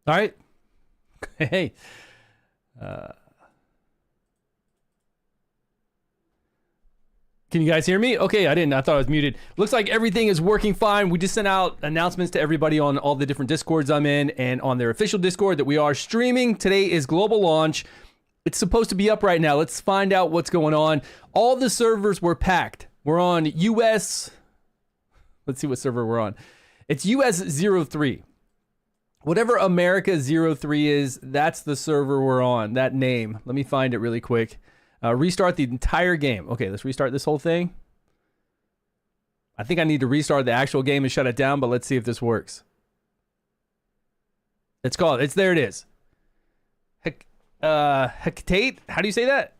All right. Hey. Can you guys hear me? Okay, I didn't. I thought I was muted. Looks like everything is working fine. We just sent out announcements to everybody on all the different Discords I'm in and on their official Discord that we are streaming. Today is global launch. It's supposed to be up right now. Let's find out what's going on. All the servers were packed. We're on US. Let's see what server we're on. It's US 03. Whatever America 03 is, that's the server we're on. That name. Let me find it really quick. Restart the entire game. Okay, let's restart this whole thing. I think I need to restart the actual game and shut it down, but let's see if this works. It's there it is. Hectate? How do you say that?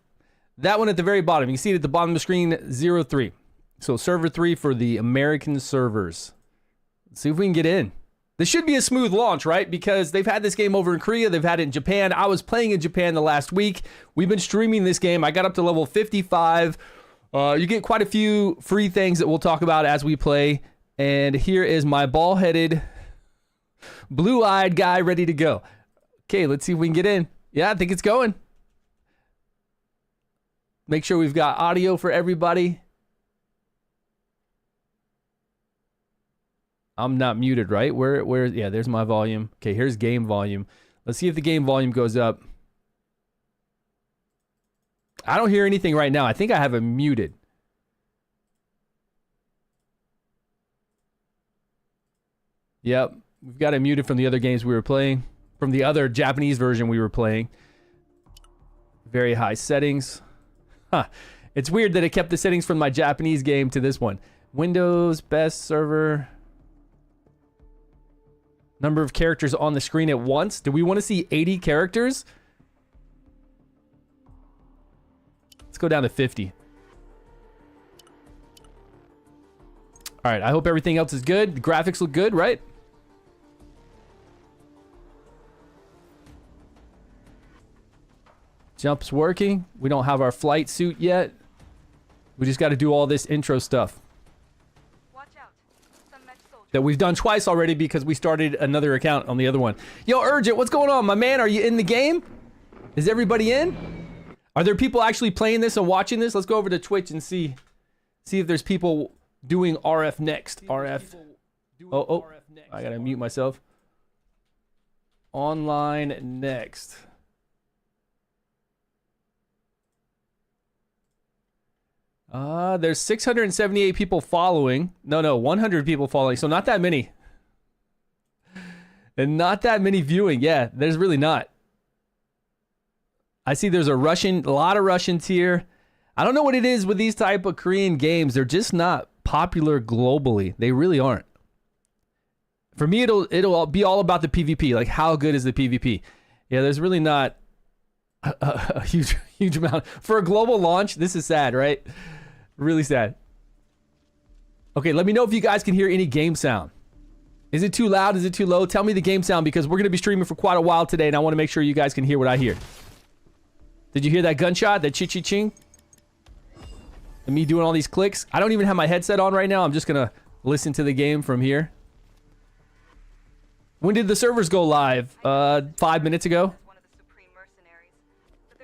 That one at the very bottom. You can see it at the bottom of the screen, 03. So server 3 for the American servers. Let's see if we can get in. This should be a smooth launch, right? Because they've had this game over in Korea. They've had it in Japan. I was playing in Japan the last week. We've been streaming this game. I got up to level 55. You get quite a few free things that we'll talk about as we play. And here is my ball-headed, blue-eyed guy ready to go. Okay, let's see if we can get in. Yeah, I think it's going. Make sure we've got audio for everybody. I'm not muted, right? Where? Yeah, there's my volume. Okay, here's game volume. Let's see if the game volume goes up. I don't hear anything right now. I think I have it muted. Yep, we've got it muted from the other games we were playing. From the other Japanese version we were playing. Very high settings. Huh. It's weird that it kept the settings from my Japanese game to this one. Windows, best server... Number of characters on the screen at once. Do we want to see 80 characters? Let's go down to 50. All right, I hope everything else is good. The graphics look good, right? Jump's working. We don't have our flight suit yet. We just got to do all this intro stuff that we've done twice already because we started another account on the other one. Yo, Urgent, what's going on, my man? Are you in the game? Is everybody in? Are there people actually playing this and watching this? Let's go over to Twitch and see if there's people doing RF next. RF. Oh, I gotta mute myself. Online next. There's 678 people following. No, 100 people following. So not that many. And not that many viewing. Yeah, there's really not. I see there's a lot of Russians here. I don't know what it is with these type of Korean games. They're just not popular globally. They really aren't. For me, it'll be all about the PvP. Like, how good is the PvP? Yeah, there's really not a huge amount. For a global launch, this is sad, right? Really sad. Okay, let me know if you guys can hear any game sound. Is it too loud? Is it too low? Tell me the game sound because we're going to be streaming for quite a while today and I want to make sure you guys can hear what I hear. Did you hear that gunshot? That chi-chi-ching? And me doing all these clicks? I don't even have my headset on right now. I'm just going to listen to the game from here. When did the servers go live? 5 minutes ago?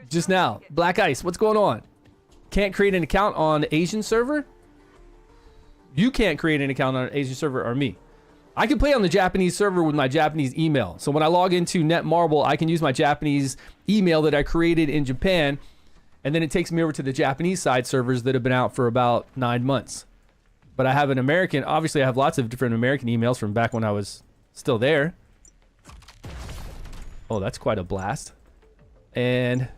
Just now. Black Ice, what's going on? Can't create an account on Asian server? You can't create an account on an Asian server or me. I can play on the Japanese server with my Japanese email. So when I log into Netmarble, I can use my Japanese email that I created in Japan. And then it takes me over to the Japanese side servers that have been out for about 9 months. But I have an American, obviously I have lots of different American emails from back when I was still there. Oh, that's quite a blast. And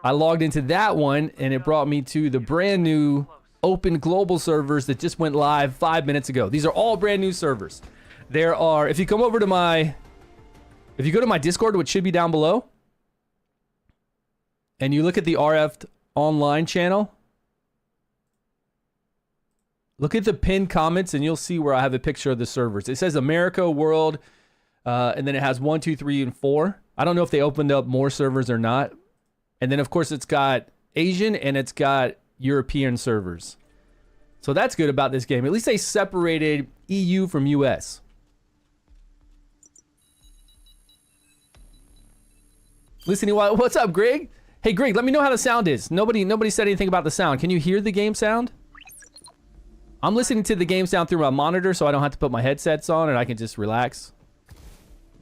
I logged into that one and it brought me to the brand new open global servers that just went live 5 minutes ago. These are all brand new servers. There are, if you go to my Discord, which should be down below, and you look at the RF online channel, look at the pinned comments and you'll see where I have a picture of the servers. It says America, World, and then it has 1, 2, 3, and 4. I don't know if they opened up more servers or not. And then, of course, it's got Asian and it's got European servers. So that's good about this game. At least they separated EU from US. Listening while... What's up, Greg? Hey, Greg, let me know how the sound is. Nobody said anything about the sound. Can you hear the game sound? I'm listening to the game sound through my monitor, so I don't have to put my headsets on, and I can just relax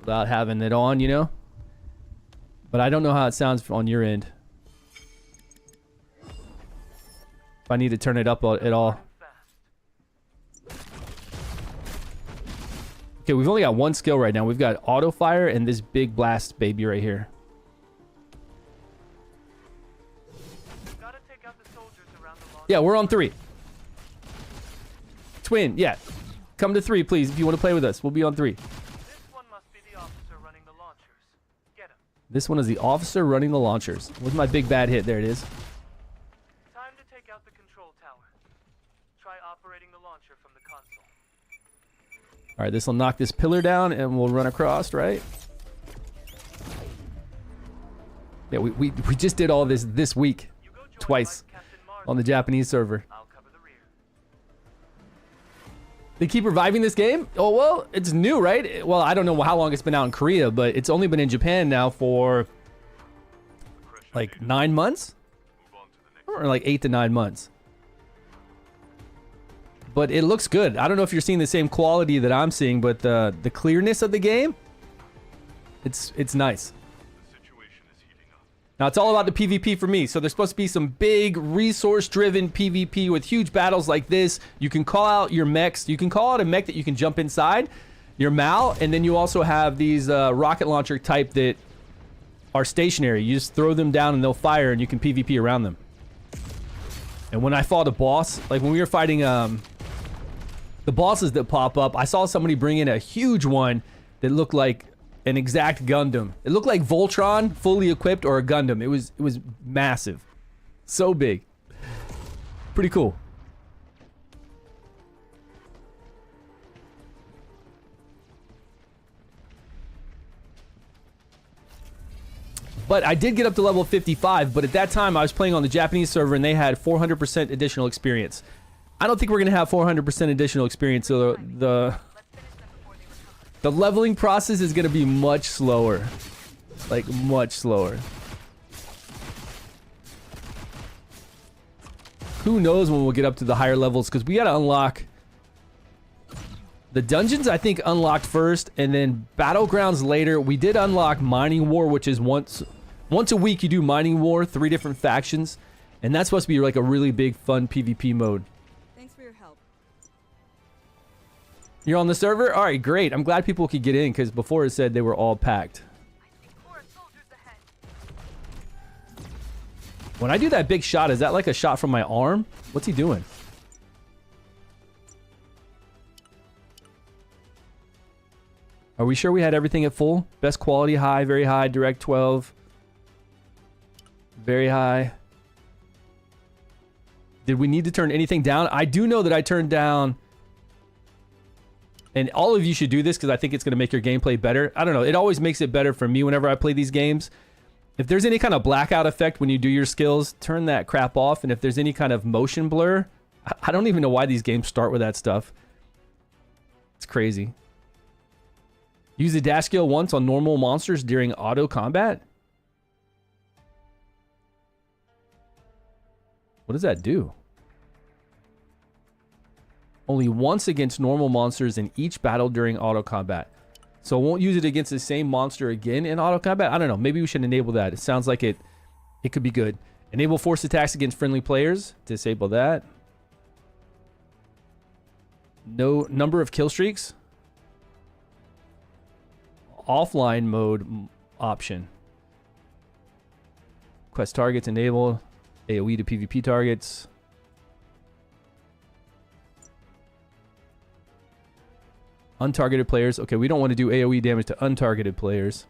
without having it on, you know? But I don't know how it sounds on your end. If I need to turn it up at all. Okay, we've only got one skill right now. We've got auto fire and this big blast baby right here. Yeah, we're on 3. Twin, yeah. Come to 3, please, if you want to play with us. We'll be on 3. This one must be the officer running the launchers. Get him. This one is the officer running the launchers. Where's my big bad hit? There it is. Time to take out the control tower. Try operating the launcher from the console. All right, this will knock this pillar down, and we'll run across, right? Yeah, we just did all this week, twice, on the Japanese server. I'll cover the rear. They keep reviving this game? Oh, well, it's new, right? Well, I don't know how long it's been out in Korea, but it's only been in Japan now for like 9 months? Or like 8 to 9 months. But it looks good. I don't know if you're seeing the same quality that I'm seeing, but the clearness of the game, it's nice. Now, it's all about the PvP for me. So there's supposed to be some big resource-driven PvP with huge battles like this. You can call out your mechs. You can call out a mech that you can jump inside, your Mal, and then you also have these rocket launcher type that are stationary. You just throw them down and they'll fire, and you can PvP around them. And when I fought a boss, like when we were fighting the bosses that pop up, I saw somebody bring in a huge one that looked like an exact Gundam. It looked like Voltron fully equipped or a Gundam. It was massive. So big. Pretty cool. But I did get up to level 55, but at that time I was playing on the Japanese server and they had 400% additional experience. I don't think we're going to have 400% additional experience, so the leveling process is going to be much slower. Like, much slower. Who knows when we'll get up to the higher levels, because we got to unlock... The dungeons, I think, unlocked first, and then Battlegrounds later. We did unlock Mining War, which is once a week you do Mining War, 3 different factions. And that's supposed to be like a really big, fun PvP mode. Thanks for your help. You're on the server? Alright, great. I'm glad people could get in, because before it said they were all packed. When I do that big shot, is that like a shot from my arm? What's he doing? Are we sure we had everything at full? Best quality, high, very high, direct 12. Very high. Did we need to turn anything down? I do know that I turned down... And all of you should do this because I think it's going to make your gameplay better. I don't know. It always makes it better for me whenever I play these games. If there's any kind of blackout effect when you do your skills, turn that crap off. And if there's any kind of motion blur, I don't even know why these games start with that stuff. It's crazy. Use the dash skill once on normal monsters during auto combat? What does that do? Only once against normal monsters in each battle during auto combat. So it won't use it against the same monster again in auto combat? I don't know. Maybe we should enable that. It sounds like it could be good. Enable force attacks against friendly players. Disable that. No number of kill streaks. Offline mode option. Quest targets enabled. AoE to PvP targets. Untargeted players. Okay, we don't want to do AoE damage to untargeted players.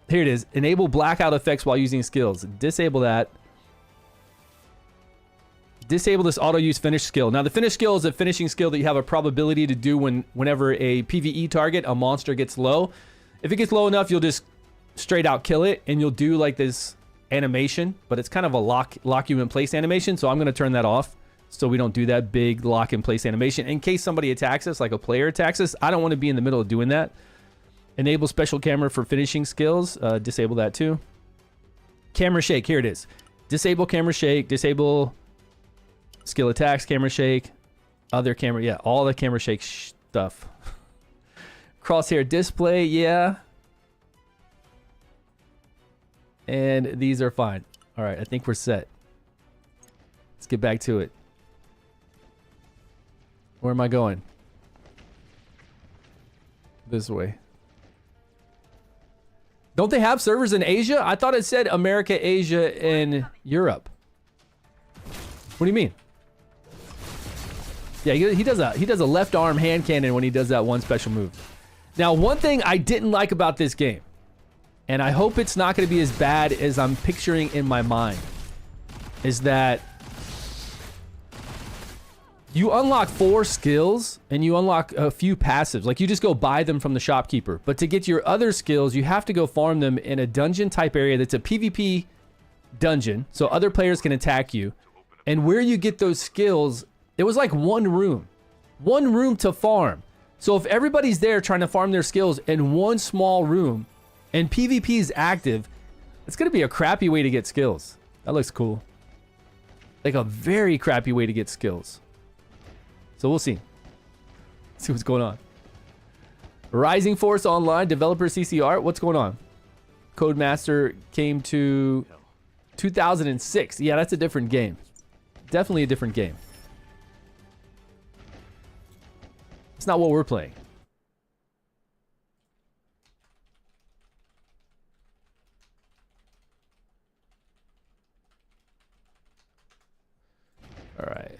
Here it is. Enable blackout effects while using skills. Disable that. Disable this auto use finish skill. Now the finish skill is a finishing skill that you have a probability to do whenever a PvE target, a monster, gets low. If it gets low enough, you'll just straight out kill it and you'll do like this animation, but it's kind of a lock you in place animation, so I'm going to turn that off so we don't do that big lock in place animation in case somebody attacks us, like a player attacks us. I don't want to be in the middle of doing that. Enable special camera for finishing skills. Disable that too. Camera shake. Here it is. Disable camera shake. Disable skill attacks. Camera shake. Other camera. Yeah, all the camera shake stuff. Crosshair display. Yeah. And these are fine. All right, I think we're set. Let's get back to it. Where am I going? This way. Don't they have servers in Asia? I thought it said America, Asia, and Europe. What do you mean? Yeah, he does a left arm hand cannon when he does that one special move. Now, one thing I didn't like about this game, and I hope it's not going to be as bad as I'm picturing in my mind, is that you unlock 4 skills and you unlock a few passives. Like, you just go buy them from the shopkeeper. But to get your other skills, you have to go farm them in a dungeon type area that's a PvP dungeon, so other players can attack you. And where you get those skills, it was like one room to farm. So if everybody's there trying to farm their skills in one small room and PvP is active, it's going to be a crappy way to get skills. That looks cool. Like a very crappy way to get skills. So we'll see. See what's going on. Rising Force Online, developer CCR. What's going on? Codemaster came to 2006. Yeah, that's a different game. Definitely a different game. It's not what we're playing. All right.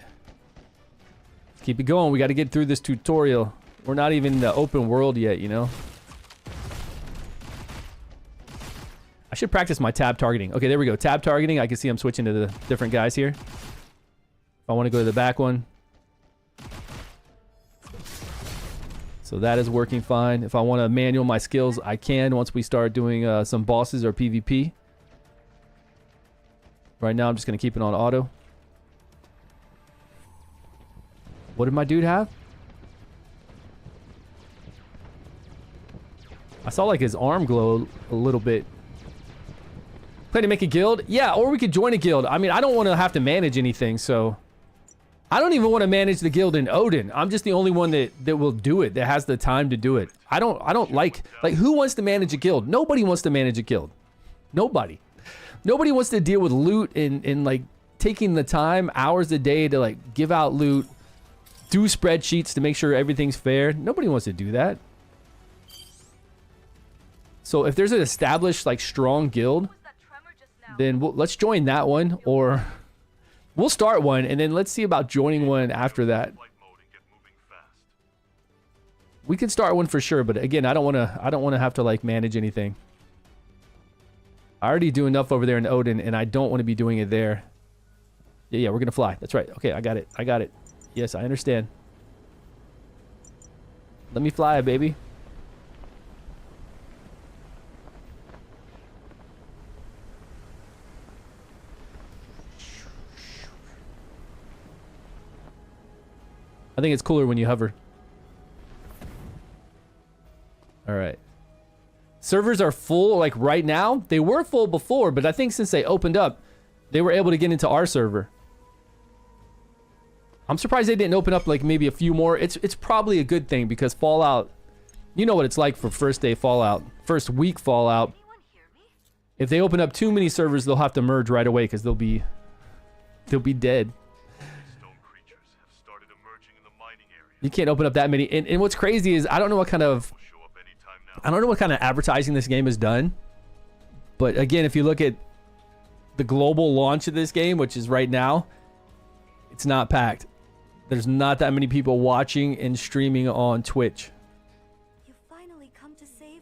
Let's keep it going. We got to get through this tutorial. We're not even in the open world yet, you know? I should practice my tab targeting. Okay, there we go. Tab targeting. I can see I'm switching to the different guys here. If I want to go to the back one. So that is working fine. If I want to manual my skills, I can once we start doing some bosses or PvP. Right now, I'm just going to keep it on auto. What did my dude have? I saw like his arm glow a little bit. Plan to make a guild? Yeah, or we could join a guild. I mean, I don't want to have to manage anything, so... I don't even want to manage the guild in Odin. I'm just the only one that will do it, that has the time to do it. I don't like who wants to manage a guild? Nobody wants to manage a guild. Nobody. Nobody wants to deal with loot and like taking the time, hours a day to like give out loot, do spreadsheets to make sure everything's fair. Nobody wants to do that. So if there's an established like strong guild, then let's join that one, or we'll start one and then let's see about joining one after that. We can start one for sure, but again, I don't want to have to like manage anything. I already do enough over there in Odin and I don't want to be doing it there. Yeah, we're going to fly. That's right. Okay, I got it. I got it. Yes, I understand. Let me fly, baby. I think it's cooler when you hover. All right. Servers are full like right now. They were full before, but I think since they opened up, they were able to get into our server. I'm surprised they didn't open up like maybe a few more. It's probably a good thing because Fallout, you know what it's like for first day Fallout, first week Fallout. If they open up too many servers, they'll have to merge right away because they'll be dead. You can't open up that many. And what's crazy is I don't know what kind of advertising this game has done. But again, if you look at the global launch of this game, which is right now, it's not packed. There's not that many people watching and streaming on Twitch,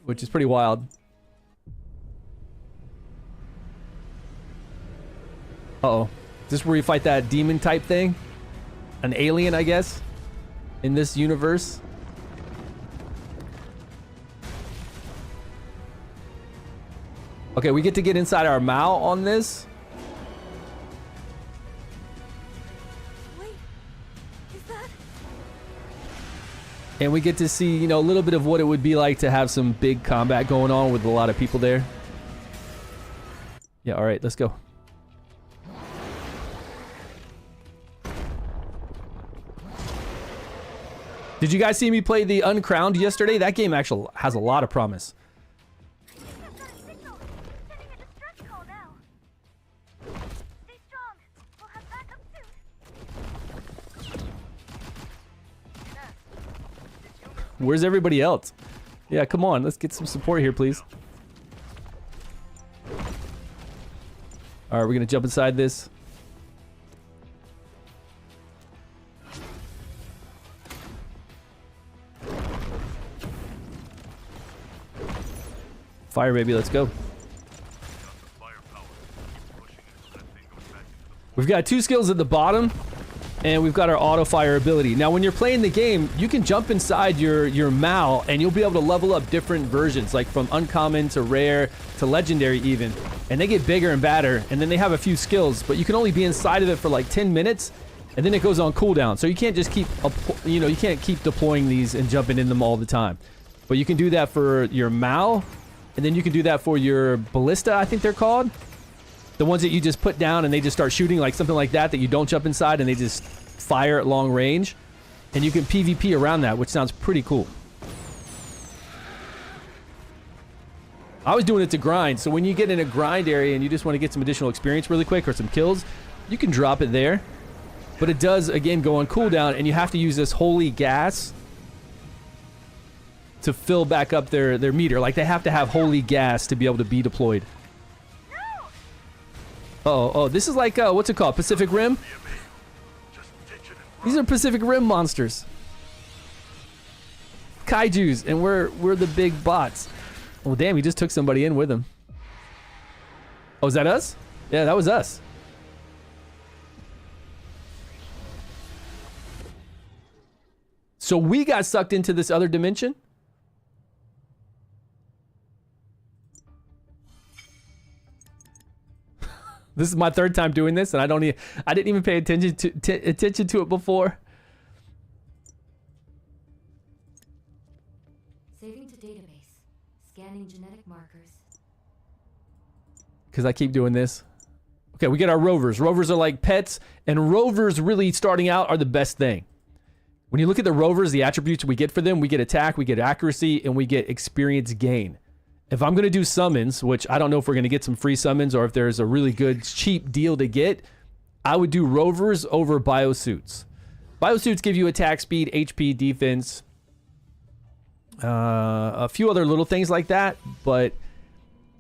which is pretty wild. Uh-oh. Is this where you fight that demon type thing? An alien, I guess, in this universe? Okay, we get to get inside our Mao on this. Wait, is that? And we get to see, you know, a little bit of what it would be like to have some big combat going on with a lot of people there. Yeah, all right, let's go. Did you guys see me play the Uncrowned yesterday? That game actually has a lot of promise. Where's everybody else? Yeah, come on. Let's get some support here, please. All right, we're going to jump inside this. Fire, baby. Let's go. We've got 2 skills at the bottom. And we've got our auto fire ability. Now, when you're playing the game, you can jump inside your Mal, and you'll be able to level up different versions, like from uncommon to rare to legendary even. And they get bigger and badder, and then they have a few skills, but you can only be inside of it for like 10 minutes, and then it goes on cooldown. So you can't just keep, you can't keep deploying these and jumping in them all the time. But you can do that for your Mal, and then you can do that for your Ballista, I think they're called. The ones that you just put down and they just start shooting, like something like that you don't jump inside and they just fire at long range. And you can PvP around that, which sounds pretty cool. I was doing it to grind, so when you get in a grind area and you just want to get some additional experience really quick or some kills, you can drop it there. But it does, again, go on cooldown, and you have to use this holy gas to fill back up their meter. Like, they have to have holy gas to be able to be deployed. Oh, this is like, what's it called? Pacific Rim? These are Pacific Rim monsters. Kaijus, and we're the big bots. Oh, damn, he just took somebody in with him. Oh, is that us? Yeah, that was us. So we got sucked into this other dimension? This is my 3rd time doing this, and I didn't even pay attention to it before. Saving to database. Scanning genetic markers. Because I keep doing this. Okay, we get our rovers. Rovers are like pets, and rovers really starting out are the best thing. When you look at the rovers, the attributes we get for them, we get attack, we get accuracy, and we get experience gain. If I'm going to do summons, which I don't know if we're going to get some free summons or if there's a really good, cheap deal to get, I would do rovers over biosuits. Biosuits give you attack speed, HP, defense, a few other little things like that, but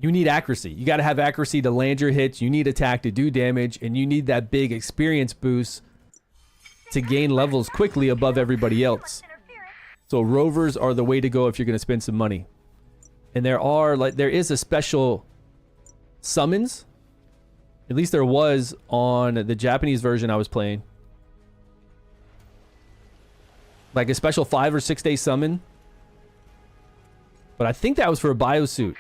you need accuracy. You got to have accuracy to land your hits. You need attack to do damage, and you need that big experience boost to gain levels quickly above everybody else. So rovers are the way to go if you're going to spend some money. And there is a special summons. At least there was on the Japanese version I was playing. Like a special 5 or 6 day summon. But I think that was for a biosuit.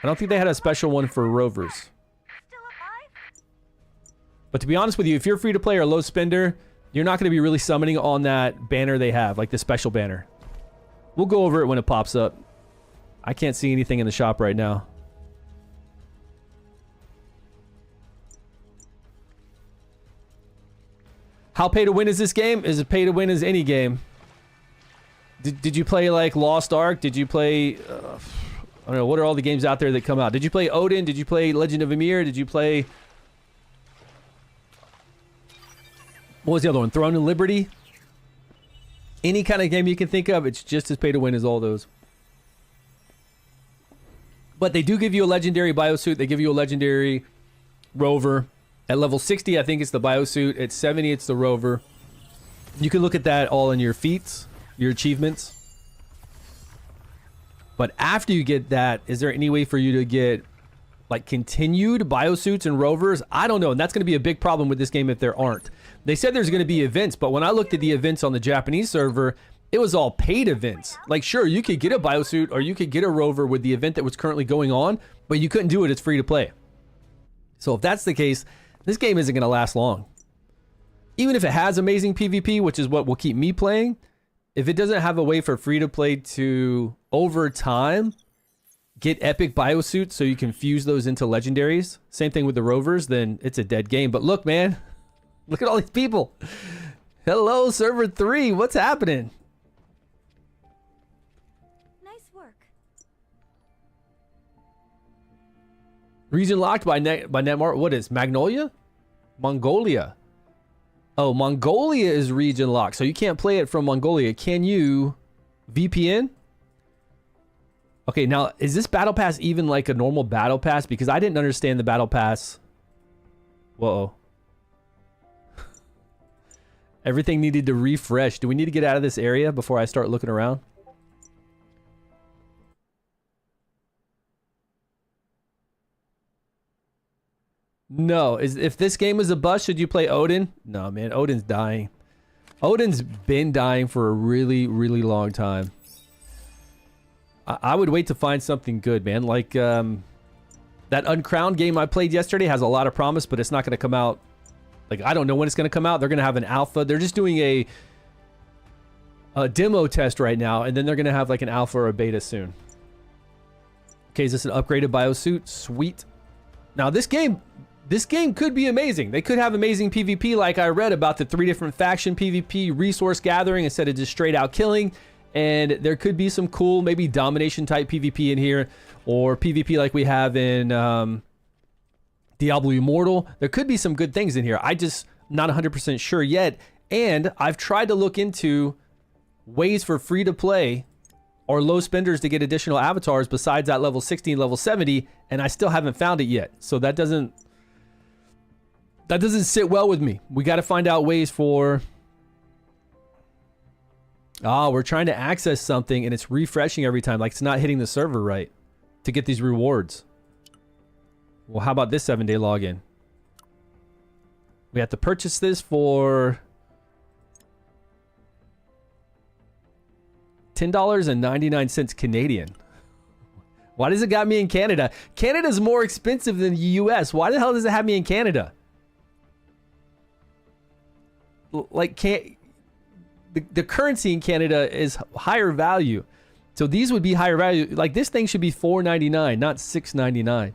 I don't think they had a special one for rovers. But to be honest with you, if you're free to play or a low spender, you're not going to be really summoning on that banner they have, like the special banner. We'll go over it when it pops up. I can't see anything in the shop right now. How pay to win is this game? Is it pay to win as any game? Did you play like Lost Ark? Did you play... I don't know, what are all the games out there that come out? Did you play Odin? Did you play Legend of Ymir? Did you play... What was the other one? Throne of Liberty? Any kind of game you can think of, it's just as pay to win as all those. But they do give you a legendary biosuit. They give you a legendary rover. At level 60, I think it's the biosuit. At 70, it's the rover. You can look at that all in your feats, your achievements. But after you get that, is there any way for you to get like continued biosuits and rovers? I don't know, and that's going to be a big problem with this game if there aren't. They said there's going to be events, but when I looked at the events on the Japanese server, it was all paid events. Like, sure, you could get a biosuit or you could get a rover with the event that was currently going on, but you couldn't do it. It's free to play. So if that's the case, this game isn't going to last long. Even if it has amazing PvP, which is what will keep me playing, if it doesn't have a way for free to play to over time get epic biosuits so you can fuse those into legendaries, same thing with the rovers, then it's a dead game. But look, man, look at all these people. Hello, server 3. What's happening? Nice work. Region locked by Netmar. What is Magnolia? Mongolia. Oh, Mongolia is region locked, so you can't play it from Mongolia. Can you VPN? Okay, now is this battle pass even like a normal battle pass? Because I didn't understand the battle pass. Whoa. Everything needed to refresh. Do we need to get out of this area before I start looking around? No. If this game is a bust, should you play Odin? No, man. Odin's dying. Odin's been dying for a really, really long time. I would wait to find something good, man. Like, that Uncrowned game I played yesterday has a lot of promise, but it's not going to come out. Like, I don't know when it's going to come out. They're going to have an alpha. They're just doing a demo test right now, and then they're going to have like an alpha or a beta soon. Okay, is this an upgraded biosuit? Sweet. Now, this game could be amazing. They could have amazing PvP, like I read about the 3 different faction PvP resource gathering instead of just straight out killing. And there could be some cool, maybe domination type PvP in here, or PvP like we have in Diablo Immortal. There could be some good things in here. I just not 100% sure yet. And I've tried to look into ways for free to play or low spenders to get additional avatars besides that level 60 and level 70, and I still haven't found it yet. So that doesn't sit well with me. We got to find out ways for... Oh, we're trying to access something and it's refreshing every time. Like it's not hitting the server right to get these rewards. Well, how about this 7-day login? We have to purchase this for $10.99 Canadian. Why does it got me in Canada? Canada's more expensive than the US. Why the hell does it have me in Canada? Like, the currency in Canada is higher value. So these would be higher value. Like this thing should be $4.99, not $6.99.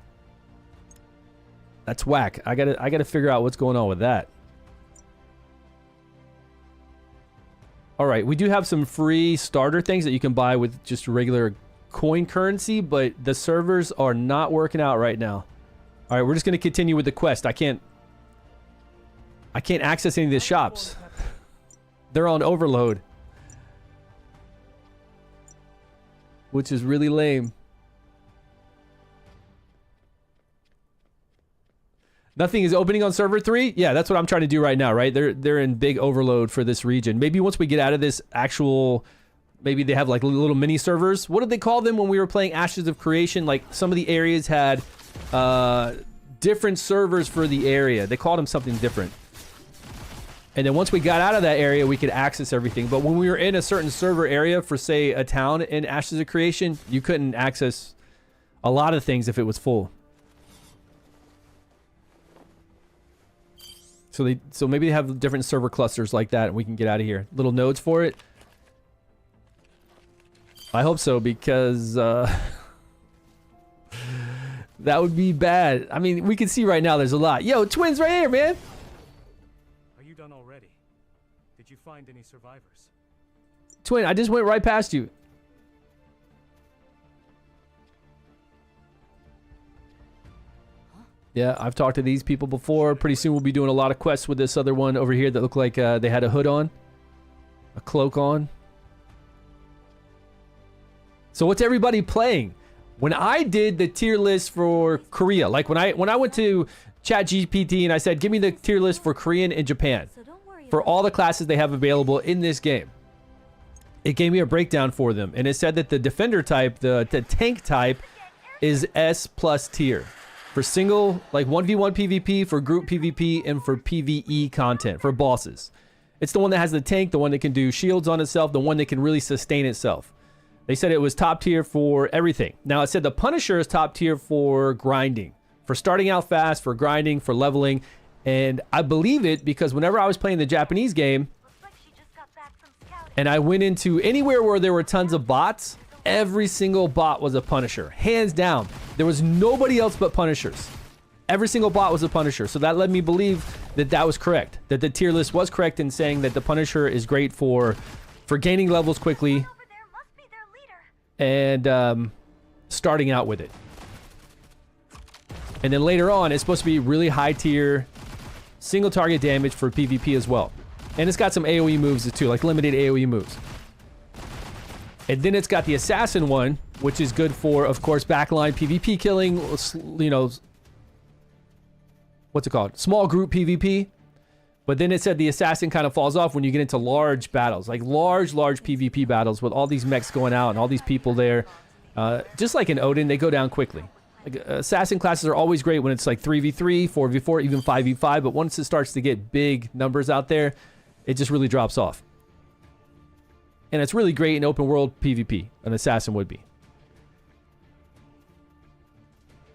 That's whack. I gotta figure out what's going on with that. All right, we do have some free starter things that you can buy with just regular coin currency, but the servers are not working out right now. All right, we're just gonna continue with the quest. I can't access any of the shops. They're on overload, which is really lame. Nothing is opening on server 3? Yeah, that's what I'm trying to do right now, right? They're in big overload for this region. Maybe once we get out of this actual... Maybe they have like little mini servers. What did they call them when we were playing Ashes of Creation? Like some of the areas had different servers for the area. They called them something different. And then once we got out of that area, we could access everything. But when we were in a certain server area for, say, a town in Ashes of Creation, you couldn't access a lot of things if it was full. So maybe they have different server clusters like that, and we can get out of here. Little nodes for it. I hope so, because that would be bad. I mean, we can see right now there's a lot. Yo, twins right here, man. Done already. Did you find any survivors? Twin, I just went right past you. Yeah, I've talked to these people before. Pretty soon we'll be doing a lot of quests with this other one over here that looked like they had a hood on. A cloak on. So what's everybody playing? When I did the tier list for Korea, like when I went to ChatGPT and I said, give me the tier list for Korean and Japan for all the classes they have available in this game. It gave me a breakdown for them, and it said that the defender type, the tank type, is S+ tier for single, like 1v1 PvP, for group PvP, and for PvE content for bosses. It's the one that has the tank, the one that can do shields on itself, the one that can really sustain itself. They said it was top tier for everything. Now it said the Punisher is top tier for grinding, for starting out fast, for grinding, for leveling. And I believe it because whenever I was playing the Japanese game, Looks like she just got back from scouting. and I went into anywhere where there were tons of bots, every single bot was a Punisher. Hands down. There was nobody else but Punishers. Every single bot was a Punisher. So that led me believe that that was correct. That the tier list was correct in saying that the Punisher is great for gaining levels quickly and starting out with it. And then later on, it's supposed to be really high tier, single target damage for PvP as well. And it's got some AoE moves too, like limited AoE moves. And then it's got the Assassin one, which is good for, of course, backline PvP killing, you know, what's it called? Small group PvP. But then it said the Assassin kind of falls off when you get into large battles, like large PvP battles with all these mechs going out and all these people there. Just like in Odin, they go down quickly. Like, assassin classes are always great when it's like 3v3, 4v4, even 5v5, but once it starts to get big numbers out there, it just really drops off. And it's really great in open world PvP, an assassin would be.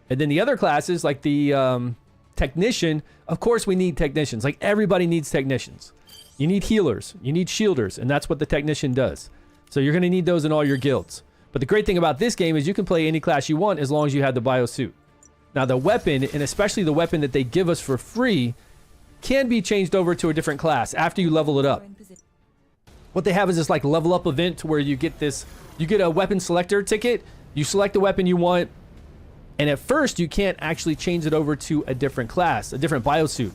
And then the other classes, like the technician, of course we need technicians. Like everybody needs technicians. You need healers, you need shielders, and that's what the technician does. So you're going to need those in all your guilds. But the great thing about this game is you can play any class you want as long as you have the biosuit. Now the weapon, and especially the weapon that they give us for free, can be changed over to a different class after you level it up. What they have is this like level up event where you get this, you get a weapon selector ticket, you select the weapon you want, and at first you can't actually change it over to a different class, a different biosuit.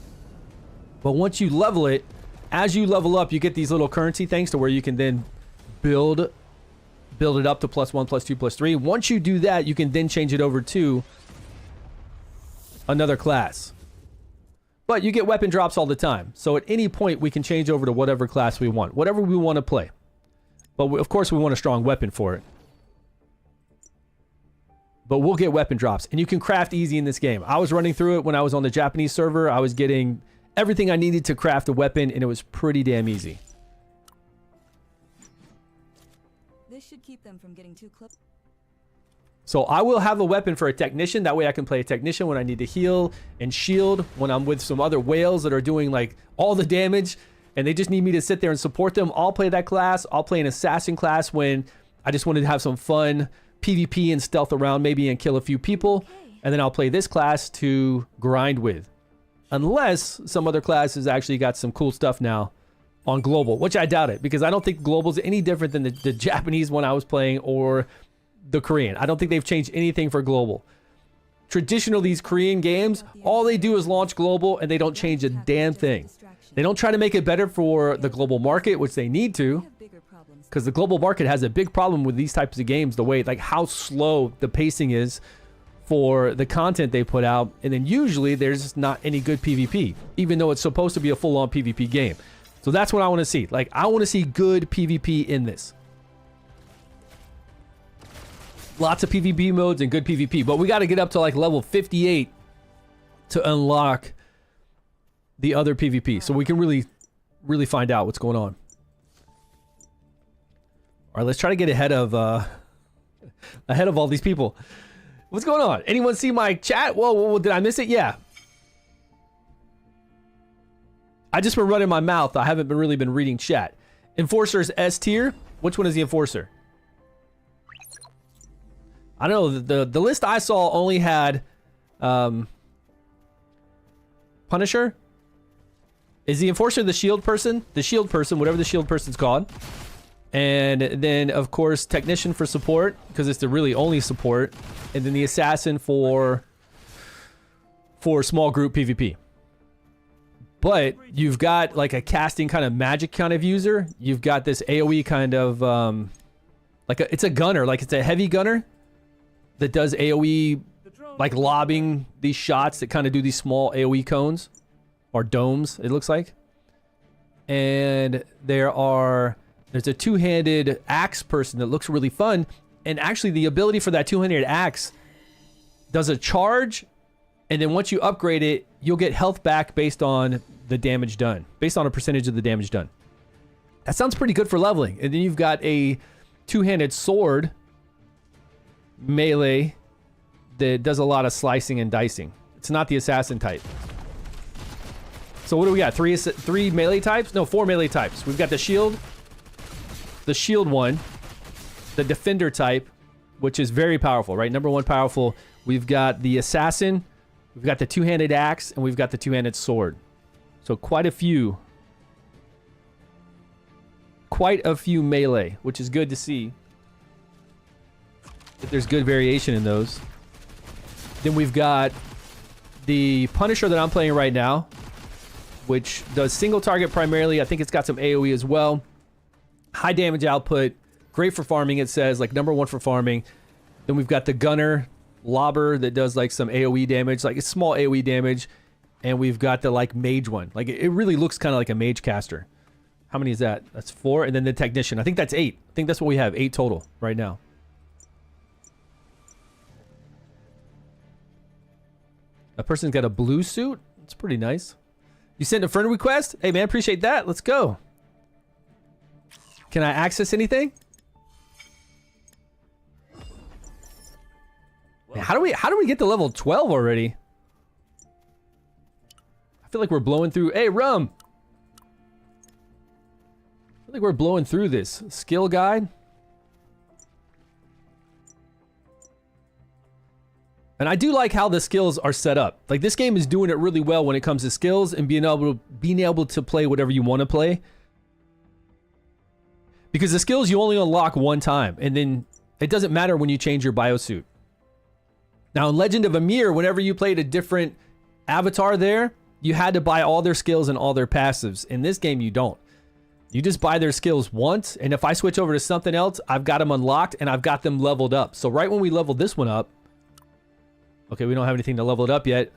But once you level it, as you level up, you get these little currency things to where you can then build it up to +1, +2, +3. Once you do that, you can then change it over to another class. But you get weapon drops all the time. So at any point, we can change over to whatever class we want. Whatever we want to play. But of course, we want a strong weapon for it. But we'll get weapon drops. And you can craft easy in this game. I was running through it when I was on the Japanese server. I was getting everything I needed to craft a weapon, and it was pretty damn easy. This should keep them from getting too close. So I will have a weapon for a technician. That way I can play a technician when I need to heal and shield, when I'm with some other whales that are doing like all the damage and they just need me to sit there and support them. I'll play that class. I'll play an assassin class when I just wanted to have some fun PvP and stealth around maybe and kill a few people. And then I'll play this class to grind with. Unless some other class has actually got some cool stuff now on global, which I doubt it, because I don't think global is any different than the Japanese one I was playing or the Korean. I don't think they've changed anything for global. Traditional, these Korean games, all they do is launch global and they don't change a damn thing. They don't try to make it better for the global market, which they need to, because the global market has a big problem with these types of games, the way, like how slow the pacing is for the content they put out. And then usually there's just not any good PvP, even though it's supposed to be a full-on PvP game. So that's what I want to see. Like, I want to see good PvP in this. Lots of PvP modes and good PvP. But we got to get up to like level 58 to unlock the other PvP. So we can really find out what's going on. All right, let's try to get ahead of all these people. What's going on? Anyone see my chat? Whoa, did I miss it? Yeah. I just been running my mouth. I haven't really been reading chat. Enforcer's S tier. Which one is the Enforcer? I don't know. The list I saw only had Punisher. Is the Enforcer the shield person? The shield person, whatever the shield person's called. And then, of course, Technician for support, because it's the really only support. And then the Assassin for small group PvP. But you've got like a casting kind of magic kind of user. You've got this AoE kind of it's a gunner, like it's a heavy gunner that does AoE, like lobbing these shots that kind of do these small AoE cones or domes, it looks like. And there's a two-handed axe person that looks really fun. And actually the ability for that two-handed axe does a charge, and then once you upgrade it, you'll get health back based on the damage done, based on a percentage of the damage done. That sounds pretty good for leveling. And then you've got a two-handed sword melee that does a lot of slicing and dicing. It's not the assassin type. So what do we got? Three melee types? No, 4 melee types. We've got the shield, the shield one, the defender type, which is very powerful, right? Number one powerful. We've got the assassin, we've got the two-handed axe, and we've got the two-handed sword. So quite a few melee, which is good to see. If there's good variation in those. Then we've got the Punisher that I'm playing right now, which does single target primarily. I think it's got some AoE as well. High damage output, great for farming, it says, like number one for farming. Then we've got the Gunner Lobber that does like some AoE damage, like a small AoE damage. And we've got the like mage one. Like it really looks kind of like a mage caster. How many is that? That's 4. And then the technician. I think that's 8. I think that's what we have. 8 total right now. A person's got a blue suit. It's pretty nice. You sent a friend request? Hey man, appreciate that. Let's go. Can I access anything? Man, how do we get to level 12 already? I feel like we're blowing through. Hey, Rum. I feel like we're blowing through this. Skill guide. And I do like how the skills are set up. Like this game is doing it really well when it comes to skills and being able to play whatever you want to play. Because the skills you only unlock one time, and then it doesn't matter when you change your biosuit. Now in Legend of Amir, whenever you played a different avatar there, you had to buy all their skills and all their passives. In this game, you don't. You just buy their skills once, and if I switch over to something else, I've got them unlocked and I've got them leveled up. So right when we level this one up, okay, we don't have anything to level it up yet.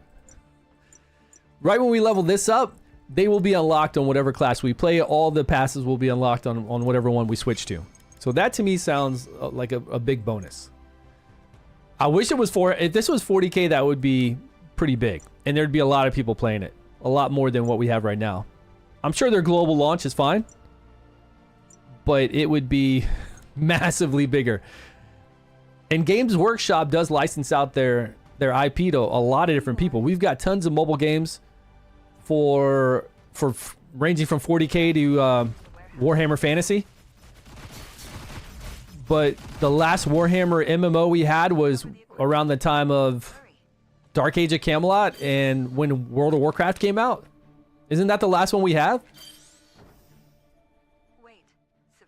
Right when we level this up, they will be unlocked on whatever class we play. All the passes will be unlocked on whatever one we switch to. So that to me sounds like a big bonus. I wish it was if this was 40K, that would be pretty big. And there'd be a lot of people playing it. A lot more than what we have right now. I'm sure their global launch is fine. But it would be massively bigger. And Games Workshop does license out their IP to a lot of different people. We've got tons of mobile games for ranging from 40K to Warhammer Fantasy. But the last Warhammer MMO we had was around the time of Dark Age of Camelot and when World of Warcraft came out. Isn't that the last one we have?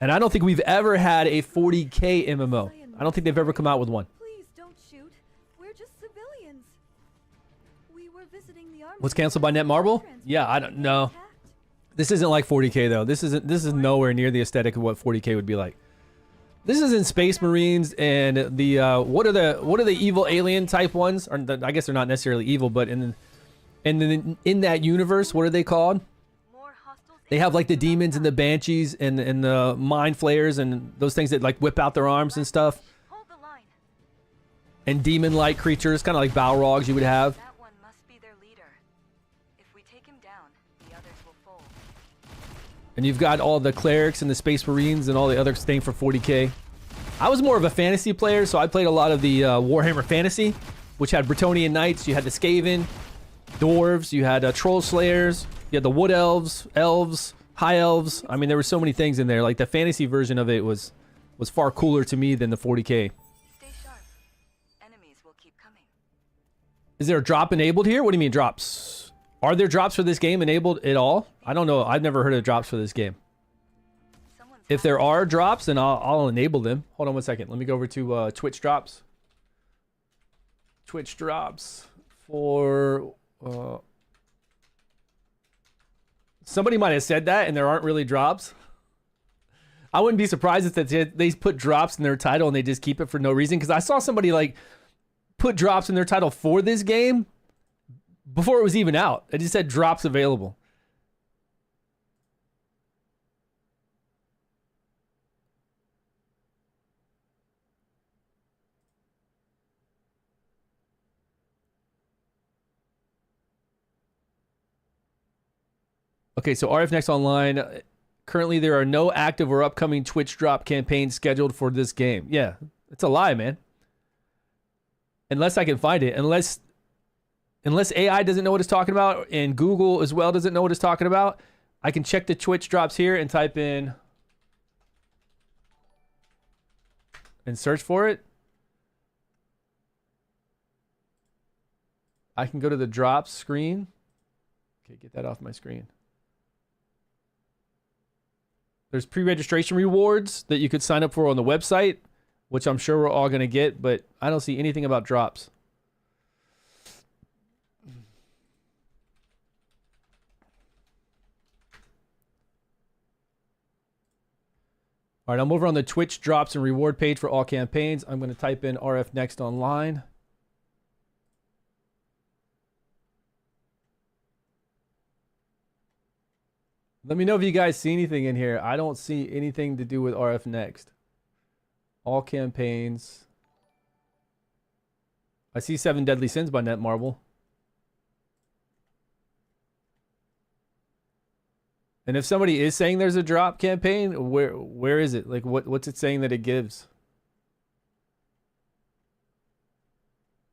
And I don't think we've ever had a 40K MMO. I don't think they've ever come out with one. Please don't shoot. We're just civilians. We were visiting the army. Was canceled by Netmarble? Yeah, I don't know. This isn't like 40K though. This is nowhere near the aesthetic of what 40K would be like. This is in Space Marines and the what are the evil alien type ones? Or I guess they're not necessarily evil, but in that universe, what are they called? They have like the demons and the banshees and the mind flayers and those things that like whip out their arms and stuff. And demon-like creatures, kind of like Balrogs you would have. That one must be their leader. If we take him down, the others will fold. And you've got all the clerics and the Space Marines and all the other things for 40K. I was more of a fantasy player, so I played a lot of the Warhammer Fantasy, which had Bretonnian Knights, you had the Skaven, Dwarves, you had Troll Slayers, you had the Wood Elves, Elves, High Elves. I mean, there were so many things in there. Like the fantasy version of it was far cooler to me than the 40K. Stay sharp. Enemies will keep coming. Is there a drop enabled here? What do you mean drops? Are there drops for this game enabled at all? I don't know. I've never heard of drops for this game. If there are drops, then I'll enable them. Hold on one second. Let me go over to Twitch drops. Twitch drops for... somebody might have said that and there aren't really drops. I wouldn't be surprised if they put drops in their title and they just keep it for no reason. Because I saw somebody like put drops in their title for this game before it was even out. It just said drops available. Okay, so RF Next Online. Currently, there are no active or upcoming Twitch drop campaigns scheduled for this game. Yeah, it's a lie, man. Unless I can find it. Unless AI doesn't know what it's talking about and Google as well doesn't know what it's talking about, I can check the Twitch drops here and type in and search for it. I can go to the drops screen. Okay, get that off my screen. There's pre-registration rewards that you could sign up for on the website, which I'm sure we're all going to get, but I don't see anything about drops. All right, I'm over on the Twitch drops and reward page for all campaigns. I'm going to type in RF Next Online. Let me know if you guys see anything in here. I don't see anything to do with RF Next. All campaigns. I see 7 Deadly Sins by Netmarble. And if somebody is saying there's a drop campaign, where is it? Like what's it saying that it gives?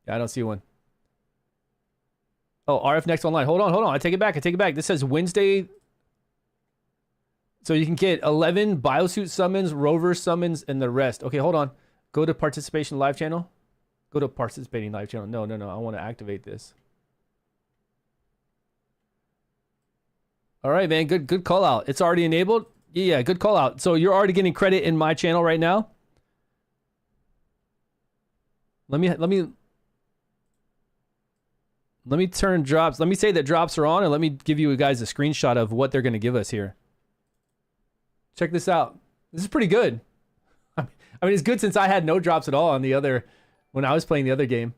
Yeah, I don't see one. Oh, RF Next Online. Hold on. I take it back. This says Wednesday. So you can get 11 Biosuit summons, Rover summons, and the rest. Okay, hold on. Go to participation live channel. Go to participating live channel. No. I want to activate this. All right, man. Good call out. It's already enabled. Yeah, good call out. So you're already getting credit in my channel right now. Let me turn drops. Let me say that drops are on, and let me give you guys a screenshot of what they're going to give us here. Check this out. This is pretty good. I mean, it's good since I had no drops at all on the other, when I was playing the other game.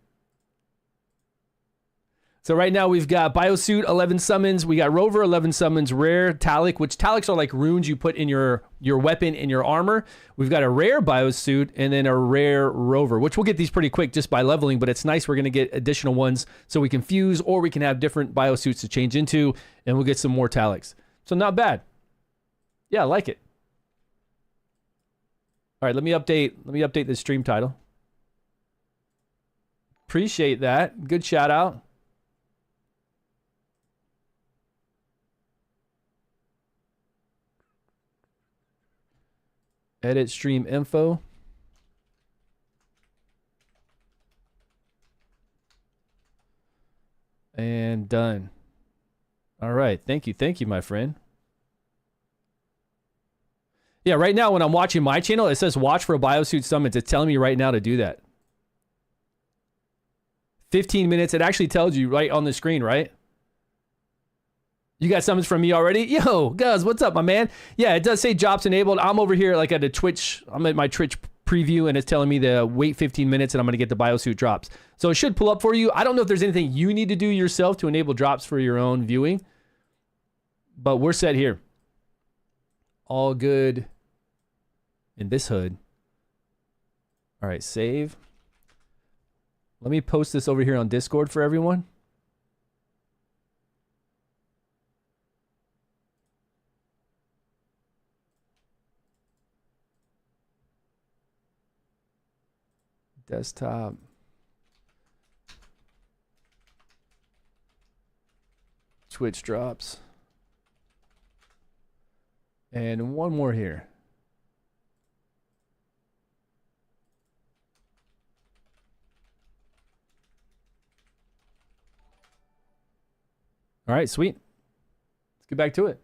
So right now we've got Biosuit, 11 summons. We got Rover, 11 summons. Rare, Talic, which Talics are like runes you put in your weapon and your armor. We've got a rare Biosuit and then a rare Rover, which we'll get these pretty quick just by leveling, but it's nice. We're going to get additional ones so we can fuse, or we can have different Biosuits to change into, and we'll get some more Talics. So not bad. Yeah, I like it. All right, let me update the stream title. Appreciate that. Good shout out. Edit stream info. And done. All right. Thank you, my friend. Yeah, right now when I'm watching my channel, it says watch for Biosuit summons. It's telling me right now to do that. 15 minutes. It actually tells you right on the screen, right? You got summons from me already? Yo, Guz, what's up, my man? Yeah, it does say drops enabled. I'm over here like at a Twitch. I'm at my Twitch preview, and it's telling me to wait 15 minutes, and I'm going to get the Biosuit drops. So it should pull up for you. I don't know if there's anything you need to do yourself to enable drops for your own viewing, but we're set here. All good in this hood. All right, save. Let me post this over here on Discord for everyone. Desktop. Twitch drops. And one more here. All right, sweet. Let's get back to it.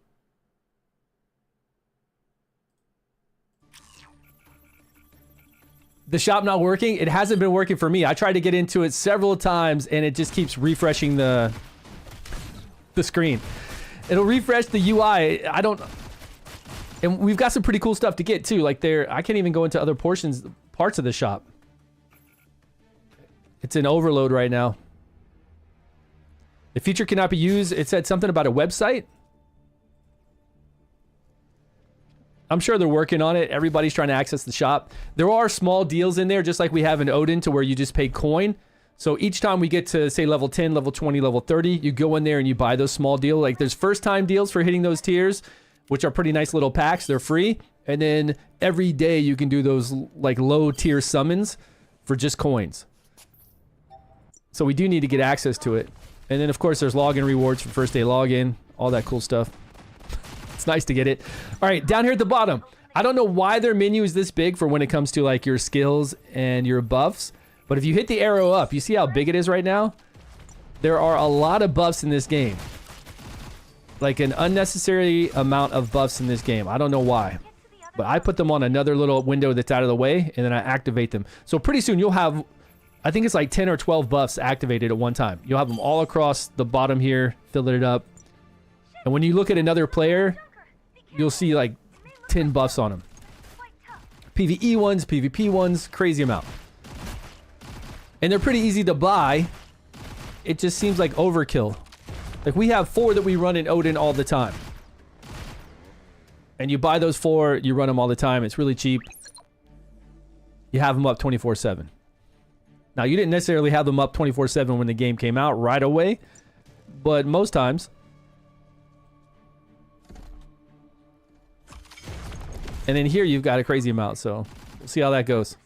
The shop not working? It hasn't been working for me. I tried to get into it several times, and it just keeps refreshing the screen. It'll refresh the UI. And we've got some pretty cool stuff to get too. Like I can't even go into other parts of the shop. It's in overload right now. The feature cannot be used. It said something about a website. I'm sure they're working on it. Everybody's trying to access the shop. There are small deals in there, just like we have in Odin, to where you just pay coin. So each time we get to, say, level 10, level 20, level 30, you go in there and you buy those small deals. Like there's first-time deals for hitting those tiers, which are pretty nice little packs. They're free. And then every day you can do those like low-tier summons for just coins. So we do need to get access to it. And then, of course, there's login rewards for first day login, all that cool stuff. It's nice to get it. All right, down here at the bottom, I don't know why their menu is this big for when it comes to like your skills and your buffs, but if you hit the arrow up, you see how big it is right now? There are a lot of buffs in this game. Like an unnecessary amount of buffs in this game. I don't know why. But I put them on another little window that's out of the way, and then I activate them. So pretty soon you'll have, I think it's like 10 or 12 buffs activated at one time. You'll have them all across the bottom here, filling it up. And when you look at another player, you'll see like 10 buffs on them. PvE ones, PvP ones, crazy amount. And they're pretty easy to buy. It just seems like overkill. Like we have 4 that we run in Odin all the time. And you buy those 4, you run them all the time. It's really cheap. You have them up 24/7. Now, you didn't necessarily have them up 24/7 when the game came out right away, but most times. And then here you've got a crazy amount, so we'll see how that goes.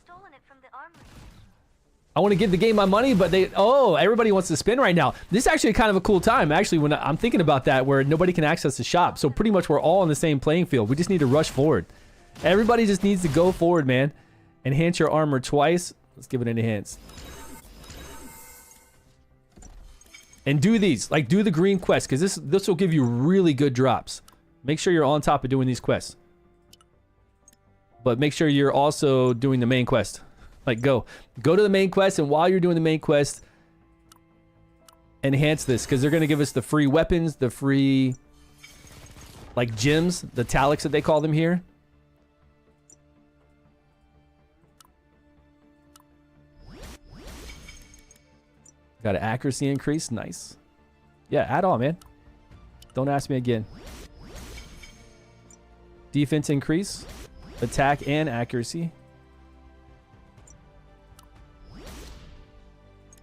I want to give the game my money, but everybody wants to spin right now. This is actually kind of a cool time, actually, when I'm thinking about that, where nobody can access the shop. So pretty much we're all on the same playing field. We just need to rush forward. Everybody just needs to go forward, man. Enhance your armor twice. Let's give it an enhance. And do these. Like, do the green quest, because this will give you really good drops. Make sure you're on top of doing these quests. But make sure you're also doing the main quest. Like, go to the main quest, and while you're doing the main quest, enhance this, because they're going to give us the free weapons, the free, like, gems, the talics that they call them here. Got an accuracy increase. Nice. Yeah, add on, man. Don't ask me again. Defense increase. Attack and accuracy.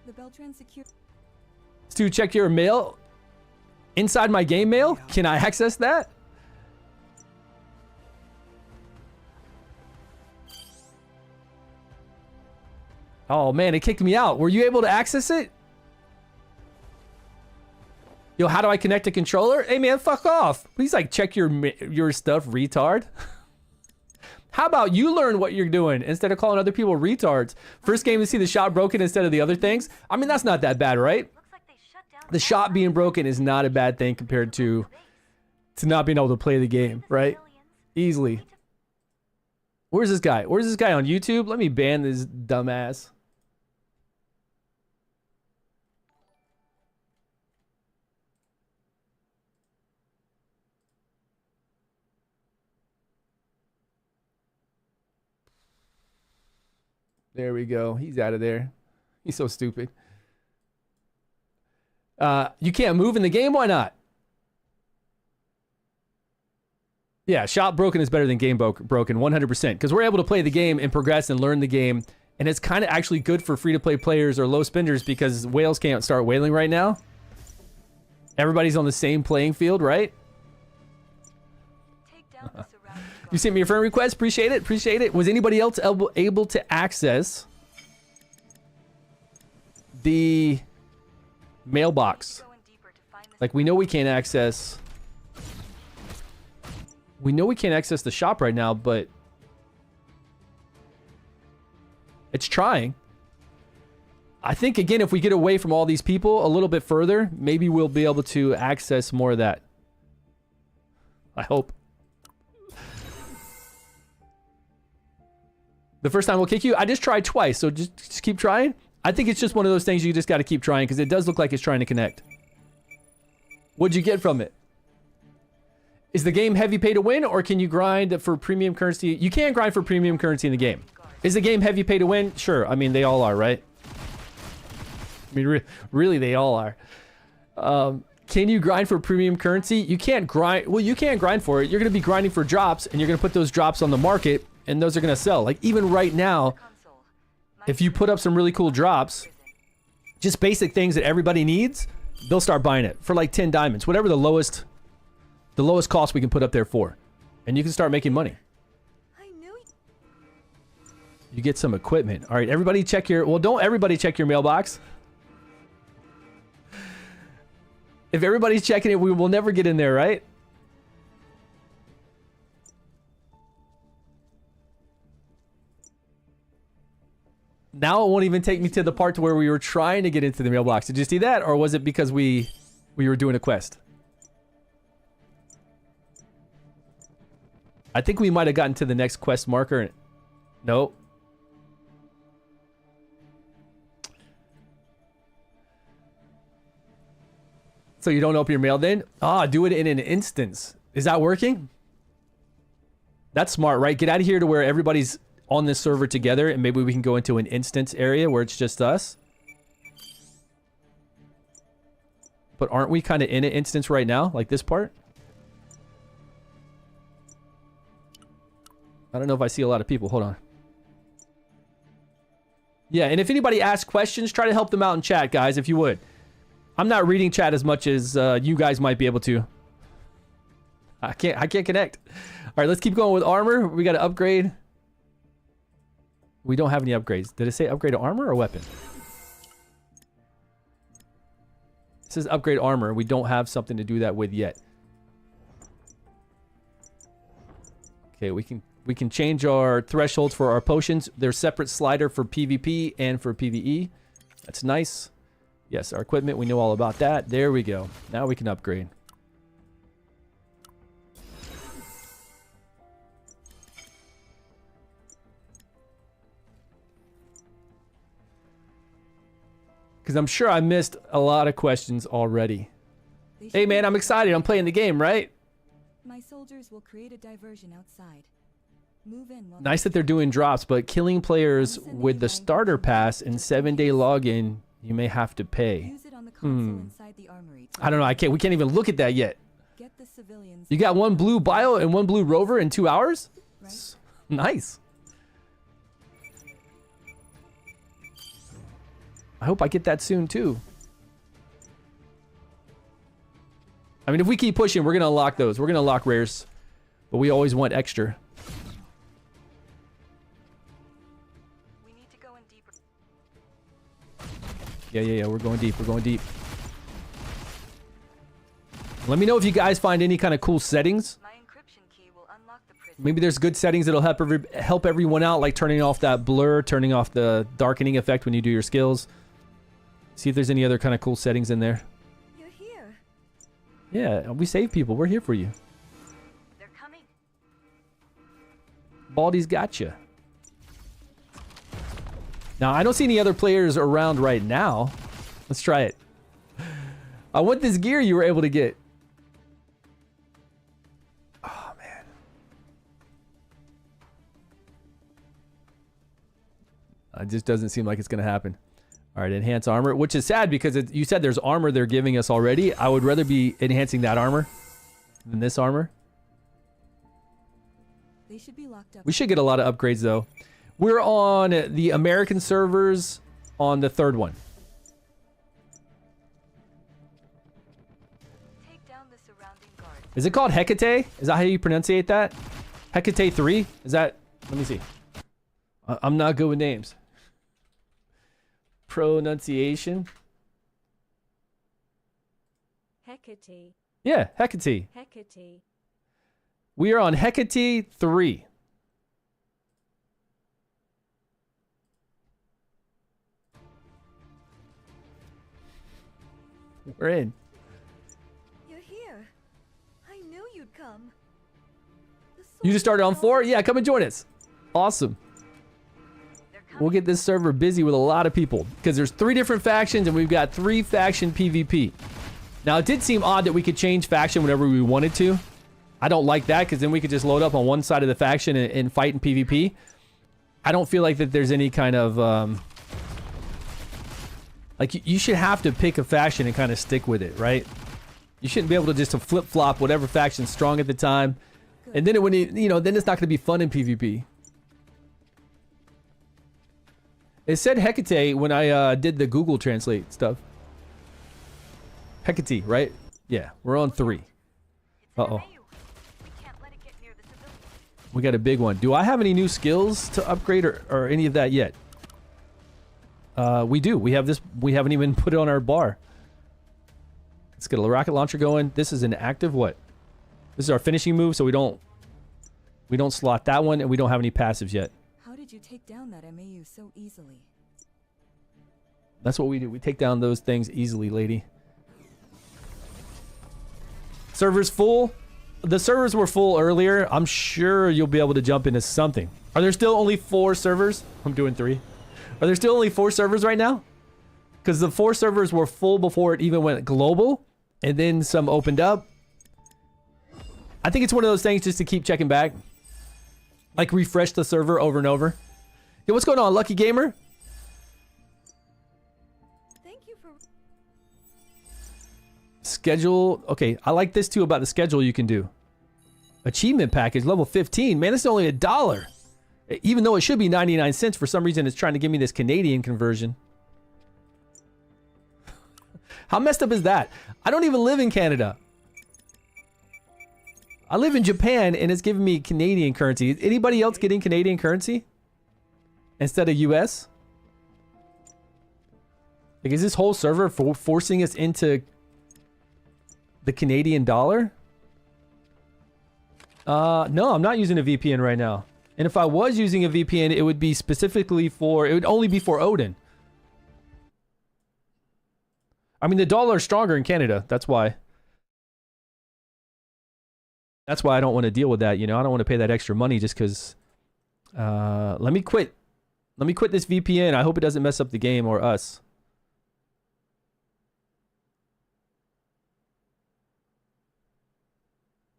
The Beltran secure. Stu, check your mail. Inside my game mail? Can I access that? Oh man, it kicked me out. Were you able to access it? Yo, how do I connect a controller? Hey man, fuck off. Please, like, check your stuff, retard. How about you learn what you're doing instead of calling other people retards? First game to see the shop broken instead of the other things. I mean, that's not that bad, right? The shop being broken is not a bad thing compared to not being able to play the game, right? Easily. Where's this guy? Where's this guy on YouTube? Let me ban this dumbass. There we go. He's out of there. He's so stupid. You can't move in the game? Why not? Yeah, shop broken is better than game broken, 100%. Because we're able to play the game and progress and learn the game. And it's kind of actually good for free-to-play players or low spenders because whales can't start whaling right now. Everybody's on the same playing field, right? You sent me a friend request. Appreciate it. Appreciate it. Was anybody else able to access the mailbox? Like, we know we can't access... We know we can't access the shop right now, but... It's trying. I think, again, if we get away from all these people a little bit further, maybe we'll be able to access more of that. I hope. The first time we'll kick you? I just tried twice, so just keep trying. I think it's just one of those things you just got to keep trying because it does look like it's trying to connect. What'd you get from it? Is the game heavy pay to win, or can you grind for premium currency? You can grind for premium currency in the game. Is the game heavy pay to win? Sure. I mean, they all are, right? I mean, really, they all are. Can you grind for premium currency? You can't grind. Well, you can't grind for it. You're going to be grinding for drops, and you're going to put those drops on the market. And those are going to sell. Like, even right now, if you put up some really cool drops, just basic things that everybody needs, they'll start buying it for like 10 diamonds, whatever the lowest cost we can put up there for. And you can start making money. You get some equipment. All right, everybody check your... Well, don't everybody check your mailbox. If everybody's checking it, we will never get in there, right? Now it won't even take me to the part to where we were trying to get into the mailbox. Did you see that? Or was it because we were doing a quest? I think we might have gotten to the next quest marker. Nope. So you don't open your mail then? Ah, do it in an instance. Is that working? That's smart, right? Get out of here to where everybody's on this server together, and maybe we can go into an instance area where it's just us. But aren't we kind of in an instance right now? Like this part? I don't know if I see a lot of people. Hold on. Yeah, and if anybody asks questions, try to help them out in chat, guys, if you would. I'm not reading chat as much as you guys might be able to. I can't connect. All right, let's keep going with armor. We got to upgrade. We don't have any upgrades. Did it say upgrade to armor or weapon? It says upgrade armor. We don't have something to do that with yet. Okay, we can change our thresholds for our potions. There's separate slider for PvP and for PvE. That's nice. Yes, our equipment, we know all about that. There we go. Now we can upgrade. Because I'm sure I missed a lot of questions already. Hey man, I'm excited. I'm playing the game, right? My soldiers will create a diversion outside. Move in while Nice that they're doing drops, but killing players with the starter pass and 7-day login, you may have to pay. use it on the console inside the armory. I don't know. We can't even look at that yet. Get the civilians. You got one blue bio and one blue rover in 2 hours? Right? Nice. I hope I get that soon too. I mean, if we keep pushing, we're going to unlock those. We're going to unlock rares. But we always want extra. We need to go in deeper. Yeah. We're going deep. We're going deep. Let me know if you guys find any kind of cool settings. My encryption key will unlock the prison. Maybe there's good settings that'll help everyone out, like turning off that blur, turning off the darkening effect when you do your skills. See if there's any other kind of cool settings in there. You're here. Yeah, we save people. We're here for you. They're coming. Baldy's gotcha. Now, I don't see any other players around right now. Let's try it. I want this gear you were able to get. Oh, man. It just doesn't seem like it's going to happen. All right, enhance armor, which is sad because you said there's armor they're giving us already. I would rather be enhancing that armor than this armor. They should be locked up. We should get a lot of upgrades, though. We're on the American servers on the third one. Take down the surrounding guard. Is it called Hecate? Is that how you pronunciate that? Hecate 3? Is that... Let me see. I'm not good with names. Pronunciation? Hecate. Yeah, Hecate. Hecate. We are on Hecate 3. We're in. You're here. I knew you'd come. You just started on 4? Yeah, come and join us. Awesome. We'll get this server busy with a lot of people because there's 3 different factions and we've got 3 faction PvP. Now, it did seem odd that we could change faction whenever we wanted to. I don't like that because then we could just load up on one side of the faction and fight in PvP. I don't feel like that there's any kind of... like, you should have to pick a faction and kind of stick with it, right? You shouldn't be able to just flip-flop whatever faction's strong at the time. And then then it's not going to be fun in PvP. It said Hecate when I did the Google Translate stuff. Hecate, right? Yeah, we're on 3. Uh-oh. We got a big one. Do I have any new skills to upgrade or any of that yet? We do. We have this. We haven't even put it on our bar. Let's get a rocket launcher going. This is an active what? This is our finishing move, so we don't slot that one, and we don't have any passives yet. How did you take down that MAU so easily? That's what we do. We take down those things easily, lady. Servers full. The servers were full earlier. I'm sure you'll be able to jump into something. Are there still only 4 servers? I'm doing 3. Are there still only 4 servers right now? Because the 4 servers were full before it even went global. And then some opened up. I think it's one of those things just to keep checking back. Like refresh the server over and over. Yo, what's going on, Lucky Gamer? Thank you for... Schedule. Okay, I like this too about the schedule you can do. Achievement package, level 15. Man, it's only $1. Even though it should be 99 cents, for some reason it's trying to give me this Canadian conversion. How messed up is that? I don't even live in Canada. I live in Japan and it's giving me Canadian currency. Is anybody else getting Canadian currency instead of US? Like, is this whole server forcing us into the Canadian dollar? No, I'm not using a VPN right now. And if I was using a VPN, it would be specifically for, it would only be for Odin. I mean, the dollar is stronger in Canada. That's why. That's why I don't want to deal with that, you know. I don't want to pay that extra money just because... let me quit. Let me quit this VPN. I hope it doesn't mess up the game or us.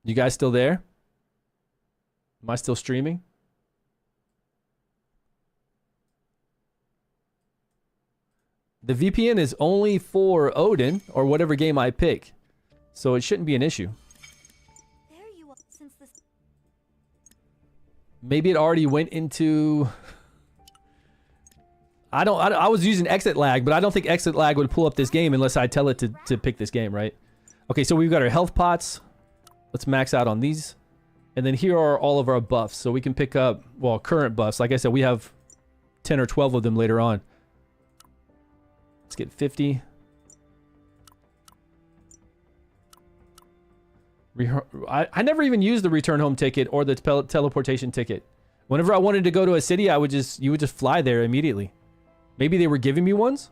You guys still there? Am I still streaming? The VPN is only for Odin or whatever game I pick. So it shouldn't be an issue. There you are, since this... Maybe it already went into... I was using exit lag, but I don't think exit lag would pull up this game unless I tell it to pick this game, right? Okay, so we've got our health pots. Let's max out on these. And then here are all of our buffs. So we can pick up, well, current buffs. Like I said, we have 10 or 12 of them later on. Let's get 50. I never even used the return home ticket or the teleportation ticket. Whenever I wanted to go to a city, you would just fly there immediately. Maybe they were giving me ones?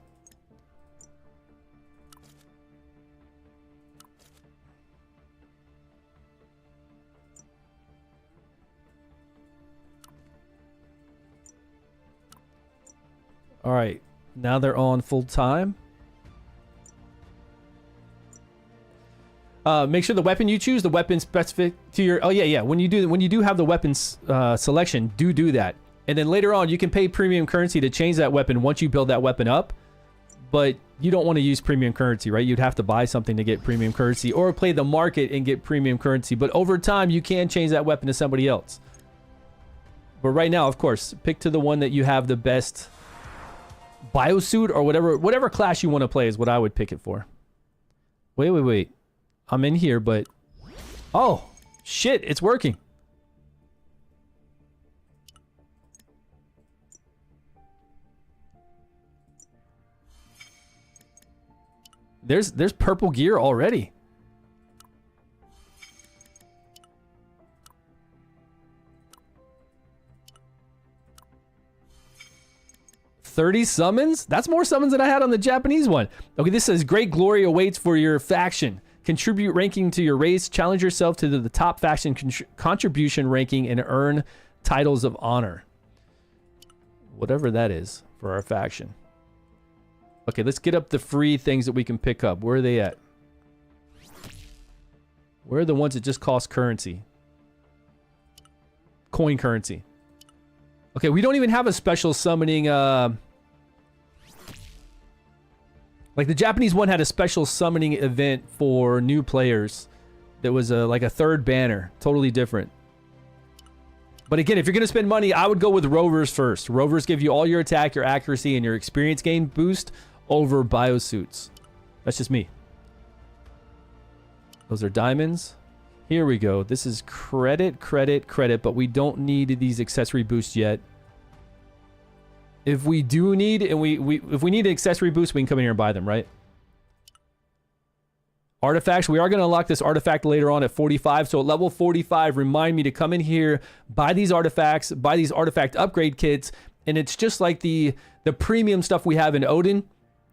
All right, now they're on full time. Make sure the weapon you choose, the weapon specific to your... Oh yeah. When you do have the weapons selection, do that. And then later on, you can pay premium currency to change that weapon once you build that weapon up. But you don't want to use premium currency, right? You'd have to buy something to get premium currency or play the market and get premium currency. But over time, you can change that weapon to somebody else. But right now, of course, pick to the one that you have the best biosuit or whatever class you want to play is what I would pick it for. Wait. I'm in here, but... Oh, shit, it's working. There's purple gear already. $30 summons? That's more summons than I had on the Japanese one. Okay, this says great glory awaits for your faction. Contribute ranking to your race. Challenge yourself to the top faction contribution ranking and earn titles of honor. Whatever that is for our faction. Okay, let's get up the free things that we can pick up. Where are they at? Where are the ones that just cost currency? Coin currency. Okay, we don't even have a special summoning... Like the Japanese one had a special summoning event for new players. That was like a third banner. Totally different. But again, if you're going to spend money, I would go with Rovers first. Rovers give you all your attack, your accuracy, and your experience gain boost over biosuits. That's just me. Those are diamonds. Here we go. This is credit, but we don't need these accessory boosts yet. If we do need, and if we need an accessory boost, we can come in here and buy them, right? Artifacts. We are going to unlock this artifact later on at 45. So at level 45, remind me to come in here, buy these artifacts, buy these artifact upgrade kits. And it's just like the premium stuff we have in Odin.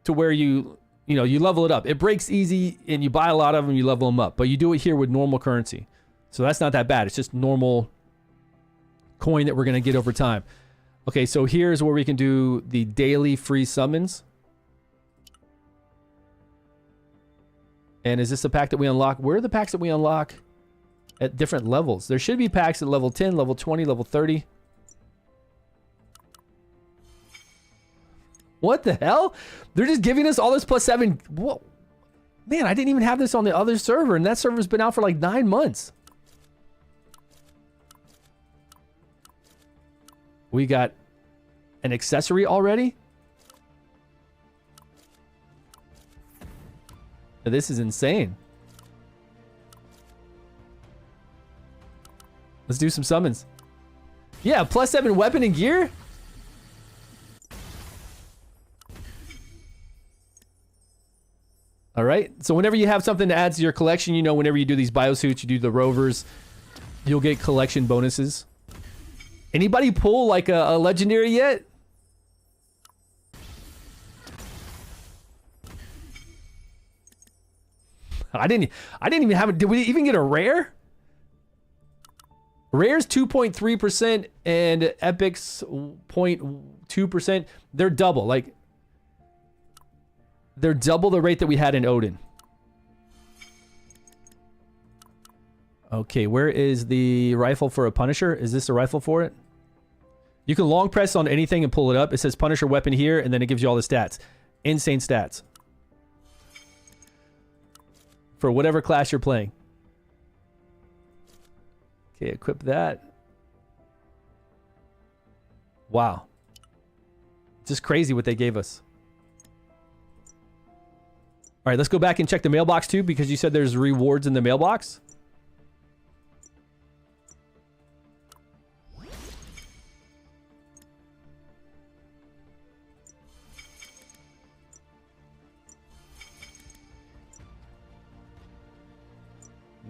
to where you level it up. It breaks easy and you buy a lot of them, you level them up. But you do it here with normal currency. So that's not that bad. It's just normal coin that we're going to get over time. Okay, so here's where we can do the daily free summons. And is this a pack that we unlock? Where are the packs that we unlock at different levels? There should be packs at level 10, level 20, level 30. What the hell? They're just giving us all this +7. Whoa. Man, I didn't even have this on the other server, and that server's been out for like 9 months. We got an accessory already? This is insane. Let's do some summons. Yeah, +7 weapon and gear? All right. So whenever you have something to add to your collection, you know, whenever you do these biosuits, you do the rovers, you'll get collection bonuses. Anybody pull like a legendary yet? I didn't even have it. Did we even get a rare? Rare's 2.3% and epic's 0.2%. They're double. Like, they're double the rate that we had in Odin. Okay, where is the rifle for a Punisher? Is this a rifle for it? You can long press on anything and pull it up. It says Punisher weapon here, and then it gives you all the stats. Insane stats. For whatever class you're playing. Okay, equip that. Wow. Just crazy what they gave us. All right, let's go back and check the mailbox too, because you said there's rewards in the mailbox.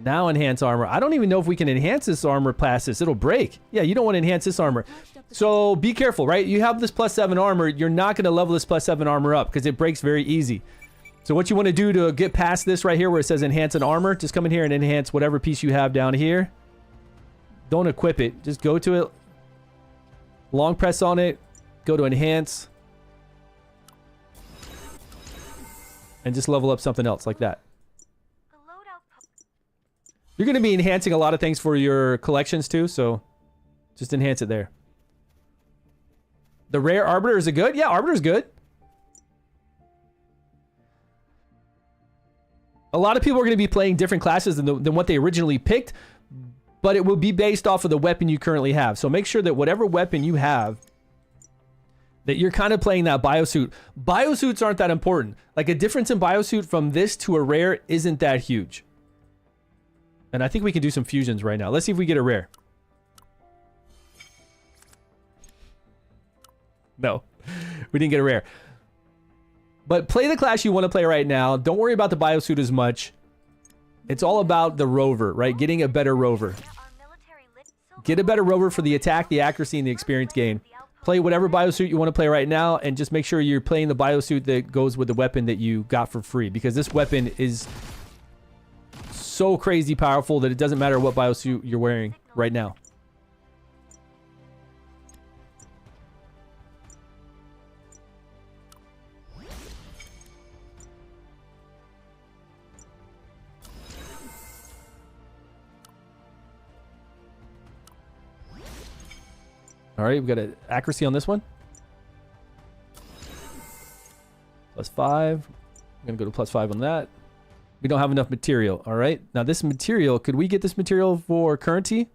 Now enhance armor. I don't even know if we can enhance this armor past this. It'll break. Yeah, you don't want to enhance this armor. So be careful, right? You have this +7 armor. You're not going to level this +7 armor up because it breaks very easy. So what you want to do to get past this right here where it says enhance an armor, just come in here and enhance whatever piece you have down here. Don't equip it. Just go to it. Long press on it. Go to enhance. And just level up something else like that. You're going to be enhancing a lot of things for your collections too, so just enhance it there. The rare Arbiter, is it good? Yeah, Arbiter's good. A lot of people are going to be playing different classes than what they originally picked, but it will be based off of the weapon you currently have. So make sure that whatever weapon you have, that you're kind of playing that biosuit. Biosuits aren't that important. Like a difference in biosuit from this to a rare isn't that huge. And I think we can do some fusions right now. Let's see if we get a rare. No, we didn't get a rare. But play the class you want to play right now. Don't worry about the biosuit as much. It's all about the rover, right? Getting a better rover. Get a better rover for the attack, the accuracy, and the experience gain. Play whatever biosuit you want to play right now, and just make sure you're playing the biosuit that goes with the weapon that you got for free. Because this weapon is so crazy powerful that it doesn't matter what biosuit you're wearing right now. All right, we've got an accuracy on this one. +5. I'm going to go to +5 on that. We don't have enough material. All right. Now this material, could we get this material for currency?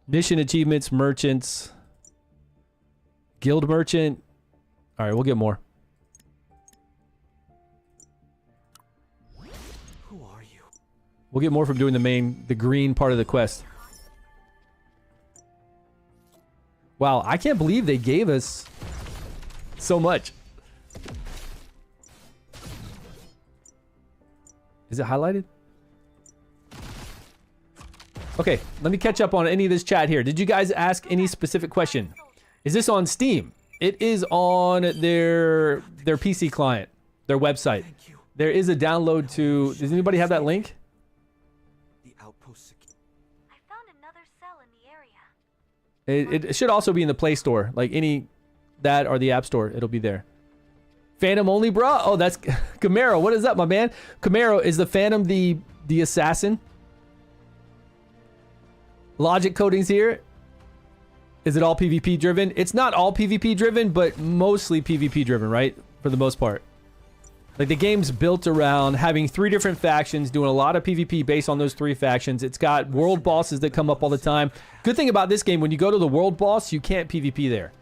Mission achievements, merchants, guild merchant. All right, we'll get more. Who are you? We'll get more from doing the green part of the quest. Wow, I can't believe they gave us so much. Is it highlighted? Okay, let me catch up on any of this chat here. Did you guys ask any specific question? Is this on Steam? It is on their PC client. their website. Thank you. There is a download to. Does anybody have that link? The outpost. I found another cell in the area. It should also be in the Play Store, like that or the App Store. It'll be there. Phantom only, bro. Oh, that's Camaro. What is up, my man? Camaro, is the Phantom the assassin? Logic coding's here. Is it all PvP driven? It's not all PvP driven, but mostly PvP driven, right? For the most part. Like the game's built around having 3 different factions, doing a lot of PvP based on those 3 factions. It's got world bosses that come up all the time. Good thing about this game, when you go to the world boss, you can't PvP there.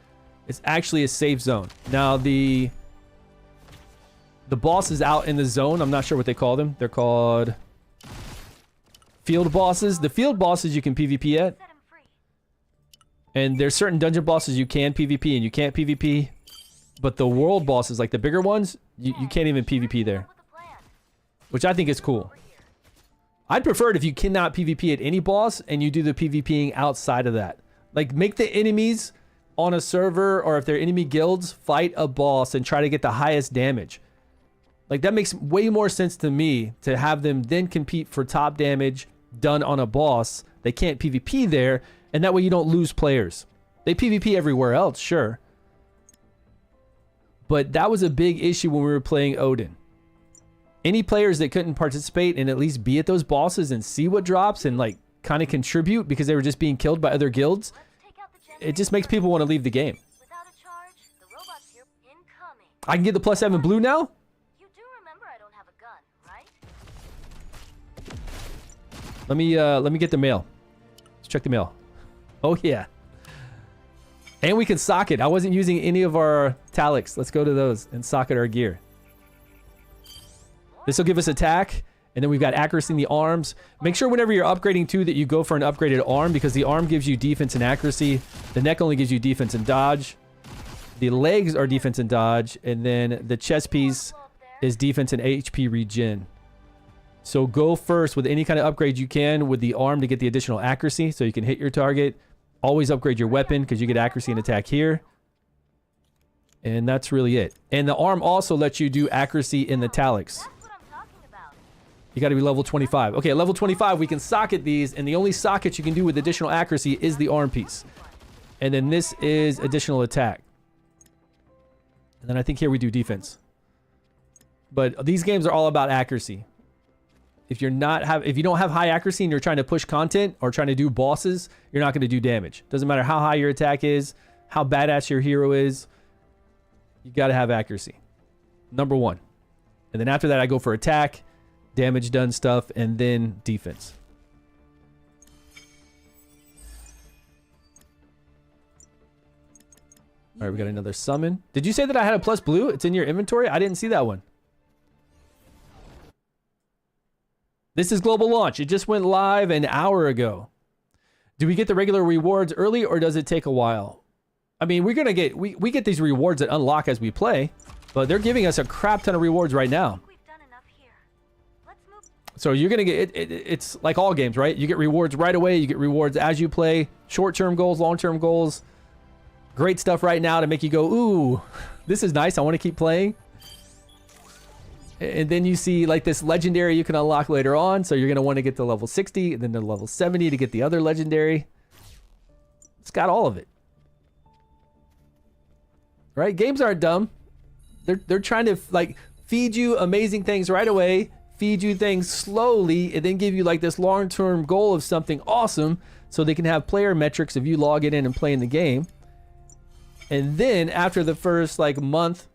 It's actually a safe zone. Now the boss is out in the zone. I'm not sure what they call them. They're called field bosses. The field bosses you can PvP at. Set him free. And there's certain dungeon bosses you can PvP and you can't PvP. But the world bosses, like the bigger ones, you can't even PvP there. With a plan. Which I think is cool. I'd prefer it if you cannot PvP at any boss and you do the PvPing outside of that. Like make the enemies on a server, or if they're enemy guilds, fight a boss and try to get the highest damage. Like that makes way more sense to me, to have them then compete for top damage done on a boss. They can't PvP there, and that way you don't lose players. They PvP everywhere else, sure. But that was a big issue when we were playing Odin. Any players that couldn't participate and at least be at those bosses and see what drops and like kind of contribute because they were just being killed by other guilds, Let's take out the it just makes people want to leave the game. Without a charge, the robots here incoming. I can get the +7 blue now? You do remember I don't have a gun, right? Let me get the mail. Let's check the mail. Oh yeah. And we can socket. I wasn't using any of our talics. Let's go to those and socket our gear. This will give us attack, and then we've got accuracy in the arms. Make sure whenever you're upgrading too that you go for an upgraded arm, because the arm gives you defense and accuracy. The neck only gives you defense and dodge. The legs are defense and dodge, and then the chest piece is defense and HP regen. So go first with any kind of upgrade you can with the arm to get the additional accuracy so you can hit your target. Always upgrade your weapon because you get accuracy and attack here. And that's really it. And the arm also lets you do accuracy in the talics. That's what I'm talking about. You got to be level 25. Okay, at level 25, we can socket these, and the only socket you can do with additional accuracy is the arm piece. And then this is additional attack. And then I think here we do defense. But these games are all about accuracy. If you don't have high accuracy and you're trying to push content or trying to do bosses, you're not going to do damage. Doesn't matter how high your attack is, how badass your hero is. You got to have accuracy. Number 1. And then after that, I go for attack, damage done stuff, and then defense. All right, we got another summon. Did you say that I had a plus blue? It's in your inventory? I didn't see that one. This is global launch. It just went live an hour ago. Do we get the regular rewards early, or does it take a while? I mean, we're gonna get we get these rewards that unlock as we play, but they're giving us a crap ton of rewards right now. We've done enough here. Let's move. So you're gonna get it's like all games, right? You get rewards right away. You get rewards as you play. Short-term goals, long-term goals. Great stuff right now to make you go, ooh, this is nice. I want to keep playing. And then you see like this legendary you can unlock later on. So you're going to want to get to level 60 and then to level 70 to get the other legendary. It's got all of it. Right? Games aren't dumb. They're trying to like feed you amazing things right away, feed you things slowly, and then give you like this long-term goal of something awesome so they can have player metrics of you logging in and playing the game. And then after the first like month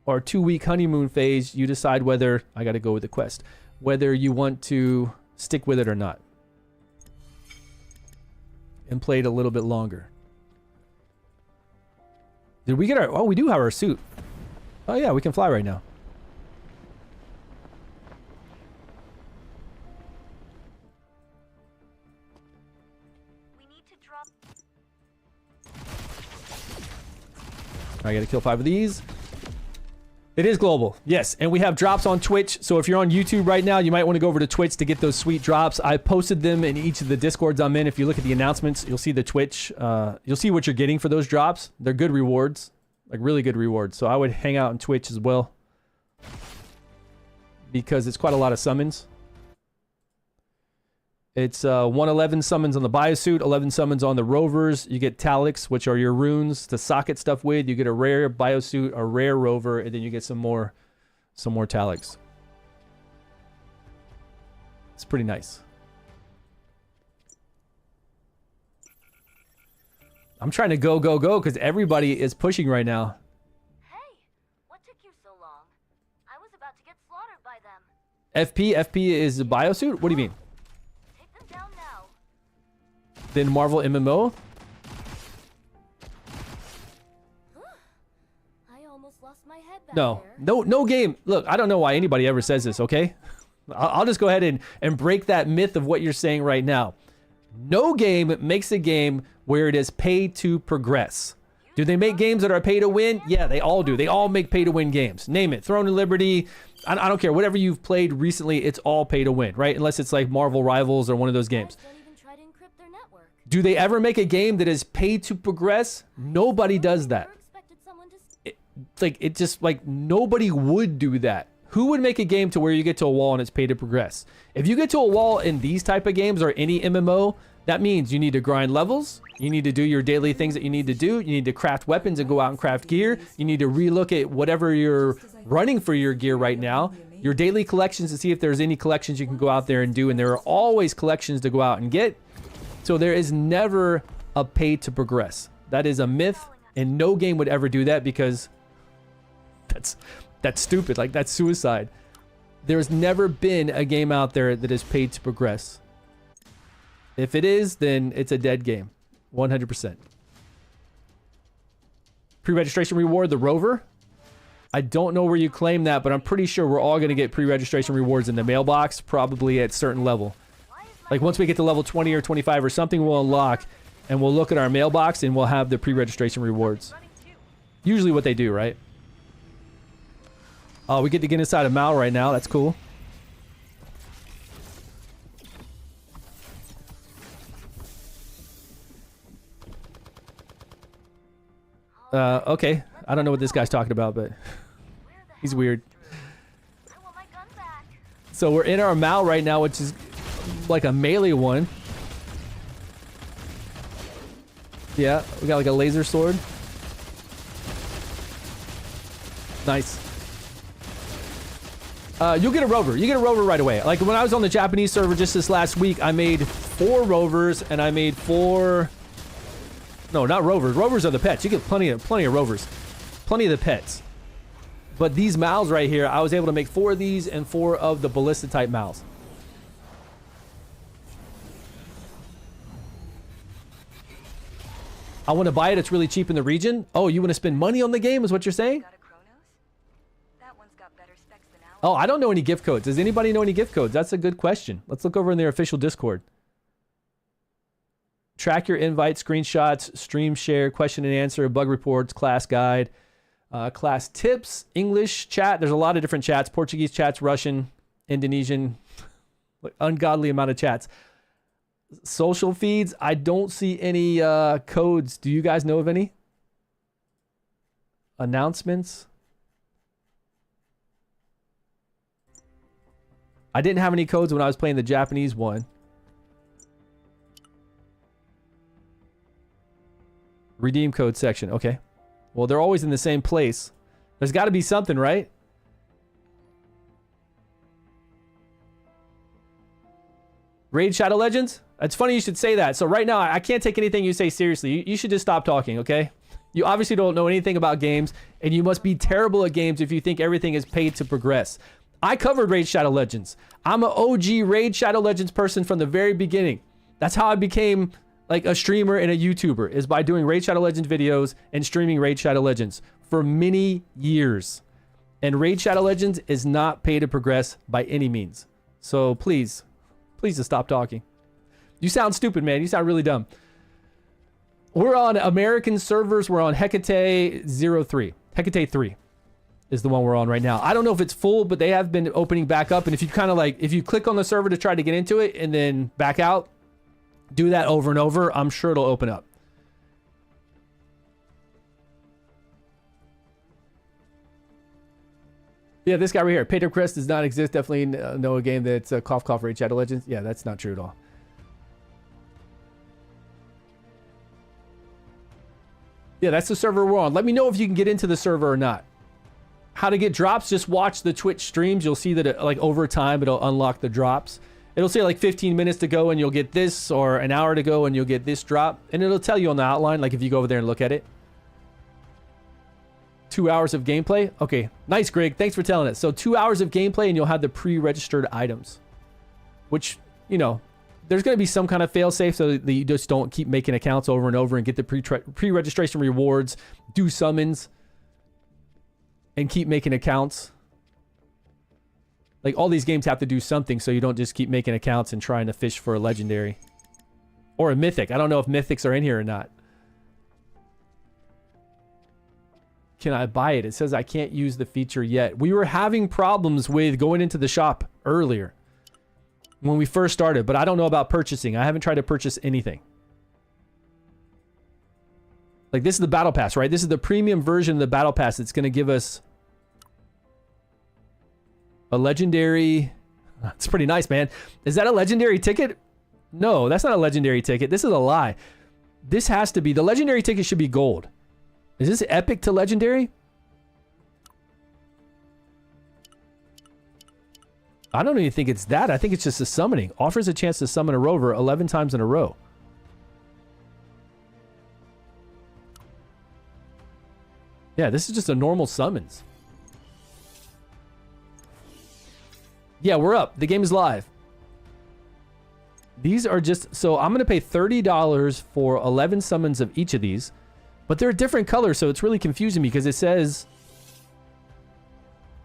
or 2-week honeymoon phase, you decide whether, I got to go with the quest, whether you want to stick with it or not. And play it a little bit longer. Did we get our, oh, we do have our suit. Oh yeah, we can fly right now. We need to drop. I got to kill 5 of these. It is global, yes, and we have drops on Twitch, so if you're on YouTube right now, you might want to go over to Twitch to get those sweet drops. I posted them in each of the Discords I'm in. If you look at the announcements, you'll see the Twitch. You'll see what you're getting for those drops. They're good rewards, like really good rewards, so I would hang out on Twitch as well. because it's quite a lot of summons. It's 111 summons on the biosuit, 11 summons on the rovers. You get talics, which are your runes to socket stuff with. You get a rare biosuit, a rare rover, and then you get some more talics. It's pretty nice. I'm trying to go because everybody is pushing right now. Hey, what took you so long? I was about to get slaughtered by them. FP is a biosuit? What do you mean? Take them down now. Then Marvel MMO? I almost lost my head back No. there. No game. Look, I don't know why anybody ever says this, okay? I'll just go ahead and break that myth of what you're saying right now. No game makes a game where it is pay to progress. Do they make games that are pay to win? Yeah, they all do. They all make pay to win games. Name it. Throne of Liberty. I don't care. Whatever you've played recently, it's all pay to win, right? Unless it's like Marvel Rivals or one of those games. Don't even try to encrypt their network. Do they ever make a game that is pay to progress? Nobody does that. Never expected someone to It's just like nobody would do that. Who would make a game to where you get to a wall and it's pay to progress? If you get to a wall in these type of games or any MMO, that means you need to grind levels. You need to do your daily things that you need to do. You need to craft weapons and go out and craft gear. You need to relook at whatever you're running for your gear right now. Your daily collections to see if there's any collections you can go out there and do. And there are always collections to go out and get. So there is never a pay to progress. That is a myth. And no game would ever do that because that's stupid. Like, that's suicide. There's never been a game out there that is paid to progress. If it is, then it's a dead game. 100%. Pre-registration reward, the rover. I don't know where you claim that, but I'm pretty sure we're all going to get pre-registration rewards in the mailbox, probably at certain level. Like, once we get to level 20 or 25 or something, we'll unlock, and we'll look at our mailbox, and we'll have the pre-registration rewards. Usually what they do, right? Oh, we get to get inside a Mao right now. That's cool. Okay. I don't know what this guy's talking about, but he's weird. I want my gun back. So we're in our Mao right now, which is like a melee one. Yeah, we got like a laser sword. Nice. You'll get a rover. You get a rover right away. Like when I was on the Japanese server just this last week, I made 4 rovers and I made 4... No, not rovers. Rovers are the pets. You get plenty of rovers. Plenty of the pets. But these Maus right here, I was able to make 4 of these and 4 of the ballista type Maus. I want to buy it. It's really cheap in the region. Oh, you want to spend money on the game is what you're saying? Got a Chronos? That one's got better specs than ours. Oh, I don't know any gift codes. Does anybody know any gift codes? That's a good question. Let's look over in their official Discord. Track your invites, screenshots, stream share, question and answer, bug reports, class guide, class tips, English chat. There's a lot of different chats. Portuguese chats, Russian, Indonesian, ungodly amount of chats. Social feeds. I don't see any codes. Do you guys know of any? Announcements. I didn't have any codes when I was playing the Japanese one. Redeem code section. Okay. Well, they're always in the same place. There's got to be something, right? Raid Shadow Legends? It's funny you should say that. So right now, I can't take anything you say seriously. You should just stop talking, okay? You obviously don't know anything about games, and you must be terrible at games if you think everything is paid to progress. I covered Raid Shadow Legends. I'm an OG Raid Shadow Legends person from the very beginning. That's how I became like a streamer and a YouTuber, is by doing Raid Shadow Legends videos and streaming Raid Shadow Legends for many years. And Raid Shadow Legends is not pay to progress by any means. So please just stop talking. You sound stupid, man. You sound really dumb. We're on American servers. We're on Hecate 03. Hecate 3 is the one we're on right now. I don't know if it's full, but they have been opening back up. And if you kind of like, if you click on the server to try to get into it and then back out, do that over and over, I'm sure it'll open up. Yeah, this guy right here. Pater Crest does not exist. Definitely know a game that's cough cough Raid Shadow Legends. Yeah, that's not true at all. Yeah, that's the server we're on. Let me know if you can get into the server or not. How to get drops, just watch the Twitch streams. You'll see that it, like over time, it'll unlock the drops. It'll say like 15 minutes to go and you'll get this, or an hour to go and you'll get this drop. And it'll tell you on the outline, like if you go over there and look at it. 2 hours of gameplay. Okay, nice, Greg. Thanks for telling us. So 2 hours of gameplay and you'll have the pre-registered items. Which, you know, there's going to be some kind of fail-safe so that you just don't keep making accounts over and over and get the pre-registration rewards, do summons, and keep making accounts. Like, all these games have to do something so you don't just keep making accounts and trying to fish for a legendary. Or a mythic. I don't know if mythics are in here or not. Can I buy it? It says I can't use the feature yet. We were having problems with going into the shop earlier when we first started, but I don't know about purchasing. I haven't tried to purchase anything. Like, this is the battle pass, right? This is the premium version of the battle pass. It's going to give us a legendary. It's pretty nice, man. Is that a legendary ticket? No, that's not a legendary ticket. This is a lie. This has to be, the legendary ticket should be gold. Is this epic to legendary? I don't even think it's that. I think it's just a summoning. Offers a chance to summon a rover 11 times in a row. Yeah, this is just a normal summons. Yeah, we're up. The game is live. These are just... So I'm going to pay $30 for 11 summons of each of these. But they're a different color, so it's really confusing me because it says...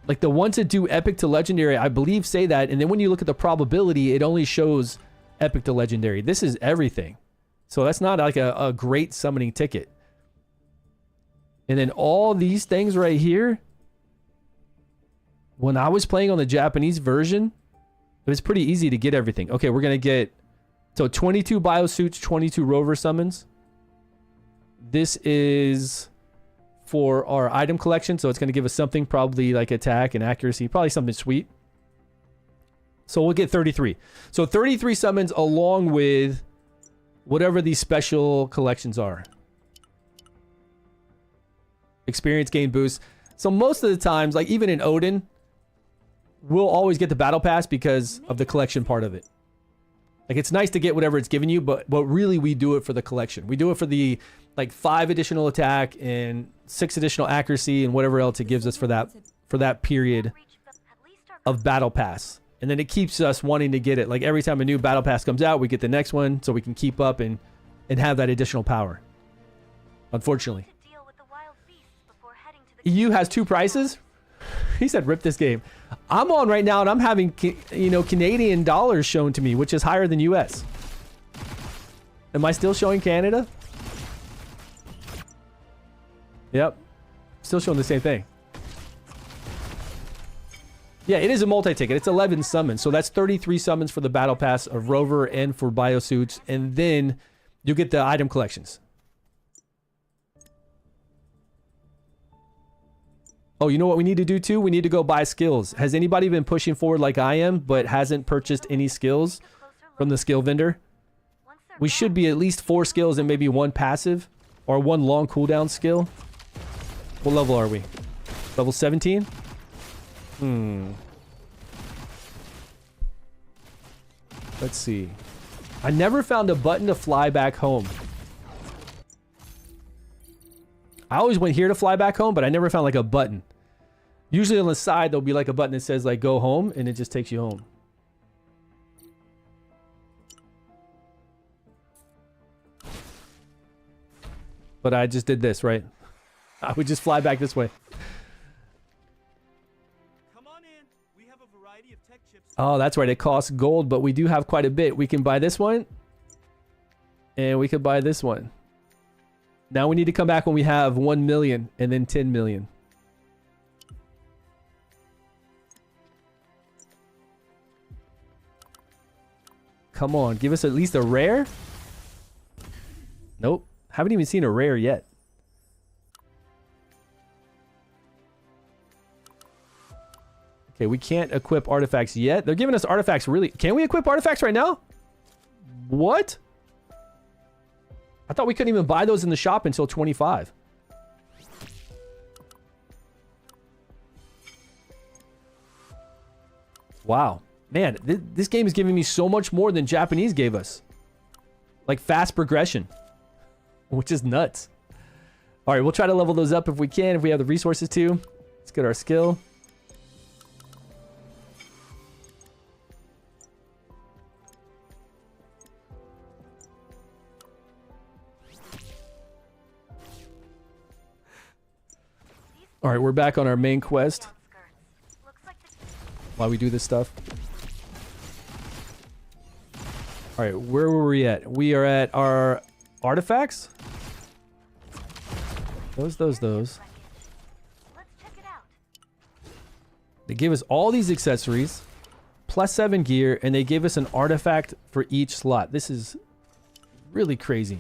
Like, the ones that do epic to legendary, I believe, say that. And then when you look at the probability, it only shows epic to legendary. This is everything. So that's not like a great summoning ticket. And then all these things right here... When I was playing on the Japanese version, it was pretty easy to get everything. Okay, we're going to get... So 22 biosuits, 22 rover summons. This is for our item collection, so it's going to give us something, probably like attack and accuracy, probably something sweet. So we'll get 33. So 33 summons along with whatever these special collections are. Experience gain boost. So most of the times, like even in Odin, we'll always get the battle pass because of the collection part of it. Like, it's nice to get whatever it's giving you, but really we do it for the collection. We do it for the like 5 additional attack and 6 additional accuracy and whatever else it gives us for that period of battle pass. And then it keeps us wanting to get it. Like, every time a new battle pass comes out, we get the next one so we can keep up and have that additional power. Unfortunately. EU has 2 prices? He said rip this game. I'm on right now and I'm having, you know, Canadian dollars shown to me, which is higher than US. Am I still showing Canada? Yep. Still showing the same thing. Yeah, it is a multi-ticket. It's 11 summons. So that's 33 summons for the battle pass of rover and for biosuits. And then you'll get the item collections. Oh, you know what we need to do too? We need to go buy skills. Has anybody been pushing forward like I am, but hasn't purchased any skills from the skill vendor? We should be at least 4 skills and maybe 1 passive or 1 long cooldown skill. What level are we? Level 17? Let's see. I never found a button to fly back home. I always went here to fly back home, but I never found like a button. Usually on the side, there'll be like a button that says like go home, and it just takes you home. But I just did this, right? I would just fly back this way. Come on in. We have a variety of tech chips. Oh, that's right. It costs gold, but we do have quite a bit. We can buy this one, and we could buy this one. Now we need to come back when we have 1 million and then 10 million. Come on, give us at least a rare? Nope. Haven't even seen a rare yet. Okay, we can't equip artifacts yet. They're giving us artifacts really... Can we equip artifacts right now? What? I thought we couldn't even buy those in the shop until 25. Wow. Man, this game is giving me so much more than Japanese gave us. Like fast progression. Which is nuts. Alright, we'll try to level those up if we can, if we have the resources to. Let's get our skill. Alright, we're back on our main quest. While we do this stuff. Alright, where were we at? We are at our artifacts? Those. Let's check it out. They gave us all these accessories, plus 7 gear, and they gave us an artifact for each slot. This is really crazy.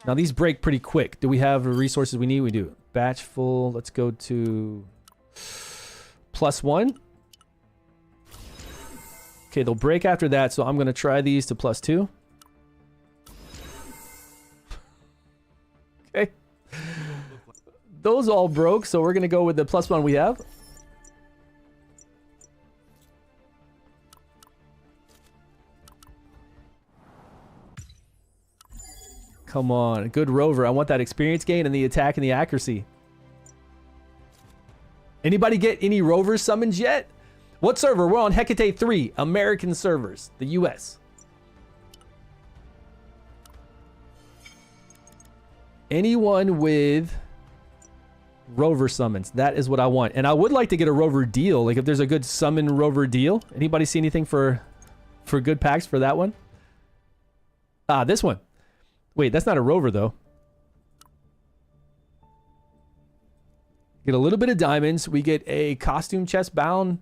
Now these break pretty quick. Do we have the resources we need? We do. Batch full. Let's go to +1. Okay, they'll break after that, so I'm going to try these to +2. Okay. Those all broke, so we're going to go with the +1 we have. Come on, a good rover. I want that experience gain and the attack and the accuracy. Anybody get any rovers summoned yet? What server? We're on Hecate 3, American servers, the US. Anyone with rover summons, that is what I want. And I would like to get a rover deal, like if there's a good summon rover deal. Anybody see anything for good packs for that one? Ah, this one. Wait, that's not a rover, though. Get a little bit of diamonds. We get a costume chest bound.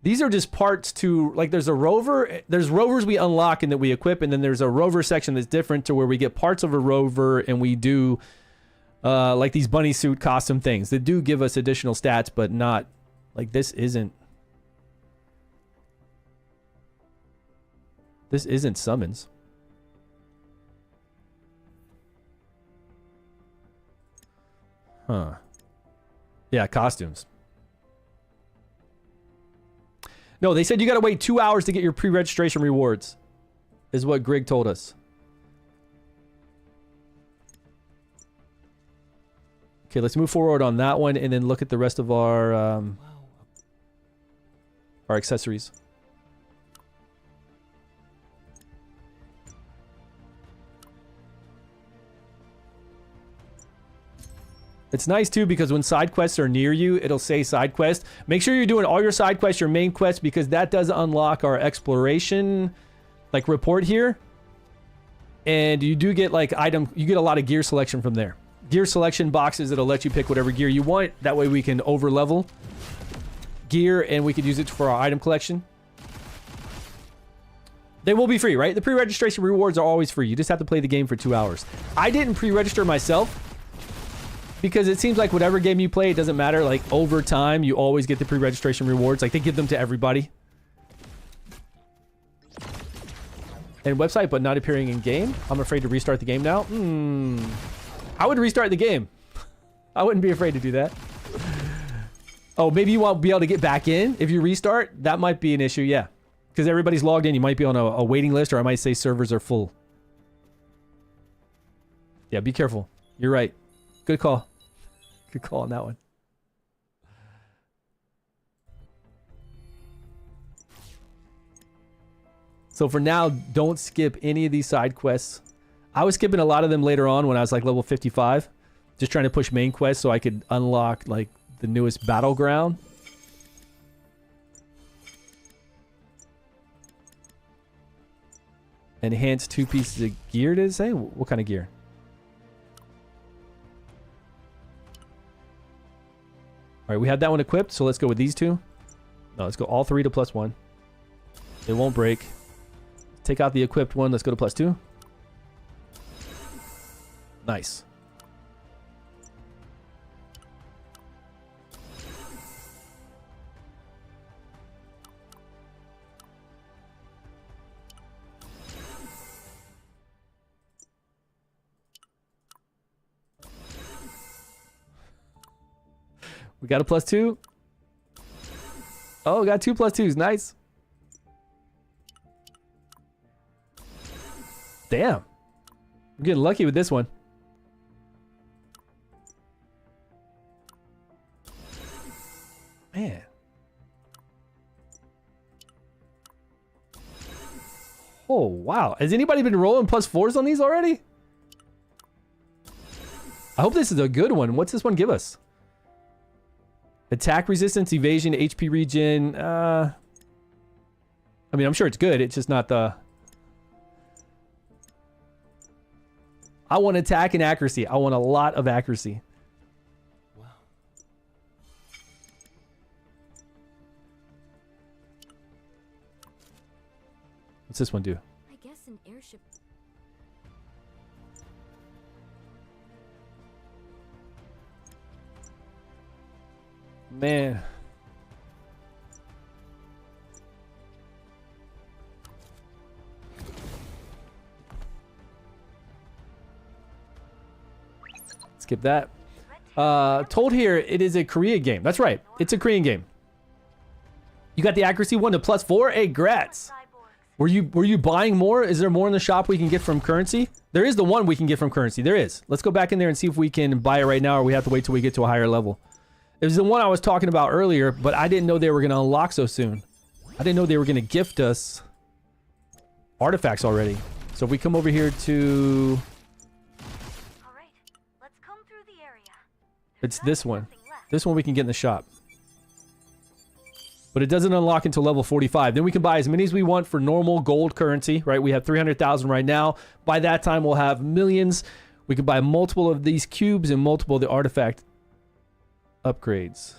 These are just parts to... Like, there's a rover. There's rovers we unlock and that we equip. And then there's a rover section that's different to where we get parts of a rover and we do... like these bunny suit costume things that do give us additional stats, but not... Like, this isn't... This isn't summons. Huh. Yeah, costumes. No, they said you gotta wait 2 hours to get your pre-registration rewards. Is what Greg told us. Okay, let's move forward on that one and then look at the rest of our accessories. It's nice too because when side quests are near you, it'll say side quest. Make sure you're doing all your side quests, your main quests, because that does unlock our exploration like report here. And you do get like you get a lot of gear selection from there. Gear selection boxes that'll let you pick whatever gear you want. That way we can over level gear and we could use it for our item collection. They will be free, right? The pre-registration rewards are always free. You just have to play the game for 2 hours. I didn't pre-register myself. Because it seems like whatever game you play, it doesn't matter. Like, over time, you always get the pre-registration rewards. Like, they give them to everybody. And website, but not appearing in game. I'm afraid to restart the game now. I would restart the game. I wouldn't be afraid to do that. Oh, maybe you won't be able to get back in if you restart. That might be an issue, yeah. Because everybody's logged in. You might be on a waiting list, or I might say servers are full. Yeah, be careful. You're right. Good call. Good call on that one. So for now, don't skip any of these side quests. I was skipping a lot of them later on when I was like level 55. Just trying to push main quests so I could unlock like the newest battleground. Enhance 2 pieces of gear, did it say? What kind of gear? All right, we have that one equipped, so let's go with these two. No, let's go all 3 to +1. It won't break. Take out the equipped one. Let's go to +2. Nice. We got a +2. Oh, got 2 +2s. Nice. Damn. We're getting lucky with this one. Man. Oh, wow. Has anybody been rolling +4s on these already? I hope this is a good one. What's this one give us? Attack resistance, evasion, HP regen. I mean, I'm sure it's good. It's just not the... I want attack and accuracy. I want a lot of accuracy. Wow. What's this one do? I guess an airship. Man. Skip that. Told here it is a Korea game. That's right. It's a Korean game. You got the accuracy one to +4? Hey, grats. Were you buying more? Is there more in the shop we can get from currency? There is the one we can get from currency. There is. Let's go back in there and see if we can buy it right now, or we have to wait till we get to a higher level. It was the one I was talking about earlier, but I didn't know they were going to unlock so soon. I didn't know they were going to gift us artifacts already. So if we come over here to... All right, let's comb through the area. It's this one. This one we can get in the shop. But it doesn't unlock until level 45. Then we can buy as many as we want for normal gold currency, right? We have 300,000 right now. By that time, we'll have millions. We can buy multiple of these cubes and multiple of the artifact upgrades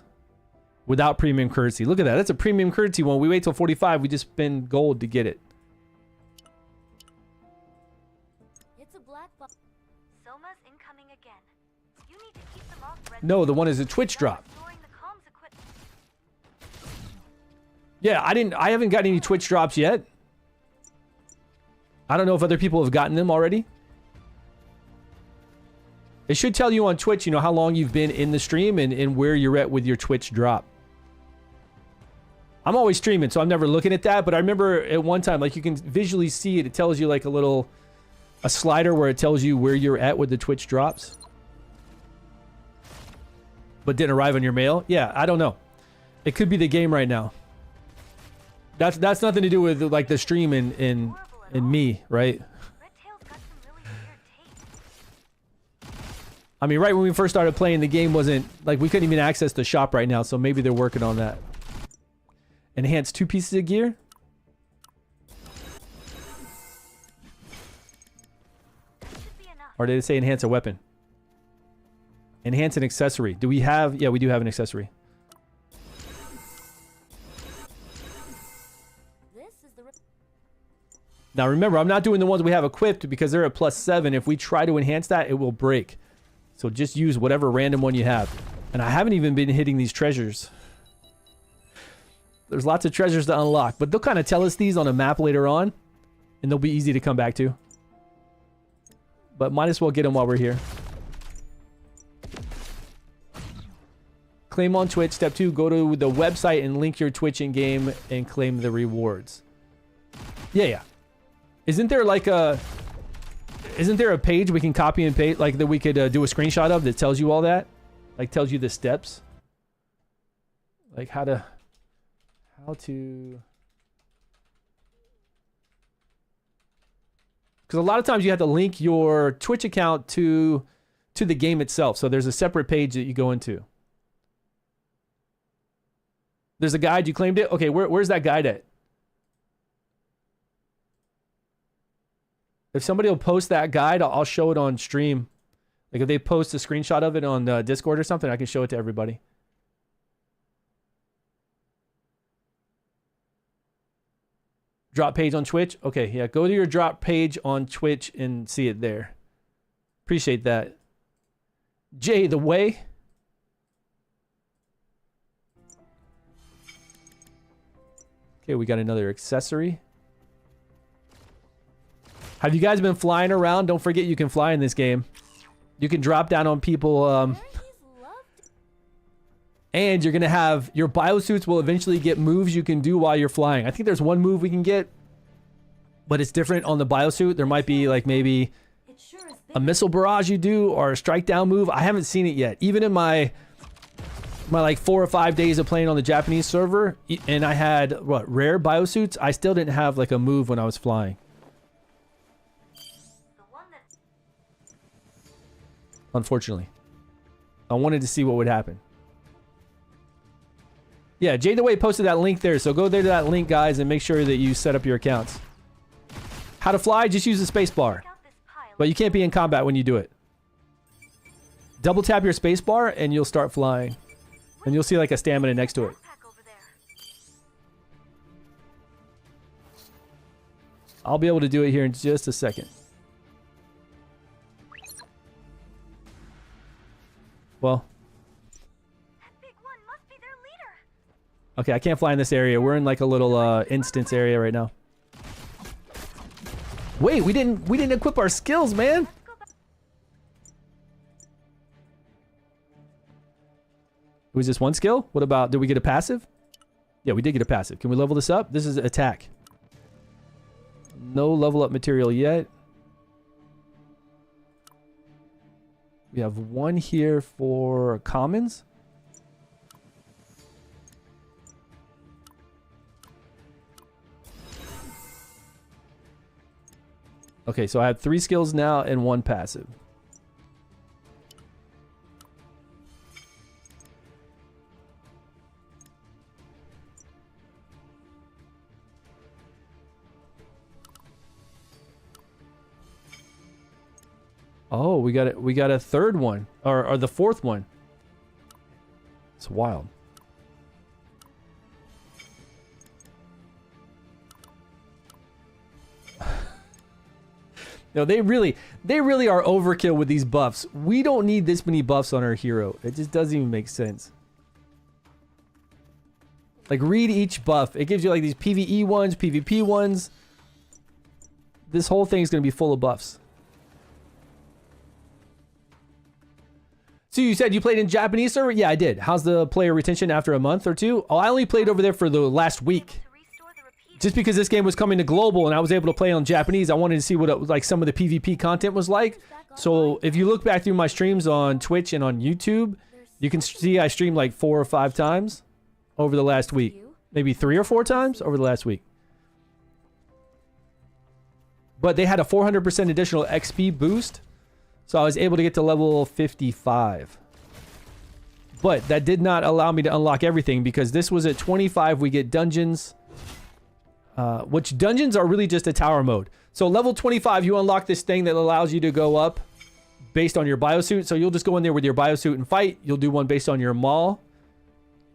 without premium currency. Look at that. That's a premium currency one. We wait till 45. We just spend gold to get it. It's a black box. Soma's incoming again. You need to keep them off red. No, the one is a Twitch drop. Storing the comms equipment. Yeah, I haven't gotten any Twitch drops yet. I don't know if other people have gotten them already. It should tell you on Twitch, you know, how long you've been in the stream and where you're at with your Twitch drop. I'm always streaming, so I'm never looking at that. But I remember at one time, like, you can visually see it. It tells you like a slider where it tells you where you're at with the Twitch drops. But didn't arrive on your mail. Yeah, I don't know. It could be the game right now. That's nothing to do with like the stream and me, right? Red Tail's got some really weird taste. I mean, right when we first started playing, the game wasn't like we couldn't even access the shop right now, so maybe they're working on that. Enhance 2 pieces of gear. Should be enough. Or did it say enhance a weapon? Enhance an accessory. Do we have? Yeah, we do have an accessory. This is the Now remember, I'm not doing the ones we have equipped because they're at +7. If we try to enhance that, it will break. So just use whatever random one you have. And I haven't even been hitting these treasures. There's lots of treasures to unlock, but they'll kind of tell us these on a map later on, and they'll be easy to come back to. But might as well get them while we're here. Claim on Twitch. Step 2, go to the website and link your Twitch in game and claim the rewards. Yeah. Isn't there like a page we can copy and paste, like that we could do a screenshot of that tells you all that? Like tells you the steps? Like how to... Because a lot of times you have to link your Twitch account to the game itself. So there's a separate page that you go into. There's a guide. You claimed it? Okay, where's that guide at? If somebody will post that guide, I'll show it on stream. Like if they post a screenshot of it on Discord or something, I can show it to everybody. Drop page on Twitch? Okay, yeah. Go to your drop page on Twitch and see it there. Appreciate that. Jay, the way. Okay, we got another accessory. Have you guys been flying around? Don't forget you can fly in this game. You can drop down on people. And you're going to have your biosuits will eventually get moves you can do while you're flying. I think there's one move we can get, but it's different on the biosuit. There might be like maybe It sure is a missile barrage you do or a strike down move. I haven't seen it yet. Even in my like 4 or 5 days of playing on the Japanese server, and I had rare biosuits, I still didn't have like a move when I was flying. The one that Unfortunately. I wanted to see what would happen. Yeah, Jade the Way posted that link there, so go there to that link, guys, and make sure that you set up your accounts. How to fly? Just use the space bar. check out this pile. But you can't be in combat when you do it. Double tap your space bar and you'll start flying. And you'll see like a stamina next to it. Backpack over there. I'll be able to do it here in just a second. Well, That big one must be their leader. okay, I can't fly in this area. We're in like a little instance area right now. Wait, we didn't equip our skills, man. Let's go back. Was this one skill? What about, did we get a passive? Yeah, we did get a passive. Can we level this up? This is attack. No level up material yet. We have one here for commons. Okay, so I have 3 skills now and 1 passive. Oh, we got it. We got a third one, or the fourth one. It's wild. No, they really are overkill with these buffs. We don't need this many buffs on our hero. It just doesn't even make sense. Like, read each buff. It gives you like these PvE ones, PvP ones. This whole thing is going to be full of buffs. So you said you played in Japanese server? Yeah, I did. How's the player retention after a month or two? Oh, I only played over there for the last week. To restore the repeater. Just because this game was coming to global and I was able to play on Japanese, I wanted to see what it was like, some of the PvP content was like. So if you look back through my streams on Twitch and on YouTube, you can see I streamed like 4 or 5 times over the last week. Maybe 3 or 4 times over the last week. But they had a 400% additional XP boost. So I was able to get to level 55. But that did not allow me to unlock everything because this was at 25. We get dungeons. Which dungeons are really just a tower mode. So level 25, you unlock this thing that allows you to go up based on your biosuit. So you'll just go in there with your biosuit and fight. You'll do one based on your maul.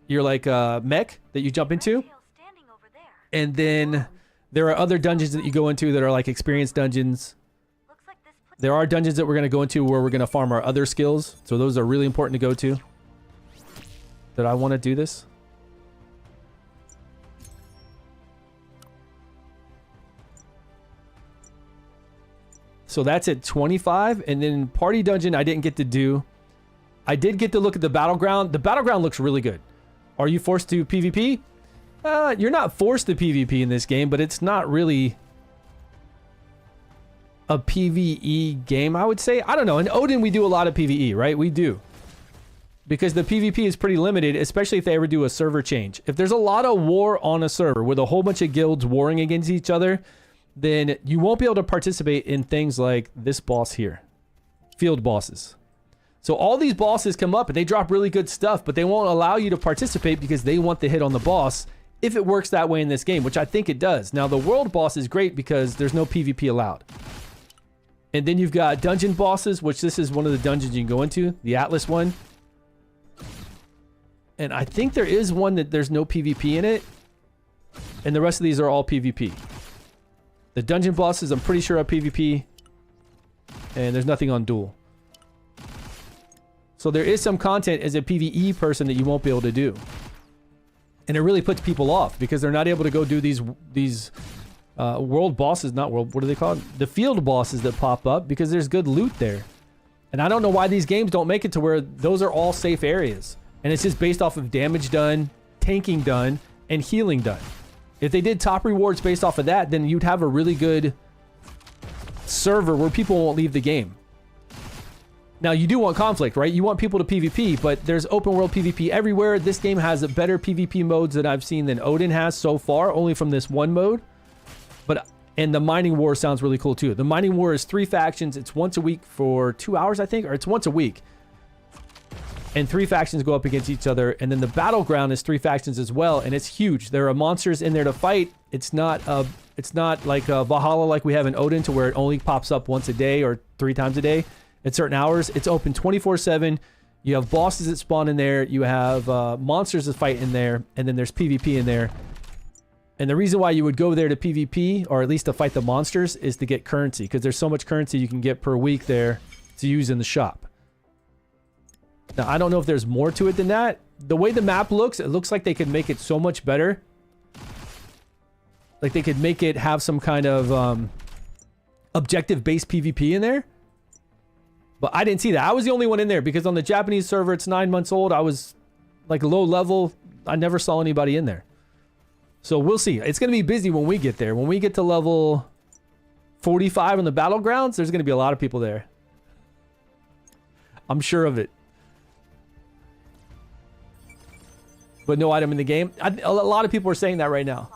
Your like mech that you jump into. Tail standing over there. And then there are other dungeons that you go into that are like experience dungeons. Looks like this puts There are dungeons that we're going to go into where we're going to farm our other skills. So those are really important to go to. Did I want to do this? So that's at 25. And then party dungeon I didn't get to do. I did get to look at the battleground. The battleground looks really good. Are you forced to PvP? You're not forced to PvP in this game, but it's not really a PvE game, I would say. I don't know. In Odin, we do a lot of PvE, right? We do. Because the PvP is pretty limited, especially if they ever do a server change. If there's a lot of war on a server with a whole bunch of guilds warring against each other, then you won't be able to participate in things like this boss here. Field bosses. So all these bosses come up and they drop really good stuff, but they won't allow you to participate because they want the hit on the boss if it works that way in this game, which I think it does. Now, the world boss is great because there's no PvP allowed. And then you've got dungeon bosses, which this is one of the dungeons you can go into, the Atlas one. And I think there is one that there's no PvP in it. And the rest of these are all PvP. The dungeon bosses, I'm pretty sure are PvP. And there's nothing on duel. So there is some content as a PvE person that you won't be able to do. And it really puts people off because they're not able to go do these world bosses, not world, what are they called? The field bosses that pop up because there's good loot there. And I don't know why these games don't make it to where those are all safe areas. And it's just based off of damage done, tanking done, and healing done. If they did top rewards based off of that, then you'd have a really good server where people won't leave the game. Now, you do want conflict, right? You want people to PvP, but there's open world PvP everywhere. This game has better PvP modes that I've seen than Odin has so far, only from this one mode. And the mining war sounds really cool too. The mining war is 3 factions. It's once a week for 2 hours, I think, or it's once a week. And 3 factions go up against each other. And then the battleground is 3 factions as well, and it's huge. There are monsters in there to fight. It's not like Valhalla like we have in Odin, to where it only pops up once a day or 3 times a day at certain hours. It's open 24/7. You have bosses that spawn in there. You have monsters that fight in there, and then there's PvP in there. And the reason why you would go there to PvP, or at least to fight the monsters, is to get currency, because there's so much currency you can get per week there to use in the shop. Now, I don't know if there's more to it than that. The way the map looks, it looks like they could make it so much better. Like they could make it have some kind of objective-based PvP in there. But I didn't see that. I was the only one in there, because on the Japanese server, it's 9 months old. I was like low level. I never saw anybody in there. So we'll see. It's going to be busy when we get there. When we get to level 45 on the battlegrounds, there's going to be a lot of people there. I'm sure of it. But no item in the game. A lot of people are saying that right now.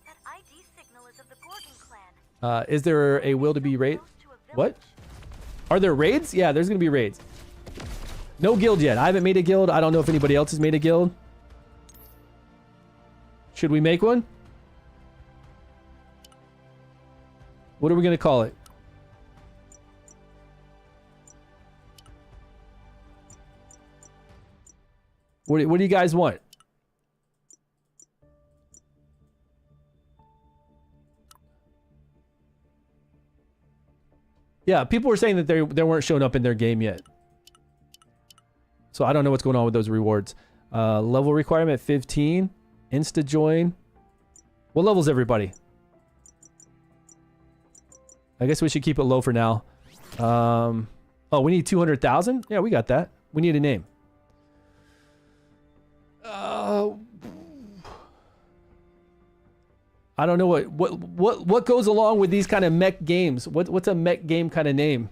That ID signal is of the Gorgon clan. Is there a will to be raid? What? Are there raids? Yeah, there's going to be raids. No guild yet. I haven't made a guild. I don't know if anybody else has made a guild. Should we make one? What are we going to call it? What do you guys want? Yeah, people were saying that they weren't showing up in their game yet. So I don't know what's going on with those rewards. Level requirement 15. Insta join. What level's everybody? I guess we should keep it low for now. Oh, we need 200,000? Yeah, we got that. We need a name. I don't know what goes along with these kind of mech games. What's a mech game kind of name?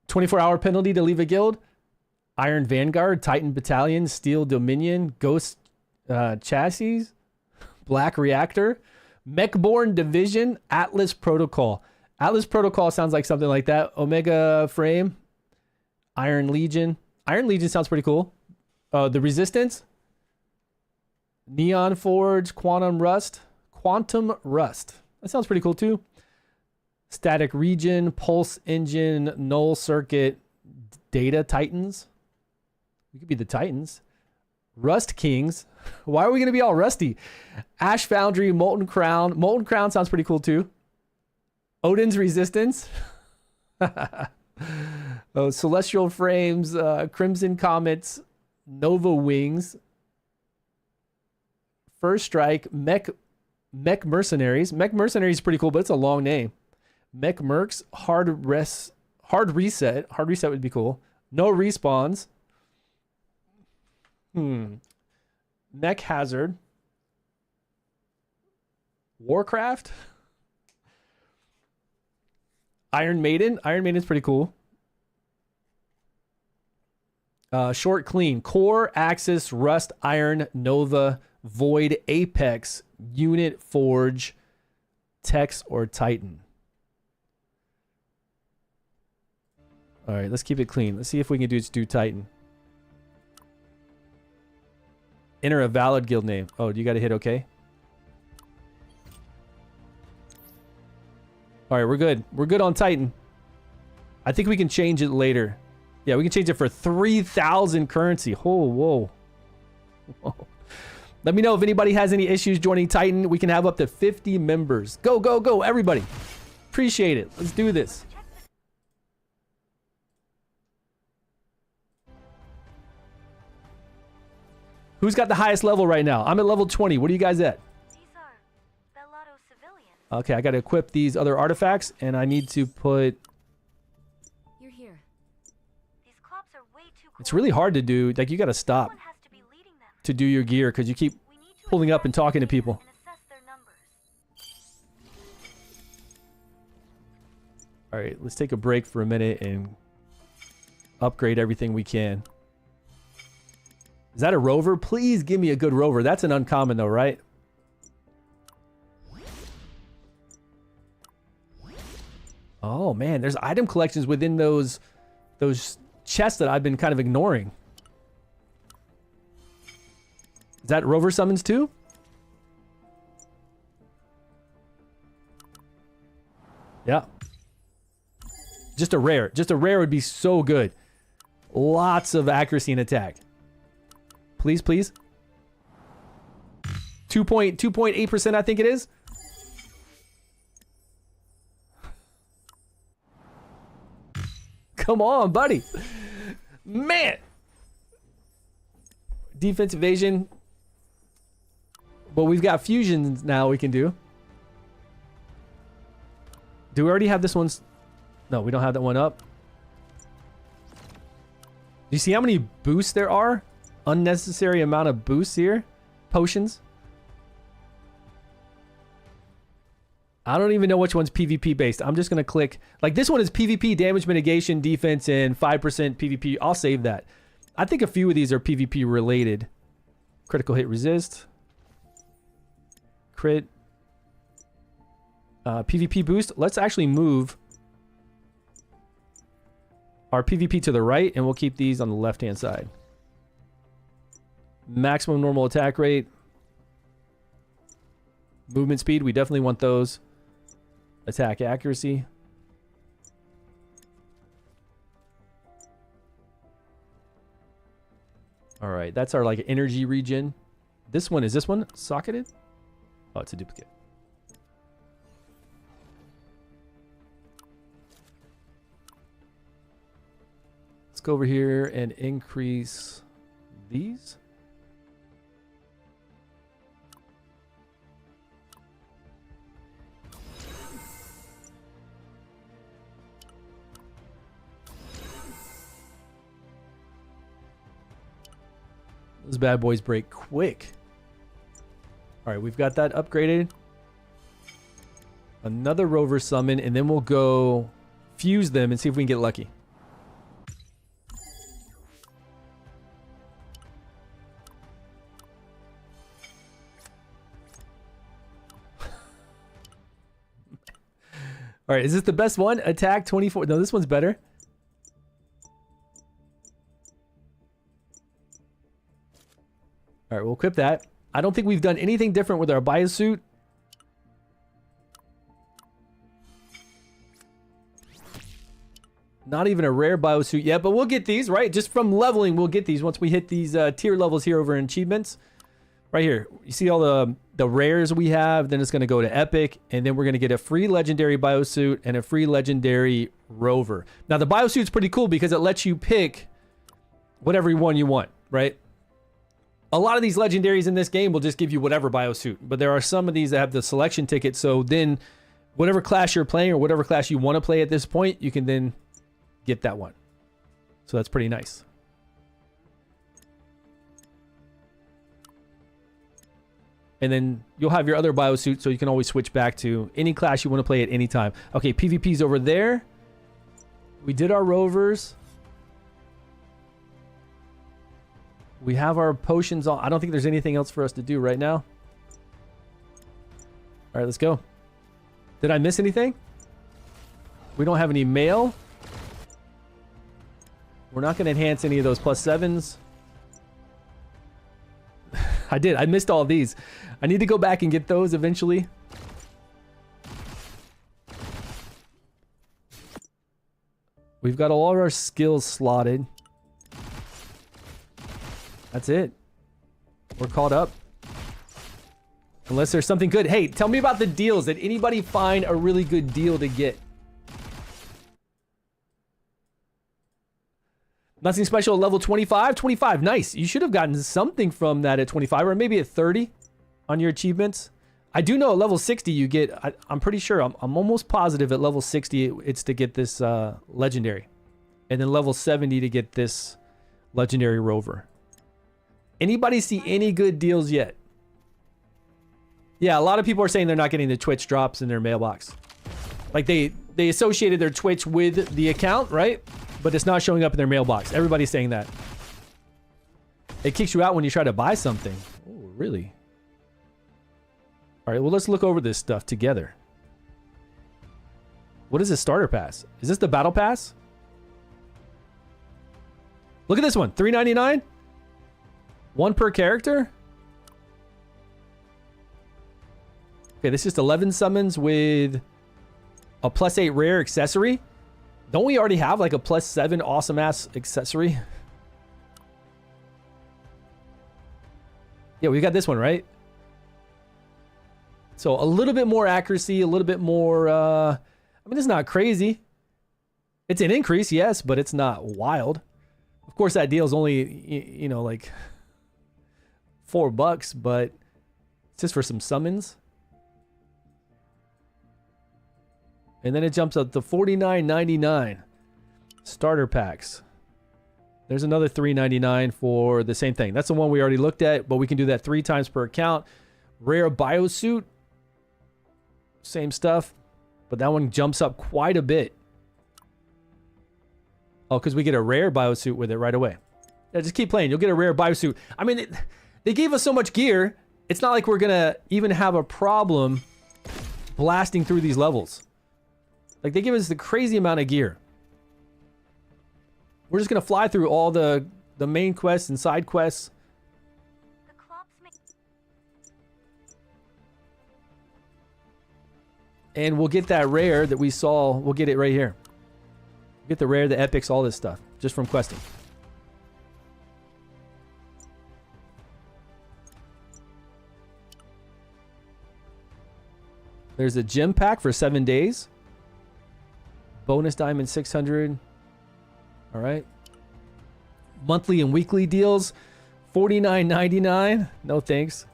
$24-hour penalty to leave a guild. Iron Vanguard, Titan Battalion, Steel Dominion, Ghost Chassis, Black Reactor, Mechborn Division, Atlas Protocol. Atlas Protocol sounds like something like that. Omega Frame, Iron Legion. Iron Legion sounds pretty cool. The Resistance, Neon Forge, Quantum Rust. That sounds pretty cool too. Static Region, Pulse Engine, Null Circuit, Data Titans. We could be the Titans. Rust Kings. Why are we going to be all rusty? Ash Foundry, Molten Crown. Molten Crown sounds pretty cool too. Odin's Resistance. Celestial Frames, Crimson Comets, Nova Wings. First Strike, Mech Mercenaries. Mech Mercenaries is pretty cool, but it's a long name. Mech Mercs, Hard Reset. Hard Reset would be cool. No Respawns. Mech Hazard. Warcraft. Iron Maiden. Iron Maiden's pretty cool. Short Clean. Core, Axis, Rust, Iron, Nova, Void, Apex, Unit, Forge, Tex, or Titan. All right, let's keep it clean. Let's see if we can do Titan. Enter a valid guild name. Oh, you got to hit OK? All right, we're good. We're good on Titan. I think we can change it later. Yeah, we can change it for 3,000 currency. Oh, whoa. Let me know if anybody has any issues joining Titan. We can have up to 50 members. Go, go, go, everybody. Appreciate it. Let's do this. Who's got the highest level right now? I'm at level 20. What are you guys at? These are Okay, I got to equip these other artifacts, and I need to put... You're here. These clops are way too It's really hard to do. Like, you got to stop Someone has to be leading them. to do your gear because you keep We need to pulling up and extract talking to their data people. and assess their numbers. All right, let's take a break for a minute and upgrade everything we can. Is that a rover? Please give me a good rover. That's an uncommon though, right? Oh man, there's item collections within those chests that I've been kind of ignoring. Is that rover summons too? Yeah. Just a rare. Just a rare would be so good. Lots of accuracy and attack. Please, please. 2.8% I think it is. Come on, buddy. Man. Defense evasion. Well, we've got fusions now we can do. Do we already have this one? No, we don't have that one up. Do you see how many boosts there are? Unnecessary amount of boosts here. Potions. I don't even know which one's PvP based. I'm just going to click. Like this one is PvP, damage mitigation, defense, and 5% PvP. I'll save that. I think a few of these are PvP related. Critical hit resist. Crit. PvP boost. Let's actually move our PvP to the right, and we'll keep these on the left-hand side. Maximum normal attack rate. Movement speed. We definitely want those. Attack accuracy. All right, that's our like energy regen. This one, is this one socketed? Oh, it's a duplicate. Let's go over here and increase these. Those bad boys break quick. All right, we've got that upgraded. Another rover summon, and then we'll go fuse them and see if we can get lucky. All right, is this the best one? Attack 24. No, this one's better. All right, we'll equip that. I don't think we've done anything different with our biosuit. Not even a rare biosuit yet, but we'll get these, right? Just from leveling, we'll get these once we hit these tier levels here over in achievements. Right here. You see all the rares we have, then it's going to go to epic, and then we're going to get a free legendary biosuit and a free legendary rover. Now, the biosuit's pretty cool because it lets you pick whatever one you want, right? A lot of these legendaries in this game will just give you whatever biosuit, but there are some of these that have the selection ticket, so then whatever class you're playing or whatever class you want to play at this point, you can then get that one. So that's pretty nice. And then you'll have your other biosuit, so you can always switch back to any class you want to play at any time. Okay, PvP's over there. We did our rovers. We have our potions on. I don't think there's anything else for us to do right now. All right, let's go. Did I miss anything? We don't have any mail. We're not going to enhance any of those +7s. I did. I missed all these. I need to go back and get those eventually. We've got all our skills slotted. That's it. We're caught up. Unless there's something good. Hey, tell me about the deals. Did anybody find a really good deal to get? Nothing special at level 25? 25, nice. You should have gotten something from that at 25 or maybe at 30 on your achievements. I do know at level 60 you get, I'm pretty sure, I'm almost positive at level 60 it's to get this legendary. And then level 70 to get this legendary rover. Anybody see any good deals yet? Yeah, a lot of people are saying they're not getting the Twitch drops in their mailbox. Like they associated their Twitch with the account, right? But it's not showing up in their mailbox. Everybody's saying that. It kicks you out when you try to buy something. Oh, really? All right, well, let's look over this stuff together. What is this starter pass? Is this the battle pass? Look at this one, $3.99? One per character? Okay, this is just 11 summons with a +8 rare accessory. Don't we already have like a +7 awesome ass accessory? Yeah, we got this one, right? So a little bit more accuracy, a little bit more, I mean, it's not crazy. It's an increase, yes, but it's not wild. Of course, that deal is only, you know, like $4, but it's just for some summons. And then it jumps up to $49.99. Starter packs. There's another $3.99 for the same thing. That's the one we already looked at, but we can do that 3 times per account. Rare biosuit. Same stuff, but that one jumps up quite a bit. Oh, because we get a rare biosuit with it right away. Yeah, just keep playing. You'll get a rare biosuit. I mean, they gave us so much gear. It's not like we're going to even have a problem blasting through these levels. Like, they give us the crazy amount of gear. We're just going to fly through all the main quests and side quests. The clocks make And we'll get that rare that we saw. We'll get it right here. Get the rare, the epics, all this stuff. Just from questing. There's a gem pack for 7 days. Bonus diamond 600. All right. Monthly and weekly deals. $49.99. No thanks.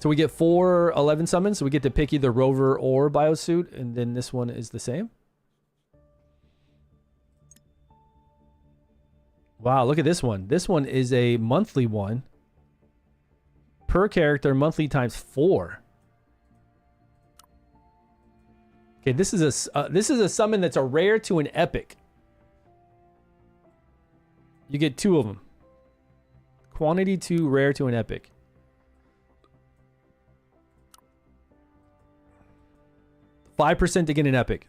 So we get 4 11 summons. So we get to pick either rover or biosuit. And then this one is the same. Wow, look at this one. This one is a monthly one. Per character, monthly times 4. Okay, this is a summon that's a rare to an epic. You get 2 of them. Quantity 2, rare to an epic. $5% to get an epic.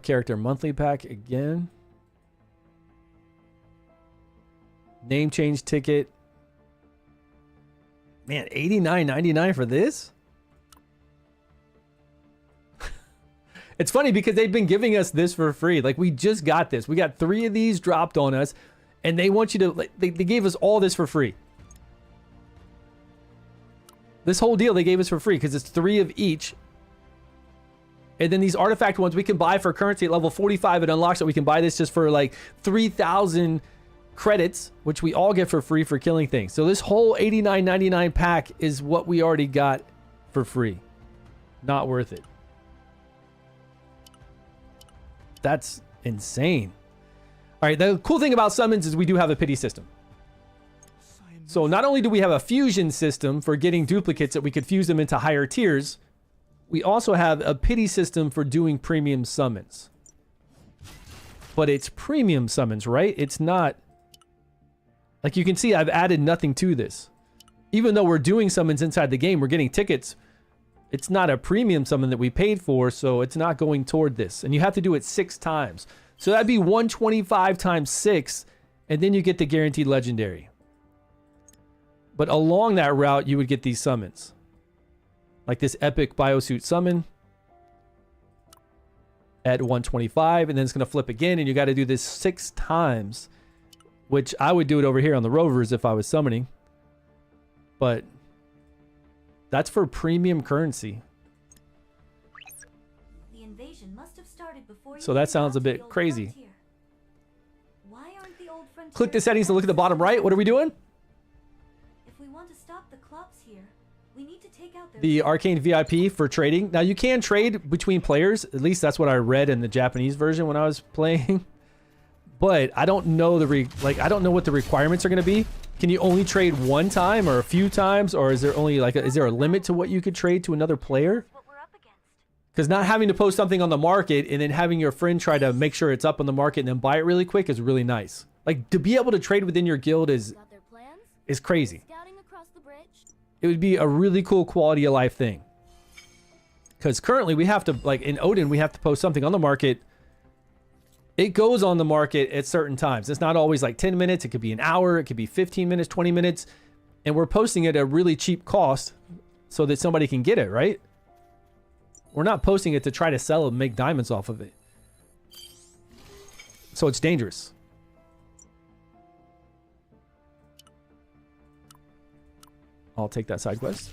Character monthly pack again. Name change ticket. Man, $89.99 for this? It's funny because they've been giving us this for free. Like, we just got this. We got 3 of these dropped on us, and they want you to, like, they gave us all this for free. This whole deal they gave us for free because it's 3 of each. And then these artifact ones we can buy for currency at level 45. It unlocks it. We can buy this just for like 3,000 credits, which we all get for free for killing things. So this whole $89.99 pack is what we already got for free. Not worth it. That's insane. All right, the cool thing about summons is we do have a pity system. So not only do we have a fusion system for getting duplicates that we could fuse them into higher tiers, we also have a pity system for doing premium summons. But it's premium summons, right? It's not... Like you can see, I've added nothing to this. Even though we're doing summons inside the game, we're getting tickets. It's not a premium summon that we paid for, so it's not going toward this. And you have to do it 6 times. So that'd be 125 times 6, and then you get the guaranteed legendary. But along that route, you would get these summons. Like this epic biosuit summon at 125, and then it's going to flip again, and you got to do this 6 times, which I would do it over here on the rovers if I was summoning. But that's for premium currency. The invasion must have started before you So that came sounds out a to bit the old crazy. frontier. click the settings to look at the bottom right. What are we doing? If we want to stop the clubs here, we need to take out their The Arcane VIP for trading. Now you can trade between players. At least that's what I read in the Japanese version when I was playing. But I don't know I don't know what the requirements are going to be. Can you only trade one time or a few times, or is there only is there a limit to what you could trade to another player? What we're up against. Because not having to post something on the market and then having your friend try to make sure it's up on the market and then buy it really quick is really nice. Like, to be able to trade within your guild is Got their plans? crazy. Scouting across the bridge? It would be a really cool quality of life thing. Because currently we have to, like in Odin, we have to post something on the market. It goes on the market at certain times. It's not always like 10 minutes. It could be an hour. It could be 15 minutes, 20 minutes. And we're posting it at a really cheap cost so that somebody can get it, right? We're not posting it to try to sell and make diamonds off of it. So it's dangerous. I'll take that side quest.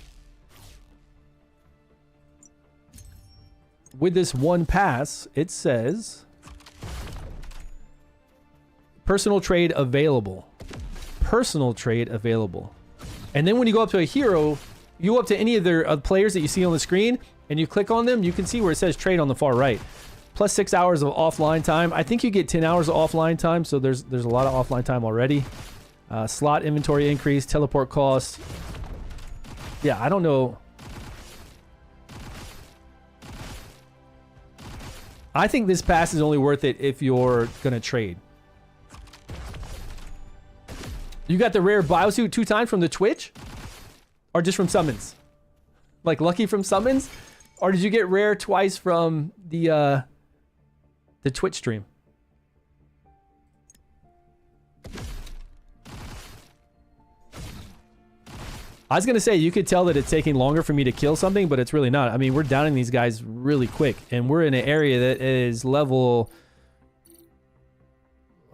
With this one pass, it says personal trade available. Personal trade available. And then when you go up to a hero, you go up to any of their players that you see on the screen and you click on them, you can see where it says trade on the far right. Plus 6 hours of offline time. I think you get 10 hours of offline time, so there's a lot of offline time already. Slot inventory increase, teleport costs. Yeah, I don't know. I think this pass is only worth it if you're gonna trade. You got the rare biosuit 2 times from the Twitch? Or just from summons? Like lucky from summons? Or did you get rare twice from the Twitch stream? I was gonna say, you could tell that it's taking longer for me to kill something, but it's really not. I mean, we're downing these guys really quick, and we're in an area that is level...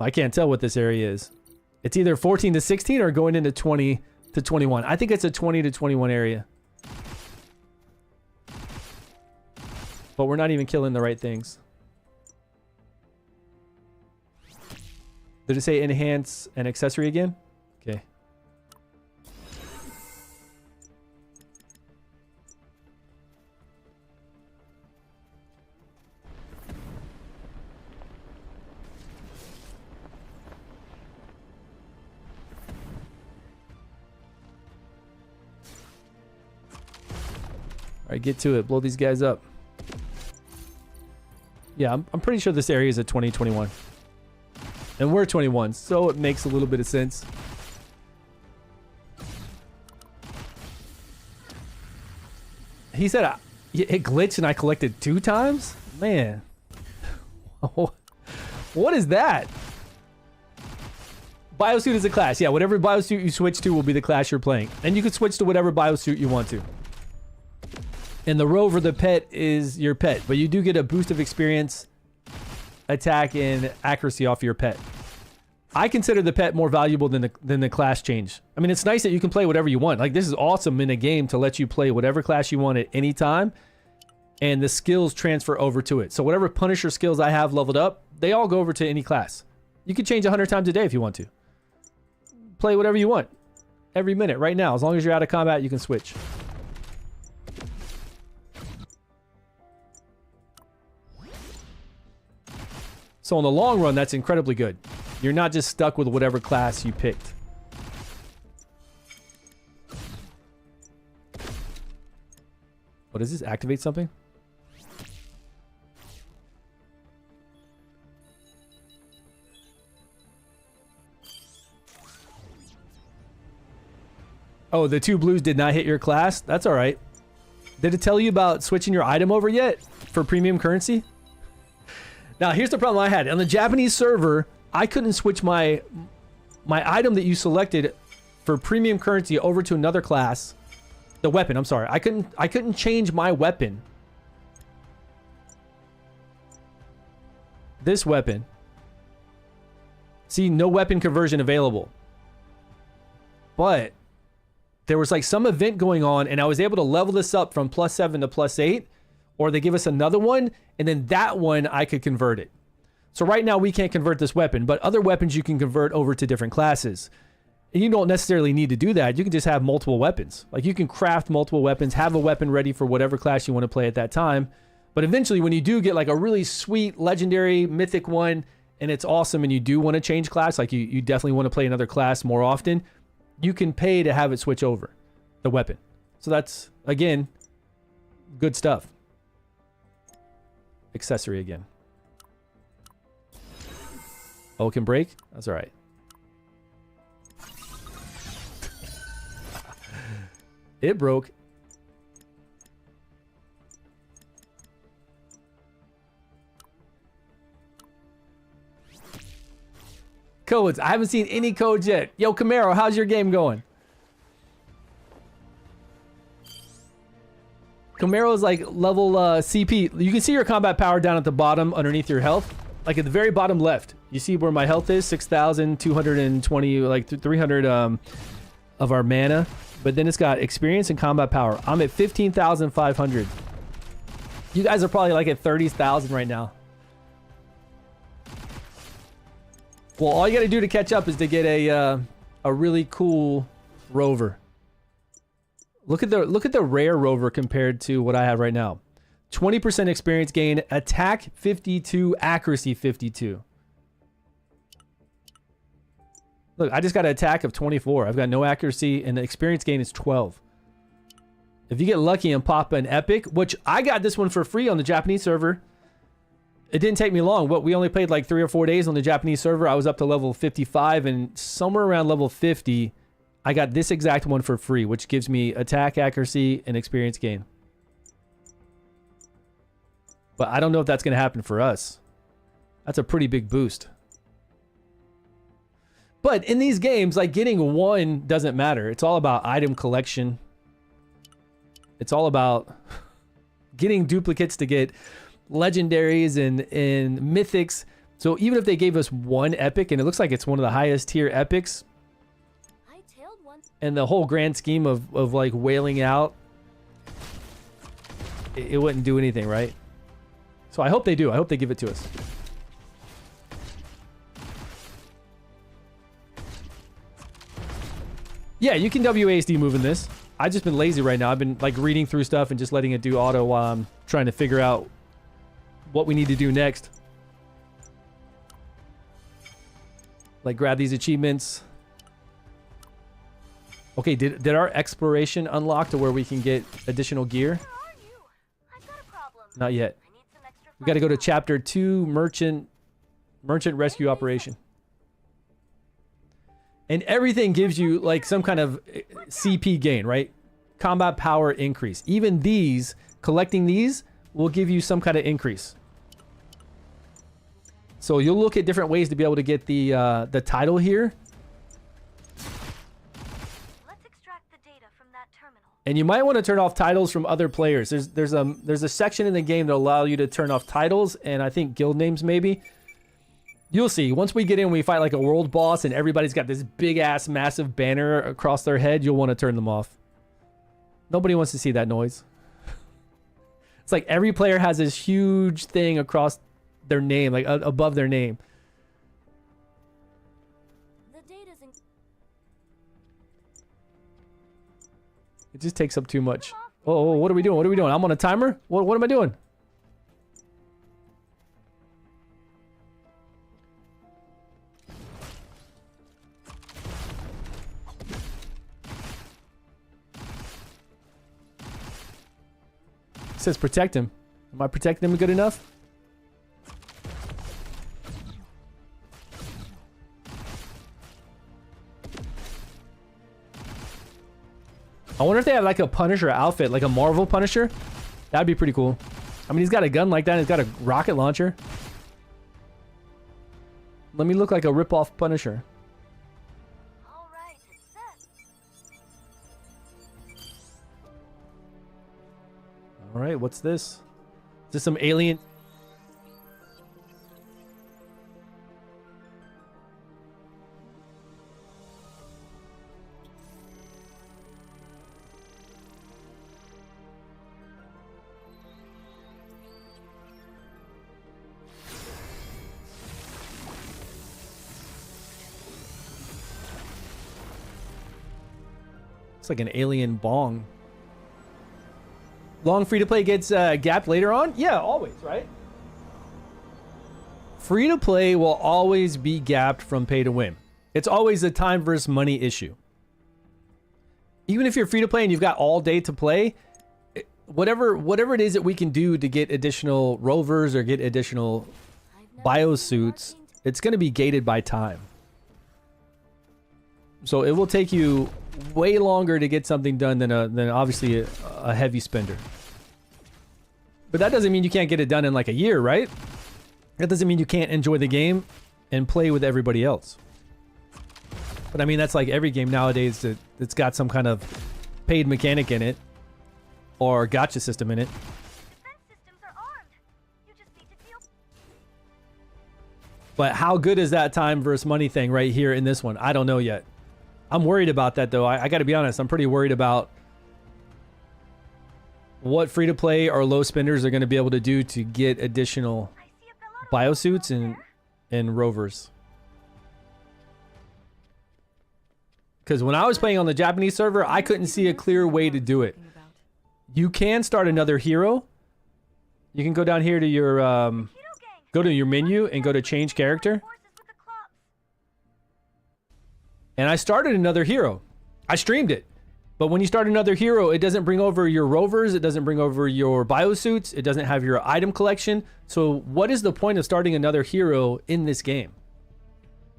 I can't tell what this area is. It's either 14 to 16 or going into 20 to 21. I think it's a 20 to 21 area. But we're not even killing the right things. Did it say enhance an accessory again? Okay. All right, get to it. Blow these guys up. Yeah, I'm pretty sure this area is a 2021. And we're 21, so it makes a little bit of sense. He said it glitched and I collected 2 times? Man. What is that? Biosuit is a class. Yeah, whatever biosuit you switch to will be the class you're playing. And you can switch to whatever biosuit you want to. And the rover, the pet, is your pet. But you do get a boost of experience, attack, and accuracy off your pet. I consider the pet more valuable than the class change. I mean, it's nice that you can play whatever you want. Like, this is awesome in a game to let you play whatever class you want at any time. And the skills transfer over to it. So whatever Punisher skills I have leveled up, they all go over to any class. You can change 100 times a day if you want to. Play whatever you want. Every minute, right now. As long as you're out of combat, you can switch. So in the long run, that's incredibly good. You're not just stuck with whatever class you picked. What does this? Activate something? Oh, the 2 blues did not hit your class? That's all right. Did it tell you about switching your item over yet for premium currency? Now, here's the problem I had. On the Japanese server, I couldn't switch my item that you selected for premium currency over to another class. The weapon, I'm sorry. I couldn't change my weapon. This weapon. See, no weapon conversion available. But there was like some event going on and I was able to level this up from +7 to +8. Or they give us another one, and then that one I could convert it. So right now we can't convert this weapon, but other weapons you can convert over to different classes. And you don't necessarily need to do that. You can just have multiple weapons. Like you can craft multiple weapons, have a weapon ready for whatever class you want to play at that time. But eventually when you do get like a really sweet, legendary, mythic one, and it's awesome and you do want to change class, like you definitely want to play another class more often, you can pay to have it switch over the weapon. So that's, again, good stuff. Accessory again. Oh, it can break? That's all right. It broke. Codes. I haven't seen any codes yet. Yo, Camaro, how's your game going? Camaro's like level CP. You can see your combat power down at the bottom underneath your health. Like at the very bottom left. You see where my health is? 6,220, like 300 of our mana. But then it's got experience and combat power. I'm at 15,500. You guys are probably like at 30,000 right now. Well, all you got to do to catch up is to get a really cool rover. Look at the rare rover compared to what I have right now. 20% experience gain, attack 52, accuracy 52. Look, I just got an attack of 24. I've got no accuracy, and the experience gain is 12. If you get lucky and pop an epic, which I got this one for free on the Japanese server. It didn't take me long. We only played like 3 or 4 days on the Japanese server. I was up to level 55, and somewhere around level 50, I got this exact one for free, which gives me attack, accuracy, and experience gain. But I don't know if that's going to happen for us. That's a pretty big boost. But in these games, like getting one doesn't matter. It's all about item collection. It's all about getting duplicates to get legendaries and mythics. So even if they gave us one epic, and it looks like it's one of the highest tier epics, and the whole grand scheme of like wailing out, it wouldn't do anything, right? So I hope they do. I hope they give it to us. Yeah, you can WASD move in this. I've just been lazy right now. I've been like reading through stuff and just letting it do auto while I'm trying to figure out what we need to do next. Like grab these achievements. Okay, did our exploration unlock to where we can get additional gear? Not yet. We got to go to chapter 2, merchant rescue operation. And everything gives you like some kind of CP gain, right? Combat power increase. Even these, collecting these will give you some kind of increase. So you'll look at different ways to be able to get the title here. Let's extract the data from that terminal. And you might want to turn off titles from other players. There's a section in the game that allow you to turn off titles and I think guild names maybe. You'll see. Once we get in, we fight like a world boss and everybody's got this big ass massive banner across their head. You'll want to turn them off. Nobody wants to see that noise. It's like every player has this huge thing across their name, like above their name. The data's in... It just takes up too much. Oh, what are we doing? What are we doing? I'm on a timer? What am I doing? It says protect him. Am I protecting him good enough? I wonder if they have like a Punisher outfit, like a Marvel Punisher. That'd be pretty cool. I mean, he's got a gun like that. And he's got a rocket launcher. Let me look like a rip-off Punisher. All right, it's set. All right, what's this? Is this some alien? It's like an alien bong. Long free-to-play gets gapped later on? Yeah, always, right? Free-to-play will always be gapped from pay-to-win. It's always a time versus money issue. Even if you're free-to-play and you've got all day to play, whatever it is that we can do to get additional rovers or get additional biosuits, it's going to be gated by time. So it will take you way longer to get something done than obviously a heavy spender. But that doesn't mean you can't get it done in like a year, right? That doesn't mean you can't enjoy the game and play with everybody else. But I mean, that's like every game nowadays that's got some kind of paid mechanic in it or gotcha system in it. Defense systems are armed. You just need to deal. But how good is that time versus money thing right here in this one? I don't know yet. I'm worried about that though. I got to be honest. I'm pretty worried about what free-to-play or low spenders are going to be able to do to get additional biosuits and rovers. Because when I was playing on the Japanese server, I couldn't see a clear way to do it. You can start another hero. You can go down here to your go to your menu and go to change character. And I started another hero. I streamed it. But when you start another hero, it doesn't bring over your rovers. It doesn't bring over your biosuits. It doesn't have your item collection. So what is the point of starting another hero in this game?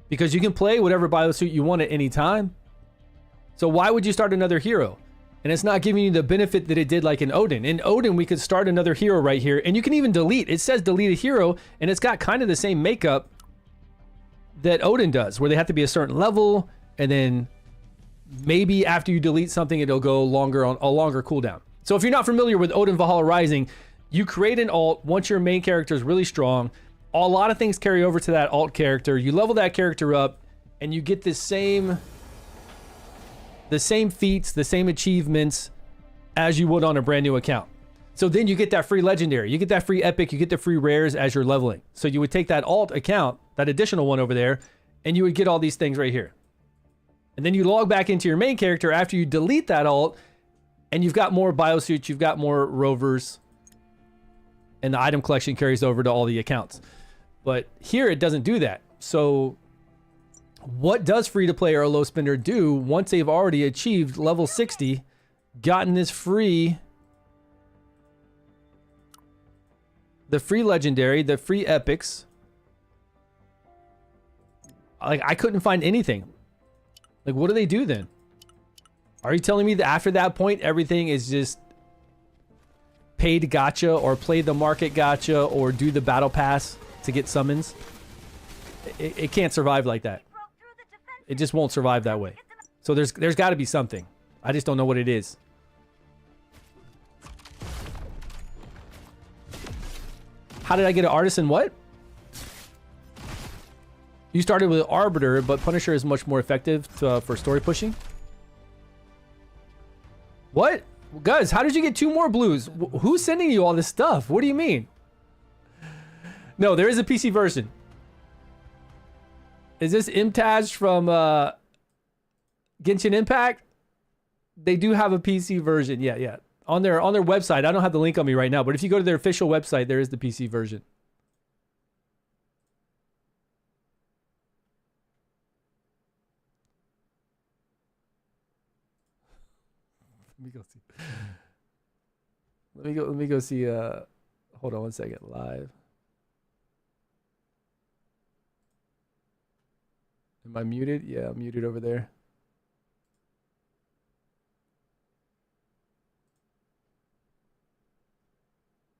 Because you can play whatever biosuit you want at any time. So why would you start another hero? And it's not giving you the benefit that it did like in Odin. In Odin, we could start another hero right here. And you can even delete. It says delete a hero. And it's got kind of the same makeup that Odin does. Where they have to be a certain level. And then maybe after you delete something, it'll go longer on a longer cooldown. So if you're not familiar with Odin Valhalla Rising, you create an alt once your main character is really strong. A lot of things carry over to that alt character. You level that character up and you get the same feats, the same achievements as you would on a brand new account. So then you get that free legendary, you get that free epic, you get the free rares as you're leveling. So you would take that alt account, that additional one over there, and you would get all these things right here. And then you log back into your main character after you delete that alt, and you've got more biosuits, you've got more rovers, and the item collection carries over to all the accounts. But here it doesn't do that. So what does free-to-play or a low spender do once they've already achieved level 60, gotten this free, the free legendary, the free epics? Like, I couldn't find anything. Like, what do they do then? Are you telling me that after that point, everything is just paid gotcha or play the market gotcha or do the battle pass to get summons? It can't survive like that. It just won't survive that way. So there's got to be something. I just don't know what it is. How did I get an artisan? What? You started with Arbiter, but Punisher is much more effective for story pushing. What? Guys, how did you get 2 more blues? Who's sending you all this stuff? What do you mean? No, there is a PC version. Is this Imtaj from Genshin Impact? They do have a PC version. Yeah. On their website. I don't have the link on me right now, but if you go to their official website, there is the PC version. Let me go see hold on one second. Live. Am I muted? Yeah, I'm muted over there.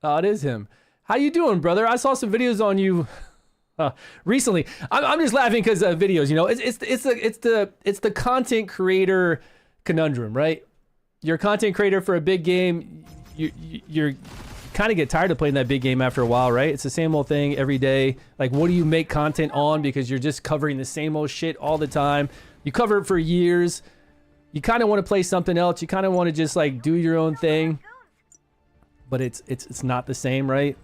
Oh, it is him. How you doing, brother? I saw some videos on you recently. I'm just laughing because videos. You know, it's the content creator conundrum, right? You're a content creator for a big game. You're kind of get tired of playing that big game after a while, right? It's the same old thing every day. Like, what do you make content on? Because you're just covering the same old shit all the time. You cover it for years. You kind of want to play something else. You kind of want to just like do your own thing. But it's not the same, right?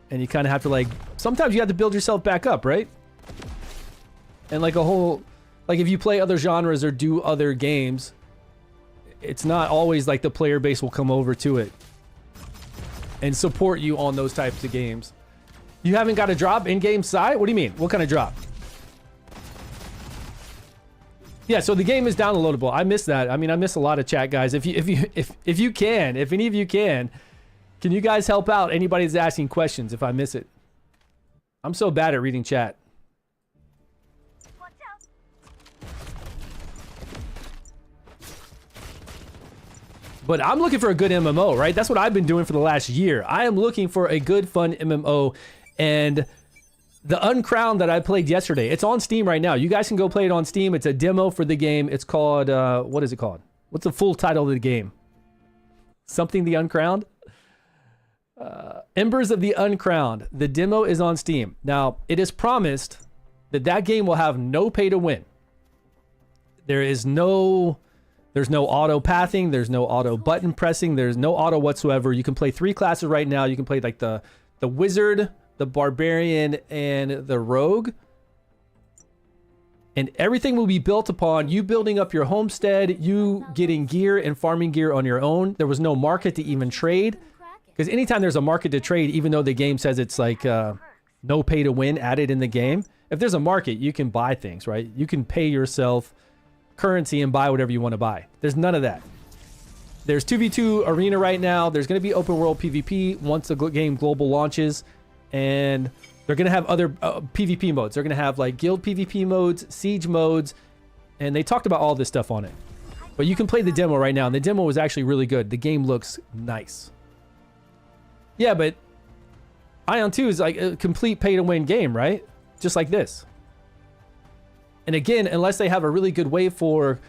And you kind of have to like, sometimes you have to build yourself back up, right? And like a whole Like if you play other genres or do other games, it's not always like the player base will come over to it and support you on those types of games. You haven't got a drop in-game side? What do you mean? What kind of drop? Yeah, so the game is downloadable. I miss that. I mean, I miss a lot of chat, guys. If you can, if any of you can you guys help out anybody that's asking questions if I miss it? I'm so bad at reading chat. Watch out. But I'm looking for a good MMO, right? That's what I've been doing for the last year. I am looking for a good, fun MMO, and the Uncrowned that I played yesterday, it's on Steam right now. You guys can go play it on Steam. It's a demo for the game. It's called, what is it called? What's the full title of the game? Something the Uncrowned? Embers of the Uncrowned. The demo is on Steam. Now, it is promised that that game will have no pay to win. There's no auto pathing. There's no auto button pressing. There's no auto whatsoever. You can play 3 classes right now. You can play like the wizard, the barbarian, and the rogue. And everything will be built upon you building up your homestead, you getting gear and farming gear on your own. There was no market to even trade. Because anytime there's a market to trade, even though the game says it's like no pay to win added in the game, if there's a market, you can buy things, right? You can pay yourself currency and buy whatever you want to buy. There's none of that. There's 2v2 arena right now. There's going to be open world PvP once the game global launches. And they're going to have other PvP modes. They're going to have like guild PvP modes, siege modes, and they talked about all this stuff on it. But you can play the demo right now, and the demo was actually really good. The game looks nice. Yeah, but Ion 2 is like a complete pay-to-win game, right? Just like this. And again, unless they have a really good way for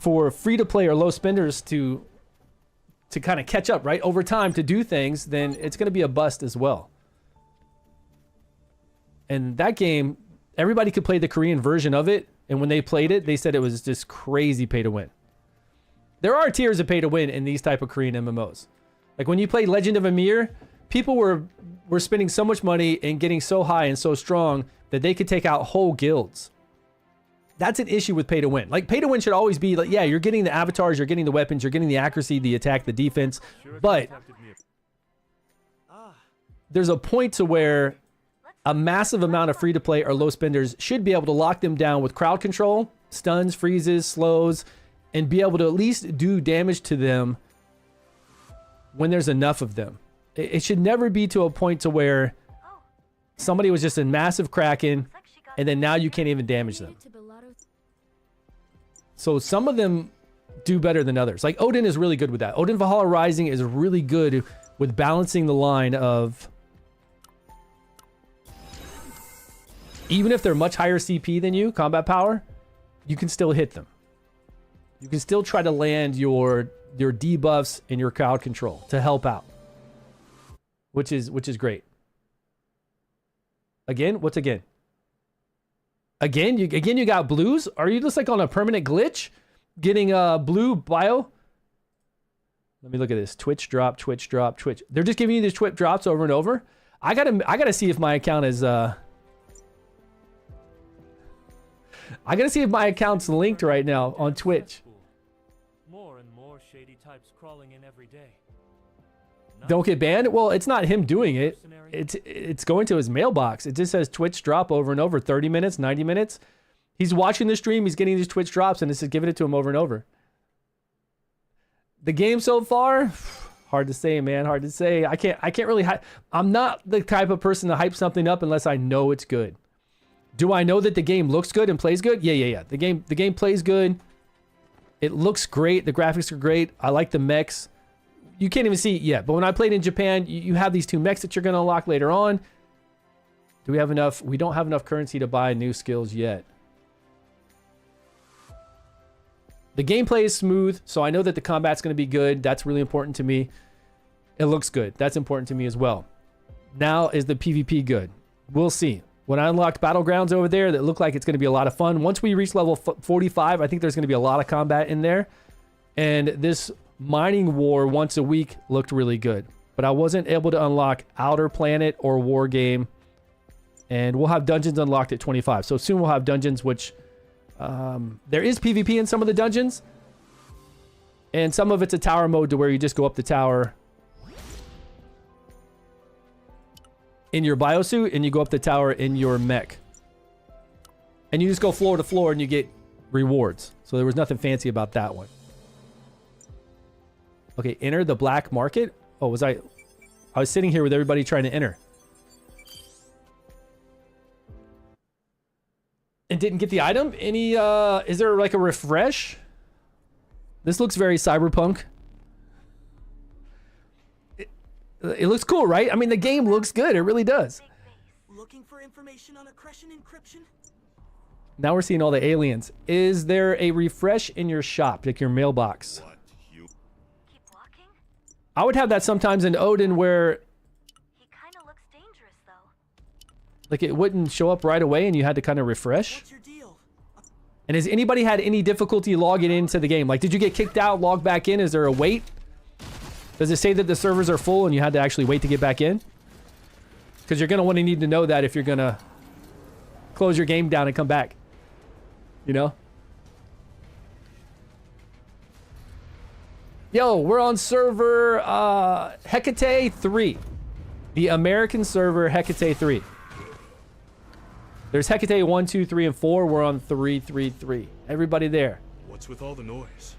free-to-play or low spenders to kind of catch up, right, over time to do things, then it's going to be a bust as well. And that game, everybody could play the Korean version of it, and when they played it, they said it was just crazy pay-to-win. There are tiers of pay-to-win in these type of Korean MMOs. Like when you played Legend of Ymir, people were spending so much money and getting so high and so strong that they could take out whole guilds. That's an issue with pay to win. Like pay to win should always be like, yeah, you're getting the avatars, you're getting the weapons, you're getting the accuracy, the attack, the defense, but there's a point to where a massive amount of free to play or low spenders should be able to lock them down with crowd control, stuns, freezes, slows, and be able to at least do damage to them when there's enough of them. It should never be to a point to where somebody was just a massive Kraken and then now you can't even damage them. So some of them do better than others. Like Odin is really good with that. Odin Valhalla Rising is really good with balancing the line of, even if they're much higher CP than you, combat power, you can still hit them. You can still try to land your debuffs and your crowd control to help out, which is great. Again, what's again? Again, you got blues? Are you just like on a permanent glitch, getting blue bio? Let me look at this. Twitch drop, Twitch drop, Twitch. They're just giving you these Twitch drops over and over. I gotta see if my account is I gotta see if my account's linked right now on Twitch. More and more shady types crawling in every day. Don't get banned? Well, it's not him doing it. It's going to his mailbox. It just says Twitch drop over and over, 30 minutes, 90 minutes. He's watching the stream, he's getting these Twitch drops, and it's just giving it to him over and over. The game so far, hard to say, man, hard to say. I can't really hype. I'm not the type of person to hype something up unless I know it's good. Do I know that the game looks good and plays good? Yeah. The game plays good. It looks great. The graphics are great. I like the mechs. You can't even see it yet, but when I played in Japan, you have these 2 mechs that you're going to unlock later on. Do we have enough? We don't have enough currency to buy new skills yet. The gameplay is smooth, so I know that the combat's going to be good. That's really important to me. It looks good. That's important to me as well. Now, is the PvP good? We'll see. When I unlocked Battlegrounds over there, that looked like it's going to be a lot of fun. Once we reach level 45, I think there's going to be a lot of combat in there. And this mining war once a week looked really good. But I wasn't able to unlock Outer Planet or War Game. And we'll have dungeons unlocked at 25. So soon we'll have dungeons, which There is PvP in some of the dungeons. And some of it's a tower mode to where you just go up the tower in your biosuit and you go up the tower in your mech. And you just go floor to floor and you get rewards. So there was nothing fancy about that one. Okay, enter the black market. Oh, I was sitting here with everybody trying to enter. And didn't get the item? Any, is there like a refresh? This looks very cyberpunk. It looks cool, right? I mean, the game looks good. It really does. Looking for information on accretion encryption? Now we're seeing all the aliens. Is there a refresh in your shop, like your mailbox? Keep walking? I would have that sometimes in Odin where He kind of looks dangerous, though. like it wouldn't show up right away and you had to kind of refresh. What's your deal? And has anybody had any difficulty logging into the game? Like, did you get kicked out, log back in? Is there a wait? Does it say that the servers are full and you had to actually wait to get back in? Because you're going to want to need to know that if you're going to close your game down and come back. You know? Yo, we're on server Hecate 3. The American server Hecate 3. There's Hecate 1, 2, 3, and 4. We're on 333. Everybody there. What's with all the noise?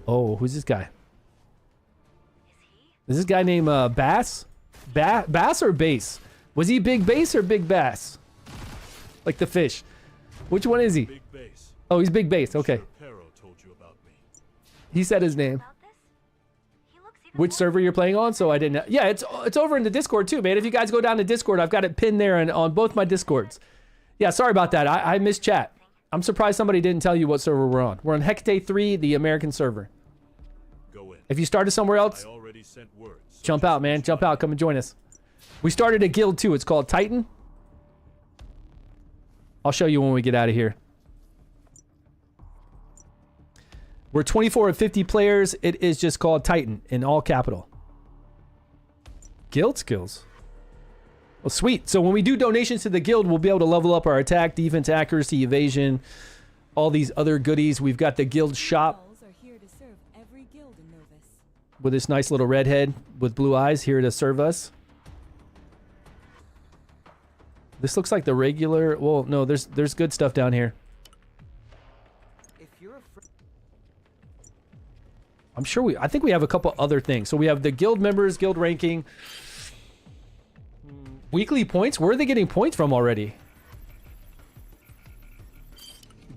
Oh, who's this guy? Is he? Is this guy named Bass? Bass or Bass? Was he Big Bass or Big Bass? Like the fish. Which one is he? Big base. Oh, he's Big Bass. Okay. Pero told you about me. He said his name. About this? He looks even Which more server you're playing on? So I didn't. Yeah, it's over in the Discord too, man. If you guys go down to Discord, I've got it pinned there and on both my Discords. Yeah, sorry about that. I missed chat. I'm surprised somebody didn't tell you what server we're on. We're on Hecate 3, the American server. Go in. If you started somewhere else, I already sent word. So jump just out, man. reach Jump out. Come and join us. We started a guild too. It's called Titan. I'll show you when we get out of here. We're 24 of 50 players. It is just called Titan in all capital. Guild skills. Well, sweet. So when we do donations to the guild, we'll be able to level up our attack, defense, accuracy, evasion, all these other goodies. We've got the guild shop Walls are here to serve every guild in Novus. with this nice little redhead with blue eyes here to serve us. This looks like the regular. Well, no, there's good stuff down here. If you're afraid. I'm sure I think we have a couple other things. So we have the guild members, guild ranking, weekly points. Where are they getting points from already?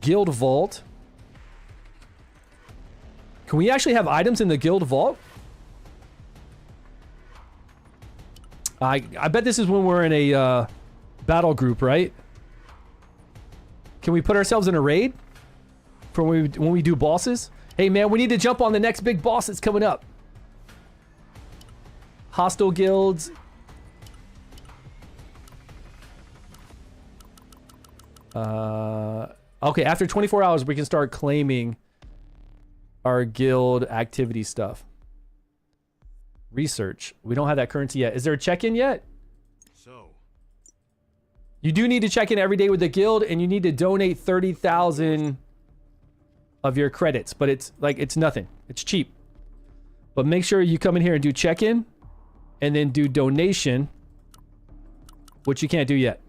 Guild vault. Can we actually have items in the guild vault? I bet this is when we're in a battle group, right? Can we put ourselves in a raid for when we do bosses? Hey man, we need to jump on the next big boss that's coming up. Hostile guilds. Okay, after 24 hours, we can start claiming our guild activity stuff. Research. We don't have that currency yet. Is there a check-in yet? So, You do need to check in every day with the guild, and you need to donate 30,000 of your credits, but it's nothing. It's cheap. But make sure you come in here and do check-in, and then do donation, which you can't do yet.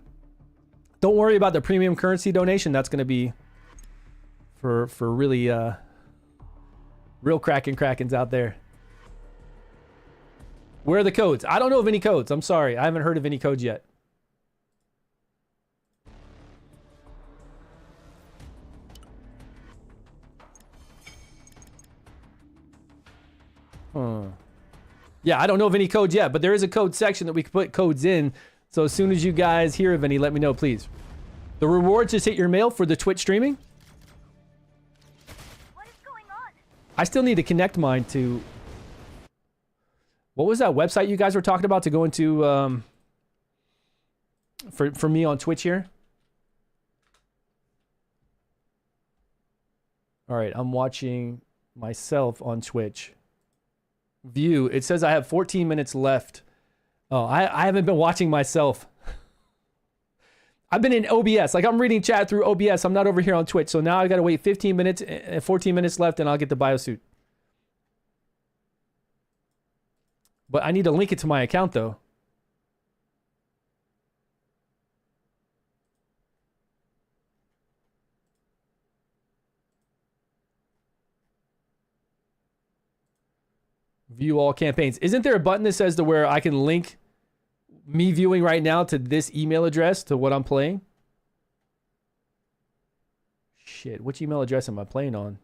Don't worry about the premium currency donation. That's going to be for really real Krakens out there. Where are the codes? I don't know of any codes. I'm sorry. I haven't heard of any codes yet. Yeah, I don't know of any codes yet, but there is a code section that we can put codes in. So as soon as you guys hear of any, let me know, please. The rewards just hit your mail for the Twitch streaming. What is going on? I still need to connect mine to... What was that website you guys were talking about to go into for me on Twitch here? All right, I'm watching myself on Twitch. View, it says I have 14 minutes left. Oh, I haven't been watching myself. I've been in OBS. Like, I'm reading chat through OBS. I'm not over here on Twitch. So now I got to wait 15 minutes, 14 minutes left, and I'll get the biosuit. But I need to link it to my account, though. View all campaigns. Isn't there a button that says to where I can link me viewing right now to this email address to what I'm playing? Shit, which email address am I playing on?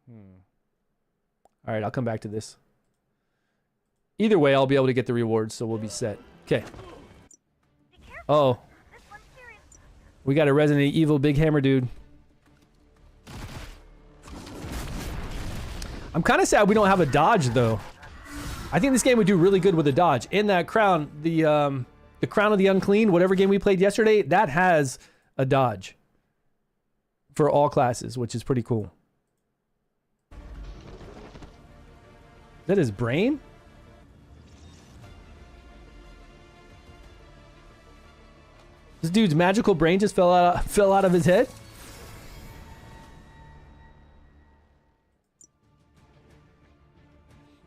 All right, I'll come back to this. Either way, I'll be able to get the rewards, so we'll be set. Okay. Oh. We got a Resident Evil big hammer dude. I'm kind of sad we don't have a dodge, though. I think this game would do really good with a dodge. In that crown, the Crown of the Unclean, whatever game we played yesterday, that has a dodge for all classes, which is pretty cool. Is that his brain? This dude's magical brain just fell out of his head?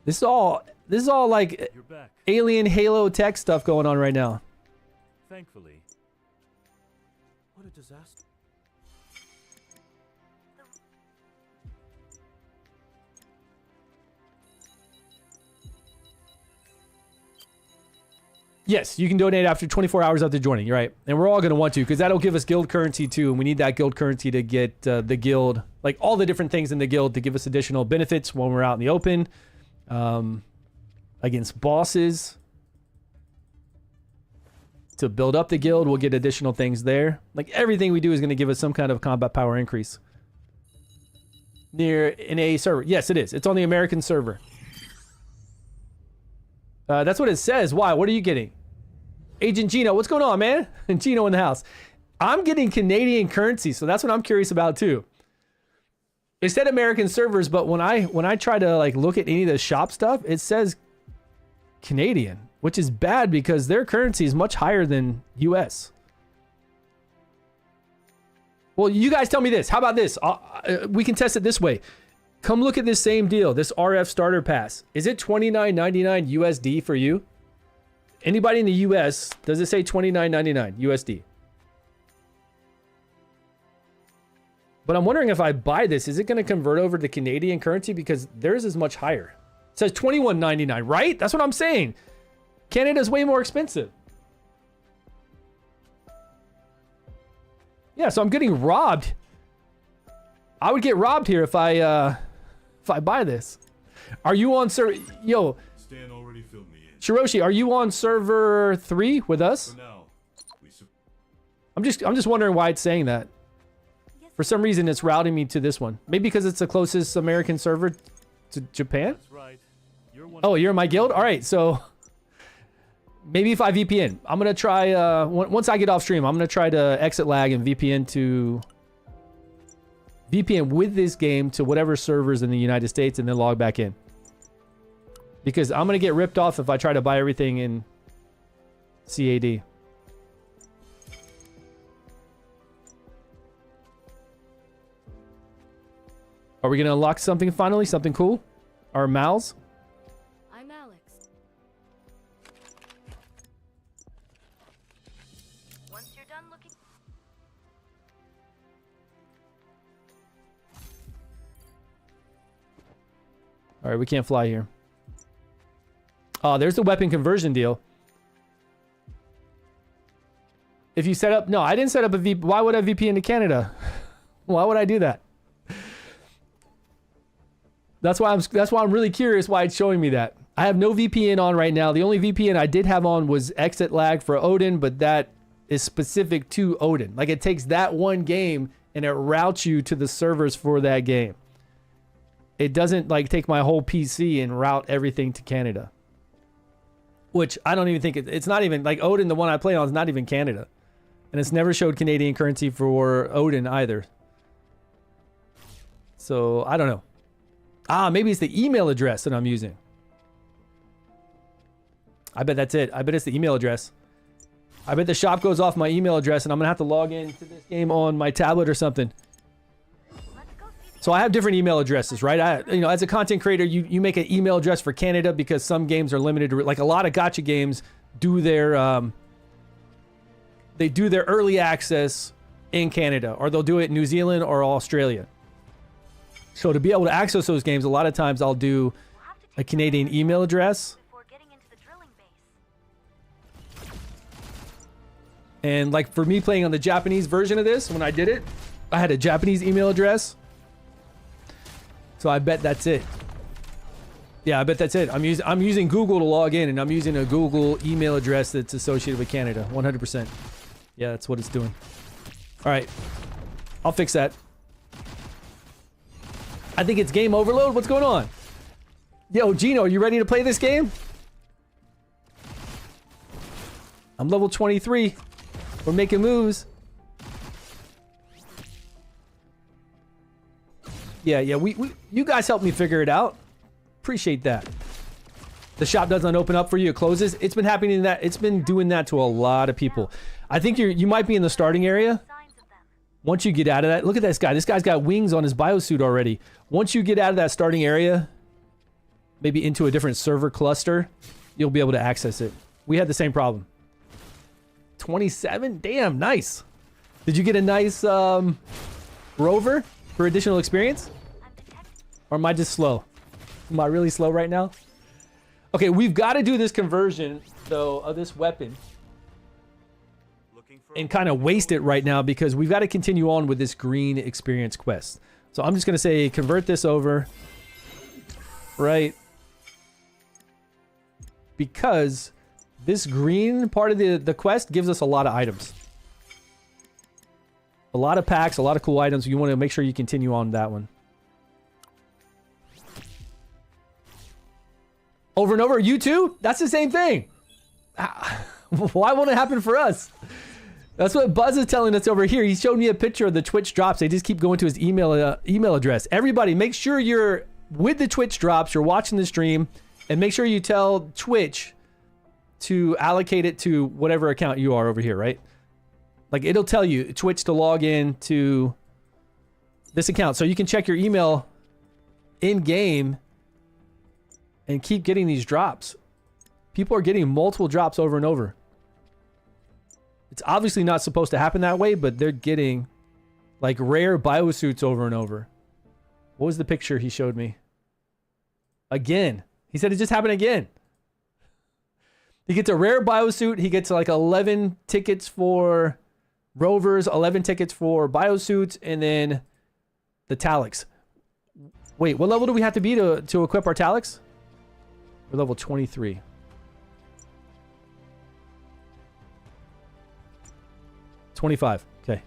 This is all like You're back. alien Halo tech stuff going on right now. Thankfully. What a disaster. Yes, you can donate after 24 hours after joining. You're right. And we're all going to want to, because that'll give us guild currency too. And we need that guild currency to get the guild, like all the different things in the guild to give us additional benefits when we're out in the open. Against bosses. To build up the guild, we'll get additional things there. Like everything we do is going to give us some kind of combat power increase. Near an A server. Yes, it is. It's on the American server. That's what it says. Why? What are you getting? Agent Gino, what's going on, man? And Gino in the house. I'm getting Canadian currency, so that's what I'm curious about too. It said American servers, but when I try to like look at any of the shop stuff, it says Canadian, which is bad because their currency is much higher than US. Well, you guys tell me this. How about this? We can test it this way. Come look at this same deal, this RF starter pass. Is it $29.99 USD for you? Anybody in the US, does it say $29.99 USD? But I'm wondering if I buy this, is it going to convert over to Canadian currency? Because theirs is much higher. It says $21.99, right? That's what I'm saying. Canada's way more expensive. Yeah, so I'm getting robbed. I would get robbed here if I buy this. Are you on server? Yo, Stan already filled me in. Shiroshi, are you on server 3 with us? For now, I'm just wondering why it's saying that. For some reason, it's routing me to this one. Maybe because it's the closest American server to Japan? That's right. Oh, you're in my guild? All right, so maybe if I VPN. I'm going to try, once I get off stream, I'm going to try to exit lag and VPN with this game to whatever servers in the United States and then log back in. Because I'm going to get ripped off if I try to buy everything in CAD. Are we going to unlock something finally? Something cool? Our mouths? I'm Alex. Once you're done looking... All right, we can't fly here. Oh, there's the weapon conversion deal. If you set up... No, I didn't set up a VPN. Why would I VPN to Canada? Why would I do that? That's why I'm really curious why it's showing me that. I have no VPN on right now. The only VPN I did have on was exit lag for Odin, but that is specific to Odin. Like it takes that one game and it routes you to the servers for that game. It doesn't like take my whole PC and route everything to Canada. Which I don't even think it's not even like Odin, the one I play on is not even Canada. And it's never showed Canadian currency for Odin either. So I don't know. Ah, maybe it's the email address that I'm using. I bet that's it. I bet it's the email address. I bet the shop goes off my email address and I'm going to have to log into this game on my tablet or something. So I have different email addresses, right? As a content creator, you make an email address for Canada because some games are limited to, like a lot of gacha games do their early access in Canada, or they'll do it in New Zealand or Australia. So to be able to access those games, a lot of times I'll do a Canadian email address. And like for me playing on the Japanese version of this, when I did it, I had a Japanese email address. So I bet that's it. Yeah, I bet that's it. I'm using Google to log in, and I'm using a Google email address that's associated with Canada. 100%. Yeah, that's what it's doing. All right. I'll fix that. I think it's game overload. What's going on? Yo, Gino, are you ready to play this game? I'm level 23. We're making moves. Yeah, you guys helped me figure it out. Appreciate that. The shop doesn't open up for you, it closes. It's been happening that it's been doing that to a lot of people. I think you might be in the starting area. Once you get out of that, look at this guy. This guy's got wings on his biosuit already. Once you get out of that starting area, maybe into a different server cluster, you'll be able to access it. We had the same problem. 27? Damn, nice. Did you get a nice rover for additional experience? Or am I just slow? Am I really slow right now? Okay, we've got to do this conversion, though, of this weapon. And kind of waste it right now because we've got to continue on with this green experience quest. So I'm just going to say convert this over. Right. Because this green part of the quest gives us a lot of items. A lot of packs, a lot of cool items. You want to make sure you continue on that one. Over and over, you too? That's the same thing. Why won't it happen for us? That's what Buzz is telling us over here. He showed me a picture of the Twitch drops. They just keep going to his email address. Everybody, make sure you're with the Twitch drops. You're watching the stream. And make sure you tell Twitch to allocate it to whatever account you are over here, right? Like it'll tell you Twitch to log in to this account. So you can check your email in game and keep getting these drops. People are getting multiple drops over and over. It's obviously not supposed to happen that way, but they're getting like rare biosuits over and over. What was the picture he showed me? Again. He said it just happened again. He gets a rare biosuit. He gets like 11 tickets for rovers, 11 tickets for biosuits, and then the talics. Wait, what level do we have to be to equip our talics? We're level 23. $25. Okay.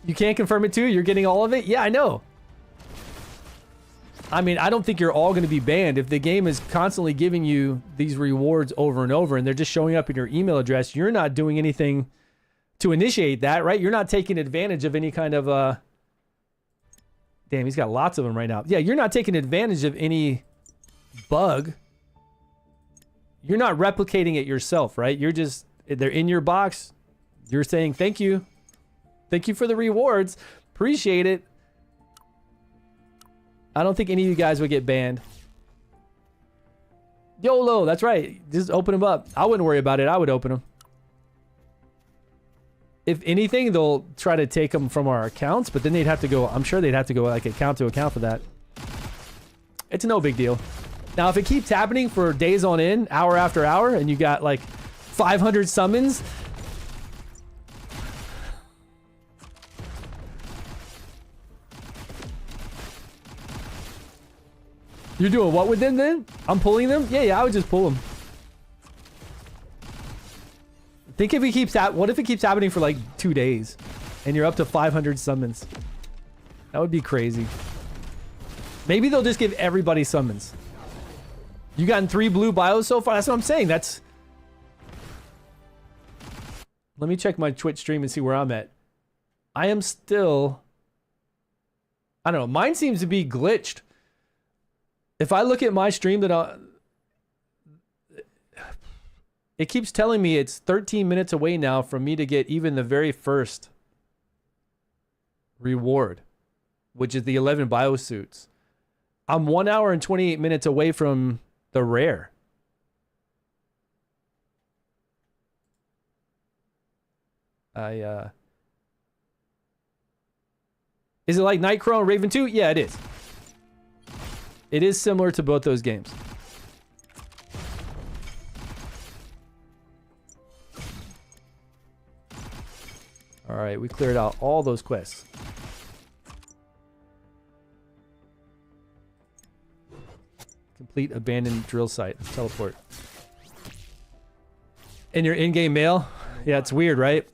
You can't confirm it too? You're getting all of it? Yeah, I know. I mean, I don't think you're all going to be banned. If the game is constantly giving you these rewards over and over and they're just showing up in your email address, you're not doing anything to initiate that, right? You're not taking advantage of any kind of... Damn, he's got lots of them right now. Yeah, you're not taking advantage of any bug. You're not replicating it yourself, right? You're just... They're in your box. You're saying, thank you. Thank you for the rewards. Appreciate it. I don't think any of you guys would get banned. YOLO, that's right. Just open them up. I wouldn't worry about it. I would open them. If anything, they'll try to take them from our accounts, but then they'd have to go, I'm sure they'd have to go like account to account for that. It's no big deal. Now, if it keeps happening for days on end, hour after hour, and you got like 500 summons, you're doing what with them then? I'm pulling them? Yeah, I would just pull them. Think if it keeps what if it keeps happening for like 2 days and you're up to 500 summons? That would be crazy. Maybe they'll just give everybody summons. You gotten 3 blue bios so far? That's what I'm saying. That's... Let me check my Twitch stream and see where I'm at. I am still... I don't know. Mine seems to be glitched. If I look at my stream that It keeps telling me it's 13 minutes away now from me to get even the very first reward, which is the 11 biosuits. I'm 1 hour and 28 minutes away from the rare. Is it like Nightcrow and Raven 2? Yeah, it is. It is similar to both those games. All right, we cleared out all those quests. Complete abandoned drill site. Let's teleport. In your in-game mail? Yeah, it's weird, right?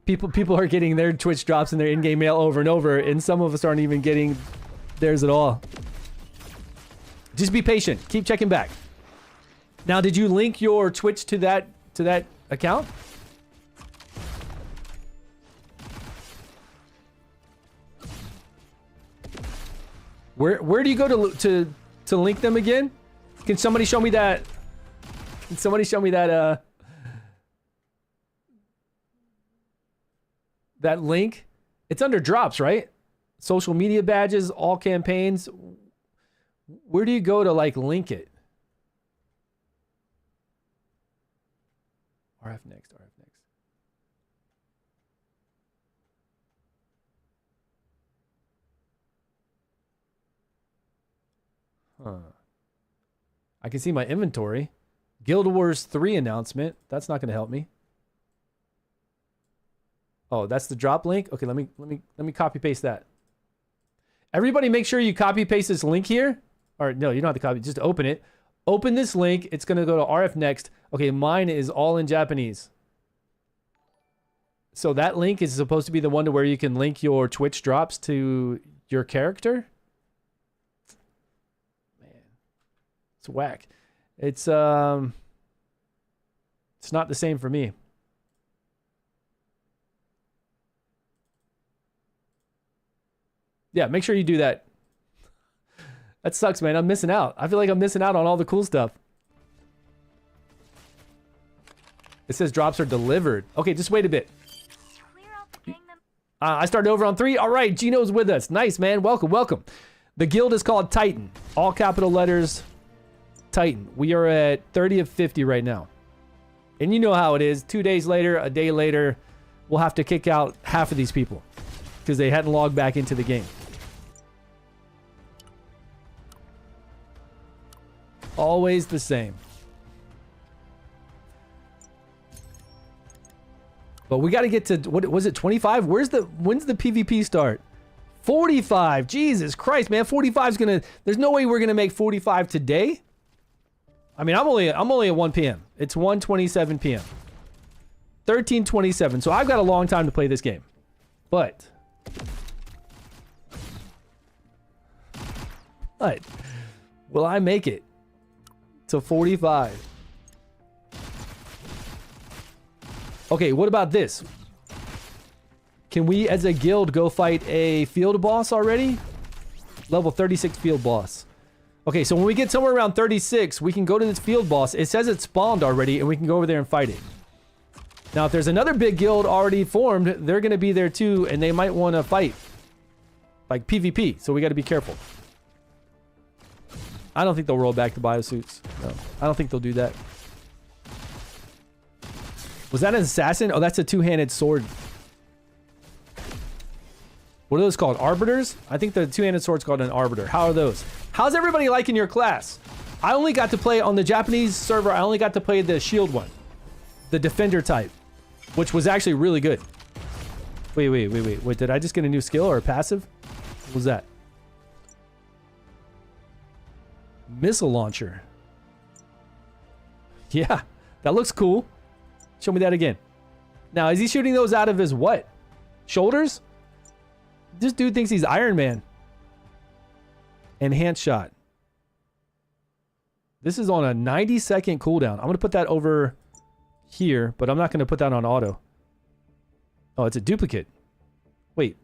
People are getting their Twitch drops in their in-game mail over and over, and some of us aren't even getting theirs at all. Just be patient. Keep checking back. Now, did you link your Twitch to that account? Where do you go to link them again? Can somebody show me that? Can somebody show me that that link? It's under drops, right? Social media badges, all campaigns. Where do you go to like link it? RF next, RF next. Huh. I can see my inventory. Guild Wars 3 announcement. That's not going to help me. Oh, that's the drop link. Okay, let me copy paste that. Everybody make sure you copy paste this link here. Or no, you don't have to copy, just open it. Open this link. It's going to go to RF next. Okay, mine is all in Japanese. So that link is supposed to be the one to where you can link your Twitch drops to your character. It's whack. It's not the same for me. Yeah, make sure you do that. That sucks, man. I'm missing out. I feel like I'm missing out on all the cool stuff. It says drops are delivered. Okay, just wait a bit. I started over on 3. All right, Gino's with us. Nice, man. Welcome, welcome. The guild is called Titan. All capital letters. Titan. We are at 30 of 50 right now. And you know how it is. 2 days later, a day later, we'll have to kick out half of these people because they hadn't logged back into the game. Always the same. But we got to get to, what was it, 25? When's the PvP start? 45. Jesus Christ, man. 45 is going to, there's no way we're going to make 45 today. I mean, I'm only at 1 p.m. It's 1:27 p.m. 13:27. So I've got a long time to play this game. But will I make it to 45? Okay, what about this? Can we as a guild go fight a field boss already? Level 36 field boss. Okay, so when we get somewhere around 36, we can go to this field boss. It says it spawned already, and we can go over there and fight it. Now, if there's another big guild already formed, they're going to be there too, and they might want to fight. Like PvP, so we got to be careful. I don't think they'll roll back the biosuits. No, I don't think they'll do that. Was that an assassin? Oh, that's a two-handed sword. What are those called? Arbiters? I think the two-handed sword's called an arbiter. How are those? How's everybody liking your class? I only got to play on the Japanese server. I only got to play the shield one. The defender type. Which was actually really good. Wait. Did I just get a new skill or a passive? What was that? Missile launcher. Yeah, that looks cool. Show me that again. Now, is he shooting those out of his what? Shoulders? This dude thinks he's Iron Man. Enhanced shot. This is on a 90-second cooldown. I'm going to put that over here, but I'm not going to put that on auto. Oh, it's a duplicate. Wait.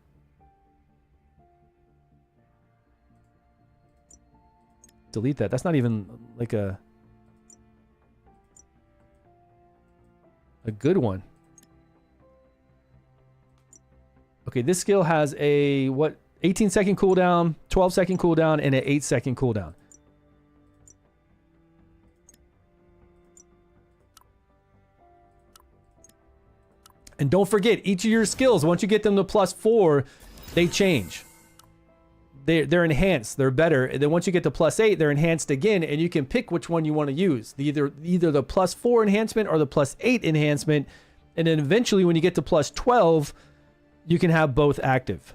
Delete that. That's not even like a... A good one. Okay, this skill has a, what, 18-second cooldown, 12-second cooldown, and an 8-second cooldown. And don't forget, each of your skills, once you get them to +4, they change. They're enhanced. They're better. And then once you get to +8, they're enhanced again, and you can pick which one you want to use. Either the +4 enhancement or the +8 enhancement. And then eventually, when you get to +12, you can have both active,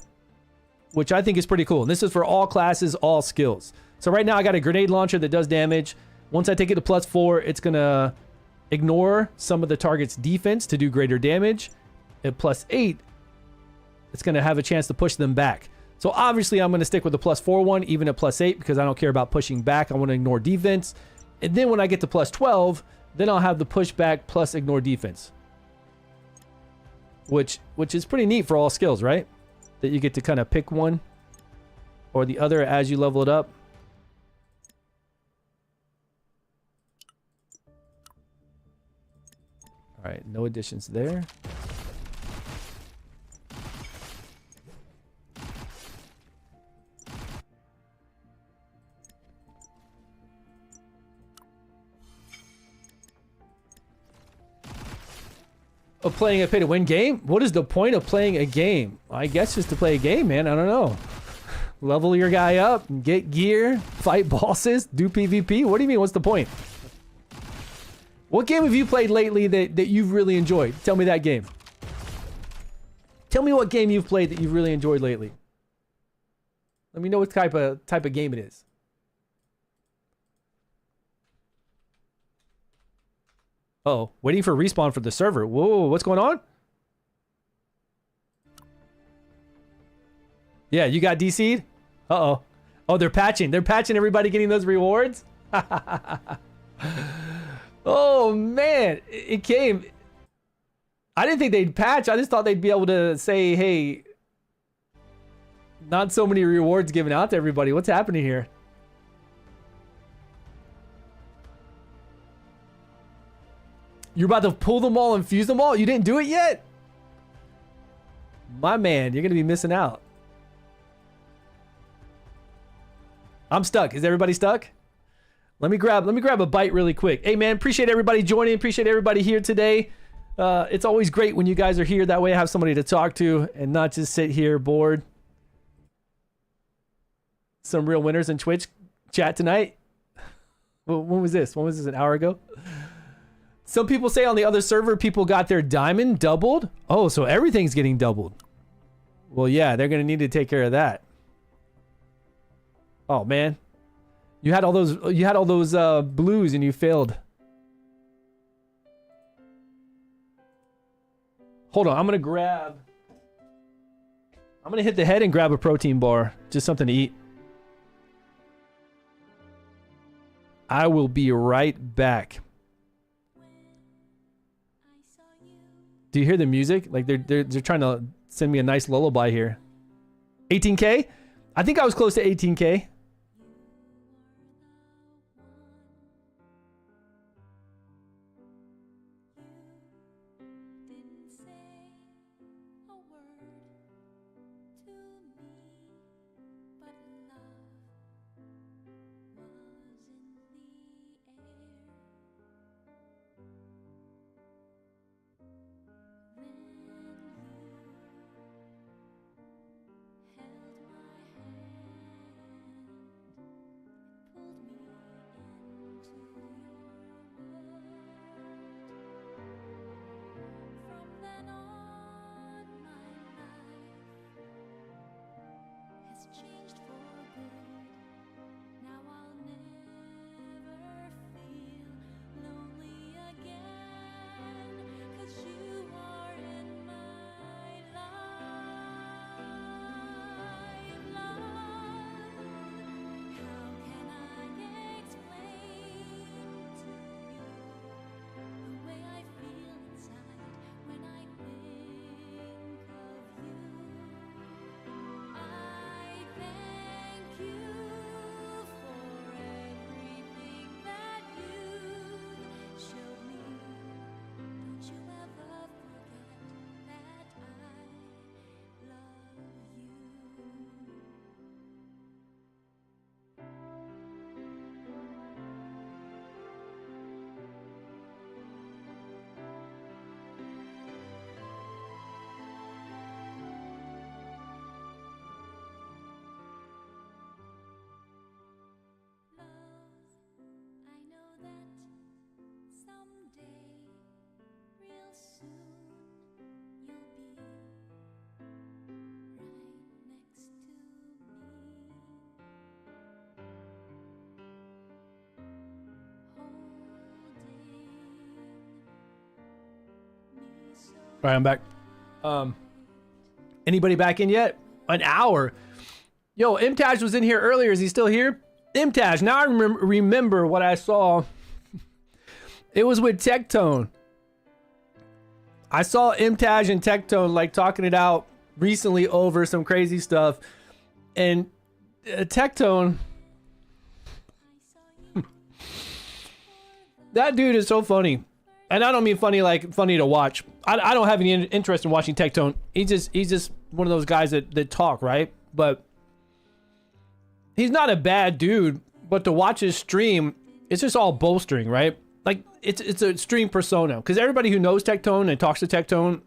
which I think is pretty cool. And this is for all classes, all skills. So right now, I got a grenade launcher that does damage. Once I take it to +4, it's going to ignore some of the target's defense to do greater damage. At +8, it's going to have a chance to push them back. So obviously, I'm going to stick with the +4 one, even at +8, because I don't care about pushing back. I want to ignore defense. And then when I get to +12, then I'll have the pushback plus ignore defense. Which is pretty neat for all skills, right? That you get to kind of pick one or the other as you level it up. All right, no additions there. Of playing a pay-to-win game? What is the point of playing a game? I guess just to play a game, man. I don't know. Level your guy up, get gear, fight bosses, do PvP. What do you mean? What's the point? What game have you played lately that you've really enjoyed? Tell me that game. Tell me what game you've played that you've really enjoyed lately. Let me know what type of game it is. Oh, waiting for respawn for the server. Whoa, what's going on? Yeah, you got DC'd? Uh-oh. Oh, they're patching. They're patching everybody getting those rewards? Oh, man. It came. I didn't think they'd patch. I just thought they'd be able to say, hey, not so many rewards given out to everybody. What's happening here? You're about to pull them all and fuse them all? You didn't do it yet? My man, you're going to be missing out. I'm stuck. Is everybody stuck? Let me grab a bite really quick. Hey, man, appreciate everybody joining. Appreciate everybody here today. It's always great when you guys are here. That way I have somebody to talk to and not just sit here bored. Some real winners in Twitch chat tonight. When was this? When was this? An hour ago? Some people say on the other server, people got their diamond doubled. Oh, so everything's getting doubled. Well, yeah, they're going to need to take care of that. Oh, man. You had all those blues and you failed. Hold on, I'm going to hit the head and grab a protein bar. Just something to eat. I will be right back. Do you hear the music? Like they're trying to send me a nice lullaby here. 18K? I think I was close to 18K. All right, I'm back. Anybody back in yet? An hour. Yo, Imtaj was in here earlier. Is he still here? Imtaj, now I remember what I saw. It was with Tectone. I saw Imtaj and Tectone like talking it out recently over some crazy stuff. And Tectone, that dude is so funny. And I don't mean funny like funny to watch. I don't have any interest in watching Tectone. He's just one of those guys that talk, right? But he's not a bad dude, but to watch his stream, it's just all bolstering, right? Like it's a stream persona, because everybody who knows Tectone and talks to Tectone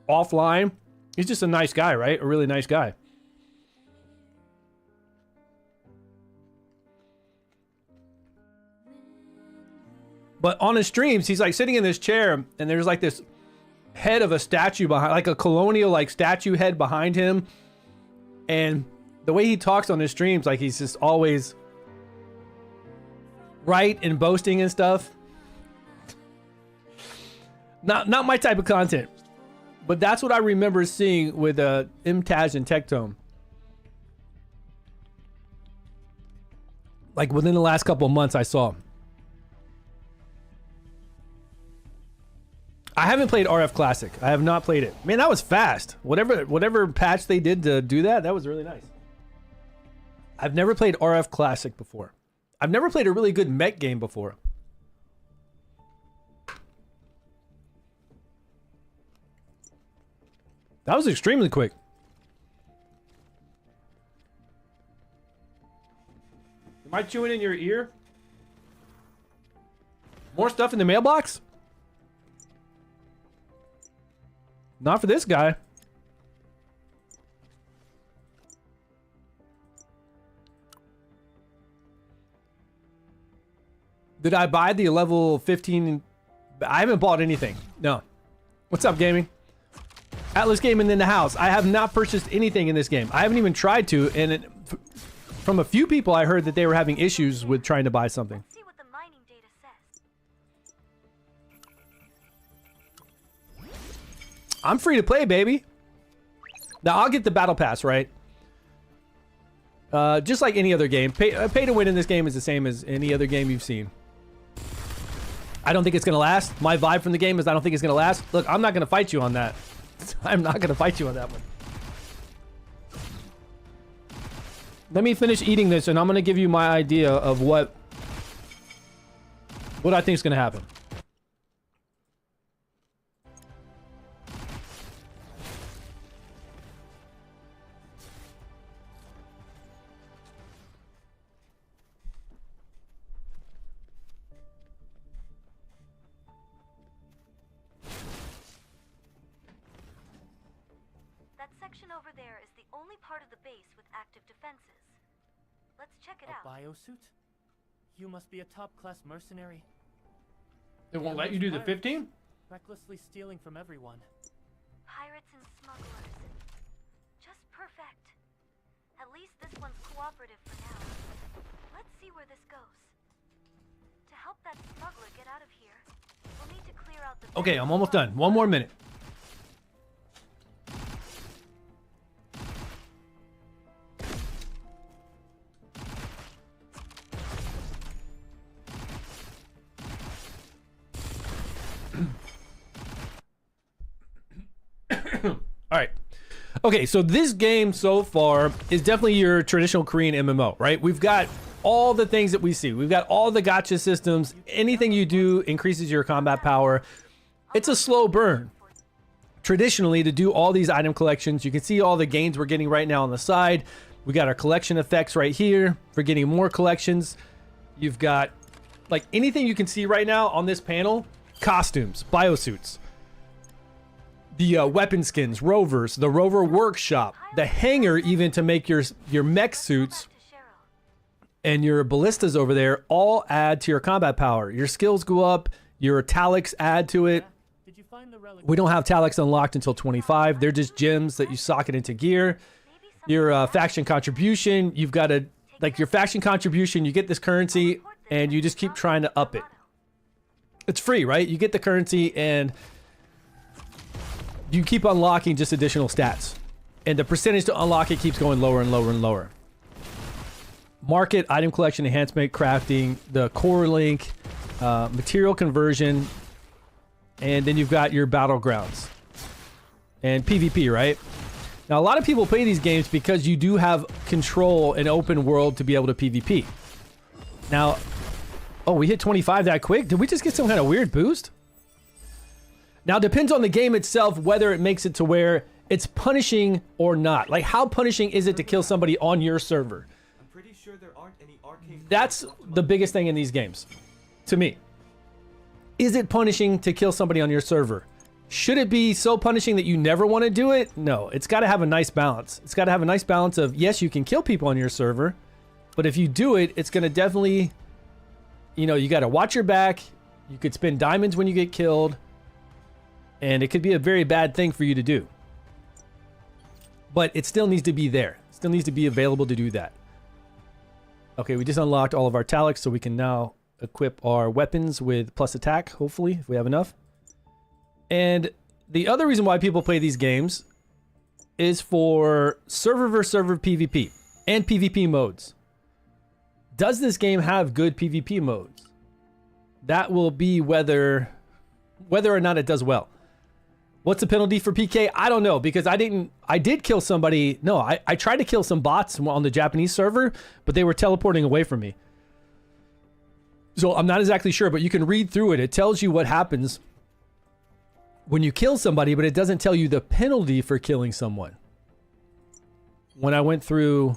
offline, he's just a nice guy, right? A really nice guy. But on his streams, he's like sitting in this chair, and there's like this head of a statue behind, like a colonial like statue head behind him. And the way he talks on his streams, like he's just always right and boasting and stuff. Not my type of content, but that's what I remember seeing with Imtaj and Tectone. Like within the last couple of months, I saw. I haven't played RF Classic. I have not played it. Man, that was fast. Whatever patch they did to do that, that was really nice. I've never played RF Classic before. I've never played a really good mech game before. That was extremely quick. Am I chewing in your ear? More stuff in the mailbox? Not for this guy. Did I buy the level 15? I haven't bought anything. No. What's up, gaming? Atlas Gaming in the house. I have not purchased anything in this game. I haven't even tried to, and from a few people I heard that they were having issues with trying to buy something. See what the mining data says. I'm free to play, baby. Now I'll get the battle pass, right? Just like any other game. Pay to win in this game is the same as any other game you've seen. I don't think it's gonna last. My vibe from the game is I don't think it's gonna last. Look, I'm not gonna fight you on that. I'm not gonna fight you on that one. Let me finish eating this, and I'm gonna give you my idea of what I think is gonna happen. Over there is the only part of the base with active defenses. Let's check it out. A biosuit? You must be a top-class mercenary. It won't let you do the 15? Recklessly stealing from everyone. Pirates and smugglers. Just perfect. At least this one's cooperative for now. Let's see where this goes. To help that smuggler get out of here, we'll need to clear out the... Okay, I'm almost done. One more minute. All right. Okay, so this game so far is definitely your traditional Korean MMO, right? We've got all the things that we see. We've got all the gacha systems. Anything you do increases your combat power. It's a slow burn. Traditionally, to do all these item collections, you can see all the gains we're getting right now on the side. We got our collection effects right here for getting more collections. You've got like anything you can see right now on this panel: costumes, biosuits, the weapon skins, rovers, the rover workshop, the hangar even to make your mech suits, and your ballistas over there all add to your combat power. Your skills go up, your talics add to it. Did you find the relic? We don't have talics unlocked until 25. They're just gems that you socket into gear. Your faction contribution, you've got to, like your faction contribution, you get this currency and you just keep trying to up it. It's free, right? You get the currency and you keep unlocking just additional stats. And the percentage to unlock it keeps going lower and lower and lower. Market, item collection, enhancement, crafting, the core link, material conversion, and then you've got your battlegrounds. And PvP, right? Now, a lot of people play these games because you do have control and open world to be able to PvP. Now, oh, we hit 25 that quick? Did we just get some kind of weird boost? Now, it depends on the game itself whether it makes it to where it's punishing or not. Like, how punishing is it to kill somebody on your server? I'm pretty sure there aren't any arcane. That's the biggest thing in these games, to me. Is it punishing to kill somebody on your server? Should it be so punishing that you never want to do it? No, it's got to have a nice balance. It's got to have a nice balance of, yes, you can kill people on your server, but if you do it, it's going to definitely, you know, you got to watch your back. You could spend diamonds when you get killed, and it could be a very bad thing for you to do. But it still needs to be there. It still needs to be available to do that. Okay, we just unlocked all of our talics, so we can now equip our weapons with plus attack, hopefully, if we have enough. And the other reason why people play these games is for server versus server PvP and PvP modes. Does this game have good PvP modes? That will be whether or not it does well. What's the penalty for PK? I don't know, because I did kill somebody. No, I tried to kill some bots on the Japanese server, but they were teleporting away from me. So I'm not exactly sure, but you can read through it. It tells you what happens when you kill somebody, but it doesn't tell you the penalty for killing someone. When I went through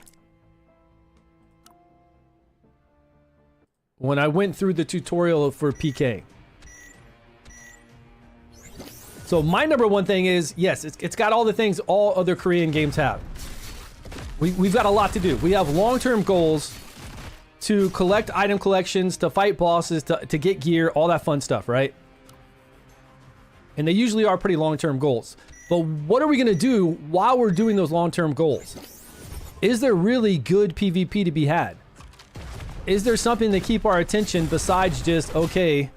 the tutorial for PK. So my number one thing is, yes, it's got all the things all other Korean games have. We've got a lot to do. We have long-term goals to collect item collections, to fight bosses, to get gear, all that fun stuff, right? And they usually are pretty long-term goals. But what are we going to do while we're doing those long-term goals? Is there really good PvP to be had? Is there something to keep our attention besides just, okay,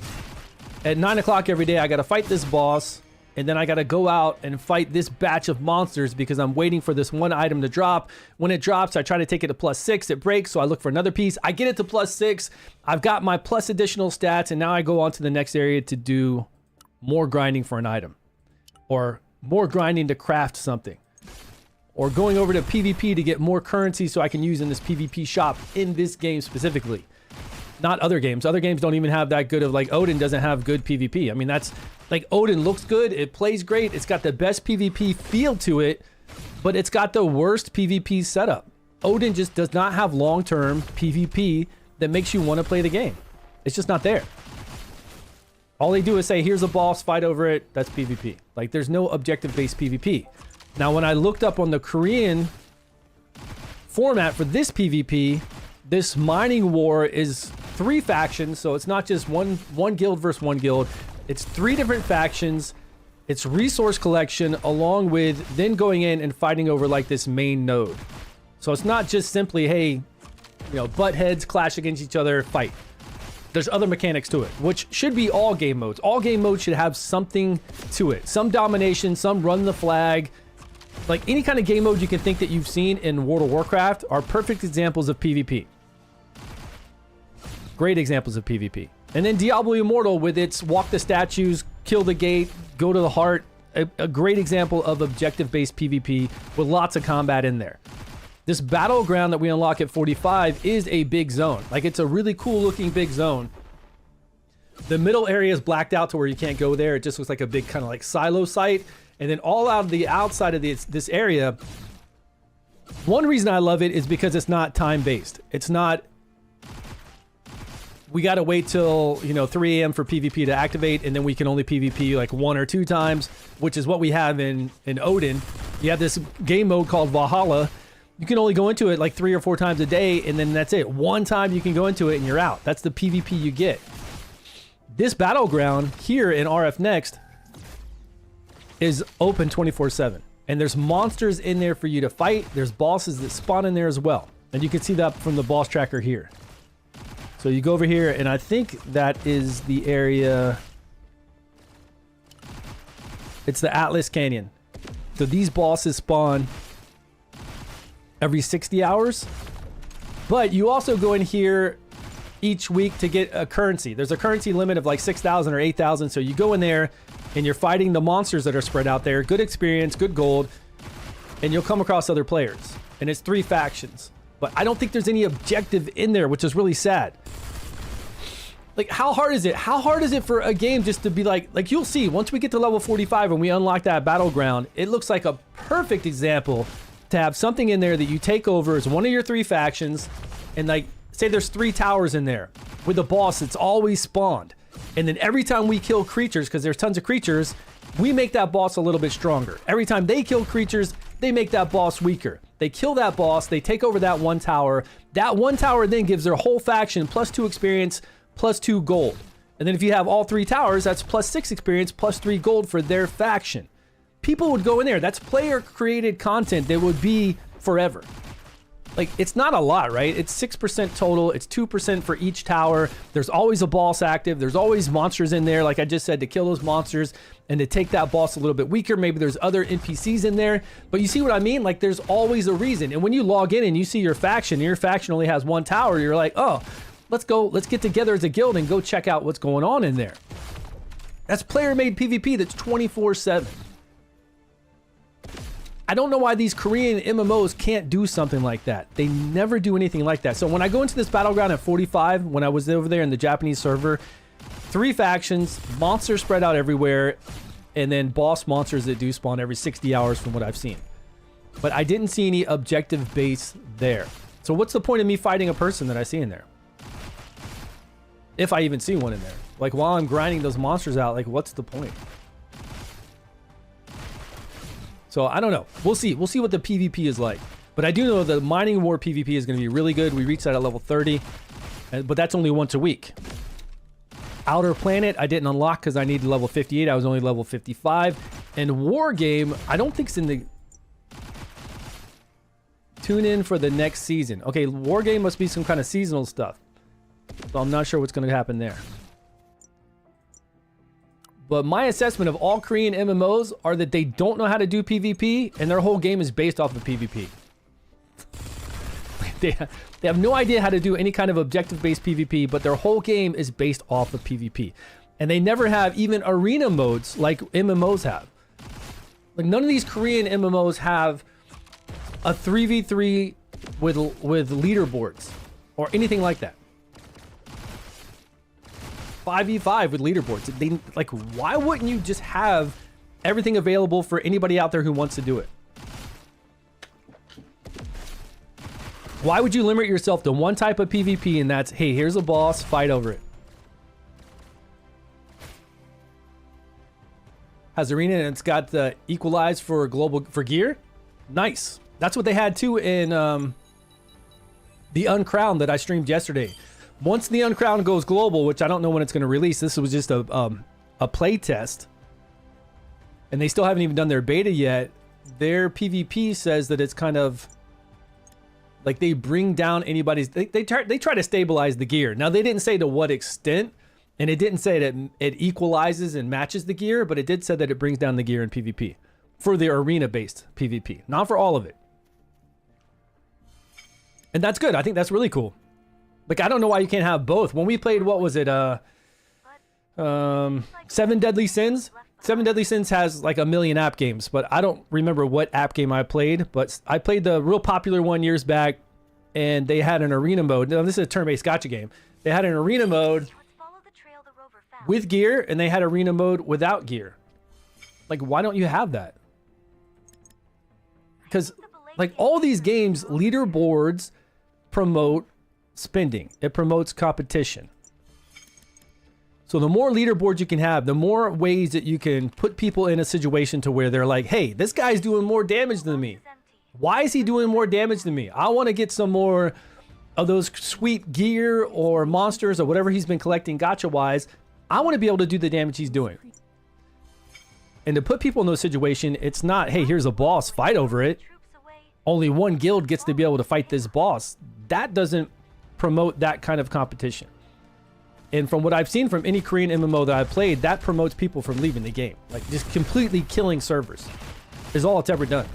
at 9 o'clock every day, I got to fight this boss, and then I got to go out and fight this batch of monsters because I'm waiting for this one item to drop. When it drops, I try to take it to +6. It breaks, so I look for another piece. I get it to +6. I've got my plus additional stats, and now I go on to the next area to do more grinding for an item, or more grinding to craft something, or going over to PvP to get more currency so I can use in this PvP shop in this game specifically. Not other games. Other games don't even have that good of, like, Odin doesn't have good PvP. I mean, that's like, Odin looks good, it plays great, it's got the best PvP feel to it, but it's got the worst PvP setup. Odin just does not have long-term PvP that makes you want to play the game. It's just not there. All they do is say, here's a boss, fight over it, that's PvP. Like, there's no objective-based PvP. Now, when I looked up on the Korean format for this PvP, this mining war is 3 factions, so it's not just one guild versus one guild. It's 3 different factions. It's resource collection along with then going in and fighting over, like, this main node. So it's not just simply, hey, you know, butt heads clash against each other, fight. There's other mechanics to it, which should be all game modes. All game modes should have something to it. Some domination, some run the flag. Like, any kind of game mode you can think that you've seen in World of Warcraft are perfect examples of PvP. Great examples of PvP. And then Diablo Immortal with its walk the statues, kill the gate, go to the heart. A great example of objective-based PvP with lots of combat in there. This battleground that we unlock at 45 is a big zone. Like, it's a really cool looking big zone. The middle area is blacked out to where you can't go there. It just looks like a big kind of like silo site. And then all out of the outside of this area, one reason I love it is because it's not time-based. It's not, we got to wait till, you know, 3 a.m. for PvP to activate, and then we can only PvP like 1 or 2 times, which is what we have in Odin. You have this game mode called Valhalla. You can only go into it like 3 or 4 times a day, and then that's it. One time you can go into it and you're out. That's the PvP you get. This battleground here in RF Next is open 24/7. And there's monsters in there for you to fight. There's bosses that spawn in there as well. And you can see that from the boss tracker here. So you go over here, and I think that is the area. It's the Atlas Canyon. So these bosses spawn every 60 hours. But you also go in here each week to get a currency. There's a currency limit of like 6,000 or 8,000. So you go in there and you're fighting the monsters that are spread out there. Good experience, good gold. And you'll come across other players. And it's 3 factions. But I don't think there's any objective in there, which is really sad. Like, how hard is it? How hard is it for a game just to be like you'll see, once we get to level 45 and we unlock that battleground, it looks like a perfect example to have something in there that you take over as one of your 3 factions. And like, say there's 3 towers in there with a boss that's always spawned. And then every time we kill creatures, because there's tons of creatures, we make that boss a little bit stronger. Every time they kill creatures, they make that boss weaker. They kill that boss, they take over that one tower. That one tower then gives their whole faction plus 2 experience, plus 2 gold. And then if you have all 3 towers, that's plus 6 experience, plus 3 gold for their faction. People would go in there. That's player created content that would be forever. Like, it's not a lot, right? It's 6% total. It's 2% for each tower. There's always a boss active. There's always monsters in there, like I just said, to kill those monsters and to take that boss a little bit weaker. Maybe there's other NPCs in there. But you see what I mean? Like, there's always a reason. And when you log in and you see your faction, and your faction only has 1 tower, you're like, oh, let's get together as a guild and go check out what's going on in there. That's player-made PvP that's 24/7. I don't know why these Korean MMOs can't do something like that. They never do anything like that. So when I go into this battleground at 45, when I was over there in the Japanese server, 3 factions, monsters spread out everywhere, and then boss monsters that do spawn every 60 hours from what I've seen. But I didn't see any objective base there. So what's the point of me fighting a person that I see in there? If I even see one in there. Like, while I'm grinding those monsters out, like, what's the point? So I don't know. We'll see. We'll see what the PvP is like. But I do know the mining war PvP is going to be really good. We reached that at level 30, but that's only once a week. Outer Planet, I didn't unlock because I needed level 58. I was only level 55. And War Game, I don't think it's in the... Tune in for the next season. Okay, War Game must be some kind of seasonal stuff. So I'm not sure what's going to happen there. But my assessment of all Korean MMOs are that they don't know how to do PvP, and their whole game is based off of PvP. They have no idea how to do any kind of objective-based PvP, but their whole game is based off of PvP. And they never have even arena modes like MMOs have. Like, none of these Korean MMOs have a 3v3 with leaderboards or anything like that. 5v5 with leaderboards. They, like, why wouldn't you just have everything available for anybody out there who wants to do it? Why would you limit yourself to one type of PvP and that's, hey, here's a boss, fight over it? Has arena and it's got the equalize for global for gear. Nice. That's what they had too in the Uncrowned that I streamed yesterday. Once the Uncrowned goes global, which I don't know when it's going to release, this was just a play test, and they still haven't even done their beta yet. Their PvP says that it's kind of like they bring down anybody's. They try to stabilize the gear. Now they didn't say to what extent, and it didn't say that it equalizes and matches the gear, but it did say that it brings down the gear in PvP for the arena-based PvP, not for all of it. And that's good. I think that's really cool. Like, I don't know why you can't have both. When we played, what was it? 7 Deadly Sins? 7 Deadly Sins has like 1 million app games, but I don't remember what app game I played. But I played the real popular one years back, and they had an arena mode. Now, this is a turn-based gacha game. They had an arena mode with gear, and they had arena mode without gear. Like, why don't you have that? Because, like, all these games, leaderboards promote spending. It promotes competition. So the more leaderboards you can have, the more ways that you can put people in a situation to where they're like, hey, this guy's doing more damage than me. Why is he doing more damage than me? I want to get some more of those sweet gear or monsters or whatever he's been collecting gacha wise. I want to be able to do the damage he's doing. And to put people in those situations, it's not, hey, here's a boss, fight over it. Only one guild gets to be able to fight this boss. That doesn't promote that kind of competition. And from what I've seen from any Korean MMO that I've played, that promotes people from leaving the game. Like just completely killing servers is all it's ever done.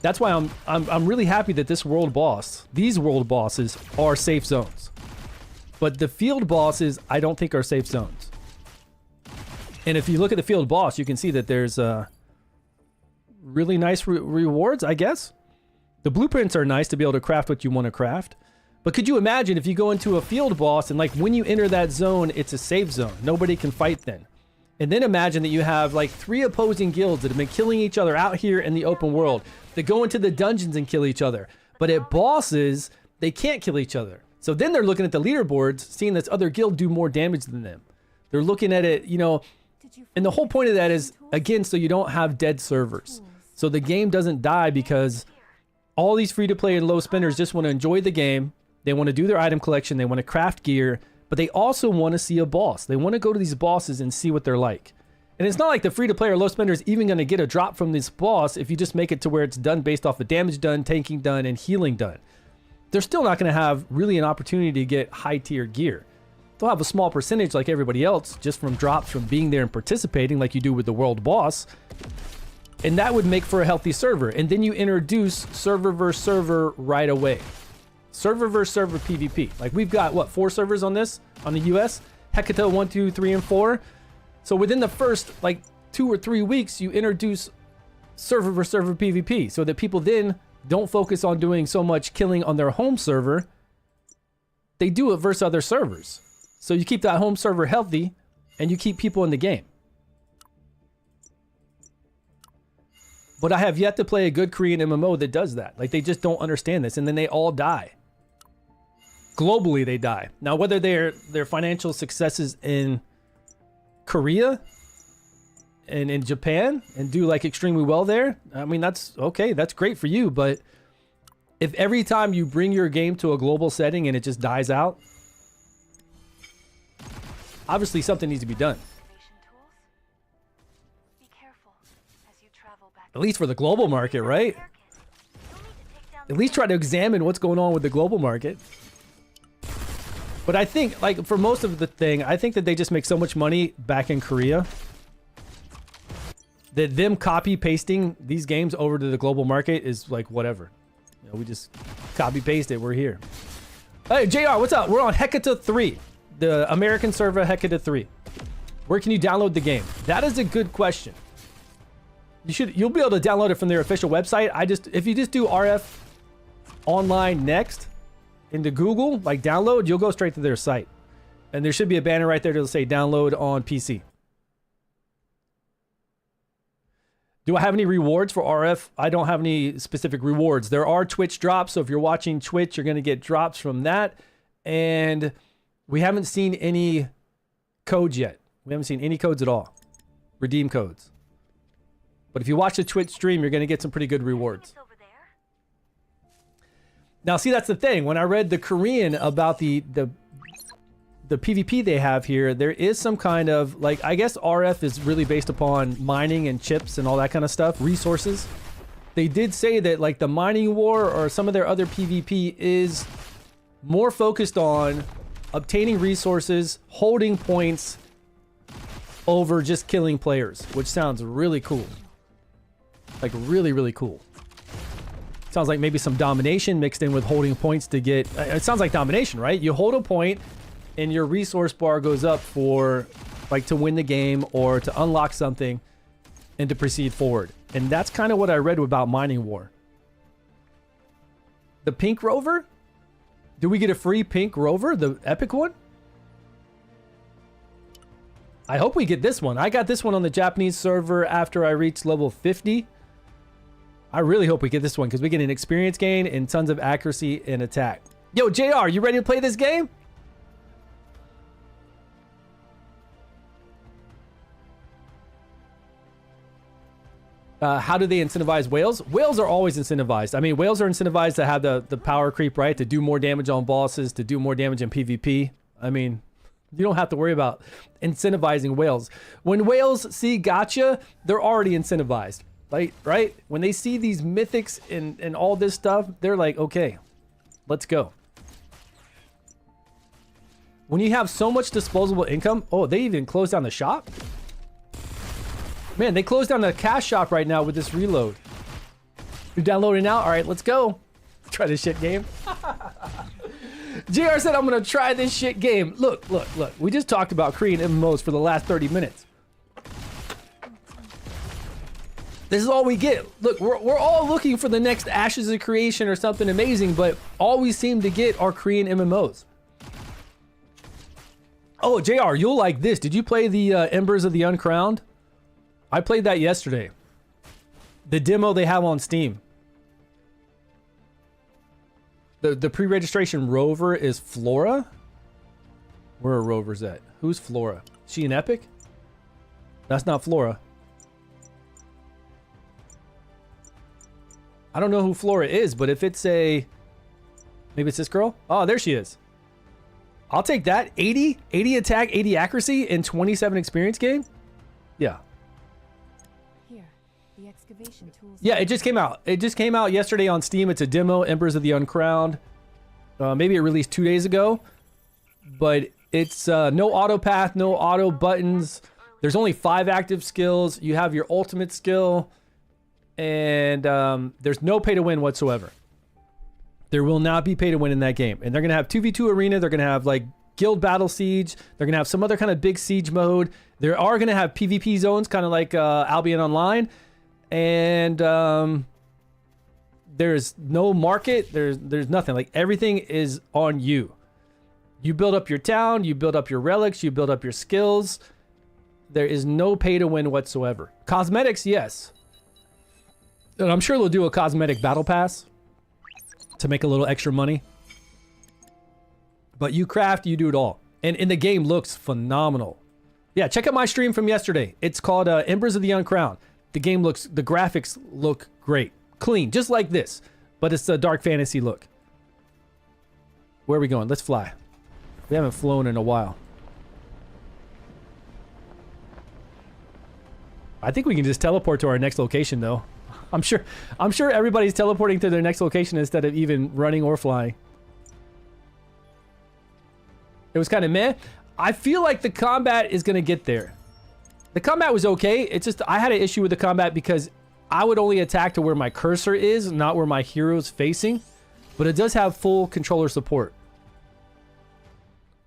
That's why I'm really happy that this world boss, these world bosses are safe zones. But the field bosses, I don't think are safe zones. And if you look at the field boss, you can see that there's really nice rewards, I guess. The blueprints are nice to be able to craft what you want to craft. But could you imagine if you go into a field boss and like when you enter that zone, it's a safe zone. Nobody can fight then. And then imagine that you have like 3 opposing guilds that have been killing each other out here in the open world. They go into the dungeons and kill each other. But at bosses, they can't kill each other. So then they're looking at the leaderboards, seeing this other guild do more damage than them. They're looking at it, you know, and the whole point of that is, again, so you don't have dead servers. So the game doesn't die because all these free-to-play and low spenders just want to enjoy the game. They want to do their item collection. They want to craft gear, but they also want to see a boss. They want to go to these bosses and see what they're like. And it's not like the free-to-play or low spender is even going to get a drop from this boss if you just make it to where it's done based off of damage done, tanking done, and healing done. They're still not going to have really an opportunity to get high-tier gear. They'll have a small percentage like everybody else just from drops from being there and participating like you do with the world boss. And that would make for a healthy server. And then you introduce server versus server right away. Server versus server PvP. Like we've got, what, 4 servers on this? On the US? Hecata 1, 2, 3, and 4. So within the first, like, 2 or 3 weeks, you introduce server versus server PvP. So that people then don't focus on doing so much killing on their home server. They do it versus other servers. So you keep that home server healthy, and you keep people in the game. But I have yet to play a good Korean MMO that does that. Like, they just don't understand this, and then they all die. Globally, they die. Now, whether their financial successes in Korea and in Japan and do, like, extremely well there, I mean, that's okay. That's great for you, but if every time you bring your game to a global setting and it just dies out, obviously something needs to be done. At least for the global market, right? At least try to examine what's going on with the global market. But I think, like, for most of the thing, I think that they just make so much money back in Korea that them copy pasting these games over to the global market is like whatever. You know, we just copy paste it. We're here. Hey, JR, what's up? We're on Hecata 3, the American server Hecata 3. Where can you download the game? That is a good question. You'll be able to download it from their official website. If you just do RF online next into Google, like download, you'll go straight to their site. And there should be a banner right there that'll say download on PC. Do I have any rewards for RF? I don't have any specific rewards. There are Twitch drops, so if you're watching Twitch, you're going to get drops from that. And we haven't seen any codes yet. We haven't seen any codes at all. Redeem codes. But if you watch the Twitch stream, you're going to get some pretty good rewards. Now, see, that's the thing. When I read the Korean about the PvP they have here, there is some kind of, like, I guess RF is really based upon mining and chips and all that kind of stuff, resources. They did say that, like, the mining war or some of their other PvP is more focused on obtaining resources, holding points over just killing players, which sounds really cool. Like, really, really cool. Sounds like maybe some domination mixed in with holding points to get... It sounds like domination, right? You hold a point and your resource bar goes up for, like, to win the game or to unlock something and to proceed forward. And that's kind of what I read about Mining War. The Pink Rover? Do we get a free Pink Rover? The epic one? I hope we get this one. I got this one on the Japanese server after I reached level 50. I really hope we get this one because we get an experience gain and tons of accuracy and attack. Yo, JR, you ready to play this game? How do they incentivize whales? Whales are always incentivized. I mean, whales are incentivized to have the power creep, right? To do more damage on bosses, to do more damage in PvP. I mean, you don't have to worry about incentivizing whales. When whales see gacha, they're already incentivized. Like, right? When they see these mythics and all this stuff, they're like, okay, let's go. When you have so much disposable income. Oh, they even closed down the shop? Man, they closed down the cash shop right now with this reload. You're downloading now? All right, let's go. Try this shit game. JR said, I'm going to try this shit game. Look. We just talked about Korean MMOs for the last 30 minutes. This is all we get. Look, we're all looking for the next Ashes of Creation or something amazing, but all we seem to get are Korean MMOs. Oh, JR, you'll like this. Did you play the Embers of the Uncrowned? I played that yesterday. The demo they have on Steam. The pre-registration rover is Flora? Where are rovers at? Who's Flora? Is she an epic? That's not Flora. I don't know who Flora is, but if it's a... Maybe it's this girl? Oh, there she is. I'll take that. 80 attack, 80 accuracy, and 27 experience gain? Yeah. Here, the excavation tools. Yeah, it just came out. It just came out yesterday on Steam. It's a demo, Embers of the Uncrowned. Maybe it released 2 days ago. But it's no auto path, no auto buttons. There's only 5 active skills. You have your ultimate skill. And there's no pay to win whatsoever. There will not be pay to win in that game. And they're going to have 2v2 arena. They're going to have like guild battle siege. They're going to have some other kind of big siege mode. They are going to have PvP zones, kind of like Albion Online. And there's no market. There's nothing. Like everything is on you. You build up your town. You build up your relics. You build up your skills. There is no pay to win whatsoever. Cosmetics, yes. And I'm sure they'll do a cosmetic battle pass to make a little extra money. But you craft, you do it all. And the game looks phenomenal. Yeah, check out my stream from yesterday. It's called Embers of the Uncrowned. The graphics look great. Clean, just like this. But it's a dark fantasy look. Where are we going? Let's fly. We haven't flown in a while. I think we can just teleport to our next location though. I'm sure everybody's teleporting to their next location instead of even running or flying. It was kind of meh. I feel like the combat is going to get there. The combat was okay. It's just I had an issue with the combat because I would only attack to where my cursor is, not where my hero's facing. But it does have full controller support.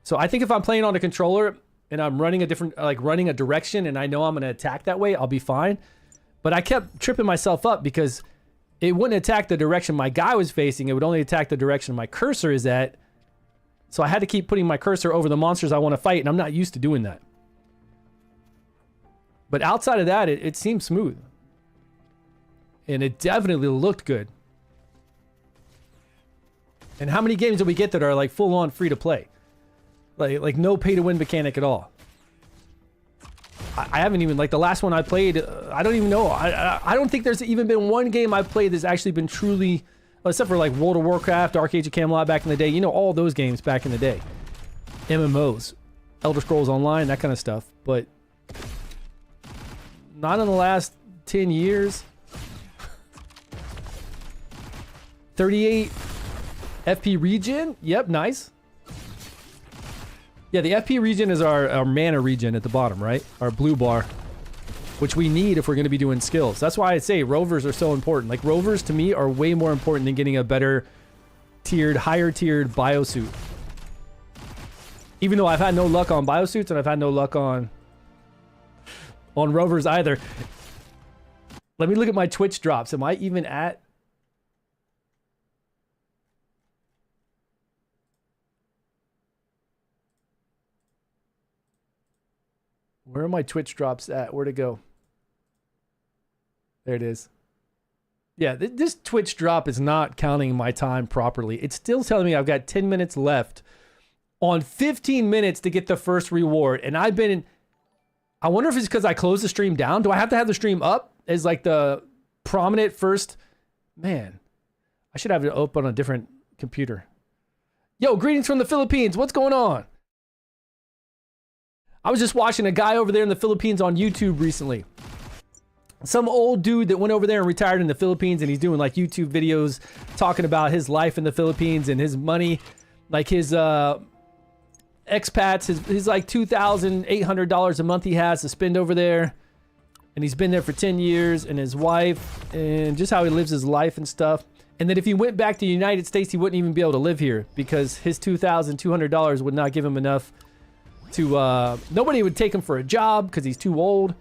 So I think if I'm playing on a controller and I'm running running a direction and I know I'm going to attack that way, I'll be fine. But I kept tripping myself up because it wouldn't attack the direction my guy was facing. It would only attack the direction my cursor is at. So I had to keep putting my cursor over the monsters I want to fight, and I'm not used to doing that. But outside of that, it seemed smooth. And it definitely looked good. And how many games do we get that are like full-on free-to-play? Like no pay-to-win mechanic at all. I haven't even, like the last one I played, I don't even know. I don't think there's even been one game I've played that's actually been truly, except for like World of Warcraft, Dark Age of Camelot back in the day. You know, all those games back in the day. MMOs, Elder Scrolls Online, that kind of stuff. But not in the last 10 years. 38 FP regen. Yep, nice. Yeah, the FP regen is our mana regen at the bottom, right? Our blue bar, which we need if we're going to be doing skills. That's why I say rovers are so important. Like rovers to me are way more important than getting a better tiered, higher tiered biosuit. Even though I've had no luck on biosuits and I've had no luck on rovers either. Let me look at my Twitch drops. Am I even at... Where are my Twitch drops at? Where'd it go? There it is. Yeah, this Twitch drop is not counting my time properly. It's still telling me I've got 10 minutes left on 15 minutes to get the first reward. And I've been... I wonder if it's because I closed the stream down. Do I have to have the stream up as like the prominent first? Man, I should have it up on a different computer. Yo, greetings from the Philippines. What's going on? I was just watching a guy over there in the Philippines on YouTube recently. Some old dude that went over there and retired in the Philippines, and he's doing like YouTube videos talking about his life in the Philippines and his money, like his expats. He's like $2,800 a month he has to spend over there. And he's been there for 10 years, and his wife, and just how he lives his life and stuff. And then if he went back to the United States, he wouldn't even be able to live here because his $2,200 would not give him enough to, nobody would take him for a job because he's too old.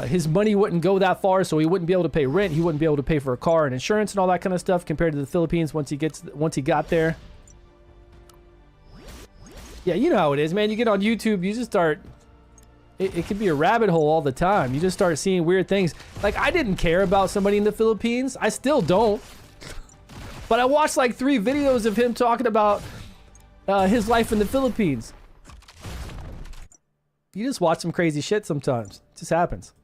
His money wouldn't go that far, so he wouldn't be able to pay rent. He wouldn't be able to pay for a car and insurance and all that kind of stuff compared to the Philippines once he got there. Yeah, you know how it is, man. You get on YouTube, you just start... It could be a rabbit hole all the time. You just start seeing weird things. Like, I didn't care about somebody in the Philippines. I still don't. But I watched like 3 videos of him talking about his life in the Philippines. You just watch some crazy shit sometimes. It just happens.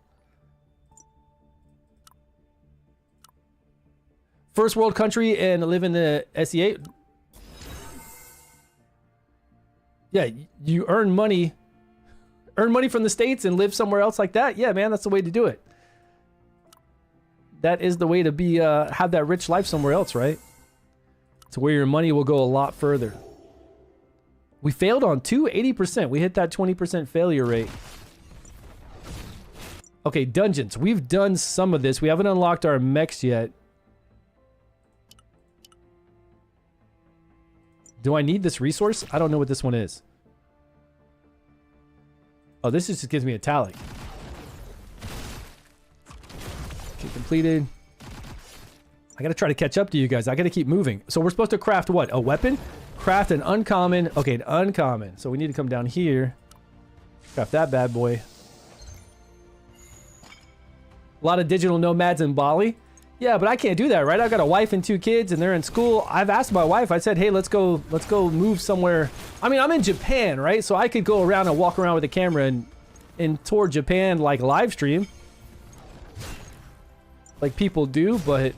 First world country and live in the SEA. Yeah, you earn money. Earn money from the States and live somewhere else like that. Yeah, man, that's the way to do it. That is the way to be, have that rich life somewhere else, right? To where your money will go a lot further. We failed on 80%. We hit that 20% failure rate. Okay, dungeons. We've done some of this. We haven't unlocked our mechs yet. Do I need this resource? I don't know what this one is. Oh, this just gives me a tally. Okay, completed. I gotta try to catch up to you guys. I gotta keep moving. So we're supposed to craft what? A weapon? Craft an uncommon. Okay, an uncommon. So we need to come down here. Craft that bad boy. A lot of digital nomads in Bali. Yeah, but I can't do that, right? I've got a wife and 2 kids and they're in school. I've asked my wife, I said, hey, let's go move somewhere. I mean, I'm in Japan, right? So I could go around and walk around with a camera and tour Japan like live stream. Like people do, but...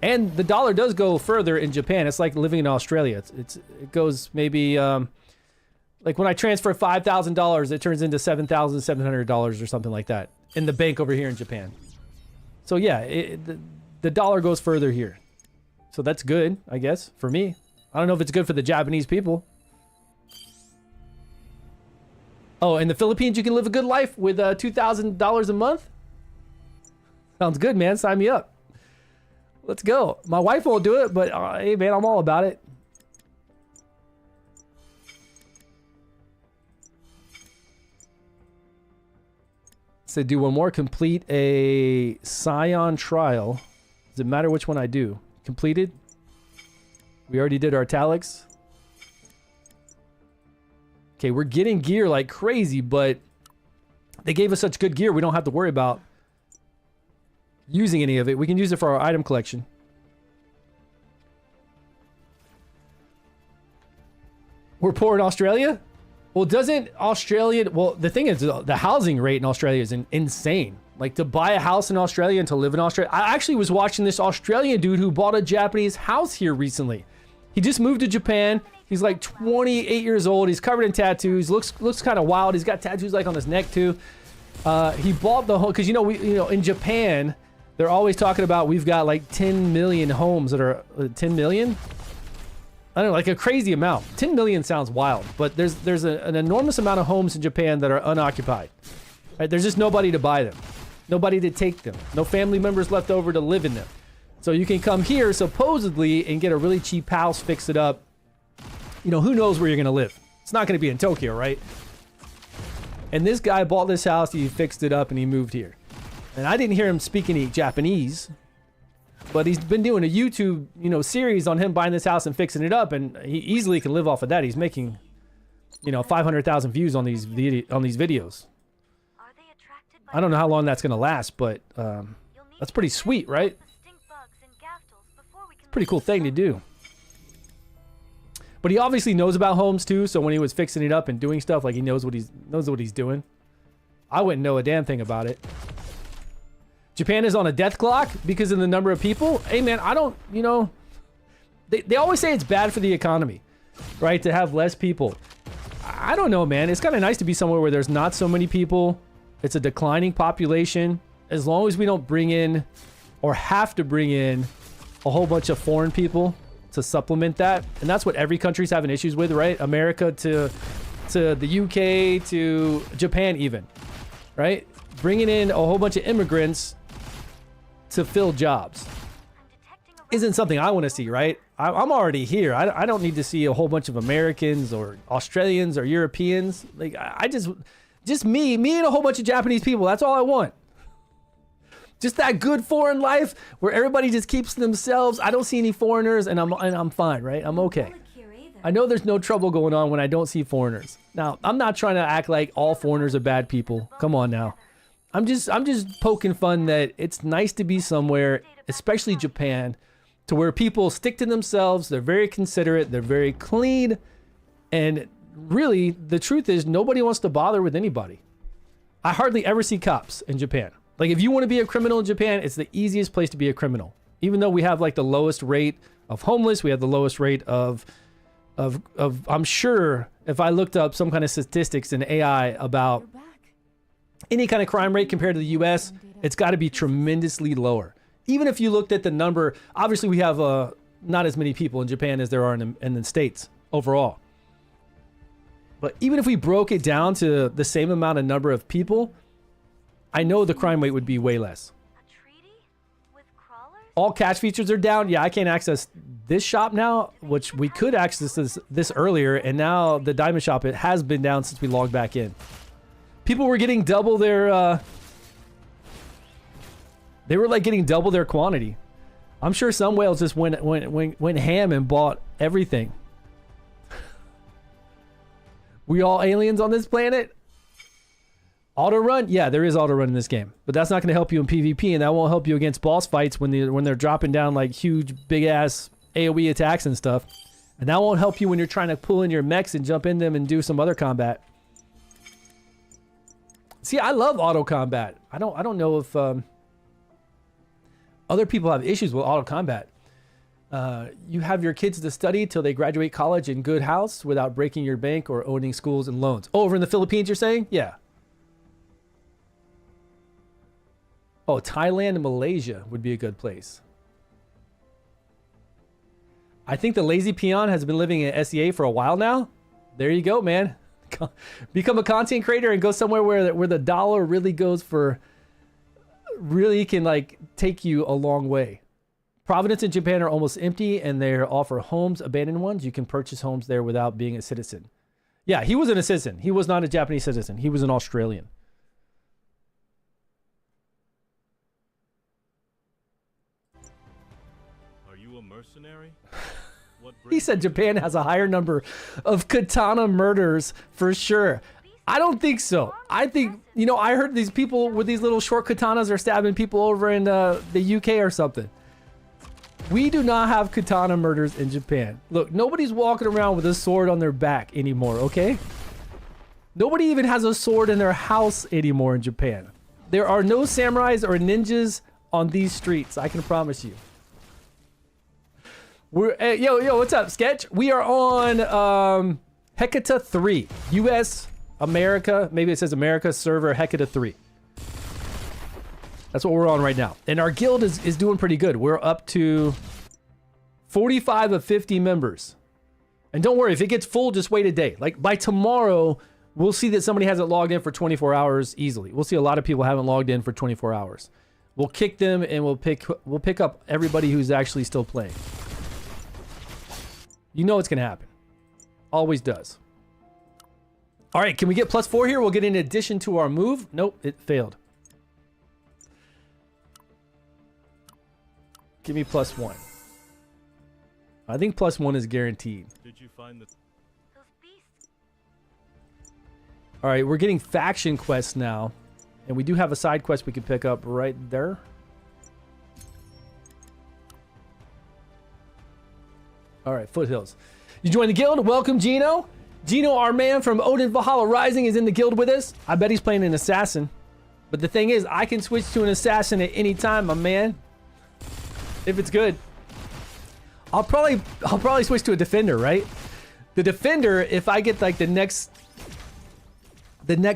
And the dollar does go further in Japan. It's like living in Australia. It goes maybe... like when I transfer $5,000, it turns into $7,700 or something like that. In the bank over here in Japan. So yeah, the dollar goes further here. So that's good, I guess, for me. I don't know if it's good for the Japanese people. Oh, in the Philippines, you can live a good life with $2,000 a month? Sounds good, man. Sign me up. Let's go. My wife won't do it, but hey, man, I'm all about it. So do one more. Complete a Scion trial. Does it matter which one I do? Completed. We already did our italics. Okay, we're getting gear like crazy, but they gave us such good gear we don't have to worry about using any of it. We can use it for our item collection. We're poor in Australia? Well, doesn't Australia... Well, the thing is, the housing rate in Australia is insane. Like, to buy a house in Australia and to live in Australia... I actually was watching this Australian dude who bought a Japanese house here recently. He just moved to Japan. He's like 28 years old. He's covered in tattoos. Looks kind of wild. He's got tattoos like on his neck, too. He bought the home... Because, in Japan, they're always talking about we've got like 10 million homes that are... 10 million? I don't know, like a crazy amount. 10 million sounds wild, but there's an enormous amount of homes in Japan that are unoccupied. Right? There's just nobody to buy them. Nobody to take them. No family members left over to live in them. So you can come here, supposedly, and get a really cheap house, fix it up. Who knows where you're going to live? It's not going to be in Tokyo, right? And this guy bought this house, he fixed it up, and he moved here. And I didn't hear him speak any Japanese. But he's been doing a YouTube, series on him buying this house and fixing it up, and he easily can live off of that. He's making, 500,000 views on these videos. I don't know how long that's gonna last, but that's pretty sweet, right? Pretty cool thing to do. But he obviously knows about homes too. So when he was fixing it up and doing stuff, like he knows what he's doing. I wouldn't know a damn thing about it. Japan is on a death clock because of the number of people. Hey, man, I don't, they always say it's bad for the economy, right? To have less people. I don't know, man. It's kind of nice to be somewhere where there's not so many people. It's a declining population. As long as we don't bring in or have to bring in a whole bunch of foreign people to supplement that. And that's what every country's having issues with, right? America to the UK to Japan even, right? Bringing in a whole bunch of immigrants to fill jobs isn't something I want to see, right? I'm already here. I don't need to see a whole bunch of Americans or Australians or Europeans. Like, I just me and a whole bunch of Japanese people. That's all I want. Just that good foreign life where everybody just keeps to themselves. I don't see any foreigners, and I'm fine, right? I'm okay. I know there's no trouble going on when I don't see foreigners. Now, I'm not trying to act like all foreigners are bad people. Come on now. I'm just poking fun that it's nice to be somewhere, especially Japan, to where people stick to themselves. They're very considerate. They're very clean. And really, the truth is nobody wants to bother with anybody. I hardly ever see cops in Japan. Like, if you want to be a criminal in Japan, it's the easiest place to be a criminal. Even though we have like the lowest rate of homeless, we have the lowest rate of I'm sure if I looked up some kind of statistics in AI about any kind of crime rate compared to the US, it's got to be tremendously lower. Even if you looked at the number, obviously we have not as many people in Japan as there are in the States overall. But even if we broke it down to the same amount of number of people, I know the crime rate would be way less. All cash features are down. Yeah, I can't access this shop now, which we could access this earlier, and now the diamond shop, it has been down since we logged back in. People were getting double their they were like getting double their quantity. I'm sure some whales just went ham and bought everything. We all aliens on this planet? Auto run? Yeah, there is auto run in this game, but that's not going to help you in PvP, and that won't help you against boss fights when they're dropping down like huge big ass AoE attacks and stuff. And that won't help you when you're trying to pull in your mechs and jump in them and do some other combat. See, I love auto combat. I don't know if other people have issues with auto combat. You have your kids to study till they graduate college in good house without breaking your bank or owning schools and loans. Oh, over in the Philippines, you're saying? Yeah. Oh, Thailand and Malaysia would be a good place. I think the lazy peon has been living in SEA for a while now. There you go, man. Become a content creator and go somewhere where the dollar really goes for, really can like take you a long way. Providence and Japan are almost empty, and they offer homes, abandoned ones. You can purchase homes there without being a citizen. Yeah, he wasn't a citizen. He was not a Japanese citizen. He was an Australian. Are you a mercenary? He said Japan has a higher number of katana murders for sure. I don't think so. I think, you know, I heard these people with these little short katanas are stabbing people over in the UK or something. We do not have katana murders in Japan. Look, nobody's walking around with a sword on their back anymore, okay? Nobody even has a sword in their house anymore in Japan. There are no samurais or ninjas on these streets, I can promise you. We're yo, what's up, Sketch? We are on Hecata 3. US, America, maybe it says America server Hecata 3. That's what we're on right now. And our guild is doing pretty good. We're up to 45 of 50 members. And don't worry, if it gets full, just wait a day. Like by tomorrow, we'll see that somebody hasn't logged in for 24 hours easily. We'll see a lot of people haven't logged in for 24 hours. We'll kick them and we'll pick up everybody who's actually still playing. You know it's going to happen. Always does. All right, can we get +4 here? We'll get an addition to our move. Nope, it failed. Give me +1. I think +1 is guaranteed. Did you find the... All right, we're getting faction quests now. And we do have a side quest we can pick up right there. All right, Foothills. You joined the guild. Welcome, Gino. Gino, our man from Odin Valhalla Rising, is in the guild with us. I bet he's playing an assassin. But the thing is, I can switch to an assassin at any time, my man. If it's good. I'll probably switch to a defender, right? The defender, if I get like the next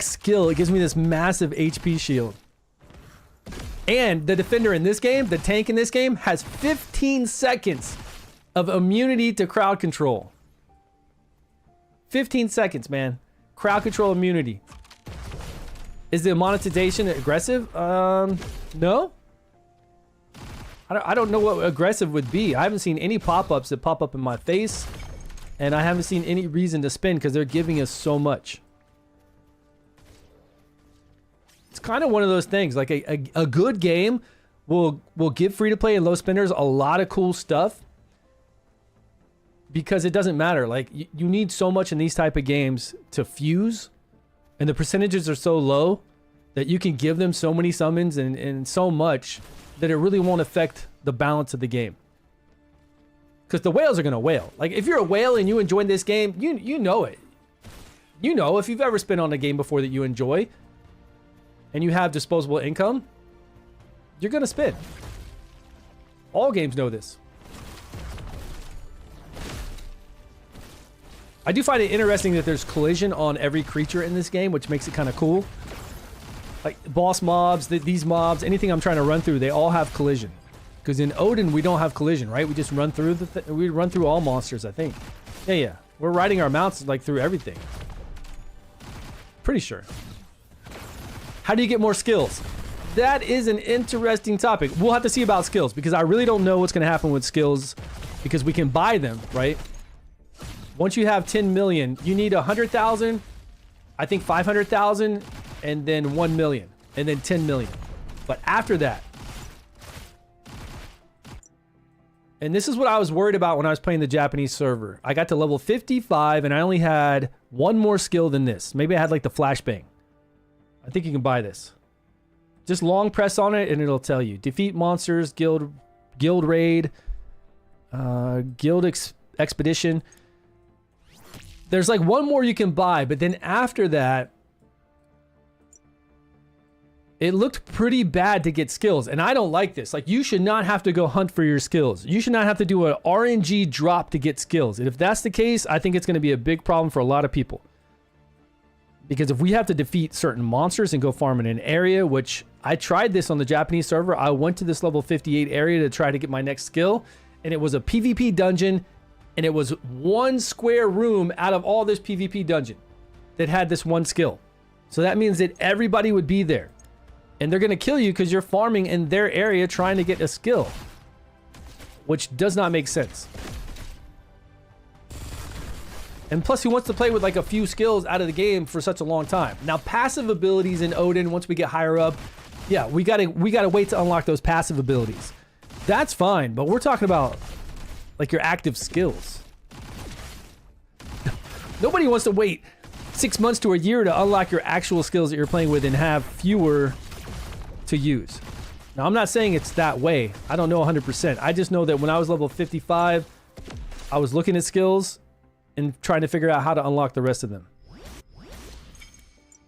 skill, it gives me this massive HP shield. And the defender in this game, the tank in this game, has 15 seconds of immunity to crowd control. 15 seconds, man. Crowd control immunity. Is the monetization aggressive? No. I don't know what aggressive would be. I haven't seen any pop-ups that pop up in my face. And I haven't seen any reason to spend because they're giving us so much. It's kind of one of those things. Like a good game will give free-to-play and low spenders a lot of cool stuff. Because it doesn't matter. Like, you need so much in these type of games to fuse. And the percentages are so low that you can give them so many summons and so much that it really won't affect the balance of the game. Because the whales are going to whale. Like, if you're a whale and you enjoy this game, you know it. You know, if you've ever spent on a game before that you enjoy and you have disposable income, you're going to spend. All games know this. I do find it interesting that there's collision on every creature in this game, which makes it kind of cool. Like boss mobs, these mobs, anything I'm trying to run through, they all have collision. Because in Odin, we don't have collision, right? We just run through we run through all monsters, I think. Yeah. We're riding our mounts like through everything. Pretty sure. How do you get more skills? That is an interesting topic. We'll have to see about skills because I really don't know what's going to happen with skills because we can buy them, right? Once you have 10 million, you need 100,000, I think 500,000, and then 1 million, and then 10 million. But after that, and this is what I was worried about when I was playing the Japanese server. I got to level 55, and I only had one more skill than this. Maybe I had like the flashbang. I think you can buy this. Just long press on it, and it'll tell you. Defeat monsters, guild raid, guild expedition. There's like one more you can buy, but then after that, it looked pretty bad to get skills. And I don't like this. Like, you should not have to go hunt for your skills. You should not have to do an RNG drop to get skills. And if that's the case, I think it's going to be a big problem for a lot of people. Because if we have to defeat certain monsters and go farm in an area, which I tried this on the Japanese server. I went to this level 58 area to try to get my next skill. And it was a PvP dungeon. And it was one square room out of all this PvP dungeon that had this one skill. So that means that everybody would be there. And they're going to kill you because you're farming in their area trying to get a skill. Which does not make sense. And plus, who wants to play with like a few skills out of the game for such a long time? Now, passive abilities in Odin, once we get higher up, yeah, we gotta wait to unlock those passive abilities. That's fine, but we're talking about like your active skills. Nobody wants to wait 6 months to a year to unlock your actual skills that you're playing with and have fewer to use. Now, I'm not saying it's that way. I don't know 100%. I just know that when I was level 55, I was looking at skills and trying to figure out how to unlock the rest of them.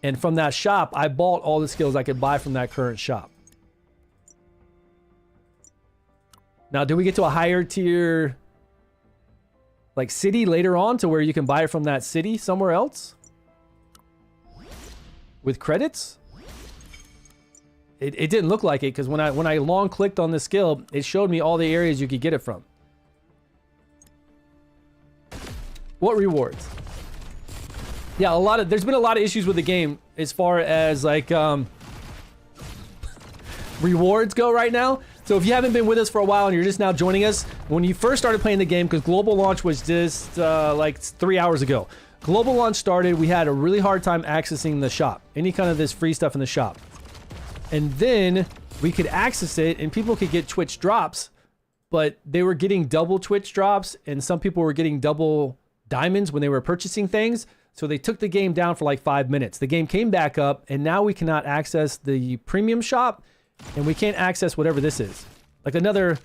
And from that shop, I bought all the skills I could buy from that current shop. Now, do we get to a higher tier like city later on to where you can buy it from that city somewhere else? With credits? It didn't look like it because when I long clicked on the skill, it showed me all the areas you could get it from. What rewards? Yeah, there's been a lot of issues with the game as far as like rewards go right now. So if you haven't been with us for a while and you're just now joining us, when you first started playing the game, because global launch was just like 3 hours ago. Global launch started, we had a really hard time accessing the shop. Any kind of this free stuff in the shop. And then we could access it and people could get Twitch drops, but they were getting double Twitch drops and some people were getting double diamonds when they were purchasing things. So they took the game down for like 5 minutes. The game came back up and now we cannot access the premium shop. And we can't access whatever this is. Like another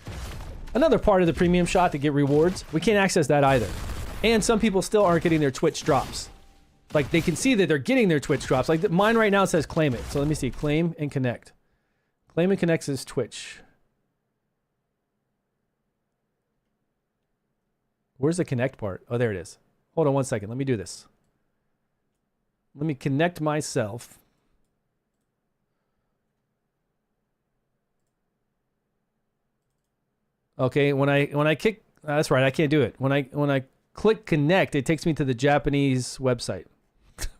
part of the premium shot to get rewards. We can't access that either. And some people still aren't getting their Twitch drops. Like they can see that they're getting their Twitch drops. Like mine right now says claim it. So let me see. Claim and connect. Claim and connect says Twitch. Where's the connect part? Oh, there it is. Hold on one second. Let me do this. Let me connect myself. Okay, when I That's right. I can't do it. When I click connect, it takes me to the Japanese website.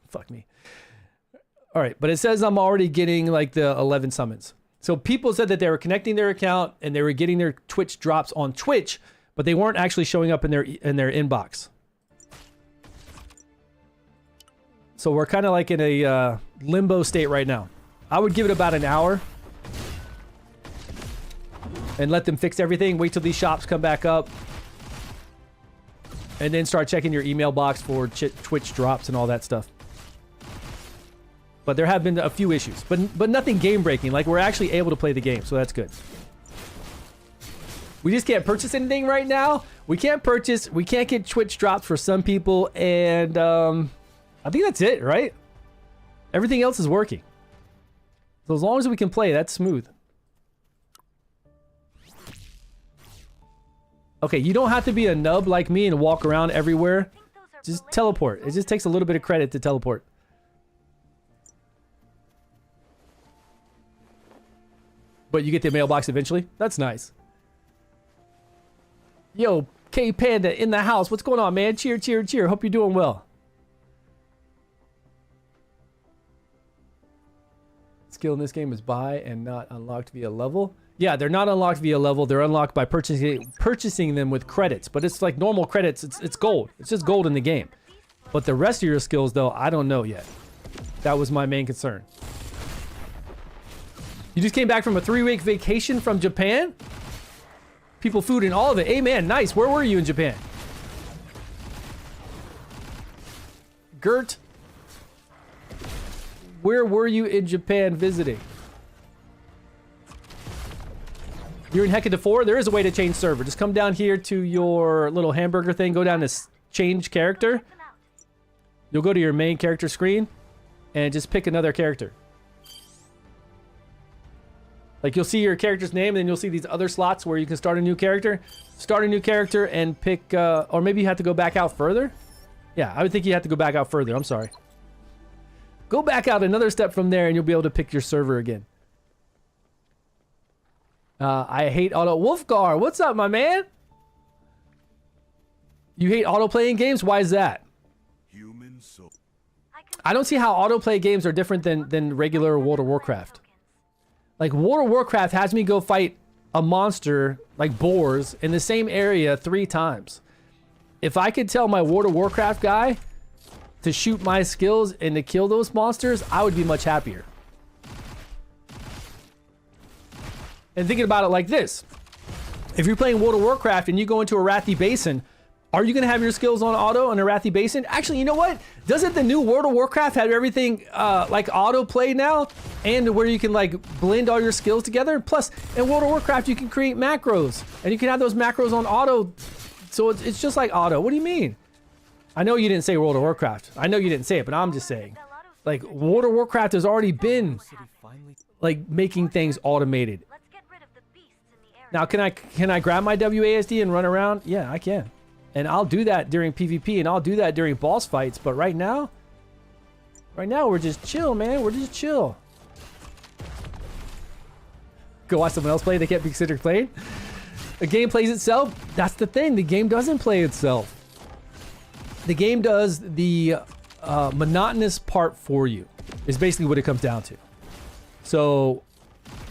Fuck me. All right, but it says I'm already getting like the 11 summons. So people said that they were connecting their account and they were getting their Twitch drops on Twitch, but they weren't actually showing up in their inbox. So we're kind of like in a limbo state right now. I would give it about an hour and let them fix everything. Wait till these shops come back up. And then start checking your email box for Twitch drops and all that stuff. But there have been a few issues. But nothing game breaking. Like, we're actually able to play the game, so that's good. We just can't purchase anything right now. We can't get Twitch drops for some people. And I think that's it, right? Everything else is working. So as long as we can play, that's smooth. Okay, you don't have to be a nub like me and walk around everywhere. Just teleport. It just takes a little bit of credit to teleport. But you get the mailbox eventually? That's nice. Yo, K Panda in the house. What's going on, man? Cheer, cheer, cheer. Hope you're doing well. Skill in this game is buy and not unlocked via level. Yeah, they're not unlocked via level. They're unlocked by purchasing them with credits. But it's like normal credits. It's gold. It's just gold in the game. But the rest of your skills, though, I don't know yet. That was my main concern. You just came back from a 3-week vacation from Japan? People, food, and all of it. Hey, man, nice. Where were you in Japan? Gert, where were you in Japan visiting? You're in Hecate 4? There is a way to change server. Just come down here to your little hamburger thing. Go down to change character. You'll go to your main character screen and just pick another character. Like, you'll see your character's name, and then you'll see these other slots where you can start a new character. Start a new character and pick, or maybe you have to go back out further? Yeah, I would think you have to go back out further. I'm sorry. Go back out another step from there, and you'll be able to pick your server again. I hate auto. Wolfgar, what's up, my man? You hate auto-playing games? Why is that? Human soul. I don't see how auto-play games are different than regular World of Warcraft. Like, World of Warcraft has me go fight a monster, like boars, in the same area 3 times. If I could tell my World of Warcraft guy to shoot my skills and to kill those monsters, I would be much happier. And thinking about it like this. If you're playing World of Warcraft and you go into a Arathi Basin, are you going to have your skills on auto on Arathi Basin? Actually, you know what? Doesn't the new World of Warcraft have everything like auto play now? And where you can like blend all your skills together? Plus, in World of Warcraft, you can create macros. And you can have those macros on auto. So it's just like auto. What do you mean? I know you didn't say World of Warcraft. I know you didn't say it, but I'm just saying. Like, World of Warcraft has already been like making things automated. Now, can I grab my WASD and run around? Yeah, I can. And I'll do that during PvP, and I'll do that during boss fights. But right now, we're just chill, man. We're just chill. Go watch someone else play. They can't be considered playing. The game plays itself. That's the thing. The game doesn't play itself. The game does the monotonous part for you. Is basically what it comes down to. So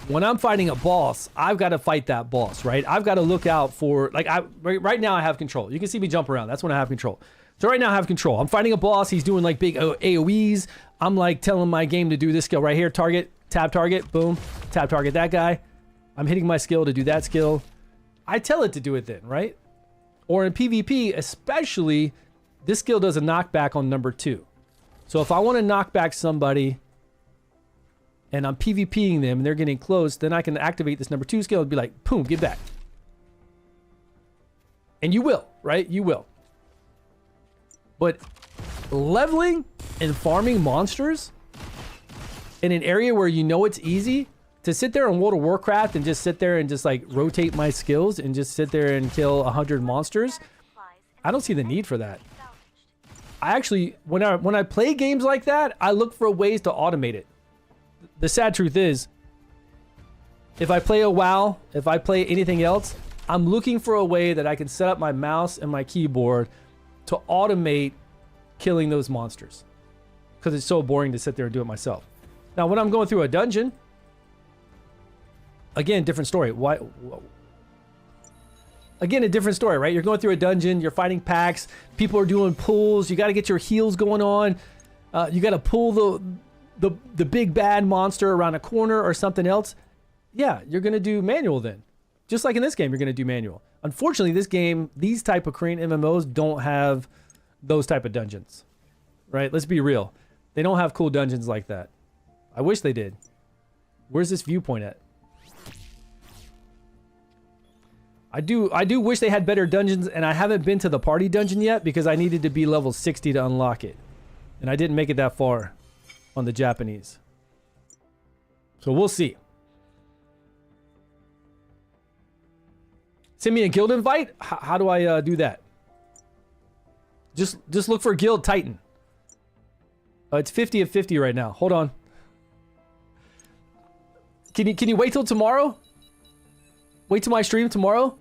when I'm fighting a boss, I've got to fight that boss, right? I've got to look out for, like, right now I have control. You can see me jump around. That's when I have control. So right now I have control. I'm fighting a boss. He's doing like big AoEs. I'm like telling my game to do this skill right here. Target, tab target, boom. Tab target that guy. I'm hitting my skill to do that skill. I tell it to do it then, right? Or in PvP, especially, this skill does a knockback on number 2. So if I want to knock back somebody and I'm PvPing them and they're getting close, then I can activate this number 2 skill and be like, boom, get back. And you will, right? You will. But leveling and farming monsters in an area where you know it's easy, to sit there in World of Warcraft and just sit there and just like rotate my skills and just sit there and kill 100 monsters, I don't see the need for that. I actually, when I play games like that, I look for ways to automate it. The sad truth is, if I play a WoW, if I play anything else, I'm looking for a way that I can set up my mouse and my keyboard to automate killing those monsters. Because it's so boring to sit there and do it myself. Now, when I'm going through a dungeon, again, different story. Again, a different story, right? You're going through a dungeon, you're fighting packs, people are doing pulls, you got to get your heals going on. You got to pull the big bad monster around a corner or something else. Yeah, you're going to do manual then. Just like in this game, you're going to do manual. Unfortunately, this game, these type of Korean MMOs don't have those type of dungeons, right? Let's be real. They don't have cool dungeons like that. I wish they did. Where's this viewpoint at? I do wish they had better dungeons, and I haven't been to the party dungeon yet because I needed to be level 60 to unlock it. And I didn't make it that far on the Japanese. So we'll see. Send me a guild invite? How do I do that? Just look for Guild Titan. It's 50 of 50 right now. Hold on. Can you wait till tomorrow? Wait till my stream tomorrow?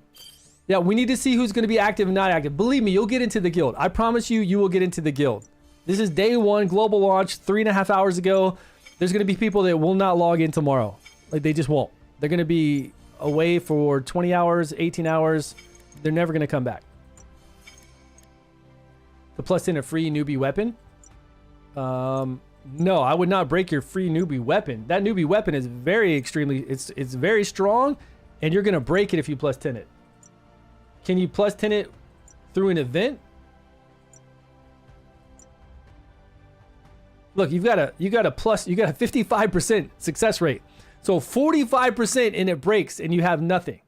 Yeah, we need to see who's going to be active and not active. Believe me, you'll get into the guild. I promise you, you will get into the guild. This is day one, global launch, 3.5 hours ago. There's going to be people that will not log in tomorrow. Like, they just won't. They're going to be away for 20 hours, 18 hours. They're never going to come back. The plus 10 a free newbie weapon? No, I would not break your free newbie weapon. That newbie weapon is very extremely, it's very strong, and you're going to break it if you plus 10 it. Can you plus 10 it through an event? Look, you got a 55% success rate. So 45% and it breaks and you have nothing.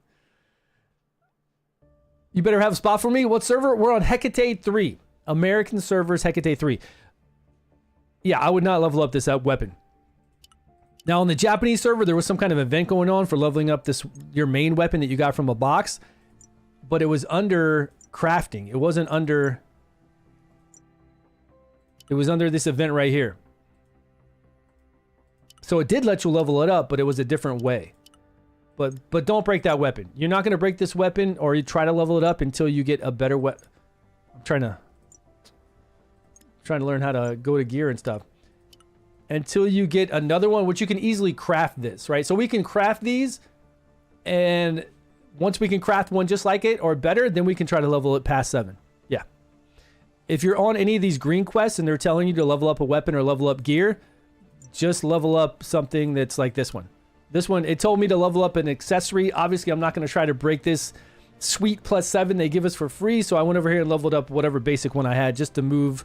You better have a spot for me. What server? We're on Hecate 3. American servers, Hecate 3. Yeah, I would not level up this weapon. Now on the Japanese server, there was some kind of event going on for leveling up your main weapon that you got from a box. But it was under crafting. It wasn't under... It was under this event right here. So it did let you level it up, but it was a different way. But don't break that weapon. You're not going to break this weapon or you try to level it up until you get a better weapon. I'm trying to learn how to go to gear and stuff. Until you get another one, which you can easily craft this, right? So we can craft these, and once we can craft one just like it or better, then we can try to level it past 7. Yeah. If you're on any of these green quests and they're telling you to level up a weapon or level up gear, just level up something that's like this one. This one, it told me to level up an accessory. Obviously, I'm not going to try to break this sweet plus 7 they give us for free, so I went over here and leveled up whatever basic one I had just to move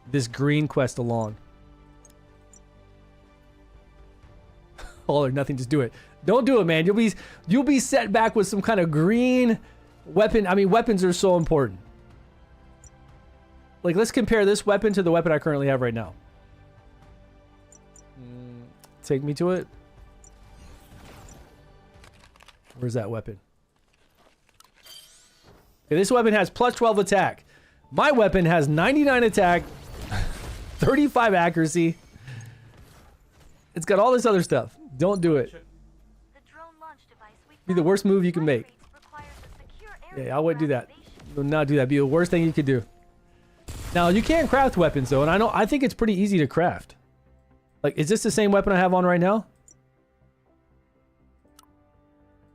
this green quest along. All or nothing, just do it. Don't do it, man. You'll be set back with some kind of green weapon. I mean, weapons are so important. Like, let's compare this weapon to the weapon I currently have right now. Take me to it. Where's that weapon? Okay, this weapon has plus 12 attack. My weapon has 99 attack, 35 accuracy. It's got all this other stuff. Don't do it. Be the worst move you can make. Yeah, I wouldn't do that. Do not do that. Be the worst thing you could do. Now, you can craft weapons, though, and I think it's pretty easy to craft. Like, is this the same weapon I have on right now?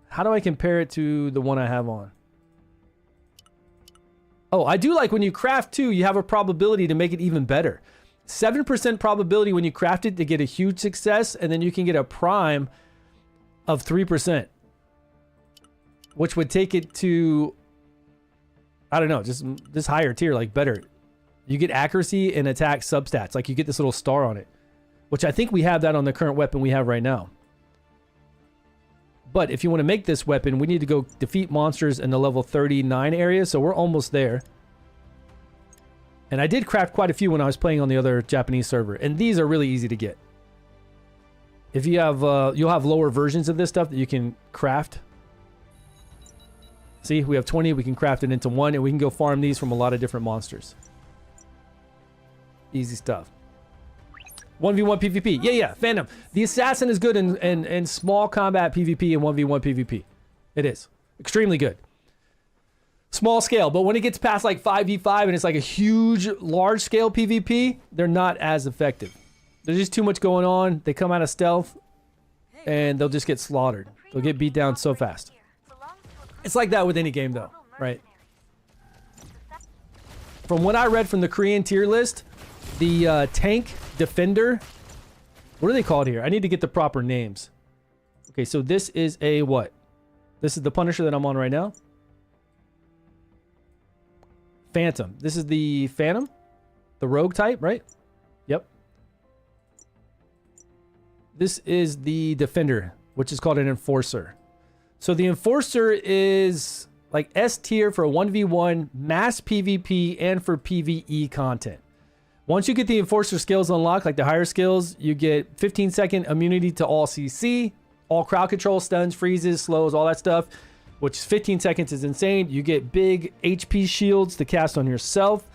How do I compare it to the one I have on? Oh, I do like when you craft too, you have a probability to make it even better. 7% probability when you craft it to get a huge success, and then you can get a prime of 3%. Which would take it to, I don't know, just this higher tier, like better. You get accuracy and attack substats. Like you get this little star on it. Which I think we have that on the current weapon we have right now. But if you want to make this weapon, we need to go defeat monsters in the level 39 area. So we're almost there. And I did craft quite a few when I was playing on the other Japanese server. And these are really easy to get. If you have, you'll have lower versions of this stuff that you can craft. See, we have 20. We can craft it into 1. And we can go farm these from a lot of different monsters. Easy stuff. 1v1 PvP. Yeah, Phantom. The Assassin is good in small combat PvP and 1v1 PvP. It is. Extremely good. small scale. But when it gets past like 5v5 and it's like a huge, large scale PvP, they're not as effective. There's just too much going on. They come out of stealth and they'll just get slaughtered. They'll get beat down so fast. It's like that with any game though, right? From what I read from the Korean tier list, the tank defender, what are they called here? I need to get the proper names. Okay, so this is a what? This is the Punisher that I'm on right now. Phantom. This is the Phantom, the rogue type, right? Yep. This is the defender, which is called an enforcer. So the enforcer is like S tier for 1v1 mass PvP and for PvE content. Once you get the enforcer skills unlocked, like the higher skills, you get 15-second immunity to all CC, all crowd control, stuns, freezes, slows, all that stuff, which 15 seconds is insane. You get big HP shields to cast on yourself.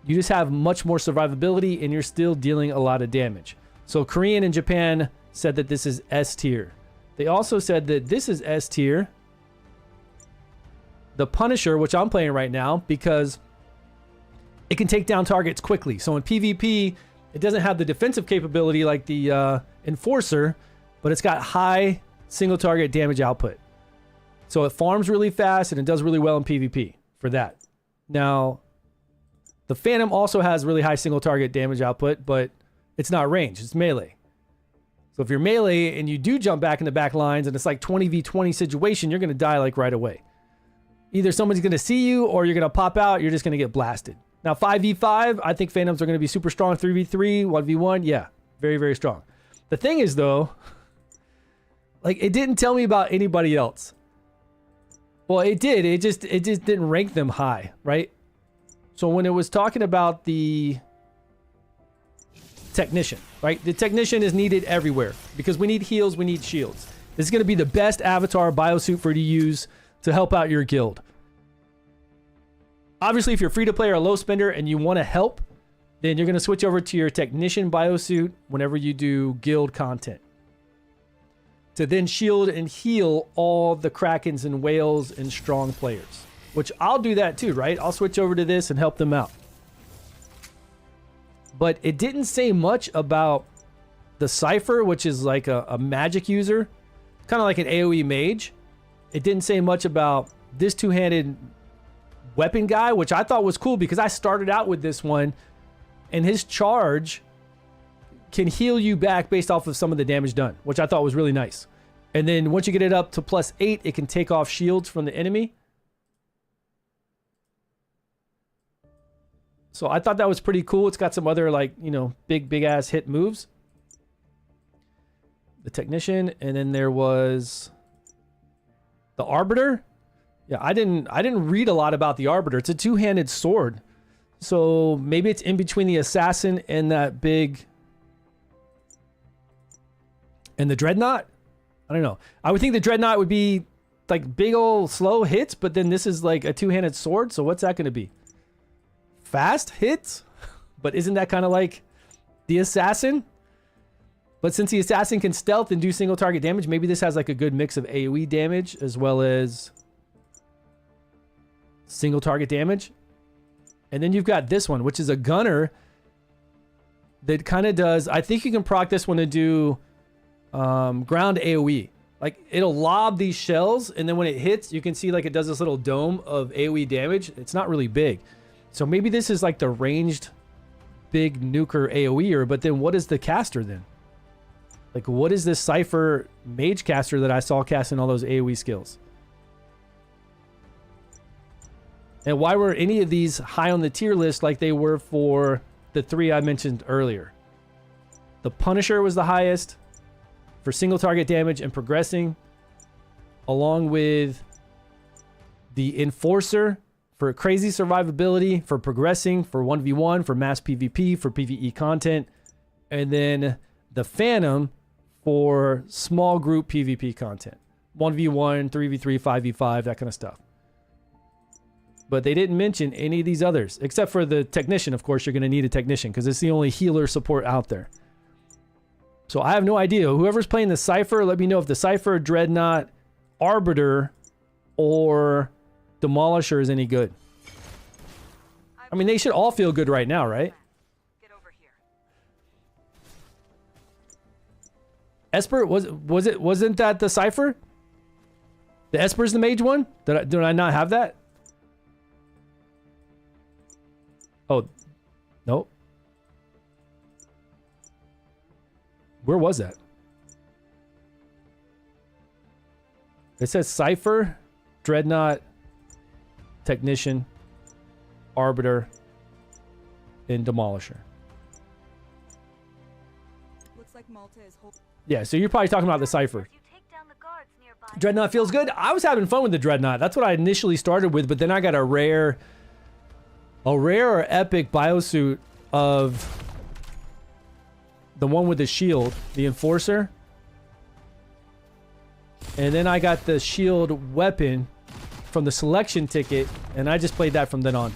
You just have much more survivability and you're still dealing a lot of damage. So Korean and Japan said that this is S tier. They also said that this is S tier. The Punisher, which I'm playing right now, because it can take down targets quickly. So in PvP, it doesn't have the defensive capability like the Enforcer, but it's got high single target damage output. So it farms really fast and it does really well in PvP for that. Now, the Phantom also has really high single target damage output, but it's not range, it's melee. So if you're melee and you do jump back in the back lines and it's like 20v20 situation, you're going to die like right away. Either someone's going to see you or you're going to pop out, you're just going to get blasted. Now 5v5, I think Phantoms are going to be super strong. 3v3, 1v1, yeah, very, very strong. The thing is though, like it didn't tell me about anybody else. Well, it did. It just didn't rank them high, right? So when it was talking about the technician, right? The technician is needed everywhere because we need heals, we need shields. This is going to be the best avatar biosuit for you to use to help out your guild. Obviously, if you're free to play or a low spender and you want to help, then you're going to switch over to your technician biosuit whenever you do guild content, to then shield and heal all the Krakens and whales and strong players, which I'll do that too, right? I'll switch over to this and help them out. But it didn't say much about the Cypher, which is like a magic user, kind of like an AoE mage. It didn't say much about this two-handed weapon guy, which I thought was cool because I started out with this one and his charge can heal you back based off of some of the damage done, which I thought was really nice. And then once you get it up to +8, it can take off shields from the enemy. So I thought that was pretty cool. It's got some other like, you know, big ass hit moves. The technician, and then there was the Arbiter. Yeah, I didn't read a lot about the Arbiter. It's a two-handed sword. So maybe it's in between the assassin and that big and the dreadnought. I don't know. I would think the dreadnought would be like big old slow hits, but then this is like a two-handed sword. So what's that going to be? Fast hits? But isn't that kind of like the assassin? But since the assassin can stealth and do single target damage, maybe this has like a good mix of AoE damage as well as single target damage. And then you've got this one, which is a gunner that kind of does, I think you can proc this one to do ground AoE. Like it'll lob these shells, and then when it hits, you can see like it does this little dome of AoE damage. It's not really big. So maybe this is like the ranged big nuker AoEer, but then what is the caster then? Like what is this Cypher mage caster that I saw casting all those AoE skills? And why were any of these high on the tier list like they were for the three I mentioned earlier? The Punisher was the highest for single target damage and progressing, along with the Enforcer for crazy survivability, for progressing, for 1v1, for mass PvP, for PvE content, and then the Phantom for small group PvP content. 1v1, 3v3, 5v5, that kind of stuff. But they didn't mention any of these others, except for the technician. Of course, you're going to need a technician because it's the only healer support out there. So I have no idea. Whoever's playing the Cypher, let me know if the Cypher, Dreadnought, Arbiter, or Demolisher is any good. I mean, they should all feel good right now, right? Get over here. Esper, wasn't that the Cypher? The Esper's the mage one? Did I not have that? Oh, nope. Where was that? It says Cypher, Dreadnought, Technician, Arbiter, and Demolisher. Looks like Malta is holding. Yeah, so you're probably talking about the Cypher. You take down the guards nearby. Dreadnought feels good. I was having fun with the Dreadnought. That's what I initially started with, but then I got a rare or epic biosuit of the one with the shield, the Enforcer. And then I got the shield weapon from the selection ticket, and I just played that from then on.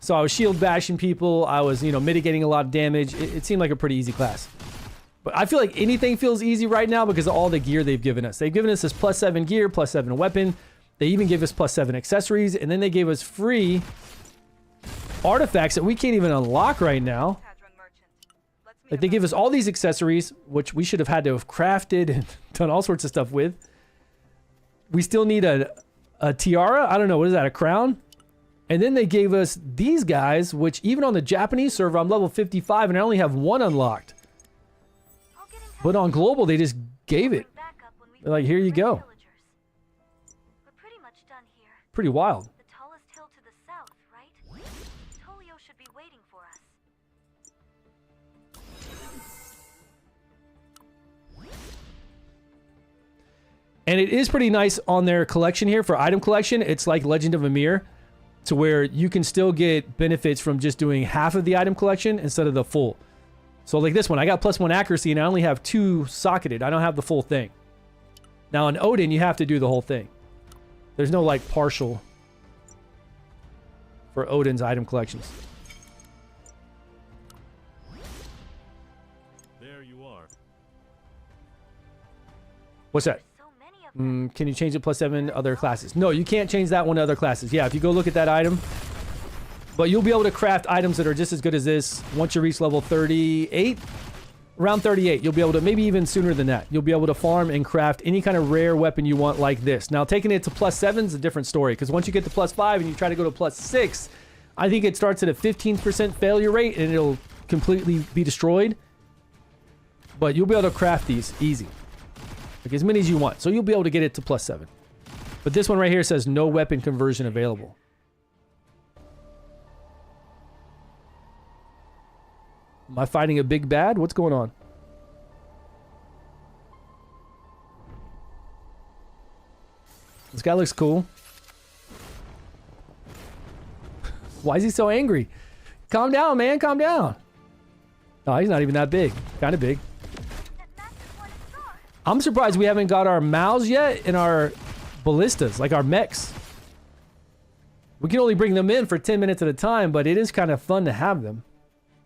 So I was shield bashing people. I was, mitigating a lot of damage. It seemed like a pretty easy class. But I feel like anything feels easy right now because of all the gear they've given us. They've given us this +7 gear, +7 weapon. They even gave us +7 accessories, and then they gave us free artifacts that we can't even unlock right now. Like they give us all these accessories, which we should have had to have crafted and done all sorts of stuff with. We still need a tiara. I don't know. What is that? A crown? And then they gave us these guys, which even on the Japanese server, I'm level 55 and I only have one unlocked. But on global, they just gave it. They're like, here you go. We're pretty much done here. Pretty wild. The tallest hill to the south, right? Tolio should be waiting for us. And it is pretty nice on their collection here for item collection. It's like Legend of Amir, to where you can still get benefits from just doing half of the item collection instead of the full. So like this one, I got +1 accuracy and I only have 2 socketed. I don't have the full thing. Now in Odin, you have to do the whole thing. There's no like partial for Odin's item collections. There you are. What's that? Can you change it +7 other classes? No, you can't change that one to other classes. Yeah, if you go look at that item. But you'll be able to craft items that are just as good as this once you reach level 38. Around 38, you'll be able to, maybe even sooner than that, you'll be able to farm and craft any kind of rare weapon you want like this. Now, taking it to +7 is a different story, because once you get to +5 and you try to go to +6, I think it starts at a 15% failure rate and it'll completely be destroyed. But you'll be able to craft these easy. Like as many as you want. So you'll be able to get it to +7. But this one right here says no weapon conversion available. Am I fighting a big bad? What's going on? This guy looks cool. Why is he so angry? Calm down, man. Calm down. Oh, he's not even that big. Kind of big. I'm surprised we haven't got our mouths yet and our ballistas, like our mechs. We can only bring them in for 10 minutes at a time, but it is kind of fun to have them.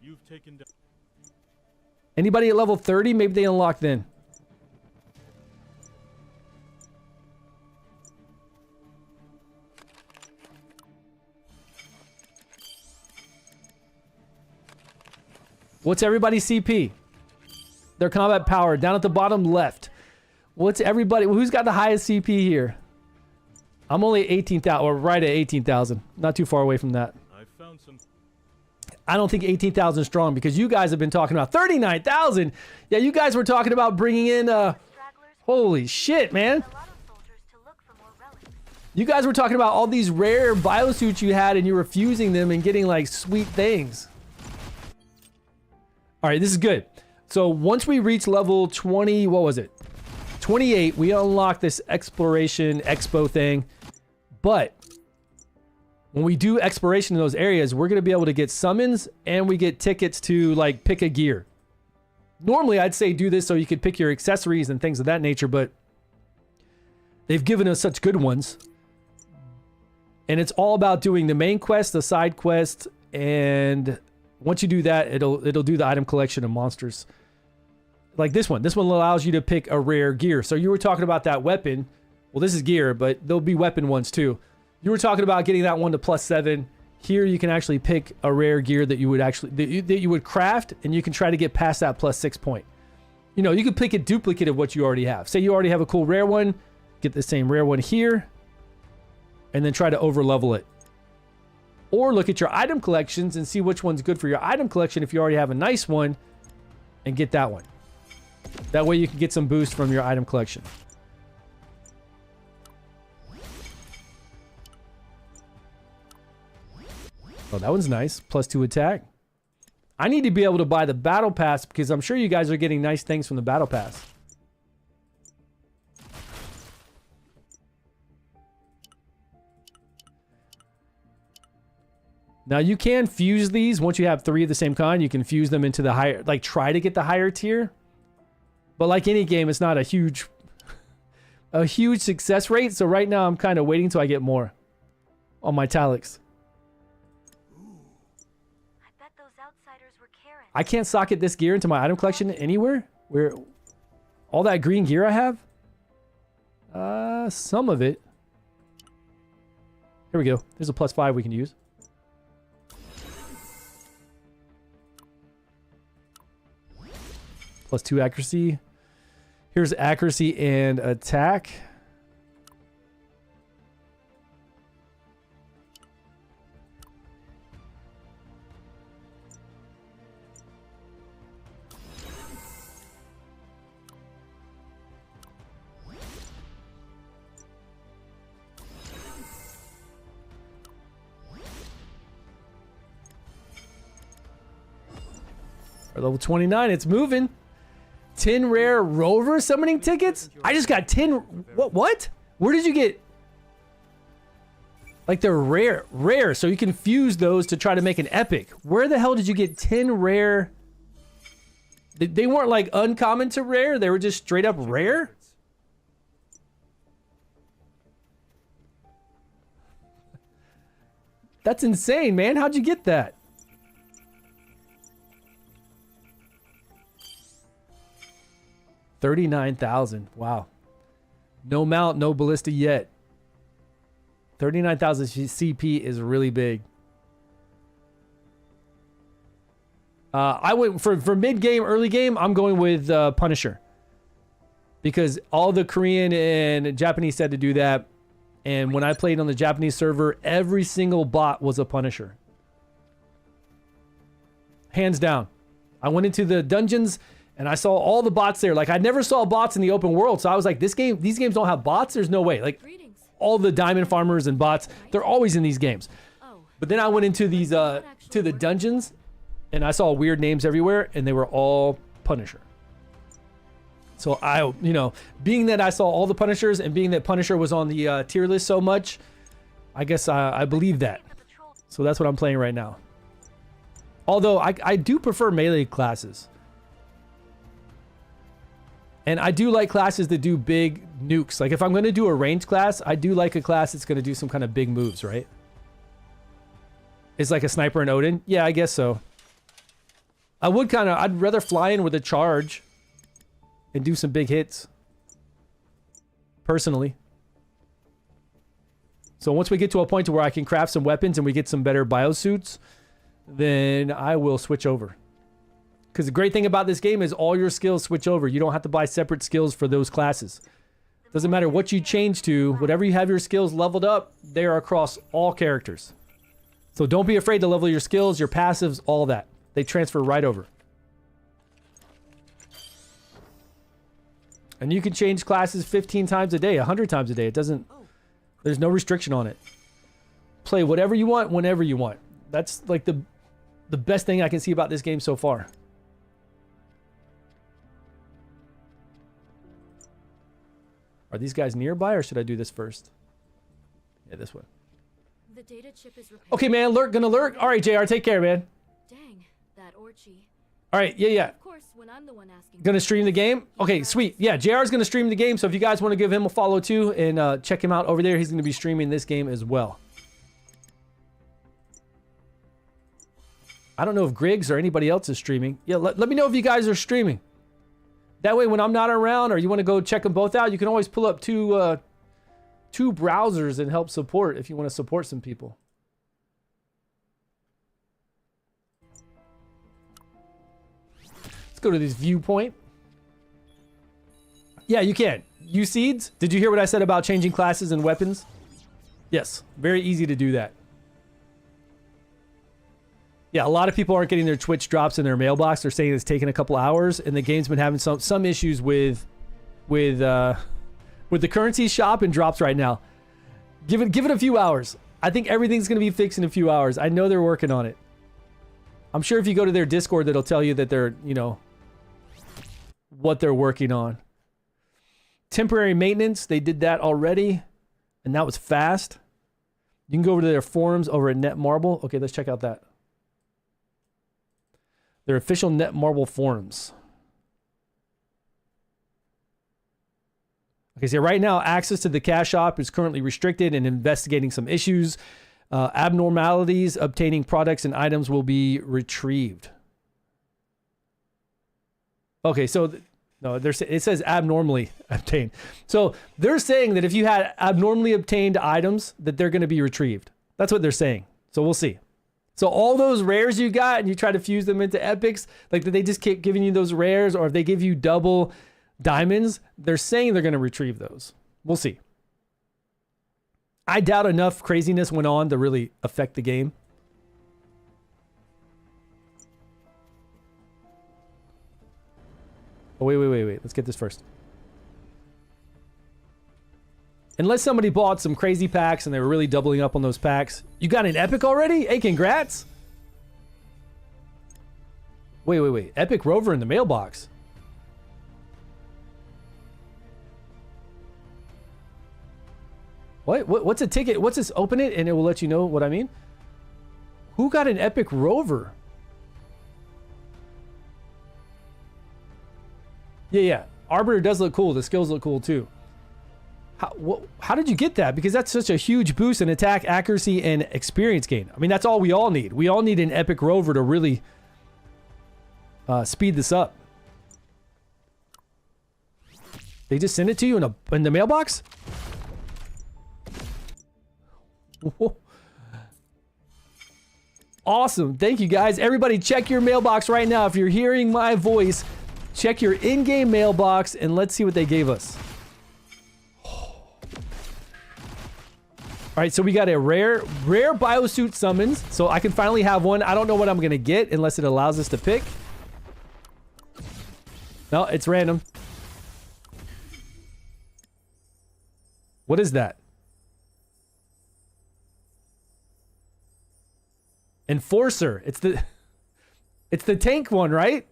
You've taken down. Anybody at level 30? Maybe they unlock then. What's everybody's CP? Their combat power down at the bottom left. What's everybody? Who's got the highest CP here? I'm only at 18,000, or right at 18,000. Not too far away from that. I found some. I don't think 18,000 is strong because you guys have been talking about 39,000. Yeah, you guys were talking about bringing in, holy shit, man. You guys were talking about all these rare biosuits you had and you're refusing them and getting like sweet things. All right, this is good. So once we reach level 20, what was it? 28, we unlock this exploration expo thing. But when we do exploration in those areas, we're going to be able to get summons and we get tickets to like pick a gear. Normally, I'd say do this so you could pick your accessories and things of that nature, but they've given us such good ones. And it's all about doing the main quest, the side quest, and once you do that, it'll do the item collection of monsters. Like this one. This one allows you to pick a rare gear. So you were talking about that weapon. Well, this is gear, but there'll be weapon ones too. You were talking about getting that one to +7. Here you can actually pick a rare gear that you would actually that you would craft, and you can try to get past that +6 point. You know, you could pick a duplicate of what you already have. Say you already have a cool rare one, get the same rare one here, and then try to over level it. Or look at your item collections and see which one's good for your item collection if you already have a nice one, and get that one. That way you can get some boost from your item collection. Oh, that one's nice. +2 attack. I need to be able to buy the battle pass because I'm sure you guys are getting nice things from the battle pass. Now you can fuse these once you have 3 of the same kind. You can fuse them into the higher, like try to get the higher tier. But like any game, it's not a huge success rate. So right now I'm kind of waiting till I get more on my Talix. I can't socket this gear into my item collection anywhere? Where all that green gear I have? Some of it. Here we go. There's a +5 we can use. +2 accuracy. Here's accuracy and attack. Level 29, it's moving. 10 rare rover summoning tickets? I just got 10. What? Where did you get? Like they're rare. So you can fuse those to try to make an epic. Where the hell did you get 10 rare? They weren't like uncommon to rare. They were just straight up rare. That's insane, man. How'd you get that? $39,000. Wow. No mount, no ballista yet. 39,000 CP is really big. I went for mid game, early game. I'm going with Punisher because all the Korean and Japanese said to do that. And when I played on the Japanese server, every single bot was a Punisher. Hands down. I went into the dungeons and I saw all the bots there. Like I never saw bots in the open world. So I was like, these games don't have bots. There's no way. Like all the diamond farmers and bots, they're always in these games. But then I went into these, to the dungeons and I saw weird names everywhere and they were all Punisher. So I, being that I saw all the Punishers and being that Punisher was on the tier list so much, I guess I believe that. So that's what I'm playing right now. Although I do prefer melee classes. And I do like classes that do big nukes. Like if I'm going to do a ranged class, I do like a class that's going to do some kind of big moves, right? It's like a sniper and Odin. Yeah, I guess so. I'd rather fly in with a charge and do some big hits. Personally. So once we get to a point to where I can craft some weapons and we get some better biosuits, then I will switch over. Because the great thing about this game is all your skills switch over. You don't have to buy separate skills for those classes. Doesn't matter what you change to, whatever you have your skills leveled up, they are across all characters. So don't be afraid to level your skills, your passives, all that. They transfer right over. And you can change classes 15 times a day, 100 times a day. It doesn't, there's no restriction on it. Play whatever you want, whenever you want. That's like the best thing I can see about this game so far. Are these guys nearby or should I do this first? Yeah, this one. The data chip is repaired. Okay, man, gonna lurk. All right, JR, take care, man. Dang, that Orchie. All right, yeah. Of course, when I'm the one asking. Gonna stream the game? Okay, sweet. Yeah, JR's gonna stream the game, so if you guys want to give him a follow too and check him out over there, he's gonna be streaming this game as well. I don't know if Griggs or anybody else is streaming. Yeah, let me know if you guys are streaming. That way, when I'm not around or you want to go check them both out, you can always pull up two 2 browsers and help support if you want to support some people. Let's go to this viewpoint. Yeah, you can. You seeds, did you hear what I said about changing classes and weapons? Yes, very easy to do that. Yeah, a lot of people aren't getting their Twitch drops in their mailbox. They're saying it's taking a couple hours, and the game's been having some issues with the currency shop and drops right now. Give it a few hours. I think everything's going to be fixed in a few hours. I know they're working on it. I'm sure if you go to their Discord, that'll tell you that they're, you know, what they're working on. Temporary maintenance, they did that already, and that was fast. You can go over to their forums over at Netmarble. Okay, let's check out that. Their official Netmarble forums. Okay, so right now, access to the cash shop is currently restricted and investigating some issues. Abnormalities obtaining products and items will be retrieved. Okay, so no, it says abnormally obtained. So they're saying that if you had abnormally obtained items, that they're going to be retrieved. That's what they're saying. So we'll see. So all those rares you got and you try to fuse them into epics, like that they just keep giving you those rares, or if they give you double diamonds, they're saying they're going to retrieve those. We'll see. I doubt enough craziness went on to really affect the game. Oh, wait. Let's get this first. Unless somebody bought some crazy packs and they were really doubling up on those packs. You got an epic already? Hey, congrats. Wait. Epic Rover in the mailbox. What's a ticket? What's this? Open it and it will let you know what I mean. Who got an Epic Rover? Yeah. Arbiter does look cool. The skills look cool too. How did you get that? Because that's such a huge boost in attack, accuracy, and experience gain. I mean, that's all we all need. We all need an Epic Rover to really speed this up. They just send it to you in the mailbox? Whoa. Awesome. Thank you, guys. Everybody check your mailbox right now. If you're hearing my voice, check your in-game mailbox and let's see what they gave us. All right, so we got a rare biosuit summons. So I can finally have one. I don't know what I'm going to get unless it allows us to pick. No, it's random. What is that? Enforcer. It's the tank one, right?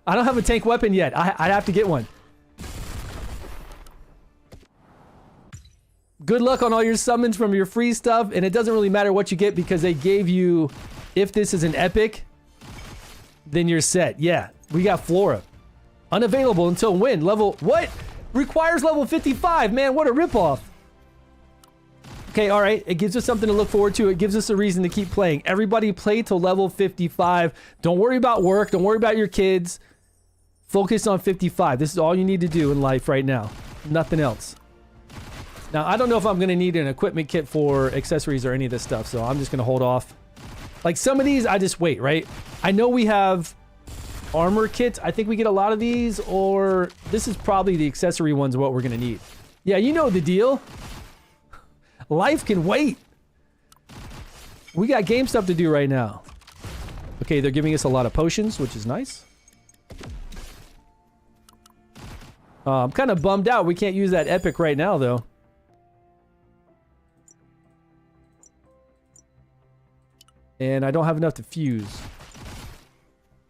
I don't have a tank weapon yet. I'd have to get one. Good luck on all your summons from your free stuff, and it doesn't really matter what you get because they gave you, if this is an epic, then you're set. Yeah, we got Flora. Unavailable until when? Level, what? Requires level 55, man, what a ripoff. Okay, all right, it gives us something to look forward to. It gives us a reason to keep playing. Everybody play till level 55. Don't worry about work. Don't worry about your kids. Focus on 55. This is all you need to do in life right now. Nothing else. Now, I don't know if I'm going to need an equipment kit for accessories or any of this stuff, so I'm just going to hold off. Like some of these, I just wait, right? I know we have armor kits. I think we get a lot of these, or this is probably the accessory ones what we're going to need. Yeah, you know the deal. Life can wait. We got game stuff to do right now. Okay, they're giving us a lot of potions, which is nice. I'm kind of bummed out. We can't use that epic right now, though. And I don't have enough to fuse.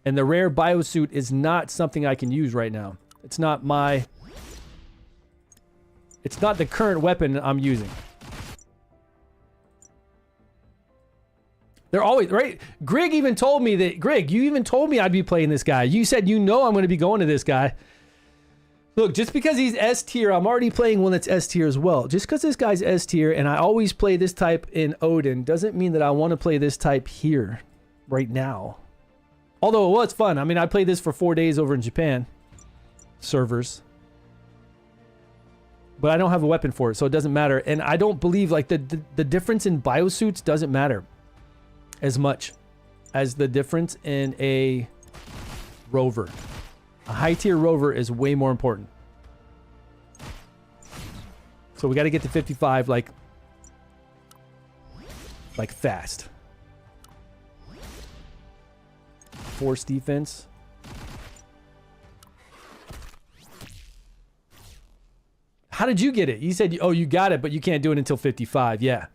And the rare biosuit is not something I can use right now. It's not my... It's not the current weapon I'm using. They're always, right? Greg even told me that, Greg, you even told me I'd be playing this guy. You said, you know, I'm going to be going to this guy. Look, just because he's S tier, I'm already playing one that's S tier as well. Just because this guy's S tier and I always play this type in Odin doesn't mean that I want to play this type here right now. Although it was fun. I mean, I played this for 4 days over in Japan. Servers. But I don't have a weapon for it, so it doesn't matter. And I don't believe like the difference in biosuits doesn't matter as much as the difference in a rover. A high tier rover is way more important. So we got to get to 55 like fast. Force defense. How did you get it? You said, oh, you got it, but you can't do it until 55. Yeah.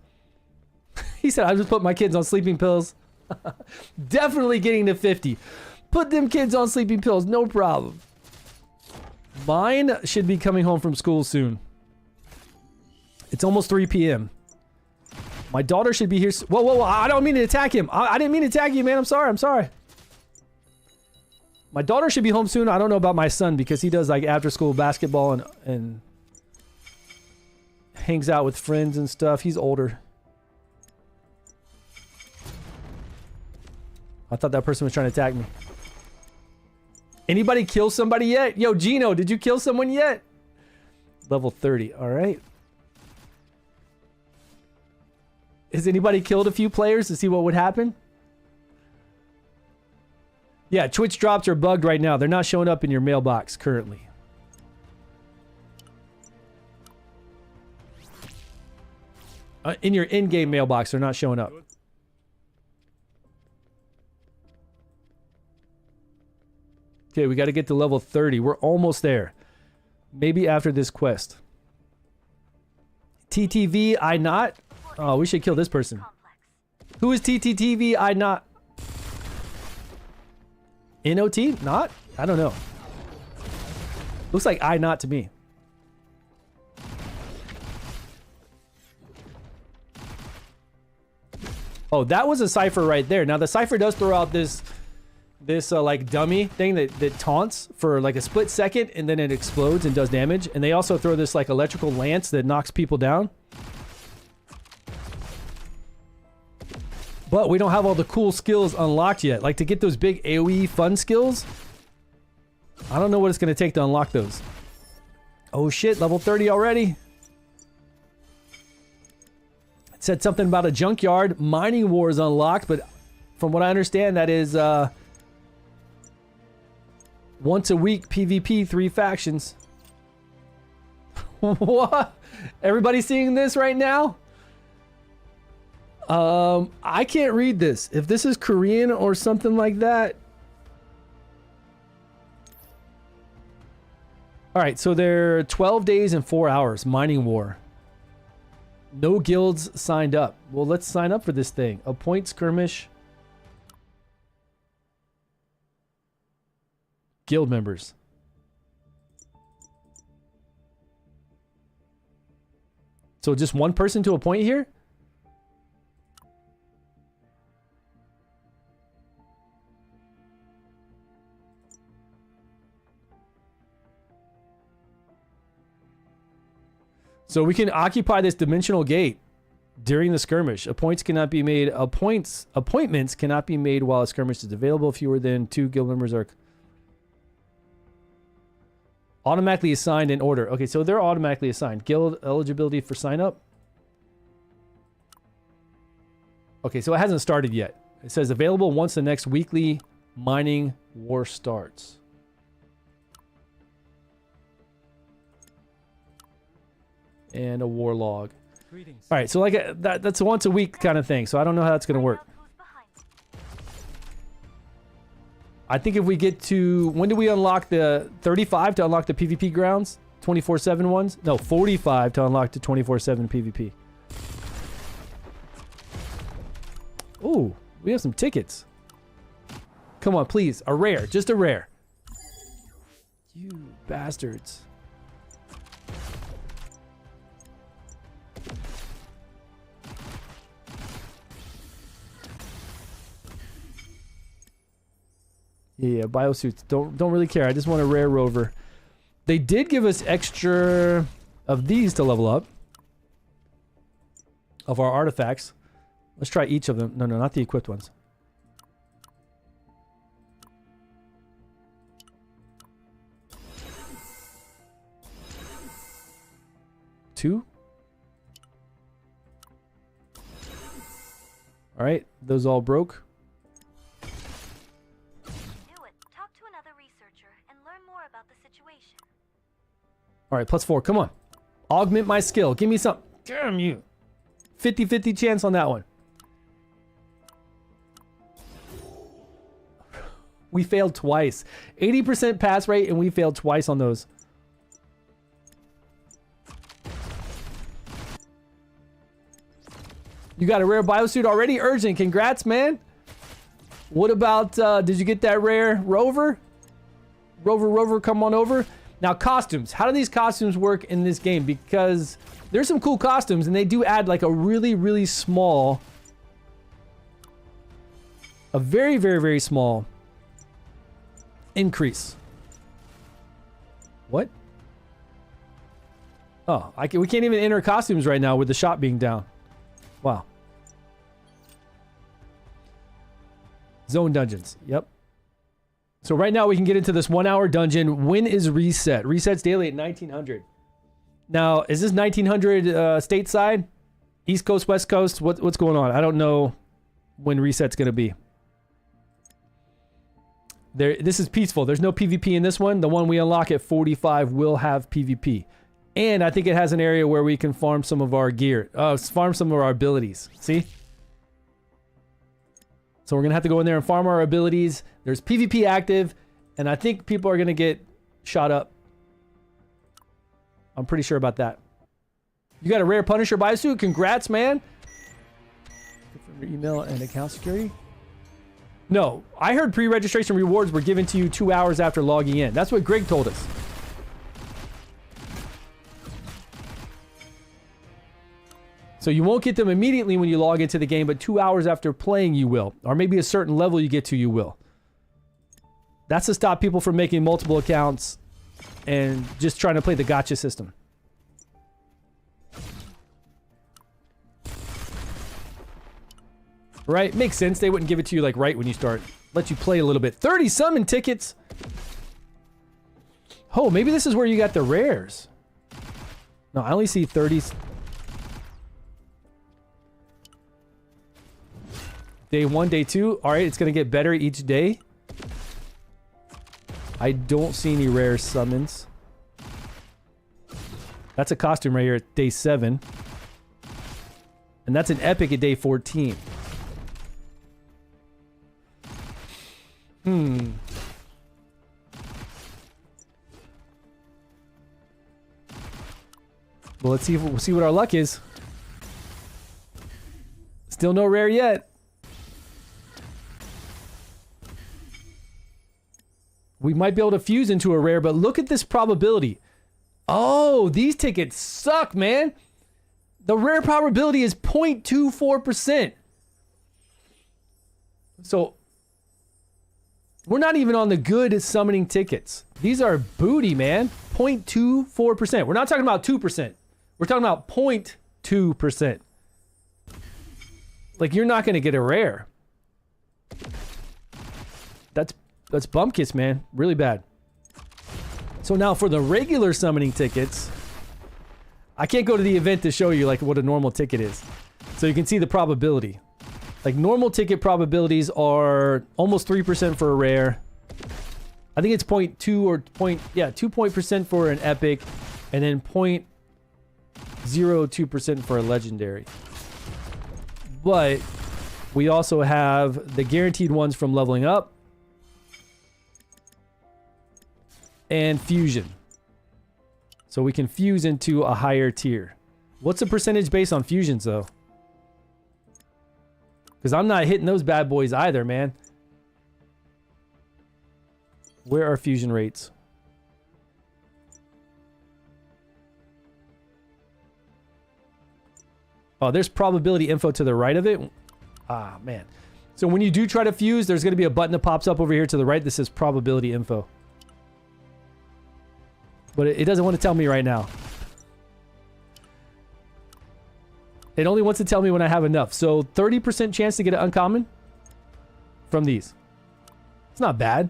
He said, I just put my kids on sleeping pills. Definitely getting to 50. Put them kids on sleeping pills. No problem. Mine should be coming home from school soon. It's almost 3 p.m. My daughter should be here. Whoa, whoa, whoa. I don't mean to attack him. I didn't mean to attack you, man. I'm sorry. I'm sorry. My daughter should be home soon. I don't know about my son because he does like after school basketball and hangs out with friends and stuff. He's older. I thought that person was trying to attack me. Anybody kill somebody yet? Yo, Gino, did you kill someone yet? Level 30. All right. Has anybody killed a few players to see what would happen? Yeah, Twitch drops are bugged right now. They're not showing up in your mailbox currently. In your in-game mailbox, they're not showing up. Okay, we got to get to level 30. We're almost there. Maybe after this quest. TTV, I not? Oh, we should kill this person. Who is TTTV, I not? NOT? Not? I don't know. Looks like I not to me. Oh, that was a cipher right there. Now the cipher does throw out this like dummy thing that taunts for like a split second and then it explodes and does damage. And they also throw this like electrical lance that knocks people down. But we don't have all the cool skills unlocked yet. Like to get those big AoE fun skills. I don't know what it's going to take to unlock those. Oh shit, level 30 already. It said something about a junkyard. Mining war is unlocked, but from what I understand, that is once a week PvP, 3 factions. What? Everybody seeing this right now? I can't read this. If this is Korean or something like that. All right, so they're 12 days and 4 hours. Mining war. No guilds signed up. Well, let's sign up for this thing. Appoint skirmish. Guild members. So just one person to appoint here? So we can occupy this dimensional gate during the skirmish. Appointments cannot be made while a skirmish is available. Fewer than 2 guild members are automatically assigned in order. Okay, so they're automatically assigned. Guild eligibility for sign up. Okay, so it hasn't started yet. It says available once the next weekly mining war starts. And a war log. All right, so like that's a once a week kind of thing. So I don't know how that's going to work. I think if we get to... When do we unlock the... 35 to unlock the PvP grounds? 24/7 ones? No, 45 to unlock the 24/7 PvP. Ooh, we have some tickets. Come on, please. A rare. Just a rare. You bastards. Yeah, biosuits. Don't really care. I just want a rare rover. They did give us extra of these to level up. Of our artifacts. Let's try each of them. No, not the equipped ones. 2. All right, those all broke. Do it. Talk to another researcher and learn more about the situation. All right, +4. Come on. Augment my skill. Give me some. Damn you. 50-50 chance on that one. We failed twice. 80% pass rate, and we failed twice on those. You got a rare biosuit already? Urgent. Congrats, man. What about, did you get that rare rover? Rover, come on over. Now, costumes. How do these costumes work in this game? Because there's some cool costumes, and they do add like a really, really small, a very, very, very small increase. What? Oh, we can't even enter costumes right now with the shop being down. Wow. Zone dungeons. Yep. So right now we can get into this 1 hour dungeon. When is reset? Resets daily at 1900. Now, is this 1900 stateside? East Coast, West Coast? What's going on? I don't know when reset's going to be. This is peaceful. There's no PvP in this one. The one we unlock at 45 will have PvP. And I think it has an area where we can farm some of our gear. Farm some of our abilities. See? So we're going to have to go in there and farm our abilities. There's PvP active. And I think people are going to get shot up. I'm pretty sure about that. You got a rare Punisher biosuit. Congrats, man. Your email and account security. No, I heard pre-registration rewards were given to you 2 hours after logging in. That's what Greg told us. So you won't get them immediately when you log into the game, but 2 hours after playing you will. Or maybe a certain level you get to, you will. That's to stop people from making multiple accounts and just trying to play the gacha system. Right? Makes sense. They wouldn't give it to you like right when you start. Let you play a little bit. 30 summon tickets. Oh, maybe this is where you got the rares. No, I only see 30s. Day 1, day 2. All right, it's going to get better each day. I don't see any rare summons. That's a costume right here at day 7. And that's an epic at day 14. Well, let's see we'll see what our luck is. Still no rare yet. We might be able to fuse into a rare, but look at this probability. Oh, these tickets suck, man. The rare probability is 0.24%. So we're not even on the good summoning tickets. These are booty, man. 0.24%. We're not talking about 2%. We're talking about 0.2%. Like, you're not going to get a rare. That's bumpkiss, man. Really bad. So now for the regular summoning tickets, I can't go to the event to show you like what a normal ticket is. So you can see the probability. Like, normal ticket probabilities are almost 3% for a rare. I think it's 0.2 or 2% for an epic, and then 0.02% for a legendary. But we also have the guaranteed ones from leveling up and fusion. So we can fuse into a higher tier. What's the percentage based on fusions, though? Because I'm not hitting those bad boys either, man. Where are fusion rates? Oh, there's probability info to the right of it. Ah, man. So when you do try to fuse, there's going to be a button that pops up over here to the right that says probability info. But it doesn't want to tell me right now. It only wants to tell me when I have enough. So 30% chance to get an uncommon from these. It's not bad.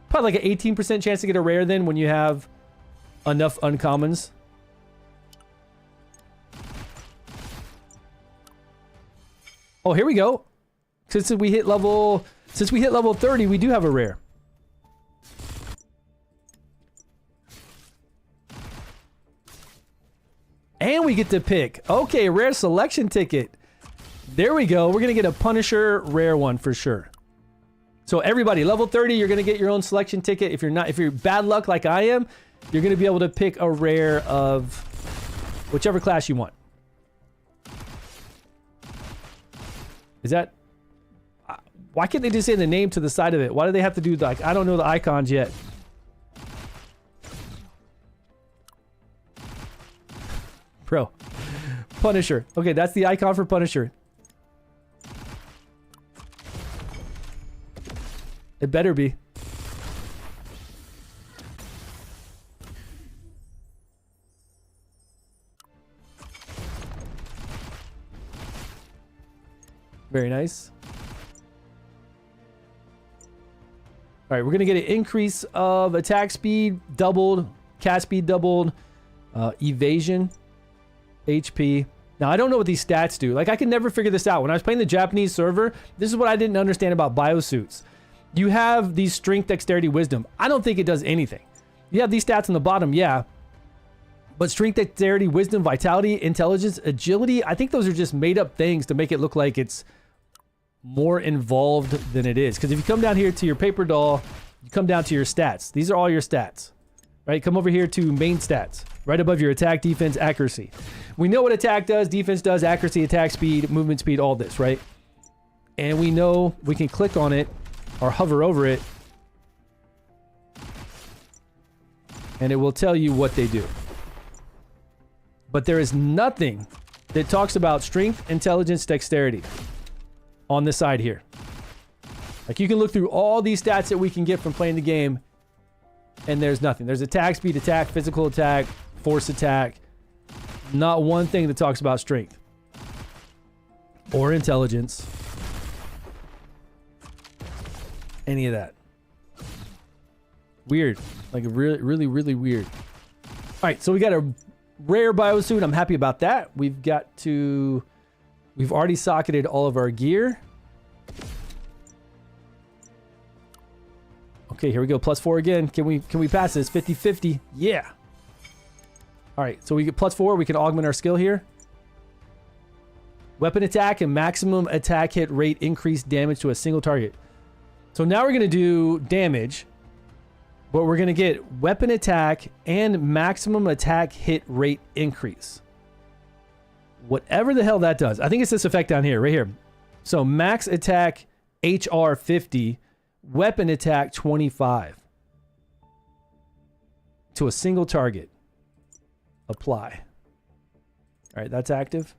Probably like an 18% chance to get a rare then when you have enough uncommons. Oh, here we go. Since we hit level 30, we do have a rare. And we get to pick. Okay, rare selection ticket. There we go. We're going to get a Punisher rare one for sure. So everybody, level 30, you're going to get your own selection ticket. If you're bad luck like I am, you're going to be able to pick a rare of whichever class you want. Is that... Why can't they just say the name to the side of it? Why do they have to do like... I don't know the icons yet. Bro. Punisher. Okay, that's the icon for Punisher. It better be. Very nice. All right, we're going to get an increase of attack speed doubled, cast speed doubled, evasion, HP. Now, I don't know what these stats do. Like, I can never figure this out. When I was playing the Japanese server, this is what I didn't understand about biosuits. You have these strength, dexterity, wisdom. I don't think it does anything. You have these stats on the bottom, yeah. But strength, dexterity, wisdom, vitality, intelligence, agility, I think those are just made up things to make it look like it's more involved than it is. Because if you come down here to your paper doll, you come down to your stats. These are all your stats, right? Come over here to main stats, right above your attack, defense, accuracy. We know what attack does, defense does, accuracy, attack speed, movement speed, all this, right? And we know we can click on it or hover over it, and it will tell you what they do. But there is nothing that talks about strength, intelligence, dexterity on the side here. Like, you can look through all these stats that we can get from playing the game, and there's nothing. There's attack, speed, attack, physical attack, force attack. Not one thing that talks about strength or intelligence. Any of that. Weird. Like, really, really, really weird. All right, so we got a rare biosuit. I'm happy about that. We've already socketed all of our gear. Okay, here we go. +4 again. Can we pass this? 50-50. Yeah. All right, so we get +4. We can augment our skill here. Weapon attack and maximum attack hit rate increase damage to a single target. So now we're going to do damage, but we're going to get weapon attack and maximum attack hit rate increase. Whatever the hell that does. I think it's this effect down here, right here. So max attack HR 50, weapon attack 25 to a single target. Apply. All right, that's active.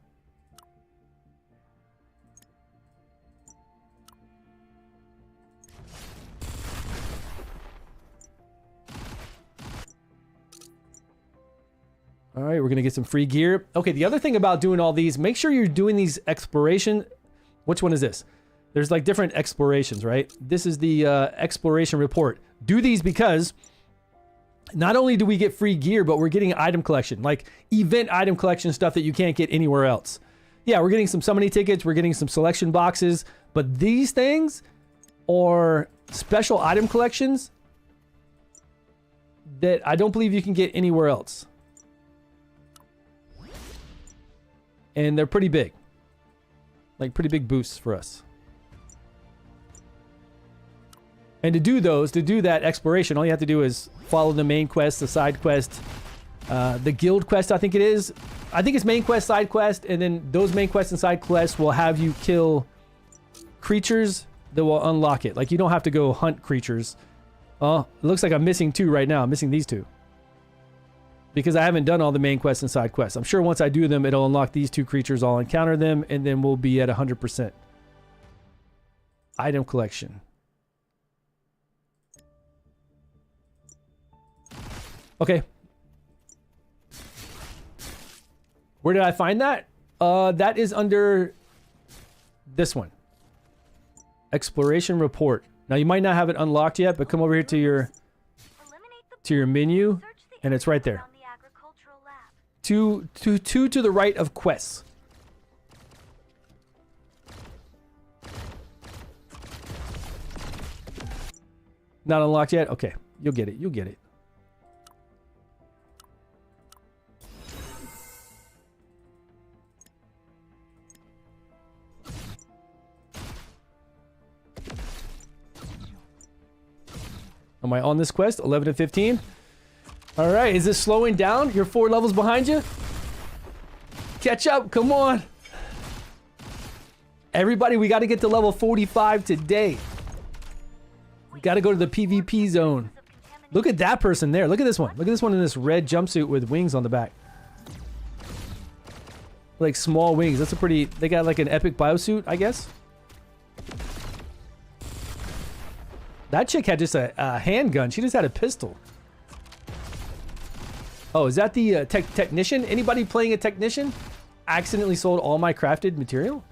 All right, we're going to get some free gear. Okay, the other thing about doing all these, make sure you're doing these exploration. Which one is this? There's like different explorations, right? This is the exploration report. Do these because not only do we get free gear, but we're getting item collection, like event item collection stuff that you can't get anywhere else. Yeah, we're getting some summoning tickets. We're getting some selection boxes. But these things are special item collections that I don't believe you can get anywhere else. And they're pretty big. Like, pretty big boosts for us. And to do that exploration, all you have to do is follow the main quest, the side quest, the guild quest, I think it is. I think it's main quest, side quest, and then those main quests and side quests will have you kill creatures that will unlock it. Like, you don't have to go hunt creatures. Oh, it looks like I'm missing 2 right now. I'm missing these 2. Because I haven't done all the main quests and side quests. I'm sure once I do them, it'll unlock these 2 creatures. I'll encounter them, and then we'll be at 100%. Item collection. Okay. Where did I find that? That is under this one. Exploration report. Now, you might not have it unlocked yet, but come over here to your menu, and it's right there. Two to the right of quests. Not unlocked yet? Okay. You'll get it. You'll get it. Am I on this quest? 11 to 15. All right. Is this slowing down? You're 4 levels behind you? Catch up. Come on. Everybody, we got to get to level 45 today. We got to go to the PvP zone. Look at that person there. Look at this one. Look at this one in this red jumpsuit with wings on the back. Like small wings. That's a pretty... They got like an epic biosuit, I guess. That chick had just a handgun. She just had a pistol. Oh, is that the technician? Anybody playing a technician? Accidentally sold all my crafted material?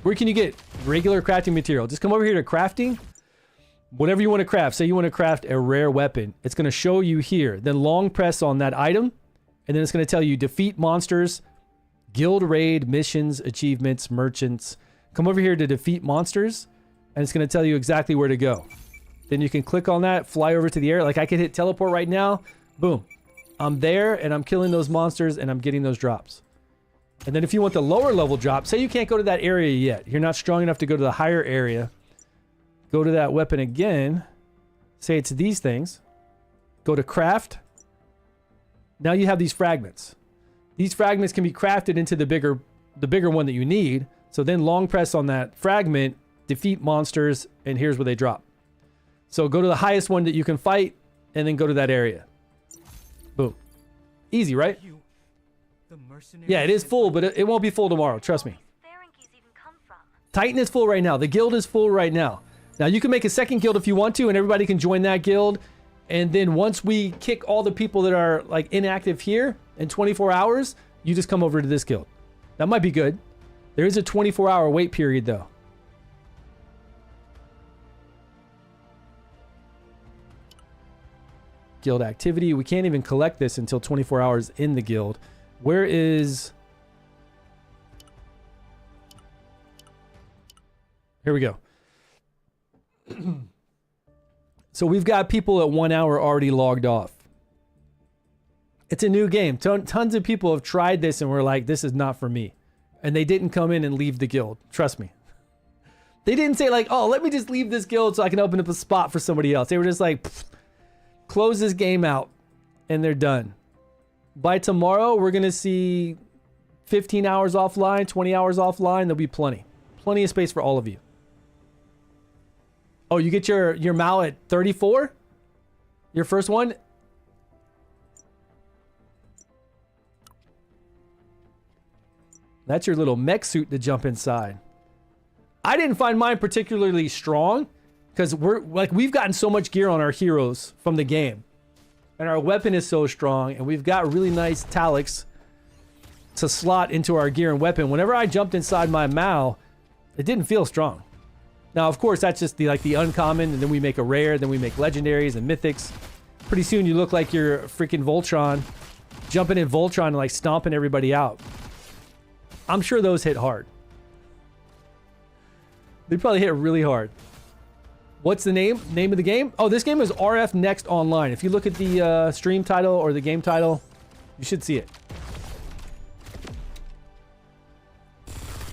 Where can you get regular crafting material? Just come over here to crafting. Whatever you want to craft. Say you want to craft a rare weapon. It's going to show you here. Then long press on that item. And then it's going to tell you defeat monsters, guild raid, missions, achievements, merchants. Come over here to defeat monsters. And it's going to tell you exactly where to go. Then you can click on that, fly over to the air. Like I could hit teleport right now. Boom. I'm there and I'm killing those monsters and I'm getting those drops. And then if you want the lower level drop, say you can't go to that area yet. You're not strong enough to go to the higher area. Go to that weapon again. Say it's these things. Go to craft. Now you have these fragments. These fragments can be crafted into the bigger one that you need. So then long press on that fragment, defeat monsters, and here's where they drop. So go to the highest one that you can fight, and then go to that area. Boom. Easy, right? Yeah, it is full, but it won't be full tomorrow. Trust me. Titan is full right now. The guild is full right now. Now, you can make a second guild if you want to, and everybody can join that guild. And then once we kick all the people that are like inactive here in 24 hours, you just come over to this guild. That might be good. There is a 24-hour wait period, though. Guild activity. We can't even collect this until 24 hours in the guild. Where is... Here we go. So we've got people at 1 hour already logged off. It's a new game. Tons of people have tried this and were like, this is not for me. And they didn't come in and leave the guild. Trust me. They didn't say like, oh, let me just leave this guild so I can open up a spot for somebody else. They were just like, close this game out. And they're done. By tomorrow, we're going to see 15 hours offline, 20 hours offline. There'll be plenty. Plenty of space for all of you. Oh, you get your Mao at 34? Your first one? That's your little mech suit to jump inside. I didn't find mine particularly strong because we've gotten so much gear on our heroes from the game. And our weapon is so strong, and we've got really nice talics to slot into our gear and weapon. Whenever I jumped inside my Mao, it didn't feel strong. Now, of course, that's just the uncommon, and then we make a rare, then we make legendaries and mythics. Pretty soon you look like you're freaking Voltron, jumping in Voltron and like stomping everybody out. I'm sure those hit hard. They probably hit really hard. What's the name of the game? Oh, this game is RF Next Online. If you look at the stream title or the game title, you should see it.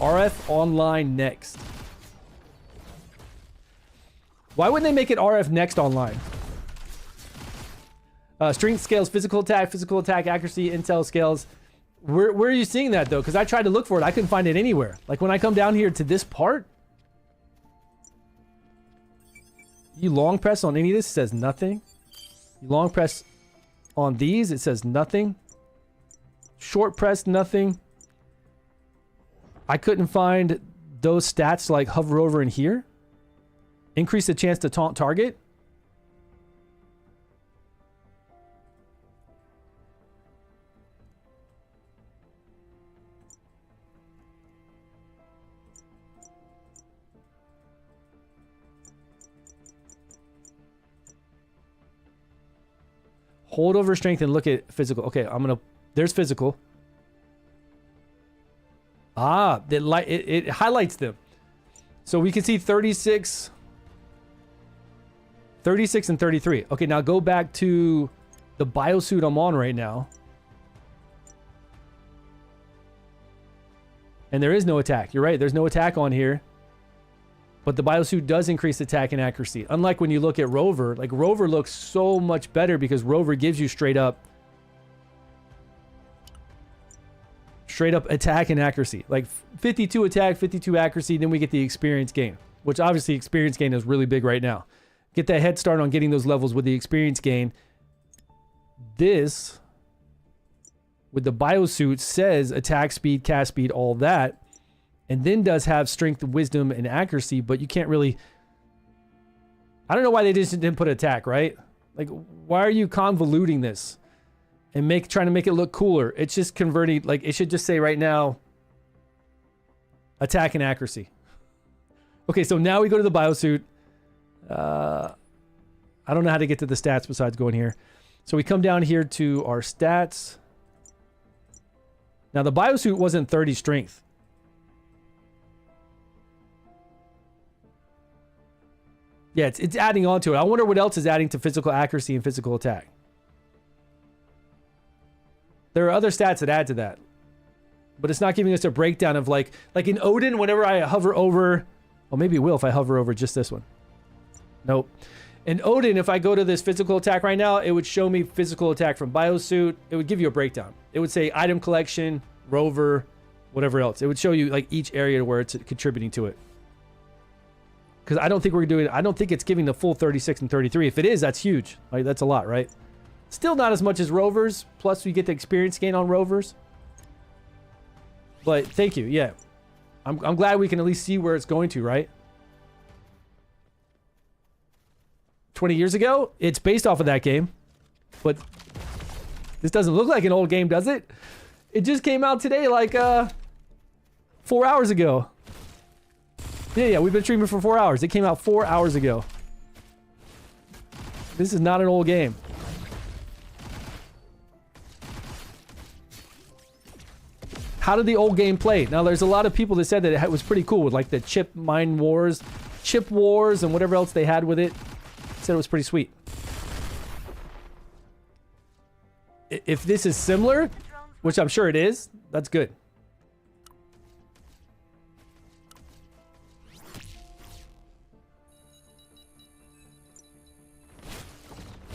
RF Online Next. Why wouldn't they make it RF Next Online? Strength scales, physical attack accuracy, intel scales. Where are you seeing that though? Because I tried to look for it. I couldn't find it anywhere. Like when I come down here to this part, you long press on any of this, it says nothing. You long press on these, it says nothing. Short press, nothing. I couldn't find those stats to like hover over in here. Increase the chance to taunt target. Hold over strength and look at physical. Okay, there's physical. Ah, it highlights them. So we can see 36. 36 and 33. Okay, now go back to the biosuit I'm on right now. And there is no attack. You're right. There's no attack on here. But the biosuit does increase attack and accuracy. Unlike when you look at Rover. Like, Rover looks so much better because Rover gives you straight up attack and accuracy. Like 52 attack, 52 accuracy, then we get the experience gain. Which obviously experience gain is really big right now. Get that head start on getting those levels with the experience gain. This, with the biosuit, says attack speed, cast speed, all that. And then does have strength, wisdom, and accuracy, but you can't really... I don't know why they just didn't put attack, right? Like, why are you convoluting this? And trying to make it look cooler. It's just converting... Like, it should just say right now... attack and accuracy. Okay, so now we go to the biosuit. I don't know how to get to the stats besides going here. So we come down here to our stats. Now, the biosuit wasn't 30 strength. Yeah, it's adding on to it. I wonder what else is adding to physical accuracy and physical attack. There are other stats that add to that. But it's not giving us a breakdown of like in Odin, whenever I hover over... Well, maybe it will if I hover over just this one. Nope. In Odin, if I go to this physical attack right now, it would show me physical attack from biosuit. It would give you a breakdown. It would say item collection, rover, whatever else. It would show you like each area where it's contributing to it. Because I don't think it's giving the full 36 and 33. If it is, that's huge. Like, that's a lot, right? Still not as much as rovers. Plus, we get the experience gain on rovers. But thank you. Yeah. I'm glad we can at least see where it's going to, right? 20 years ago, it's based off of that game. But this doesn't look like an old game, does it? It just came out today, like 4 hours ago. Yeah, we've been streaming for 4 hours. It came out 4 hours ago. This is not an old game. How did the old game play? Now, there's a lot of people that said that it was pretty cool with like the chip wars, and whatever else they had with it. Said it was pretty sweet. If this is similar, which I'm sure it is, that's good.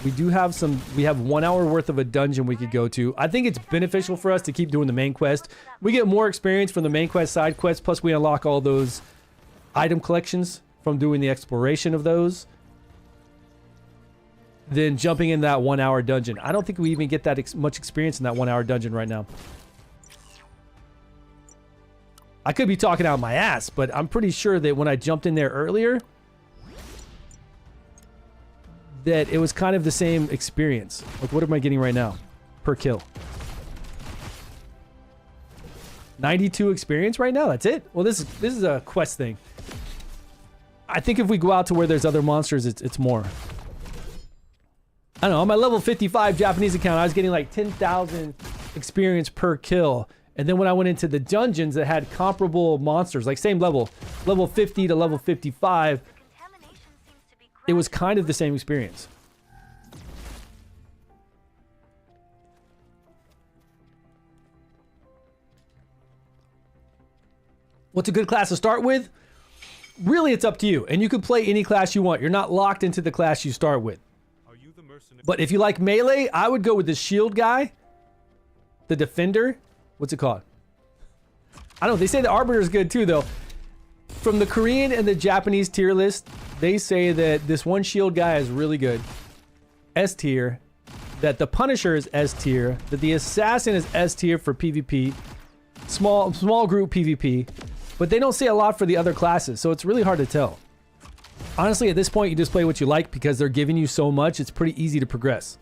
We have 1 hour worth of a dungeon we could go to. I think it's beneficial for us to keep doing the main quest. We get more experience from the main quest, side quests, plus we unlock all those item collections from doing the exploration of those. Then jumping in that 1 hour dungeon. I don't think we even get that much experience in that 1 hour dungeon right now. I could be talking out my ass, but I'm pretty sure that when I jumped in there earlier, that it was kind of the same experience. Like, what am I getting right now? Per kill. 92 experience right now? That's it? Well, this is a quest thing. I think if we go out to where there's other monsters, it's more. I don't know. On my level 55 Japanese account, I was getting like 10,000 experience per kill. And then when I went into the dungeons that had comparable monsters, like same level 50 to level 55, it was kind of the same experience. What's a good class to start with? Really, it's up to you. And you can play any class you want. You're not locked into the class you start with. But if you like melee, I would go with the shield guy. The defender. What's it called? I don't know. They say the arbiter is good too, though. From the Korean and the Japanese tier list, they say that this one shield guy is really good. S tier. That the Punisher is S tier. That the Assassin is S tier for PvP. Small group PvP. But they don't say a lot for the other classes, so it's really hard to tell. Honestly, at this point, you just play what you like because they're giving you so much, it's pretty easy to progress.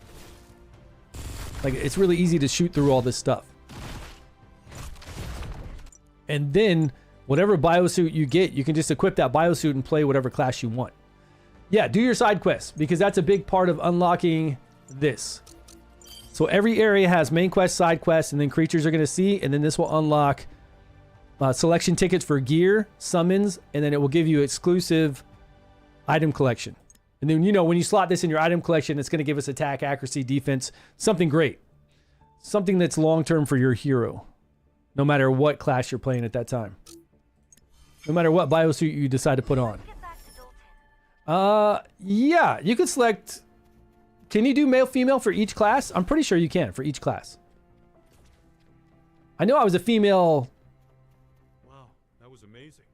Like, it's really easy to shoot through all this stuff. And then, whatever biosuit you get, you can just equip that biosuit and play whatever class you want. Yeah, do your side quests, because that's a big part of unlocking this. So every area has main quest, side quests, and then creatures are going to see, and then this will unlock selection tickets for gear, summons, and then it will give you exclusive item collection. And then, you know, when you slot this in your item collection, it's going to give us attack, accuracy, defense, something great. Something that's long-term for your hero. No matter what class you're playing at that time. No matter what biosuit you decide to put on. Yeah, you could select... Can you do male, female for each class? I'm pretty sure you can for each class. I know I was a female... Wow, that was amazing.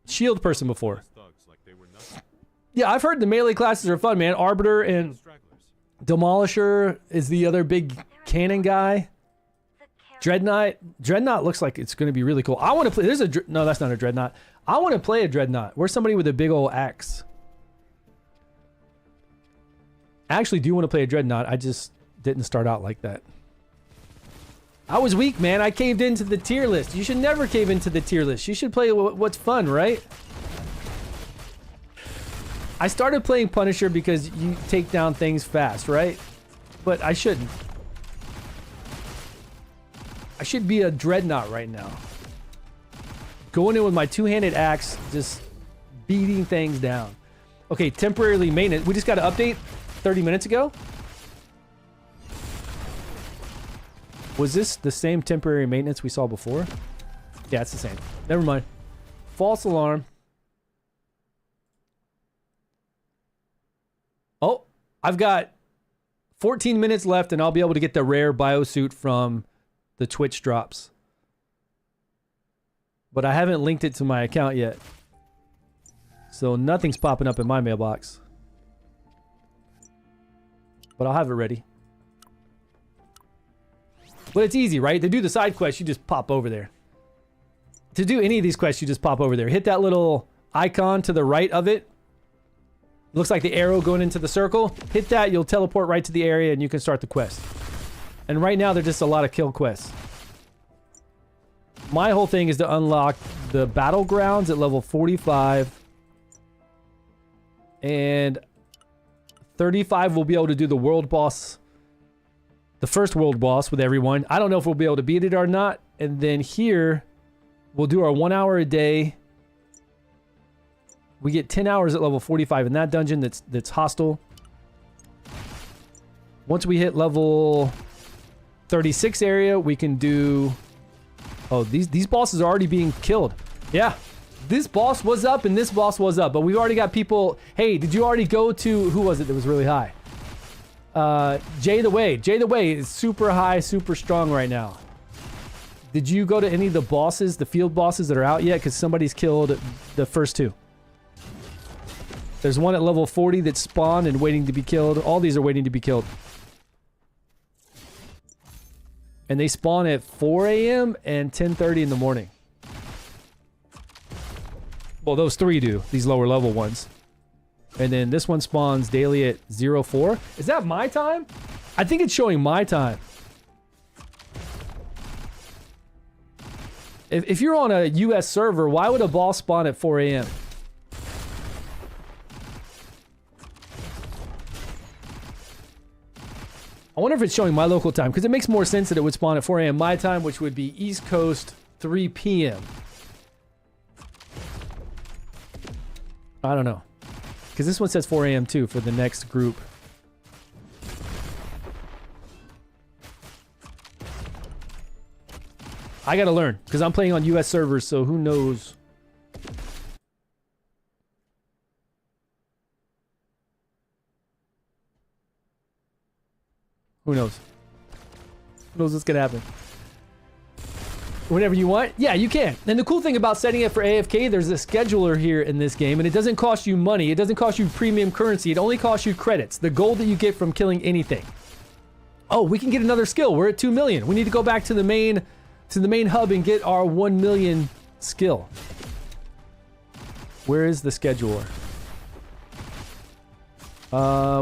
Shield person before. Thugs like they were nothing. Yeah, I've heard the melee classes are fun, man. Arbiter and Demolisher is the other big cannon guy. Dreadnought. Dreadnought looks like it's going to be really cool. I want to play... There's a... No, that's not a Dreadnought. I want to play a Dreadnought. Where's somebody with a big old axe? I actually do want to play a Dreadnought. I just didn't start out like that. I was weak, man. I caved into the tier list. You should never cave into the tier list. You should play what's fun, right? I started playing Punisher because you take down things fast, right? But I shouldn't. I should be a Dreadnought right now. Going in with my two-handed axe, just beating things down. Okay, temporarily maintenance. We just got an update 30 minutes ago. Was this the same temporary maintenance we saw before? Yeah, it's the same. Never mind. False alarm. Oh, I've got 14 minutes left and I'll be able to get the rare biosuit from the Twitch drops. But I haven't linked it to my account yet. So nothing's popping up in my mailbox. But I'll have it ready. But it's easy, right? To do the side quest, you just pop over there. To do any of these quests, you just pop over there. Hit that little icon to the right of it. Looks like the arrow going into the circle. Hit that, you'll teleport right to the area and you can start the quest. And right now, they're just a lot of kill quests. My whole thing is to unlock the battlegrounds at level 45. And 35 we'll be able to do the world boss. The first world boss with everyone. I don't know if we'll be able to beat it or not. And then here, we'll do our 1 hour a day. We get 10 hours at level 45 in that dungeon that's hostile. Once we hit level 36 area, we can do... Oh, these bosses are already being killed. Yeah. This boss was up and this boss was up. But we've already got people... Hey, did you already go to... Who was it that was really high? Jay the Way. Jay the Way is super high, super strong right now. Did you go to any of the bosses, the field bosses that are out yet? Because somebody's killed the first two. There's one at level 40 that's spawned and waiting to be killed. All these are waiting to be killed. And they spawn at 4 a.m. and 10:30 in the morning. Well, those three do. These lower level ones. And then this one spawns daily at 04. Is that my time? I think it's showing my time. If you're on a US server, why would a boss spawn at 4 a.m.? I wonder if it's showing my local time, because it makes more sense that it would spawn at 4 a.m. my time, which would be East Coast 3 p.m. I don't know. Because this one says 4 a.m. too for the next group. I gotta learn, because I'm playing on US servers, so who knows. Who knows? Who knows what's gonna happen? Whenever you want? Yeah, you can. And the cool thing about setting it for AFK, there's a scheduler here in this game, and it doesn't cost you money. It doesn't cost you premium currency. It only costs you credits. The gold that you get from killing anything. Oh, we can get another skill. We're at 2 million. We need to go back to the main hub and get our 1 million skill. Where is the scheduler?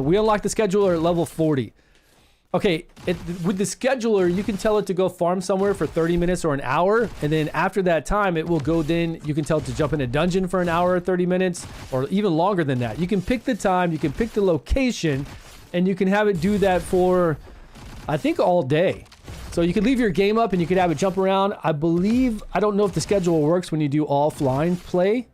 We unlocked the scheduler at level 40. Okay, with the scheduler, you can tell it to go farm somewhere for 30 minutes or an hour, and then after that time, it will go then, you can tell it to jump in a dungeon for an hour or 30 minutes, or even longer than that. You can pick the time, you can pick the location, and you can have it do that for, I think, all day. So you could leave your game up and you could have it jump around. I believe, I don't know if the schedule works when you do offline play,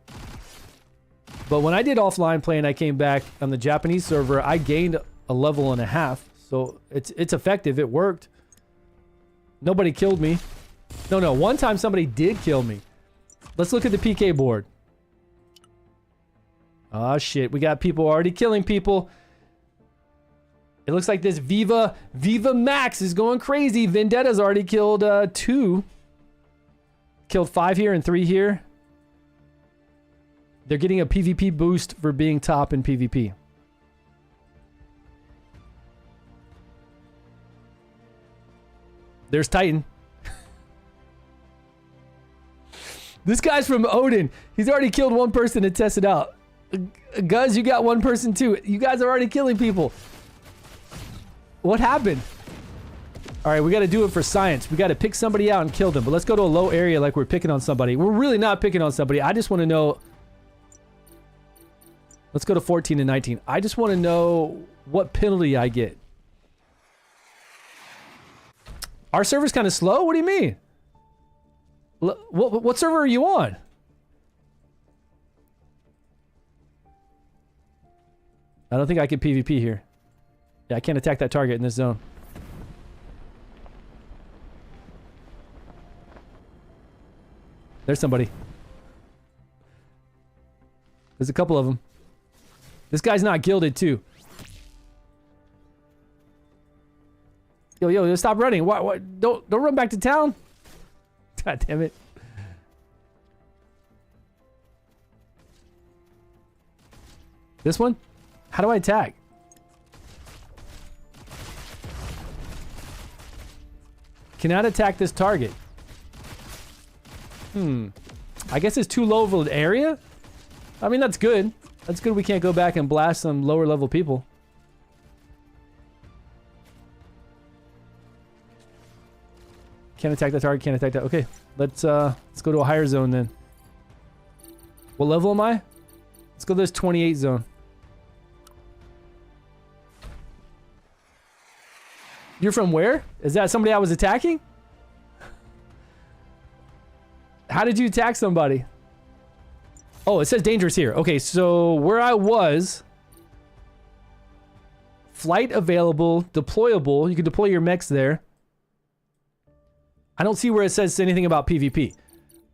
But when I did offline play and I came back on the Japanese server, I gained a level and a half. So it's effective. It worked. Nobody killed me. No. One time somebody did kill me. Let's look at the PK board. Oh shit, we got people already killing people. It looks like this Viva Max is going crazy. Vendetta's already killed 2. Killed 5 here and 3 here. They're getting a PvP boost for being top in PvP. There's Titan. This guy's from Odin. He's already killed 1 person to test it out. Guz, you got 1 person too. You guys are already killing people. What happened? All right, we got to do it for science. We got to pick somebody out and kill them. But let's go to a low area like we're picking on somebody. We're really not picking on somebody. I just want to know. Let's go to 14 and 19. I just want to know what penalty I get. Our server's kind of slow? What do you mean? What server are you on? I don't think I can PvP here. Yeah, I can't attack that target in this zone. There's somebody. There's a couple of them. This guy's not gilded too. Yo, stop running. What? Don't run back to town. God damn it. This one? How do I attack? Cannot attack this target. I guess it's too low of an area? I mean, that's good. That's good we can't go back and blast some lower level people. Can't attack that target, can't attack that. Okay, let's go to a higher zone then. What level am I? Let's go to this 28 zone. You're from where? Is that somebody I was attacking? How did you attack somebody? Oh, it says dangerous here. Okay, so where I was... Flight available, deployable. You can deploy your mechs there. I don't see where it says anything about PvP.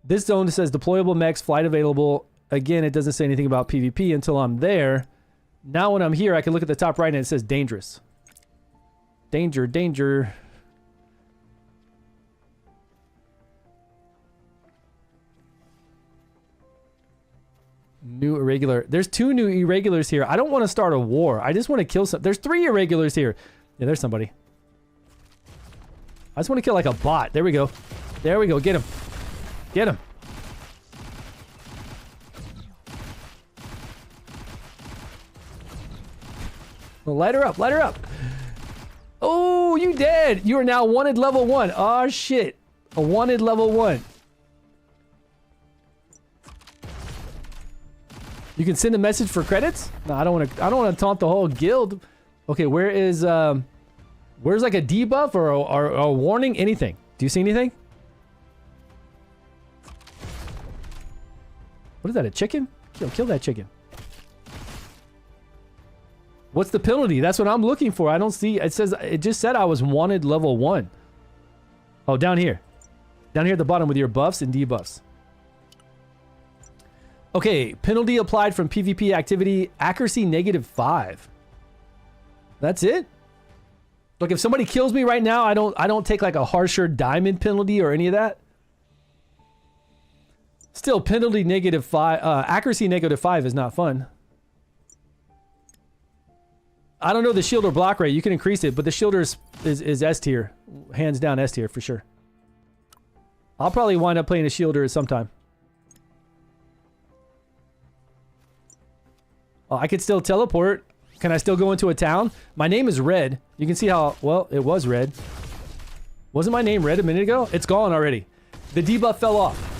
This zone says deployable mechs, flight available. Again, it doesn't say anything about PvP until I'm there. Now when I'm here, I can look at the top right and it says dangerous. Danger, danger. New irregular. There's 2 new irregulars here. I don't want to start a war. I just want to kill some. There's 3 irregulars here. Yeah, there's somebody. I just want to kill like a bot. There we go. There we go. Get him. Get him. Well, light her up. Light her up. Oh, you dead. You are now wanted level 1. Oh, shit. A wanted level 1. You can send a message for credits? No, I don't want to taunt the whole guild. Okay, where is where's like a debuff or a warning? Anything? Do you see anything? What is that? A chicken? Kill that chicken. What's the penalty? That's what I'm looking for. I don't see. It says it just said I was wanted level 1. Oh, down here. Down here at the bottom with your buffs and debuffs. Okay, penalty applied from PvP activity, accuracy -5. That's it? Look, if somebody kills me right now, I don't take like a harsher diamond penalty or any of that. Still, penalty -5, accuracy -5 is not fun. I don't know the shield or block rate. You can increase it, but the shielder is S tier. Hands down S tier for sure. I'll probably wind up playing a shielder sometime. Oh, I could still teleport. Can I still go into a town? My name is Red. You can see how, well, it was red. Wasn't my name red a minute ago? It's gone already. The debuff fell off.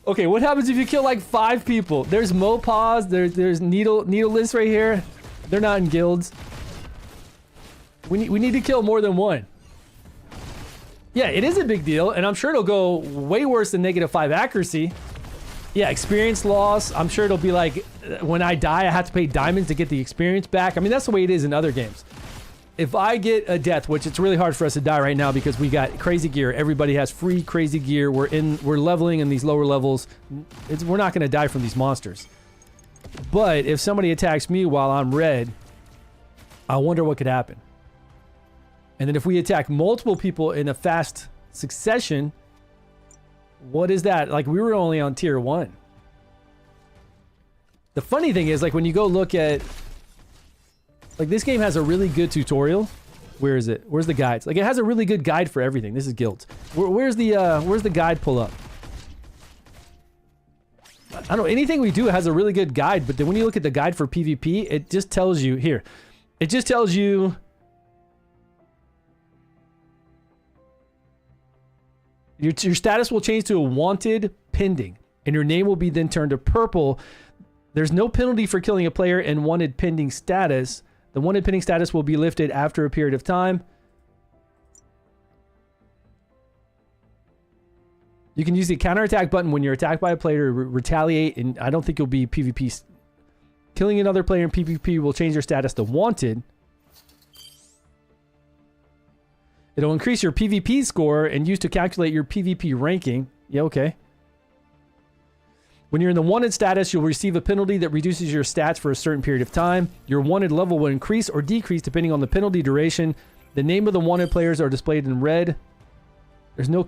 Okay, what happens if you kill like 5 people? There's Mopaws, there's Needleless right here. They're not in guilds. We need to kill more than 1. Yeah, it is a big deal, and I'm sure it'll go way worse than -5 accuracy. Yeah, experience loss. I'm sure it'll be like when I die, I have to pay diamonds to get the experience back. I mean, that's the way it is in other games. If I get a death, which it's really hard for us to die right now because we got crazy gear. Everybody has free crazy gear. We're leveling in these lower levels. We're not going to die from these monsters. But if somebody attacks me while I'm red, I wonder what could happen. And then if we attack multiple people in a fast succession, what is that? Like, we were only on tier 1. The funny thing is, like, when you go look at... Like, this game has a really good tutorial. Where is it? Where's the guides? Like, it has a really good guide for everything. This is guilds. Where's the guide pull up? I don't know. Anything we do has a really good guide, but then when you look at the guide for PvP, it just tells you... Here. It just tells you... Your status will change to a wanted pending, and your name will be then turned to purple. There's no penalty for killing a player in wanted pending status. The wanted pending status will be lifted after a period of time. You can use the counterattack button when you're attacked by a player to retaliate, and I don't think you'll be PvP. Killing another player in PvP will change your status to wanted. It'll increase your PvP score and use to calculate your PvP ranking. Yeah, okay. When you're in the wanted status, you'll receive a penalty that reduces your stats for a certain period of time. Your wanted level will increase or decrease depending on the penalty duration. The name of the wanted players are displayed in red. There's no...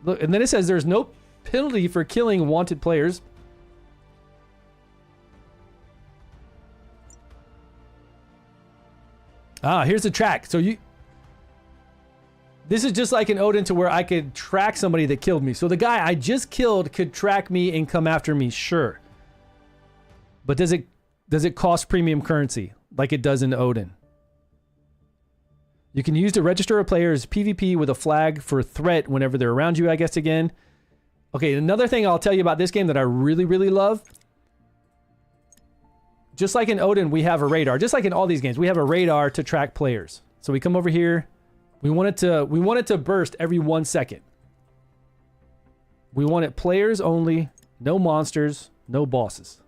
Look, and then it says there's no penalty for killing wanted players. Ah, here's the track. So you... This is just like an Odin to where I could track somebody that killed me. So the guy I just killed could track me and come after me, sure. But does it cost premium currency like it does in Odin? You can use to register a player's PvP with a flag for threat whenever they're around you, I guess, again. Okay, another thing I'll tell you about this game that I really, really love. Just like in Odin, we have a radar. Just like in all these games, we have a radar to track players. So we come over here. We want it to burst every 1 second. We want it players only, no monsters, no bosses.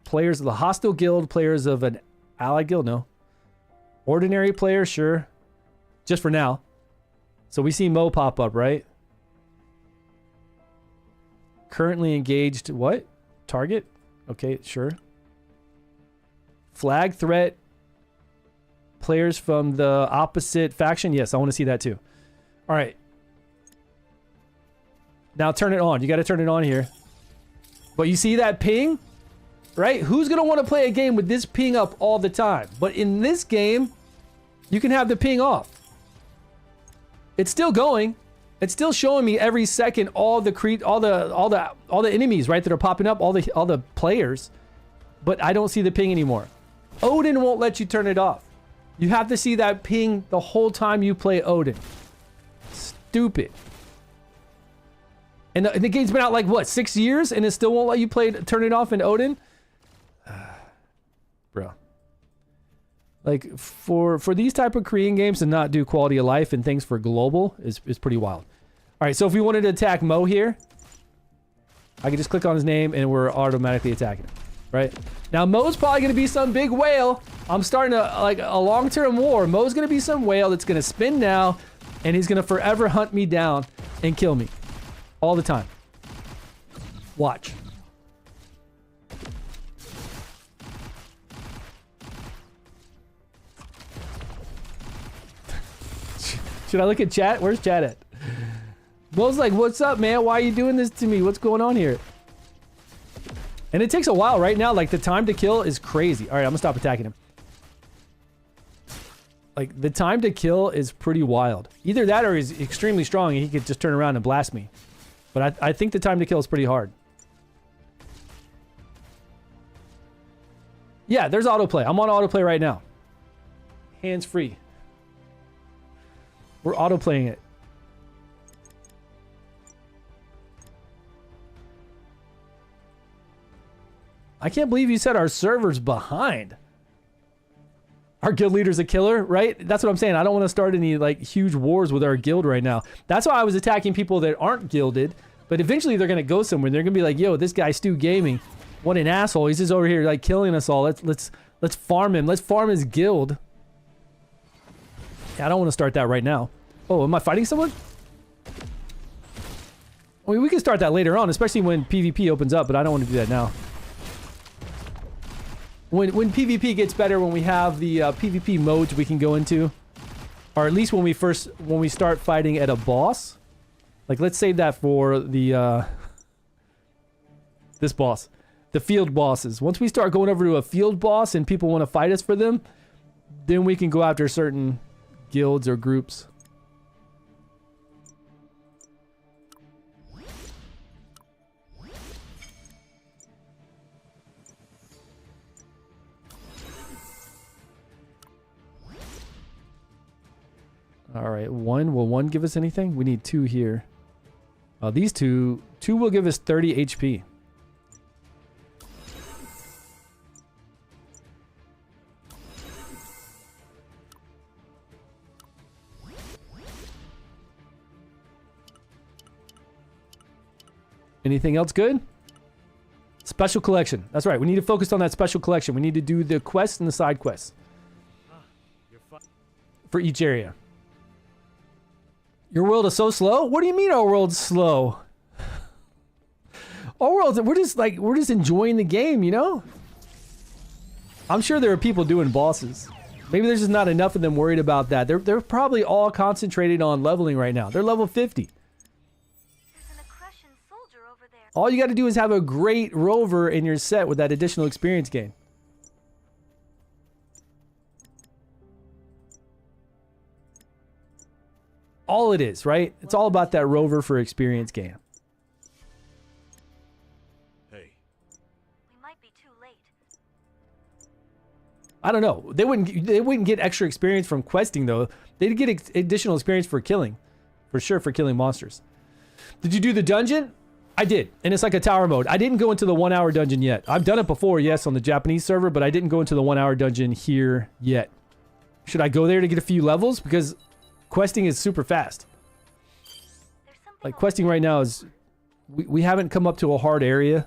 Players of the hostile guild, players of an allied guild, no. Ordinary players, sure. Just for now. So we see Mo pop up, right? Currently engaged, what? Target? Okay, sure. Flag threat. Players from the opposite faction. Yes, I want to see that too. All right. Now turn it on. You got to turn it on here. But you see that ping? Right? Who's going to want to play a game with this ping up all the time? But in this game, you can have the ping off. It's still going. It's still showing me every second all the enemies, right, that are popping up, all the players. But I don't see the ping anymore. Odin won't let you turn it off. You have to see that ping the whole time you play Odin. Stupid. And the game's been out like, what, 6 years? And it still won't let you turn it off in Odin? Bro. Like, for these type of Korean games to not do quality of life and things for global is pretty wild. All right, so if we wanted to attack Mo here, I could just click on his name and we're automatically attacking him. Right? Now, Mo's probably going to be some big whale. I'm starting like a long-term war. Mo's going to be some whale that's going to spin now, and he's going to forever hunt me down and kill me. All the time. Watch. Should I look at chat? Where's chat at? Mo's like, what's up, man? Why are you doing this to me? What's going on here? And it takes a while right now. Like, the time to kill is crazy. All right, I'm gonna stop attacking him. Like, the time to kill is pretty wild. Either that or he's extremely strong and he could just turn around and blast me. But I think the time to kill is pretty hard. Yeah, there's autoplay. I'm on autoplay right now. Hands free. We're autoplaying it. I can't believe you said our server's behind. Our guild leader's a killer, right? That's what I'm saying. I don't want to start any like huge wars with our guild right now. That's why I was attacking people that aren't gilded. But eventually they're gonna go somewhere. They're gonna be like, yo, this guy StewGaming, what an asshole. He's just over here like killing us all. Let's farm him. Let's farm his guild. Yeah, I don't want to start that right now. Oh, am I fighting someone? I mean, we can start that later on, especially when PvP opens up, but I don't want to do that now. When PvP gets better, when we have the PvP modes we can go into, or at least when we start fighting at a boss. Like, let's save that for the this boss, the field bosses. Once we start going over to a field boss and people want to fight us for them, then we can go after certain guilds or groups. All right, one. Will one give us anything? We need 2 here. These two will give us 30 HP. Anything else good? Special collection. That's right. We need to focus on that special collection. We need to do the quests and the side quests for each area. Your world is so slow? What do you mean our world's slow? Our world's, we're just enjoying the game, you know? I'm sure there are people doing bosses. Maybe there's just not enough of them worried about that. They're probably all concentrated on leveling right now. They're level 50. All you got to do is have a great rover in your set with that additional experience gain. All it is, right? It's all about that rover for experience gain. Hey. We might be too late. I don't know. They wouldn't get extra experience from questing though. They'd get additional experience for killing. For sure, for killing monsters. Did you do the dungeon? I did, and it's like a tower mode. I didn't go into the 1 hour dungeon yet. I've done it before, yes, on the Japanese server, but I didn't go into the 1 hour dungeon here yet. Should I go there to get a few levels? Because questing is super fast. Like questing right now is, we haven't come up to a hard area.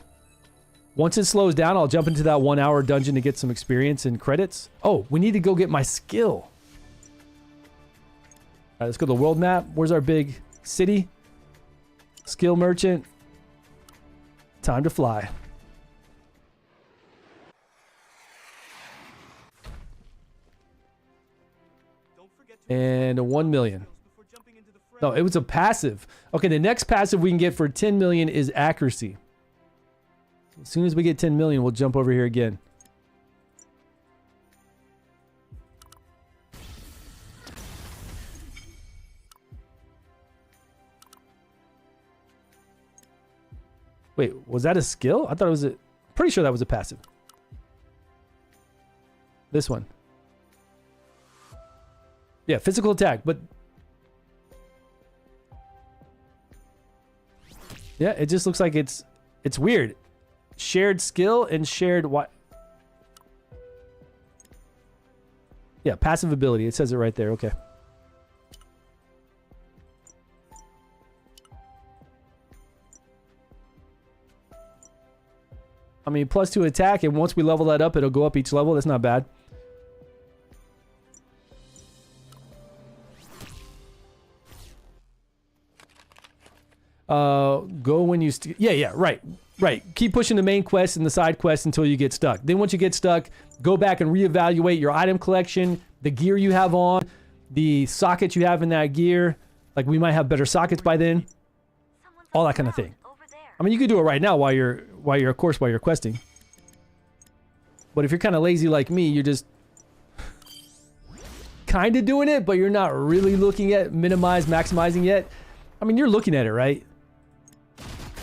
Once it slows down, I'll jump into that 1 hour dungeon to get some experience and credits. Oh, we need to go get my skill. All right, let's go to the world map. Where's our big city? Skill merchant. Time to fly. And a 1 million. No, it was a passive. Okay, the next passive we can get for 10 million is accuracy. As soon as we get 10 million, we'll jump over here again. Wait, was that a skill? I thought it was a... Pretty sure that was a passive. This one. Yeah, physical attack, but... Yeah, it just looks like it's weird. Shared skill and shared what? Yeah, passive ability. It says it right there. Okay. I mean, +2 attack, and once we level that up, it'll go up each level. That's not bad. Go when you... Yeah, right. Keep pushing the main quest and the side quest until you get stuck. Then once you get stuck, go back and reevaluate your item collection, the gear you have on, the sockets you have in that gear. Like, we might have better sockets by then. All that kind of thing. I mean, you could do it right now while you're questing. But if you're kind of lazy like me, you're just kind of doing it, but you're not really looking at maximizing yet. I mean, you're looking at it, right?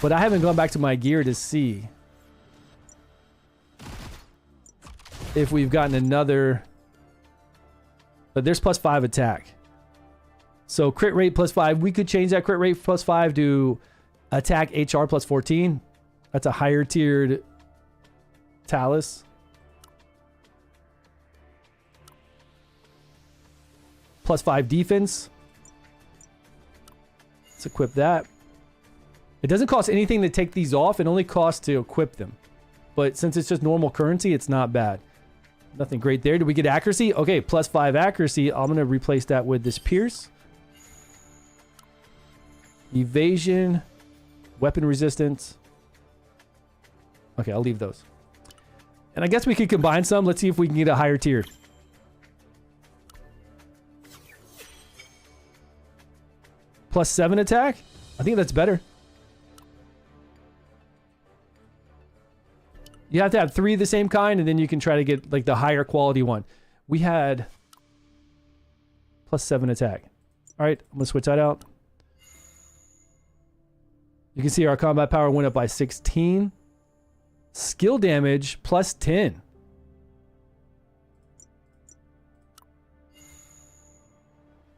But I haven't gone back to my gear to see if we've gotten another... But there's +5 attack. So crit rate +5. We could change that crit rate +5 to attack HR +14. That's a higher tiered Talus. +5 defense. Let's equip that. It doesn't cost anything to take these off. It only costs to equip them. But since it's just normal currency, it's not bad. Nothing great there. Did we get accuracy? Okay, +5 accuracy. I'm going to replace that with this pierce. Evasion. Weapon resistance. Okay, I'll leave those. And I guess we could combine some. Let's see if we can get a higher tier. +7 attack? I think that's better. You have to have 3 of the same kind, and then you can try to get like the higher quality one. We had +7 attack. All right, I'm gonna switch that out. You can see our combat power went up by 16. Skill damage +10.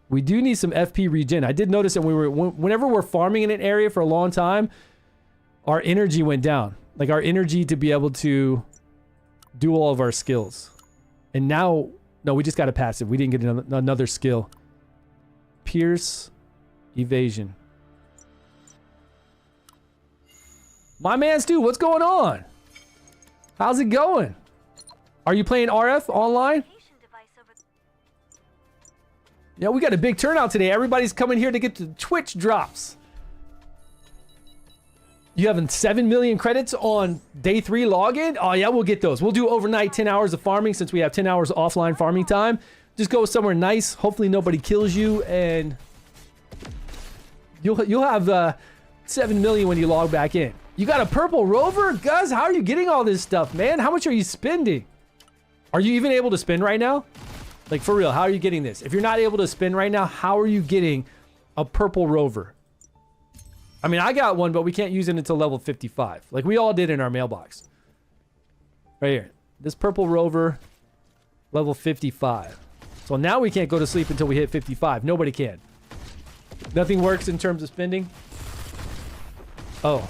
We do need some FP regen. I did notice that whenever we're farming in an area for a long time, our energy went down. Like our energy to be able to do all of our skills. And now, no, we just got a passive. We didn't get another skill. Pierce, evasion. My man Stu, what's going on? How's it going? Are you playing RF online? Yeah, we got a big turnout today. Everybody's coming here to get the Twitch drops. You having 7 million credits on day 3 login? Oh yeah, we'll get those. We'll do overnight 10 hours of farming since we have 10 hours offline farming time. Just go somewhere nice. Hopefully nobody kills you, and you'll have 7 million when you log back in. You got a purple rover? Gus, how are you getting all this stuff, man? How much are you spending? Are you even able to spend right now? Like, for real, how are you getting this? If you're not able to spend right now, how are you getting a purple rover? I mean, I got one, but we can't use it until level 55. Like we all did in our mailbox. Right here. This purple rover, level 55. So now we can't go to sleep until we hit 55. Nobody can. Nothing works in terms of spending. Oh.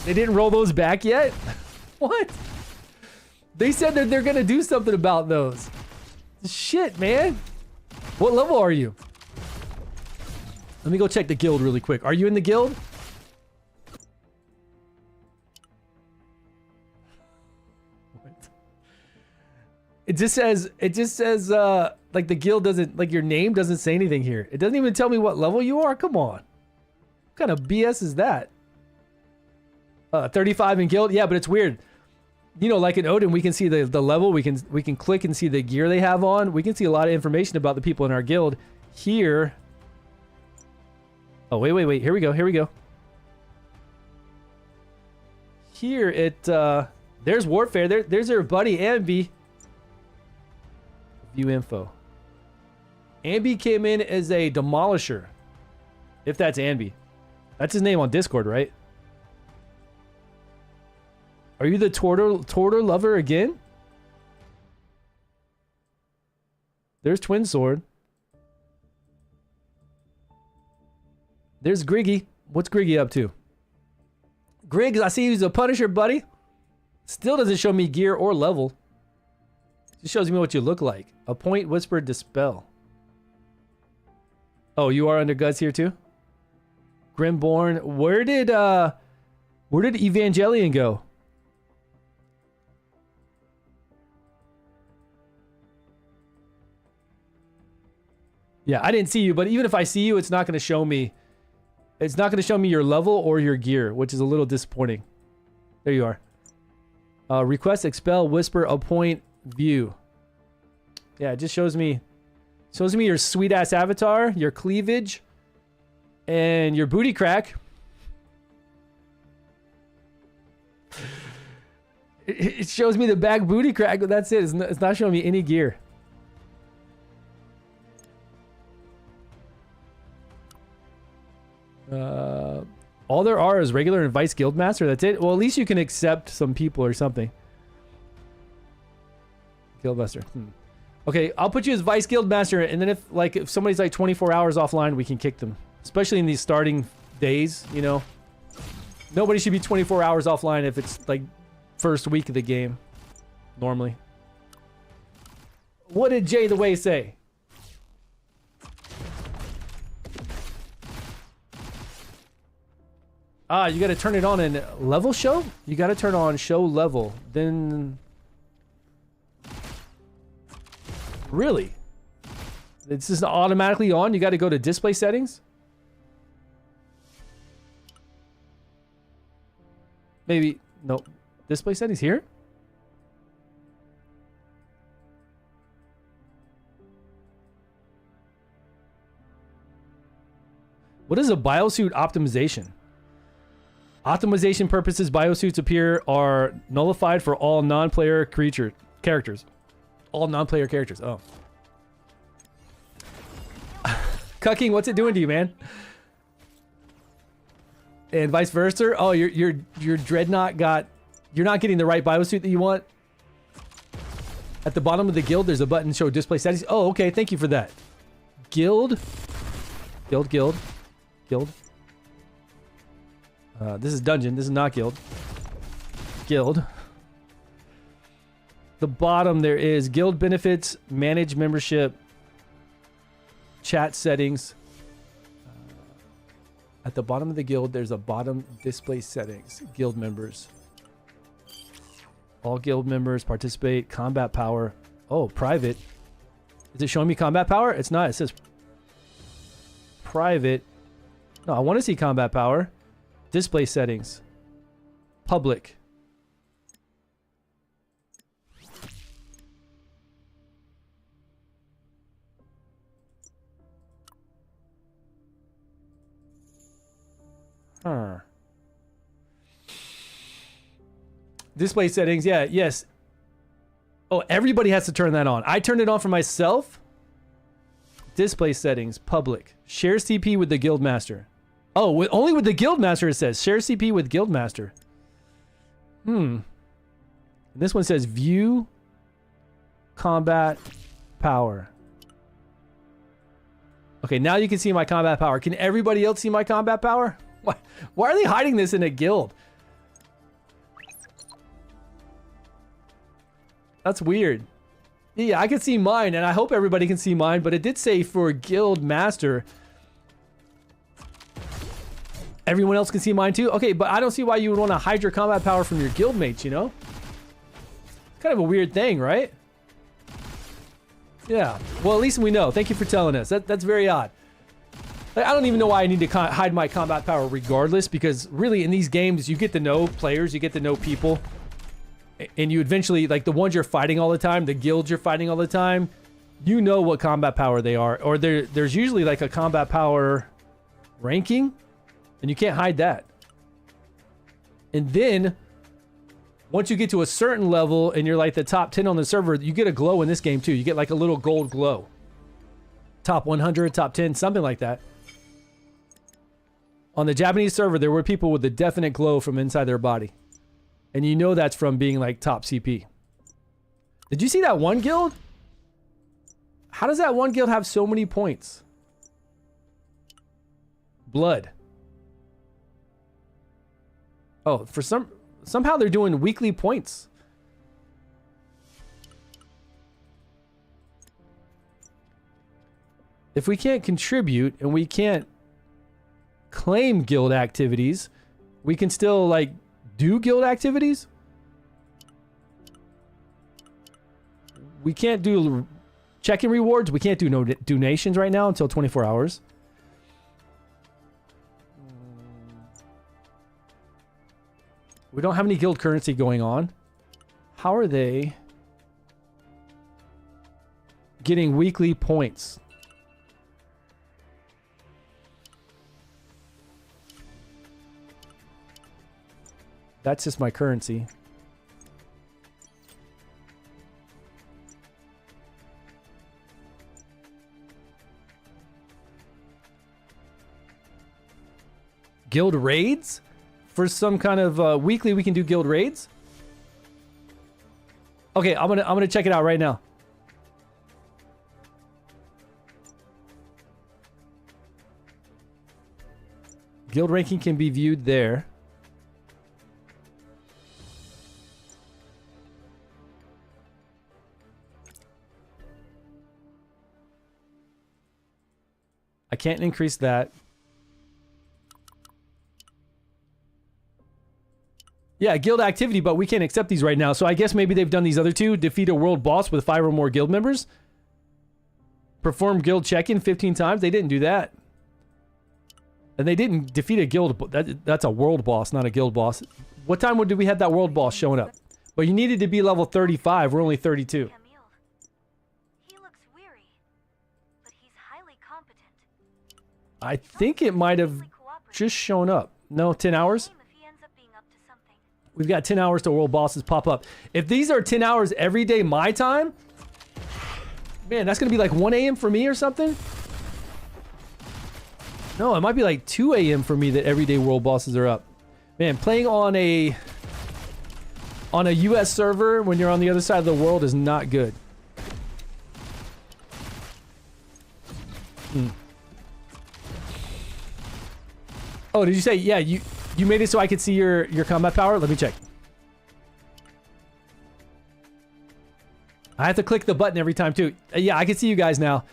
They didn't roll those back yet? What? They said that they're going to do something about those. Shit, man. What level are you? Let me go check the guild really quick. Are you in the guild? What? It just says like the guild doesn't, like your name doesn't say anything here. It doesn't even tell me what level you are. Come on. What kind of BS is that? 35 in guild. Yeah, but it's weird. You know, like in Odin, we can see the level. We can click and see the gear they have on. We can see a lot of information about the people in our guild. Here. Oh, wait. Here we go. Here there's Warfare. There's our buddy Ambi. View info. Ambi came in as a demolisher. If that's Ambi. That's his name on Discord, right? Are you the Tortor lover again? There's Twin Sword. There's Griggy. What's Griggy up to? Griggs, I see he's a Punisher, buddy. Still doesn't show me gear or level. Just shows me what you look like. Appoint, Whisper, Dispel. Oh, you are under Guts here too? Grimborn. Where did Evangelion go? Yeah, I didn't see you, but even if I see you, it's not going to show me. It's not going to show me your level or your gear, which is a little disappointing. There you are. Request, expel, whisper, appoint, view. Yeah, it just shows me your sweet ass avatar, your cleavage, and your booty crack. It shows me the back booty crack, but that's it. It's not showing me any gear. All there are is regular and vice guildmaster. That's it. Well, at least you can accept some people or something. Guildmaster. Okay, I'll put you as vice guildmaster, and then if somebody's like 24 hours offline, we can kick them. Especially in these starting days, you know. Nobody should be 24 hours offline if it's like first week of the game. Normally. What did Jay the Way say? Ah, you got to turn it on in level show? You got to turn on show level. Then... Really? It's just automatically on? You got to go to display settings? Maybe... No. Display settings here? What is a biosuit optimization? Optimization purposes, biosuits appear are nullified for all non-player characters. All non-player characters. Oh. Cucking, what's it doing to you, man? And vice versa. Oh, your dreadnought got... You're not getting the right biosuit that you want. At the bottom of the guild, there's a button show display settings. Oh, okay. Thank you for that. Guild. Guild. This is dungeon. This is not guild. Guild. The bottom there is guild benefits, manage membership, chat settings. At the bottom of the guild, there's a bottom display settings. Guild members. All guild members participate. Combat power. Oh, private. Is it showing me combat power? It's not. It says private. No, I want to see combat power. Display settings. Public. Huh. Display settings. Yeah, yes. Oh, everybody has to turn that on. I turned it on for myself. Display settings. Public. Share CP with the guild master. Oh, only with the guild master it says. Share CP with guild master. This one says view combat power. Okay, now you can see my combat power. Can everybody else see my combat power? Why are they hiding this in a guild? That's weird. Yeah, I can see mine, and I hope everybody can see mine, but it did say for guild master. Everyone else can see mine too? Okay, but I don't see why you would want to hide your combat power from your guild mates, you know? Kind of a weird thing, right? Yeah. Well, at least we know. Thank you for telling us. That's very odd. Like, I don't even know why I need to hide my combat power regardless, because really in these games, you get to know players, you get to know people, and you eventually, like the ones you're fighting all the time, the guilds you're fighting all the time, you know what combat power they are. Or there's usually like a combat power ranking, and you can't hide that. And then, once you get to a certain level and you're like the top 10 on the server, you get a glow in this game too. You get like a little gold glow. Top 100, top 10, something like that. On the Japanese server, there were people with a definite glow from inside their body. And you know that's from being like top CP. Did you see that one guild? How does that one guild have so many points? Blood. Oh, for somehow they're doing weekly points. If we can't contribute and we can't claim guild activities, we can still like do guild activities. We can't do check-in rewards. We can't do no donations right now until 24 hours. We don't have any guild currency going on. How are they getting weekly points? That's just my currency. Guild raids? For some kind of weekly, we can do guild raids. Okay, I'm gonna check it out right now. Guild ranking can be viewed there. I can't increase that. Yeah, guild activity, but we can't accept these right now. So I guess maybe they've done these other two. Defeat a world boss with 5 or more guild members. Perform guild check-in 15 times. They didn't do that. And they didn't defeat a guild. That's a world boss, not a guild boss. What time did we have that world boss showing up? But you needed to be level 35. We're only 32. Camille. He looks weary, but he's highly competent. I think it might have just shown up. No, 10 hours? If he ends up being up to something. We've got 10 hours till world bosses pop up. If these are 10 hours every day my time, man, that's going to be like 1 a.m. for me or something. No, it might be like 2 a.m. for me that everyday world bosses are up. Man, playing on a US server when you're on the other side of the world is not good. Oh, did you say, yeah, you made it so I could see your combat power? Let me check. I have to click the button every time too. Yeah, I can see you guys now.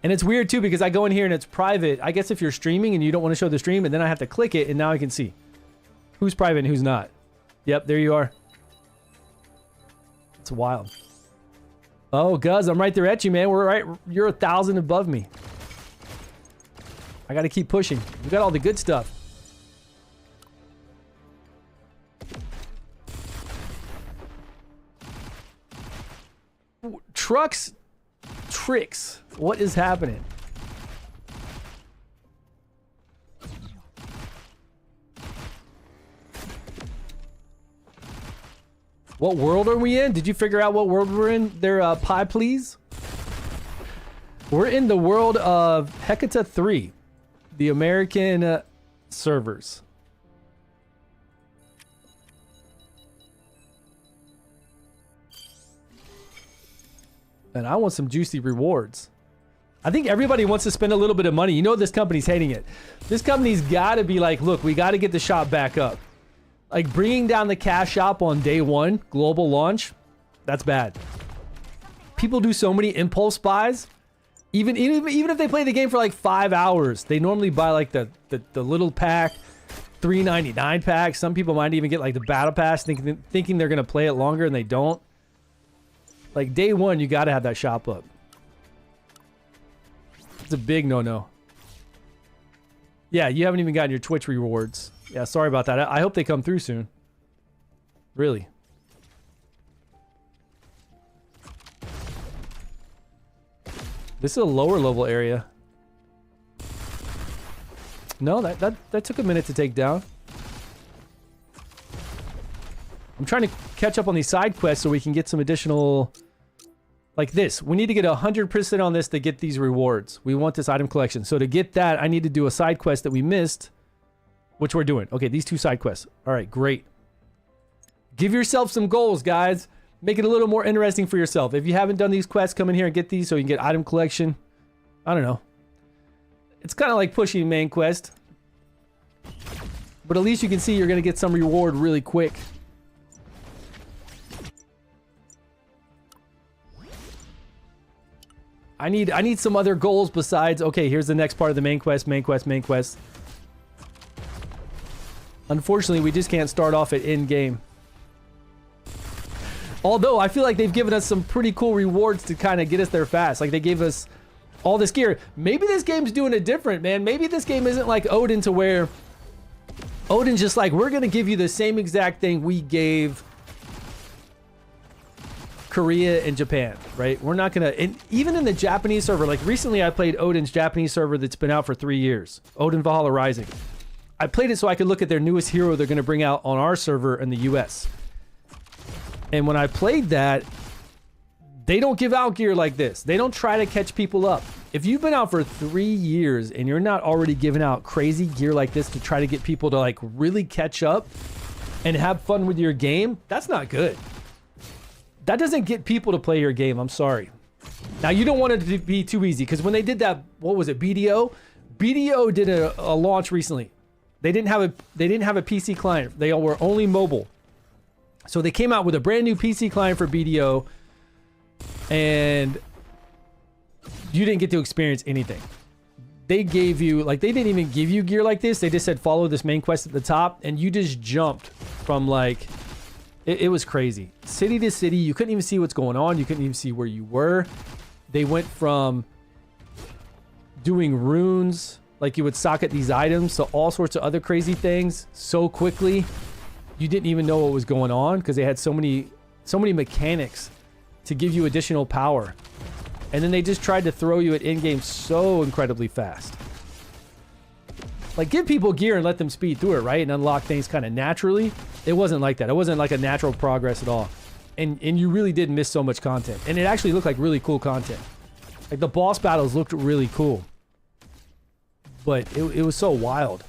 And it's weird too because I go in here and it's private. I guess if you're streaming and you don't want to show the stream, and then I have to click it and now I can see who's private and who's not. Yep, there you are. It's wild. Oh, Guz, I'm right there at you, man. We're right. You're 1,000 above me. I got to keep pushing. We got all the good stuff. Trucks, tricks. What is happening? What world are we in? Did you figure out what world we're in there, Pie, please? We're in the world of Hecata 3, the American servers. And I want some juicy rewards. I think everybody wants to spend a little bit of money. You know this company's hating it. This company's got to be like, look, we got to get the shop back up. Like bringing down the cash shop on day one, global launch, that's bad. People do so many impulse buys. Even if they play the game for like 5 hours, they normally buy like the little pack, $3.99 pack. Some people might even get like the battle pass thinking they're going to play it longer and they don't. Like day one, you got to have that shop up. It's a big no-no. Yeah, you haven't even gotten your Twitch rewards. Yeah, sorry about that. I hope they come through soon. Really. This is a lower level area. No, that took a minute to take down. I'm trying to catch up on these side quests so we can get some additional... Like this. We need to get 100% on this to get these rewards. We want this item collection. So to get that, I need to do a side quest that we missed, which we're doing. Okay, these 2 side quests. All right, great. Give yourself some goals, guys. Make it a little more interesting for yourself. If you haven't done these quests, come in here and get these so you can get item collection. I don't know. It's kind of like pushing main quest. But at least you can see you're going to get some reward really quick. I need some other goals besides, okay, here's the next part of the main quest. Unfortunately, we just can't start off at end game. Although, I feel like they've given us some pretty cool rewards to kind of get us there fast. Like, they gave us all this gear. Maybe this game's doing it different, man. Maybe this game isn't like Odin to where Odin's just like, we're going to give you the same exact thing we gave Korea and Japan, right? We're not gonna, and even in the Japanese server, like recently I played Odin's Japanese server that's been out for 3 years, Odin Valhalla Rising. I played it so I could look at their newest hero they're gonna bring out on our server in the US. And when I played that, they don't give out gear like this. They don't try to catch people up. If you've been out for 3 years and you're not already giving out crazy gear like this to try to get people to like really catch up and have fun with your game, that's not good. That doesn't get people to play your game. I'm sorry. Now, you don't want it to be too easy because when they did that, what was it, BDO? BDO did a launch recently. They didn't have a PC client. They were only mobile. So they came out with a brand new PC client for BDO, and you didn't get to experience anything. they gave you, like, they didn't even give you gear like this. They just said follow this main quest at the top, and you just jumped from, like, it was crazy. City to city, you couldn't even see what's going on. You couldn't even see where you were. They went from doing runes, like you would socket these items, to all sorts of other crazy things so quickly. You didn't even know what was going on because they had so many mechanics to give you additional power. And then they just tried to throw you at in-game so incredibly fast. Like, give people gear and let them speed through it, right? And unlock things kind of naturally. It wasn't like that. It wasn't like a natural progress at all. And you really did miss so much content. And it actually looked like really cool content. Like, the boss battles looked really cool. But it was so wild.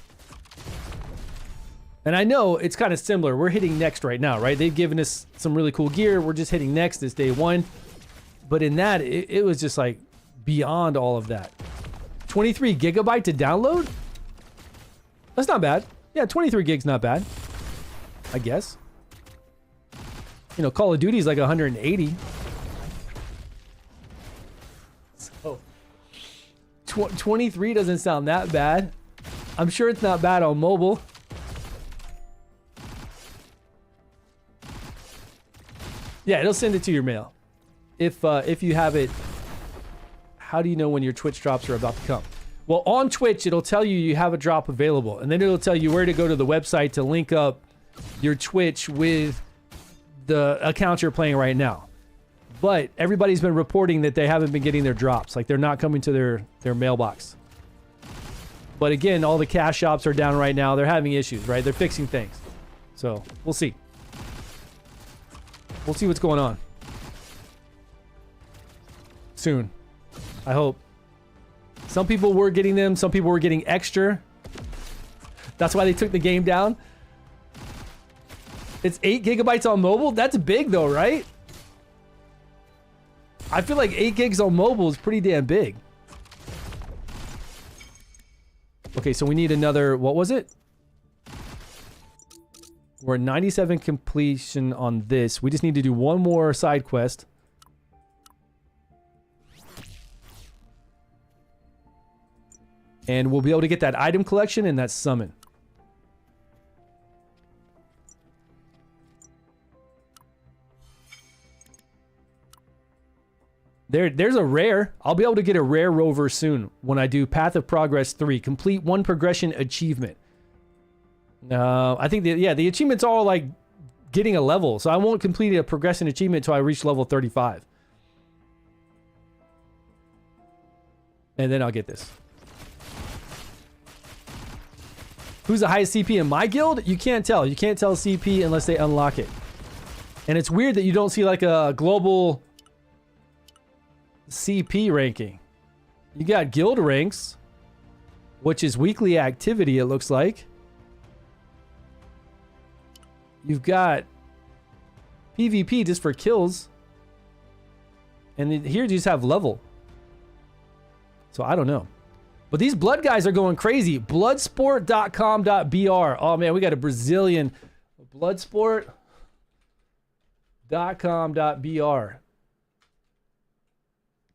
And I know it's kind of similar. We're hitting next right now, right? They've given us some really cool gear. We're just hitting next this day one. But in that, it was just like beyond all of that. 23 gigabyte to download? That's not bad. Yeah, 23 gigs not bad. I guess. You know, Call of Duty is like 180. So 23 doesn't sound that bad. I'm sure it's not bad on mobile. Yeah, it'll send it to your mail. If you have it. How do you know when your Twitch drops are about to come? Well, on Twitch, it'll tell you you have a drop available. And then it'll tell you where to go to the website to link up your Twitch with the account you're playing right now. But everybody's been reporting that they haven't been getting their drops. Like, they're not coming to their mailbox. But again, all the cash shops are down right now. They're having issues, right? They're fixing things. So, we'll see. We'll see what's going on. Soon. I hope. Some people were getting them. Some people were getting extra. That's why they took the game down. It's 8 gigabytes on mobile. That's big though, right? I feel like 8 gigs on mobile is pretty damn big. Okay, so we need another, what was it? We're at 97 completion on this. We just need to do one more side quest. And we'll be able to get that item collection and that summon. There's a rare. I'll be able to get a rare rover soon when I do Path of Progress 3. Complete one progression achievement. I think, the achievement's all like getting a level. So I won't complete a progression achievement until I reach level 35. And then I'll get this. Who's the highest CP in my guild? You can't tell. You can't tell CP unless they unlock it. And it's weird that you don't see like a global CP ranking. You got guild ranks, which is weekly activity, it looks like. You've got PvP just for kills. And here you just have level. So I don't know. But these blood guys are going crazy. Bloodsport.com.br. Oh man, we got a Brazilian. Bloodsport.com.br.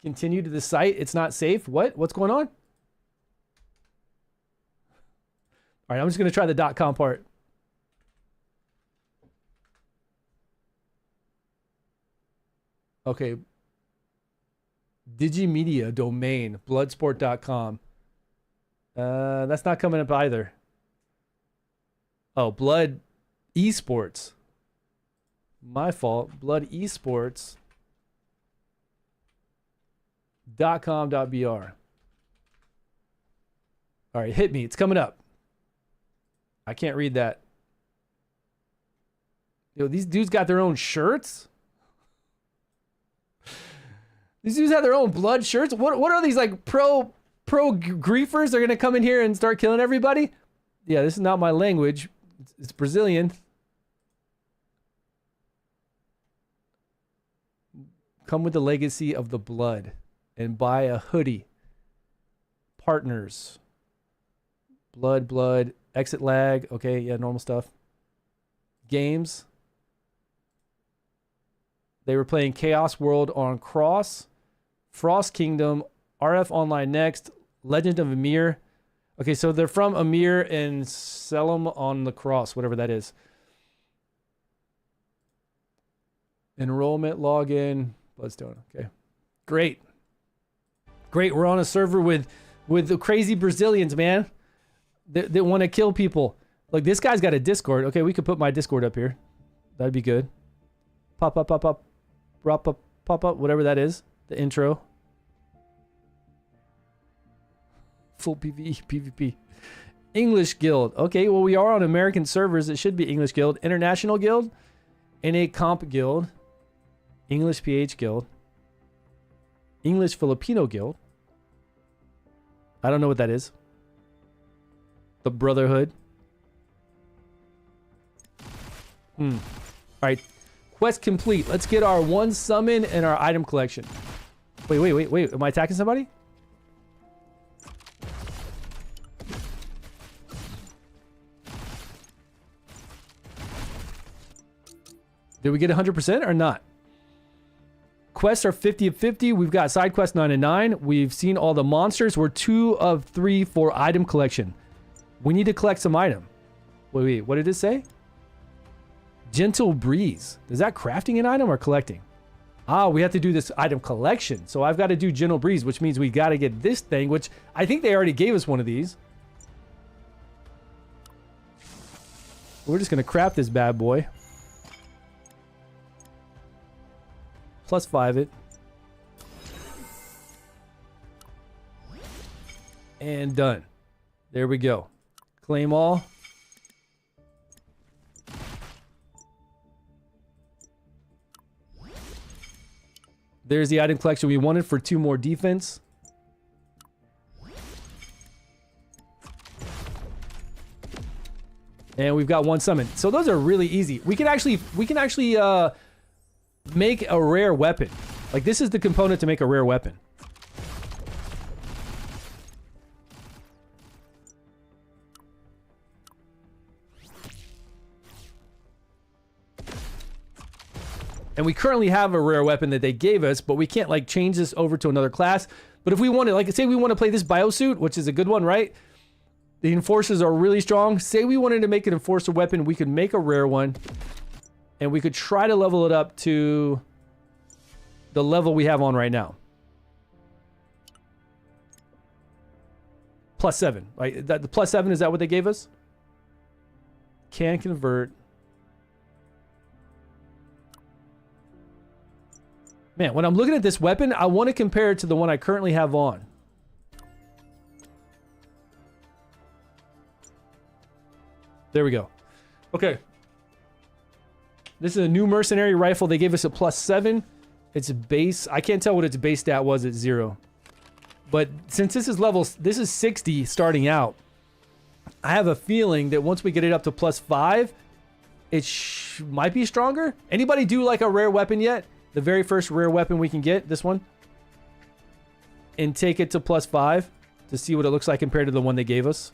Continue to the site. It's not safe. What? What's going on? All right, I'm just going to try the .com part. Okay. Digimedia domain. Bloodsport.com. That's not coming up either. Oh, Blood Esports. My fault. Blood Esports. .com.br. All right, hit me. It's coming up. I can't read that. Yo, these dudes got their own shirts? These dudes have their own blood shirts? What are these, like, pro griefers? They're going to come in here and start killing everybody? Yeah, this is not my language. It's Brazilian. Come with the legacy of the blood and buy a hoodie. Partners. Blood. Exit lag. Okay, yeah, normal stuff. Games. They were playing Chaos World on Cross. Frost Kingdom. RF Online Next. Legend of Amir. Okay, so they're from Amir and Selim on the Cross, whatever that is. Enrollment, login, Bloodstone. Okay, great. Great, we're on a server with the crazy Brazilians, man. They want to kill people. Like, this guy's got a Discord. Okay, we could put my Discord up here. That'd be good. Pop up, whatever that is. The intro. Full PvE, PvP. English Guild. Okay, well, we are on American servers. It should be English Guild. International Guild. NA Comp Guild. English PH Guild. English Filipino Guild. I don't know what that is. The Brotherhood. All right. Quest complete. Let's get our 1 summon and our item collection. Wait. Am I attacking somebody? Did we get 100% or not? Quests are 50 of 50. We've got side quest 9 and 9. We've seen all the monsters. We're 2 of 3 for item collection. We need to collect some item. Wait. What did it say? Gentle Breeze. Is that crafting an item or collecting? Ah, we have to do this item collection. So I've got to do Gentle Breeze, which means we got to get this thing, which I think they already gave us one of these. We're just going to craft this bad boy. +5 it. And done. There we go. Claim all. There's the item collection we wanted for 2 more defense. And we've got 1 summon. So those are really easy. We can actually make a rare weapon. Like, this is the component to make a rare weapon. And we currently have a rare weapon that they gave us, but we can't like change this over to another class. But if we wanted, like, say we want to play this biosuit, which is a good one, right? The enforcers are really strong. Say we wanted to make an enforcer weapon, we could make a rare one. And we could try to level it up to the level we have on right now. +7. Right? The +7, is that what they gave us? Can convert. Man, when I'm looking at this weapon, I want to compare it to the one I currently have on. There we go. Okay. This is a new mercenary rifle. They gave us a +7. Its base, I can't tell what its base stat was at 0. But since this is 60 starting out, I have a feeling that once we get it up to +5, it might be stronger. Anybody do like a rare weapon yet? The very first rare weapon we can get, this one. And take it to +5 to see what it looks like compared to the one they gave us.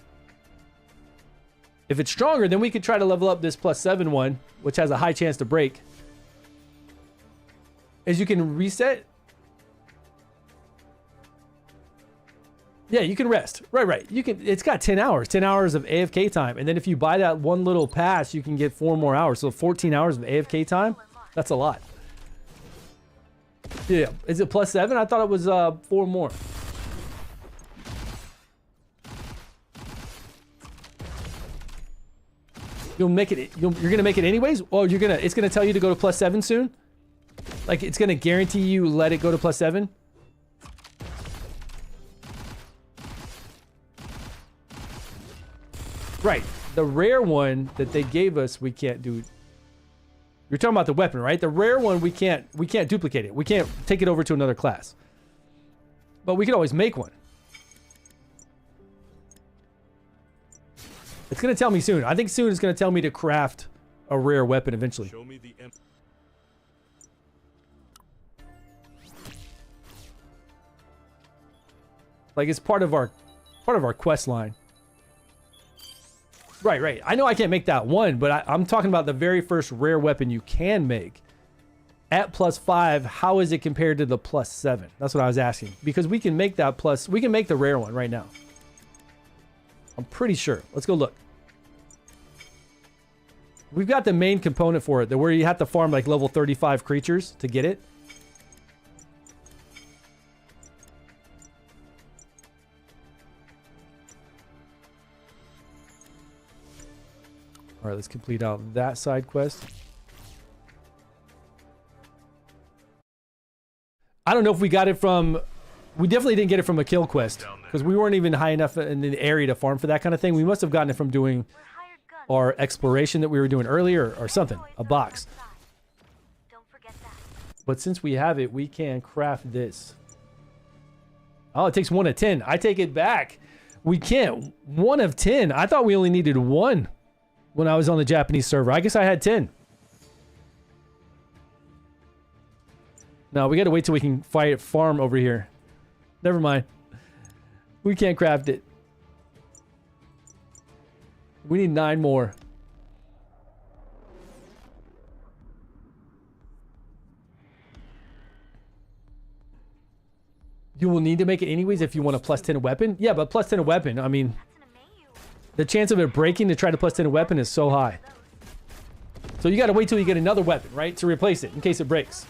If it's stronger, then we could try to level up this +7 one, which has a high chance to break. As you can reset. Yeah, you can rest. Right. You can. It's got 10 hours. 10 hours of AFK time. And then if you buy that one little pass, you can get 4 more hours. So 14 hours of AFK time. That's a lot. Yeah. Is it +7? I thought it was 4 more. You'll make it. You're gonna make it anyways. Oh, it's gonna tell you to go to +7 soon. Like, it's gonna guarantee you let it go to +7. Right. The rare one that they gave us, we can't do. You're talking about the weapon, right? The rare one, we can't duplicate it. We can't take it over to another class. But we can always make one. It's going to tell me soon. I think soon it's going to tell me to craft a rare weapon eventually. Show me the Like, it's part of our quest line. Right. I know I can't make that one, but I'm talking about the very first rare weapon you can make. at +5, how is it compared to the +7? That's what I was asking. Because we can make that plus, we can make the rare one right now. I'm pretty sure. Let's go look. We've got the main component for it, where you have to farm like level 35 creatures to get it. All right, let's complete out that side quest. I don't know if we got it from... We definitely didn't get it from a kill quest, because we weren't even high enough in the area to farm for that kind of thing. We must have gotten it from doing our exploration that we were doing earlier or something. A box. But since we have it, we can craft this. Oh, it takes 1 of 10. I take it back. We can't. 1 of 10. I thought we only needed 1 when I was on the Japanese server. I guess I had 10. No, we got to wait till we can farm over here. Never mind. We can't craft it. We need 9 more. You will need to make it anyways if you want a +10 weapon. Yeah, but +10 weapon, I mean, the chance of it breaking to try to +10 weapon is so high. So you got to wait till you get another weapon, right? To replace it in case it breaks.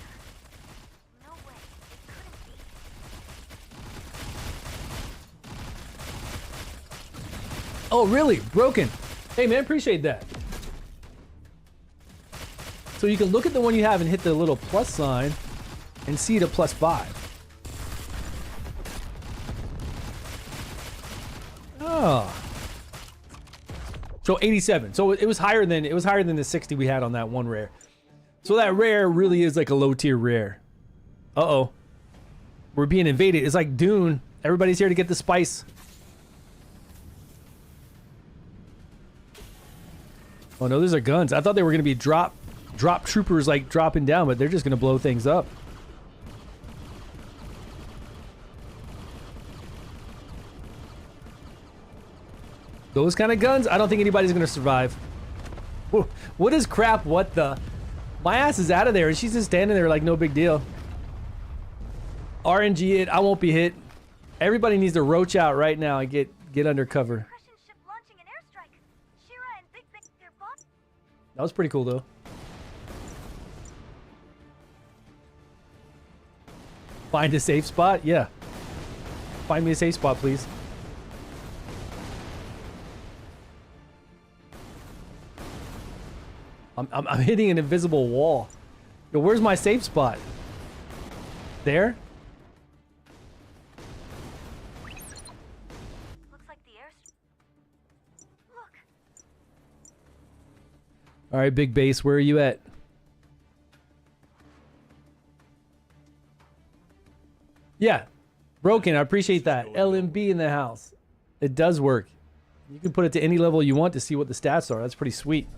Oh, really? Broken. Hey, man, appreciate that. So you can look at the one you have and hit the little plus sign and see it at +5. Oh. So 87. So it was higher than the 60 we had on that one rare. So that rare really is like a low tier rare. Uh-oh. We're being invaded. It's like Dune. Everybody's here to get the spice. Oh no, those are guns. I thought they were going to be drop troopers like dropping down, but they're just going to blow things up. Those kind of guns, I don't think anybody's going to survive. What is crap? What the? My ass is out of there and she's just standing there like no big deal. RNG it. I won't be hit. Everybody needs to roach out right now and get under cover. That was pretty cool, though. Find a safe spot? Yeah. Find me a safe spot, please. I'm hitting an invisible wall. Yo, where's my safe spot? There? All right, big base, where are you at? Yeah, broken. I appreciate that. LMB in the house. It does work. You can put it to any level you want to see what the stats are. That's pretty sweet.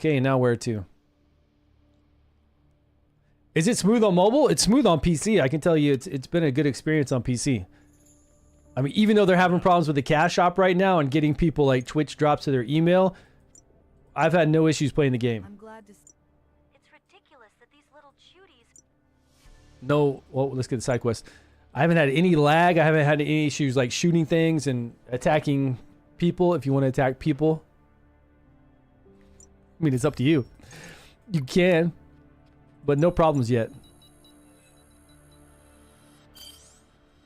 Okay, now where to? Is it smooth on mobile? It's smooth on PC. I can tell you it's been a good experience on PC. I mean, even though they're having problems with the cash shop right now and getting people like Twitch drops to their email, I've had no issues playing the game. I'm glad to It's ridiculous that these little cuties. No, well, let's get the side quest. I haven't had any lag. I haven't had any issues like shooting things and attacking people if you want to attack people. I mean, it's up to you. You can, but no problems yet.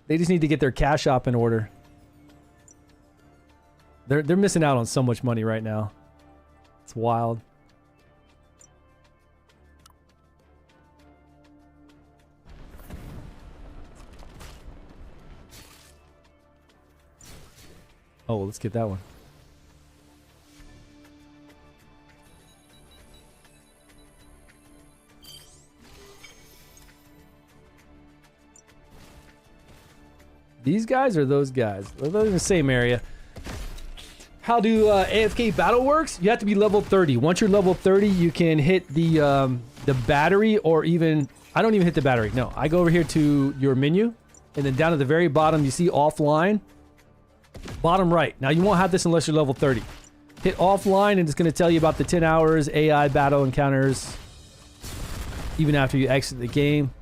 They just need to get their cash shop in order. They're missing out on so much money right now. It's wild. Oh, let's get that one. These guys or those guys? They're in the same area. How do AFK battle works? You have to be level 30. Once you're level 30, you can hit the battery, or even... I don't even hit the battery. No, I go over here to your menu, and then down at the very bottom, you see offline. Bottom right. Now, you won't have this unless you're level 30. Hit offline, and it's going to tell you about the 10 hours AI battle encounters even after you exit the game.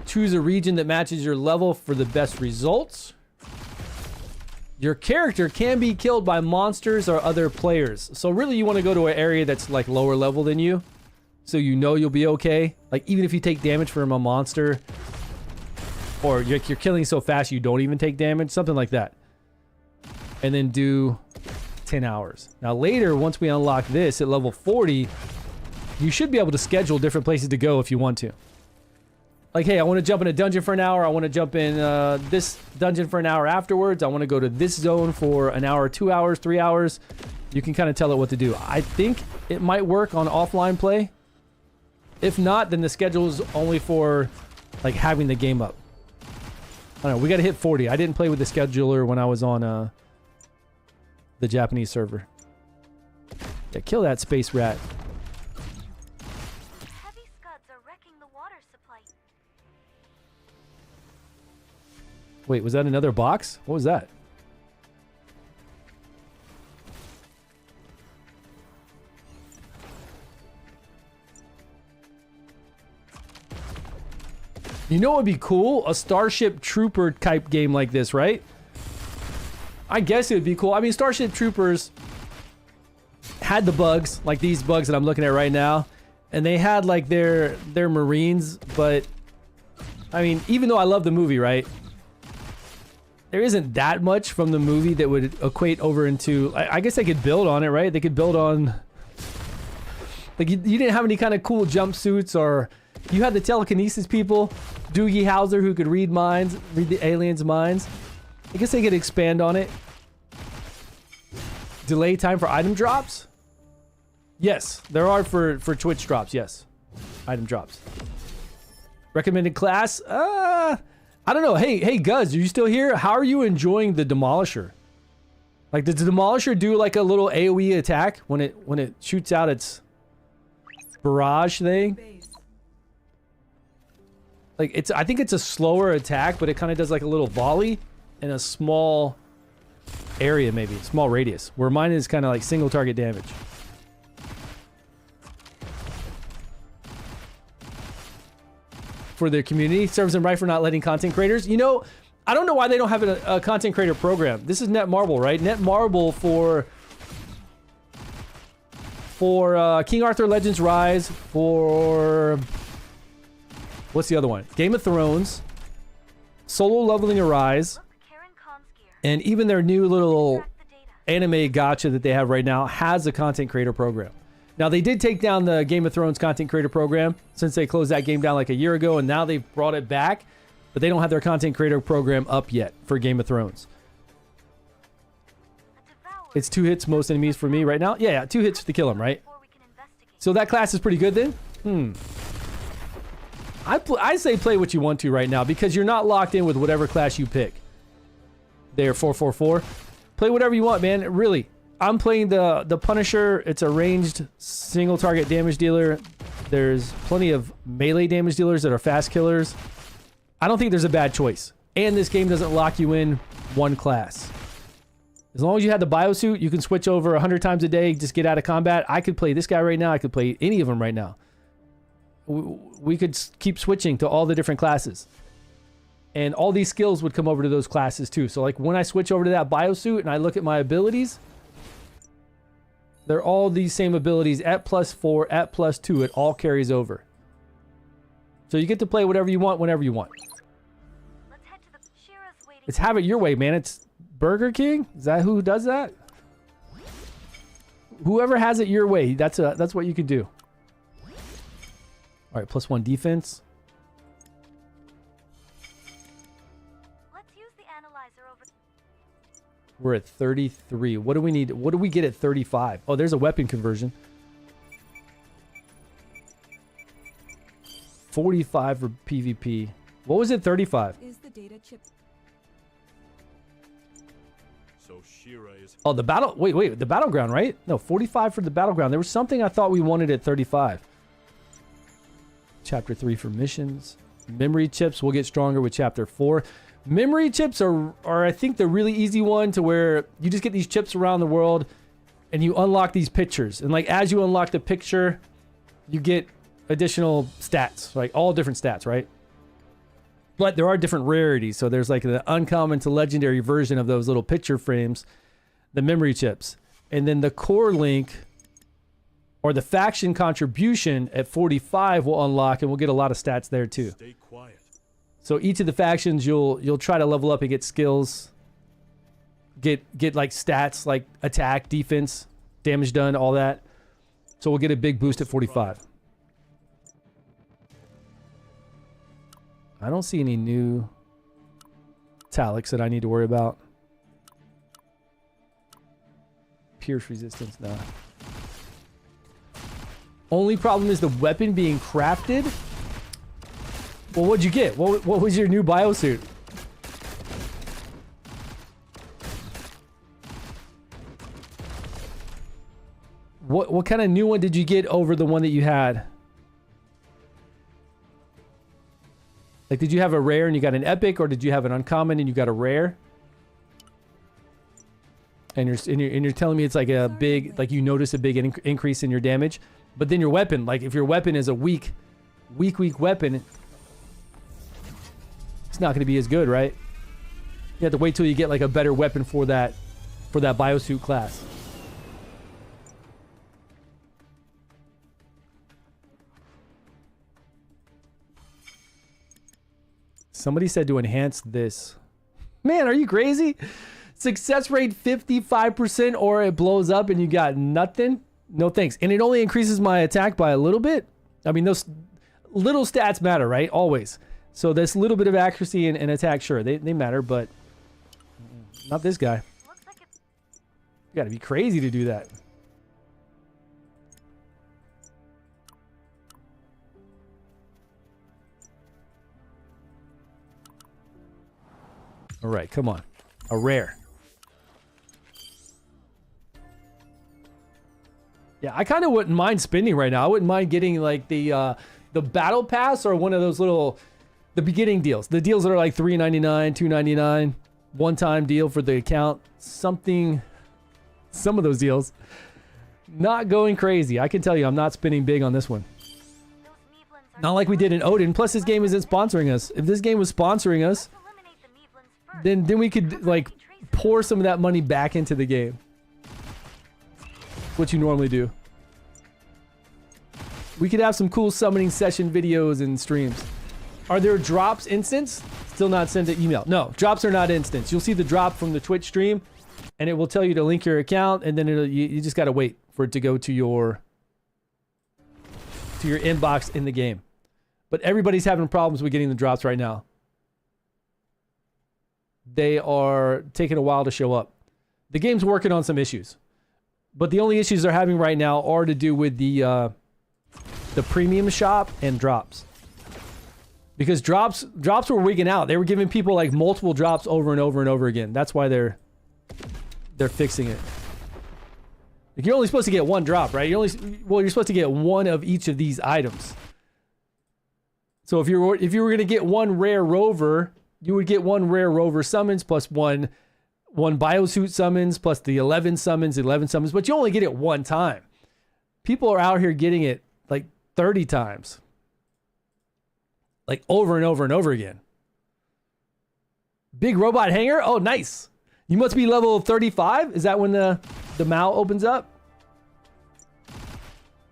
Choose a region that matches your level for the best results. Your character can be killed by monsters or other players. So really you want to go to an area that's like lower level than you, so you know you'll be okay. Like even if you take damage from a monster, or you're killing so fast you don't even take damage, something like that. And then do 10 hours. Now later, once we unlock this at level 40, you should be able to schedule different places to go if you want to. Like, hey, I want to jump in a dungeon for an hour. I want to jump in this dungeon for an hour afterwards. I want to go to this zone for an hour, 2 hours, 3 hours. You can kind of tell it what to do. I think it might work on offline play. If not, then the schedule is only for like having the game up. I don't know. We got to hit 40. I didn't play with the scheduler when I was on the Japanese server. Yeah, kill that space rat. Heavy scuds are wrecking the water supply. Wait, was that another box? What was that? You know what would be cool? A Starship Trooper type game like this, right? I guess it would be cool. I mean, Starship Troopers had the bugs, like these bugs that I'm looking at right now. And they had like their Marines, but I mean, even though I love the movie, right? There isn't that much from the movie that would equate over into... I guess they could build on it, right? They could build on... Like, you didn't have any kind of cool jumpsuits, or... You had the telekinesis people, Doogie Howser, who could read minds, read the aliens' minds. I guess they could expand on it. Delay time for item drops? Yes, there are for Twitch drops, yes. Item drops. Recommended class? I don't know. Hey, Guz, are you still here? How are you enjoying the Demolisher? Like, does the Demolisher do like a little AoE attack when it shoots out its barrage thing? Like, I think it's a slower attack, but it kind of does like a little volley in a small area, maybe small radius, where mine is kind of like single target damage. For their community, serves them right for not letting content creators. You know, I don't know why they don't have a content creator program. This is Netmarble, right? Netmarble for King Arthur Legends Rise, for what's the other one? Game of Thrones, Solo Leveling Arise, and even their new little anime gacha that they have right now has a content creator program. Now, they did take down the Game of Thrones content creator program since they closed that game down like a year ago, and now they've brought it back, but they don't have their content creator program up yet for Game of Thrones. It's 2 hits most enemies for me right now. Yeah, 2 hits to kill them, right? So that class is pretty good then? I say play what you want to right now, because you're not locked in with whatever class you pick. There, 444. Play whatever you want, man. Really. I'm playing the Punisher. It's a ranged single target damage dealer. There's plenty of melee damage dealers that are fast killers. I don't think there's a bad choice. And this game doesn't lock you in one class. As long as you have the biosuit, you can switch over 100 times a day, just get out of combat. I could play this guy right now. I could play any of them right now. We could keep switching to all the different classes. And all these skills would come over to those classes too. So like when I switch over to that biosuit and I look at my abilities, they're all these same abilities at +4, at +2. It all carries over. So you get to play whatever you want, whenever you want. It's have it your way, man. It's Burger King? Is that who does that? Whoever has it your way, that's what you can do. All right, +1 defense. Let's use the analyzer over. We're at 33. What do we need? What do we get at 35? Oh, there's a weapon conversion. 45 for PvP. What was it? 35. Is the data chip? So Shira is... Oh, the battle... Wait. The battleground, right? No, 45 for the battleground. There was something I thought we wanted at 35. Chapter 3 for missions. Memory chips will get stronger with Chapter 4. Memory chips are I think the really easy one to where you just get these chips around the world and you unlock these pictures. And like as you unlock the picture, you get additional stats, like all different stats, right? But there are different rarities. So there's like the uncommon to legendary version of those little picture frames, the memory chips. And then the core link or the faction contribution at 45 will unlock, and we'll get a lot of stats there too. Stay quiet. So each of the factions you'll try to level up and get skills, get like stats like attack, defense, damage done, all that. So we'll get a big boost at 45. I don't see any new talics that I need to worry about. Pierce resistance, no. Only problem is the weapon being crafted. Well, what'd you get? What was your new biosuit? What kind of new one did you get over the one that you had? Like, did you have a rare and you got an epic, or did you have an uncommon and you got a rare? And you're telling me it's like a big, like you notice a big increase in your damage, but then your weapon, like if your weapon is a weak weapon, it's not going to be as good, right? You have to wait till you get like a better weapon for that biosuit class. Somebody said to enhance this. Man, are you crazy? Success rate 55%, or it blows up and you got nothing? No thanks. And it only increases my attack by a little bit. I mean, those little stats matter, right? Always. So this little bit of accuracy and attack, sure, they matter, but not this guy. You gotta be crazy to do that. All right, come on. A rare. Yeah, I kind of wouldn't mind spending right now. I wouldn't mind getting like the battle pass or one of those little the beginning deals. The deals that are like $3.99, $2.99, one-time deal for the account. Some of those deals. Not going crazy. I can tell you I'm not spending big on this one. Not like we did in Odin. Plus this game isn't sponsoring us. If this game was sponsoring us, then we could like pour some of that money back into the game. What you normally do. We could have some cool summoning session videos and streams. Are there drops instants? Still not sent an email. No, drops are not instants. You'll see the drop from the Twitch stream and it will tell you to link your account, and then you just got to wait for it to go to your inbox in the game. But everybody's having problems with getting the drops right now. They are taking a while to show up. The game's working on some issues. But the only issues they're having right now are to do with the premium shop and drops. Because drops were wigging out. They were giving people like multiple drops over and over and over again. That's why they're fixing it. Like, you're only supposed to get one drop, right? You're supposed to get one of each of these items. So if you were going to get one rare rover, you would get one rare rover summons plus one biosuit summons plus the 11 summons, but you only get it one time. People are out here getting it like 30 times. Like over and over and over again. Big robot hangar? Oh, nice. You must be level 35? Is that when the Mao opens up?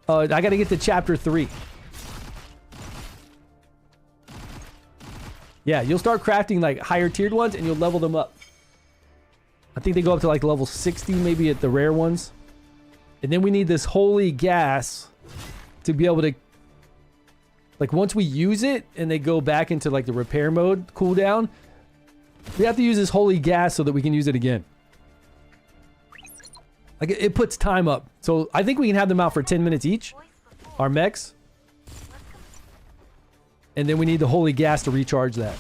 I got to get to chapter 3. Yeah, you'll start crafting like higher tiered ones and you'll level them up. I think they go up to like level 60 maybe at the rare ones. And then we need this holy gas to be able to, like, once we use it and they go back into like the repair mode cooldown, we have to use this holy gas so that we can use it again. Like, it puts time up. So I think we can have them out for 10 minutes each, our mechs. And then we need the holy gas to recharge that.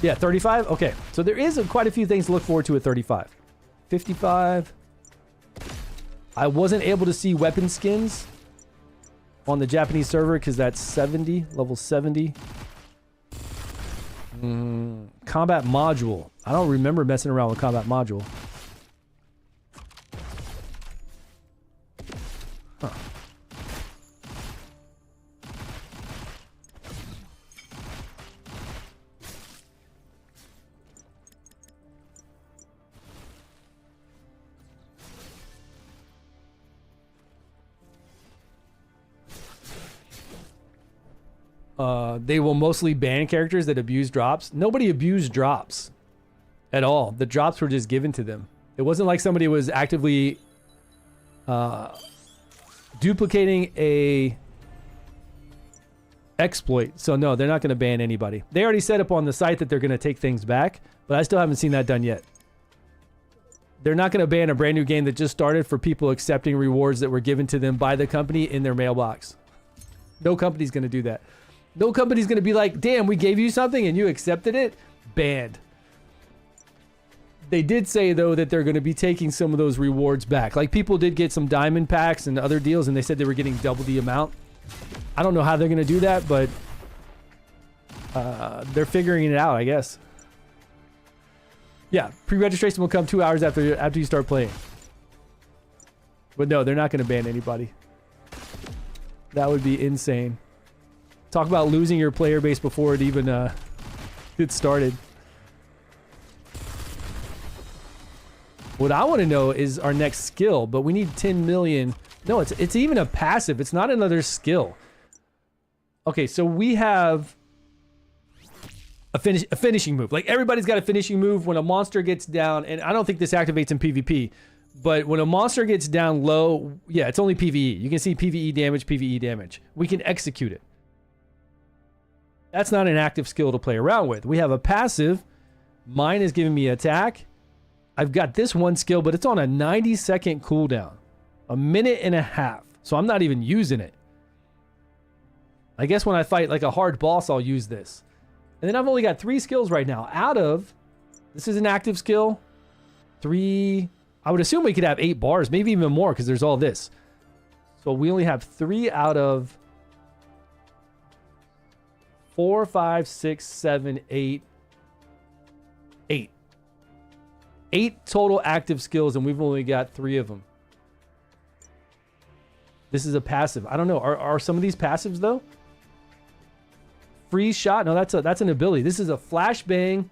Yeah, 35? Okay. So there is quite a few things to look forward to at 35. 55. I wasn't able to see weapon skins on the Japanese server because that's 70, level 70. Combat module. I don't remember messing around with combat module. Huh. They will mostly ban characters that abuse drops. Nobody abused drops at all. The drops were just given to them. It wasn't like somebody was actively duplicating a exploit. So no, they're not going to ban anybody. They already said up on the site that they're going to take things back, but I still haven't seen that done yet. They're not going to ban a brand new game that just started for people accepting rewards that were given to them by the company in their mailbox. No company's going to do that. No company's going to be like, damn, we gave you something and you accepted it. Banned. They did say, though, that they're going to be taking some of those rewards back. Like, people did get some diamond packs and other deals, and they said they were getting double the amount. I don't know how they're going to do that, but they're figuring it out, I guess. Yeah, pre-registration will come 2 hours after you start playing. But no, they're not going to ban anybody. That would be insane. Talk about losing your player base before it even gets started. What I want to know is our next skill, but we need 10 million. No, it's even a passive. It's not another skill. Okay, so we have a finishing move. Like, everybody's got a finishing move when a monster gets down, and I don't think this activates in PvP, but when a monster gets down low, yeah, it's only PvE. You can see PvE damage. We can execute it. That's not an active skill to play around with. We have a passive. Mine is giving me attack. I've got this one skill, but it's on a 90-second cooldown. A minute and a half. So I'm not even using it. I guess when I fight like a hard boss, I'll use this. And then I've only got 3 skills right now. Out of... This is an active skill. 3... I would assume we could have 8 bars. Maybe even more, because there's all this. So we only have 3 out of... 4, 5, 6, 7, 8. 8. 8 total active skills, and we've only got 3 of them. This is a passive. I don't know. Are some of these passives, though? Freeze shot? No, that's an ability. This is a flashbang.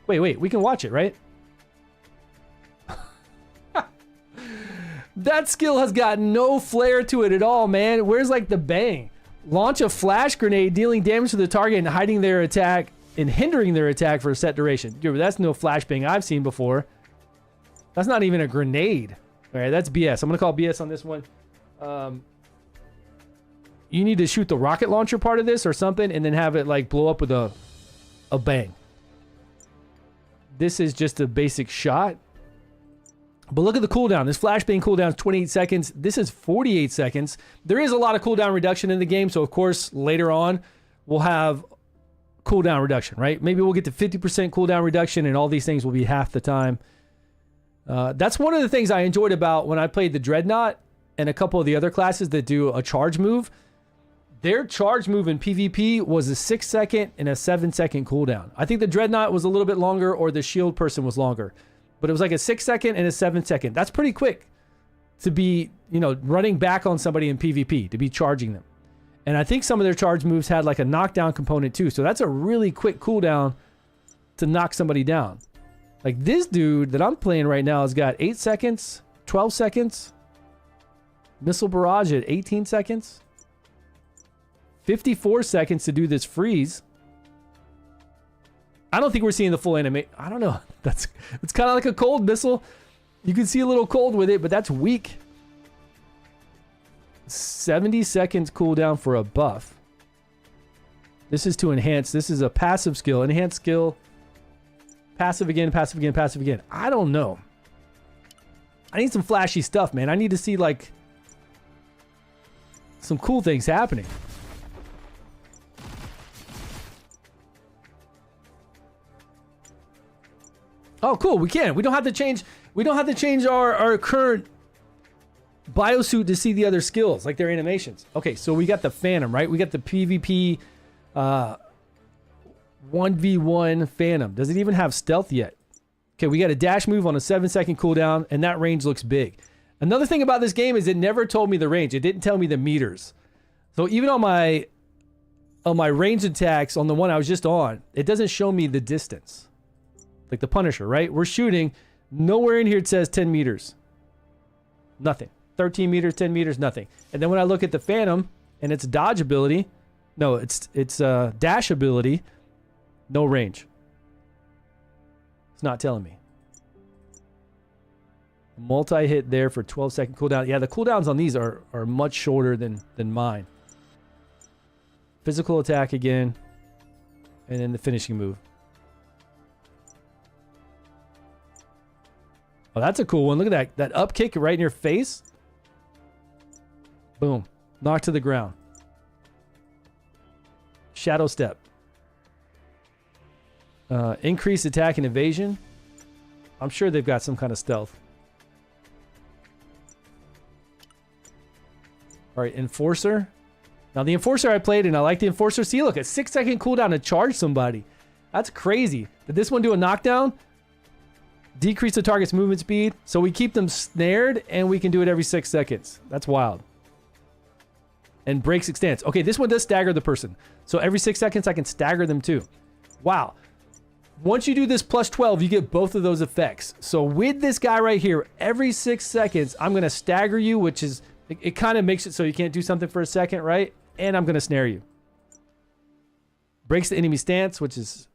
Wait. We can watch it, right? That skill has got no flair to it at all, man. Where's, like, the bang? Launch a flash grenade, dealing damage to the target and hiding their attack and hindering their attack for a set duration. Dude, that's no flashbang I've seen before. That's not even a grenade. All right, that's BS. I'm going to call BS on this one. You need to shoot the rocket launcher part of this or something and then have it like blow up with a bang. This is just a basic shot. But look at the cooldown. This flashbang cooldown is 28 seconds. This is 48 seconds. There is a lot of cooldown reduction in the game. So, of course, later on, we'll have cooldown reduction, right? Maybe we'll get to 50% cooldown reduction and all these things will be half the time. That's one of the things I enjoyed about when I played the Dreadnought and a couple of the other classes that do a charge move. Their charge move in PvP was a 6-second and a 7-second cooldown. I think the Dreadnought was a little bit longer, or the shield person was longer. But it was like a 6-second and a 7-second. That's pretty quick to be, running back on somebody in PvP, to be charging them. And I think some of their charge moves had like a knockdown component too. So that's a really quick cooldown to knock somebody down. Like this dude that I'm playing right now has got 8 seconds, 12 seconds. Missile barrage at 18 seconds. 54 seconds to do this freeze. I don't think we're seeing the full animate. I don't know. It's kind of like a cold missile. You can see a little cold with it, but that's weak. 70 seconds cooldown for a buff. This is to enhance. This is a passive skill. Enhanced skill. Passive again, passive again, passive again. I don't know. I need some flashy stuff, man. I need to see like some cool things happening. Oh, cool. We can. We don't have to change. We don't have to change our current biosuit to see the other skills, like their animations. Okay, so we got the Phantom, right? We got the PvP 1v1 Phantom. Does it even have stealth yet? Okay, we got a dash move on a 7-second cooldown, and that range looks big. Another thing about this game is it never told me the range. It didn't tell me the meters. So even on my range attacks on the one I was just on, it doesn't show me the distance. Like the Punisher, right? We're shooting. Nowhere in here it says 10 meters. Nothing. 13 meters, 10 meters, nothing. And then when I look at the Phantom and its dodge ability, no, it's dash ability, no range. It's not telling me. Multi-hit there for 12-second cooldown. Yeah, the cooldowns on these are much shorter than mine. Physical attack again. And then the finishing move. Oh, that's a cool one. Look at that. That up kick right in your face. Boom. Knocked to the ground. Shadow step. Increased attack and evasion. I'm sure they've got some kind of stealth. All right, Enforcer. Now, the Enforcer I played, and I like the Enforcer. See, look, a 6-second cooldown to charge somebody. That's crazy. Did this one do a knockdown? Decrease the target's movement speed. So we keep them snared, and we can do it every 6 seconds. That's wild. And breaks extends. Okay, this one does stagger the person. So every 6 seconds, I can stagger them too. Wow. Once you do this plus 12, you get both of those effects. So with this guy right here, every 6 seconds, I'm going to stagger you, which is... It kind of makes it so you can't do something for a second, right? And I'm going to snare you. Breaks the enemy stance, which is...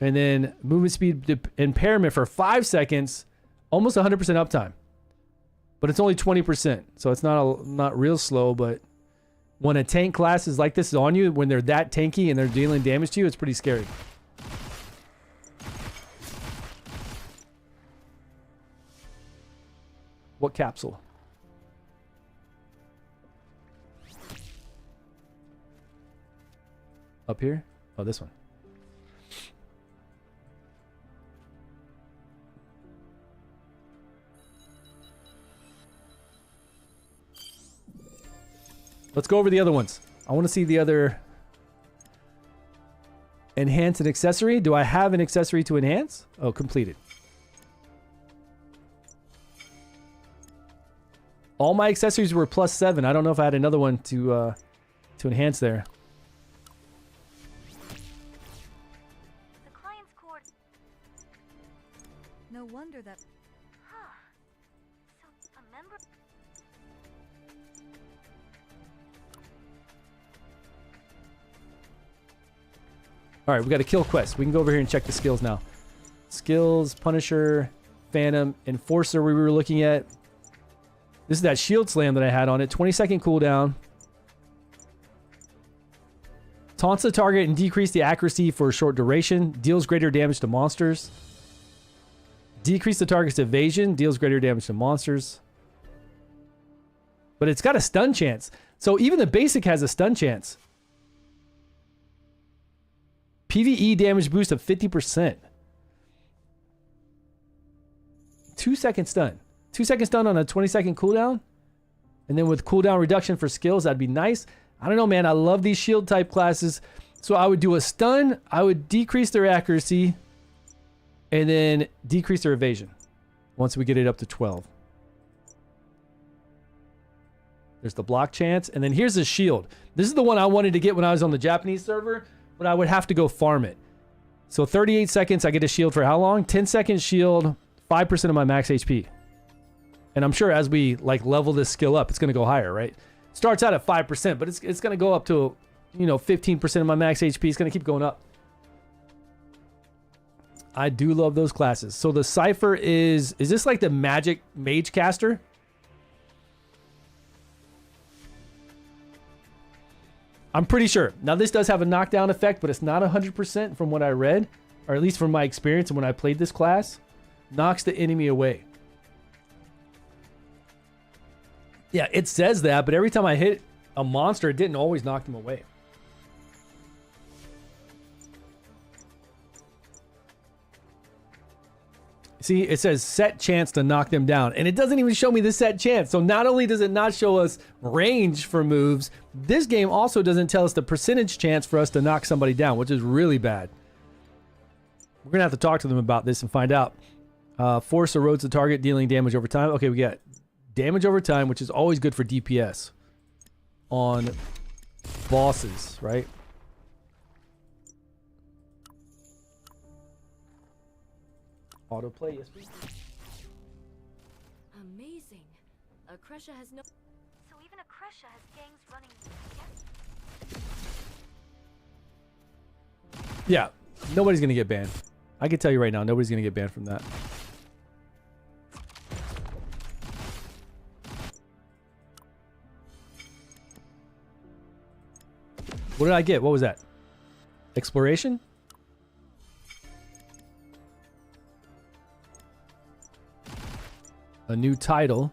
And then movement speed impairment for 5 seconds. Almost 100% uptime. But it's only 20%. So it's not real slow, but... When a tank class is like this is on you, when they're that tanky and they're dealing damage to you, it's pretty scary. What capsule? Up here? Oh, this one. Let's go over the other ones. I want to see the other... Enhance an accessory. Do I have an accessory to enhance? Oh, completed. All my accessories were +7. I don't know if I had another one to enhance there. The client's cord. No wonder that... Huh. So, a member... All right, we got a kill quest. We can go over here and check the skills now. Skills, Punisher, Phantom, Enforcer we were looking at. This is that shield slam that I had on it. 20-second cooldown. Taunts the target and decrease the accuracy for a short duration. Deals greater damage to monsters. Decrease the target's evasion. Deals greater damage to monsters. But it's got a stun chance. So even the basic has a stun chance. PvE damage boost of 50%. 2-second stun. 2-second stun on a 20-second cooldown. And then with cooldown reduction for skills, that'd be nice. I don't know, man. I love these shield type classes. So I would do a stun. I would decrease their accuracy. And then decrease their evasion. Once we get it up to 12. There's the block chance. And then here's the shield. This is the one I wanted to get when I was on the Japanese server. But I would have to go farm it. So 38 seconds, I get a shield for how long? 10-second shield, 5% of my max HP. And I'm sure as we like level this skill up, it's going to go higher, right? Starts out at 5%, but it's going to go up to, 15% of my max HP. It's going to keep going up. I do love those classes. So the Cypher is this like the magic mage caster? I'm pretty sure. Now, this does have a knockdown effect, but it's not 100% from what I read, or at least from my experience and when I played this class. Knocks the enemy away. Yeah, it says that, but every time I hit a monster, it didn't always knock them away. See, it says set chance to knock them down, and it doesn't even show me the set chance. So not only does it not show us range for moves, this game also doesn't tell us the percentage chance for us to knock somebody down, which is really bad. We're going to have to talk to them about this and find out. Force erodes the target, dealing damage over time. Okay, we got damage over time, which is always good for DPS on bosses, right? Autoplay, yes please. Amazing. Kresha has no. So even Kresha has gangs running. Yeah, nobody's going to get banned. I can tell you right now, nobody's going to get banned from that. What did I get? What was that? Exploration? A new title,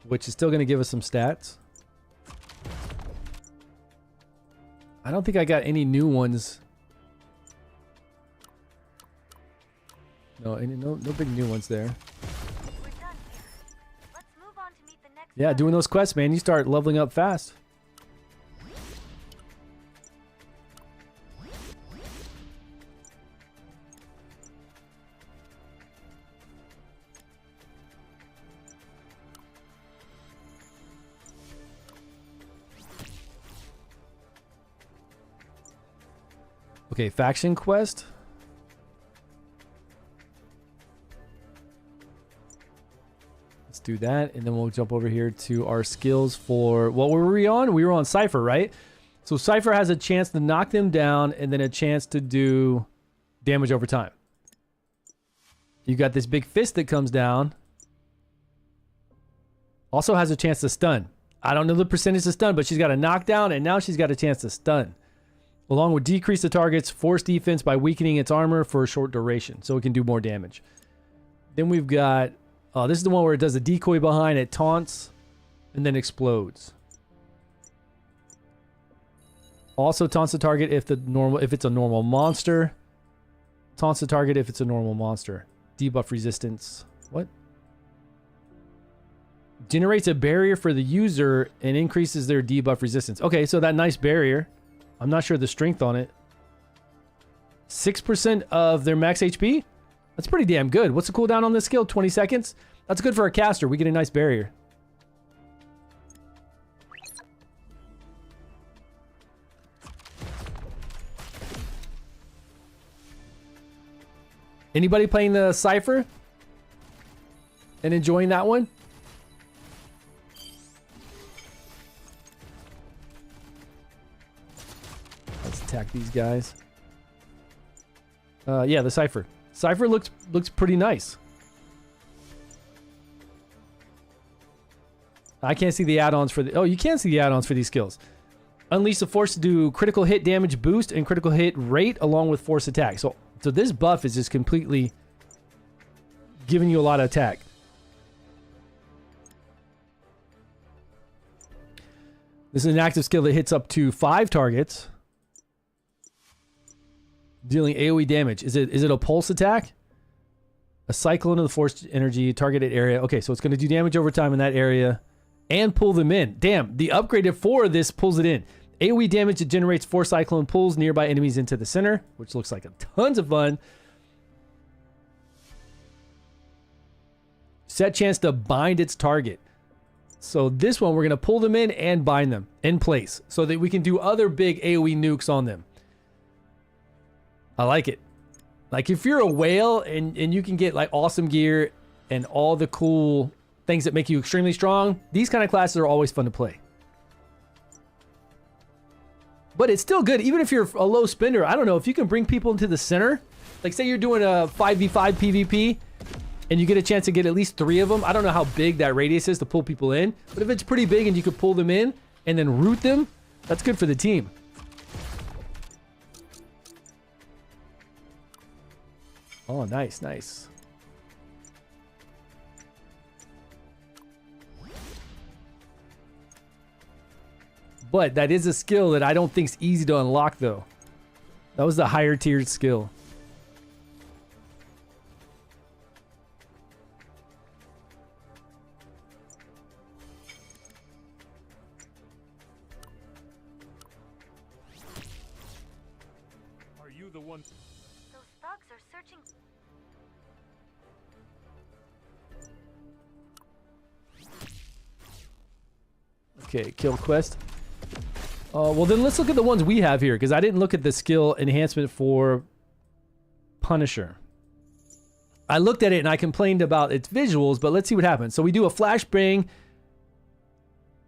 which is still going to give us some stats. I don't think I got any new ones. No, no big new ones there. We're done here. Let's move on to meet the next. Yeah, doing those quests, man, you start leveling up fast. Okay, faction quest. Let's do that, and then we'll jump over here to our skills for... What were we on? We were on Cypher, right? So Cypher has a chance to knock them down, and then a chance to do damage over time. You got this big fist that comes down. Also has a chance to stun. I don't know the percentage to stun, but she's got a knockdown, and now she's got a chance to stun. Along with decrease the target's force defense by weakening its armor for a short duration, so it can do more damage. Then we've got... this is the one where it does a decoy behind, it taunts, and then explodes. Also taunts the target if it's a normal monster. Taunts the target if it's a normal monster. Debuff resistance. What? Generates a barrier for the user and increases their debuff resistance. Okay, so that nice barrier. I'm not sure the strength on it. 6% of their max HP? That's pretty damn good. What's the cooldown on this skill? 20 seconds? That's good for a caster. We get a nice barrier. Anybody playing the Cypher? And enjoying that one? Let's attack these guys. Yeah, the Cypher. Cypher looks pretty nice. I can't see the add-ons for the... Oh, you can see the add-ons for these skills. Unleash the force to do critical hit damage boost and critical hit rate along with force attack. So this buff is just completely giving you a lot of attack. This is an active skill that hits up to 5 targets, dealing AoE damage. Is it a pulse attack? A cyclone of the force energy targeted area. Okay, so it's going to do damage over time in that area and pull them in. Damn, the upgraded for this pulls it in. AoE damage that generates 4 cyclone pulls nearby enemies into the center, which looks like tons of fun. Set chance to bind its target. So this one, we're going to pull them in and bind them in place so that we can do other big AoE nukes on them. I like it. Like if you're a whale and you can get like awesome gear and all the cool things that make you extremely strong, these kind of classes are always fun to play. But it's still good, even if you're a low spender. I don't know, if you can bring people into the center, like say you're doing a 5v5 PvP, and you get a chance to get at least 3 of them. I don't know how big that radius is to pull people in, but if it's pretty big and you could pull them in and then root them, that's good for the team. Oh, nice, nice. But that is a skill that I don't think is easy to unlock, though. That was the higher tiered skill. Are you the one? Those Searching. Okay, kill quest. Well, then let's look at the ones we have here, because I didn't look at the skill enhancement for Punisher. I looked at it and I complained about its visuals, but let's see what happens. So we do a flashbang.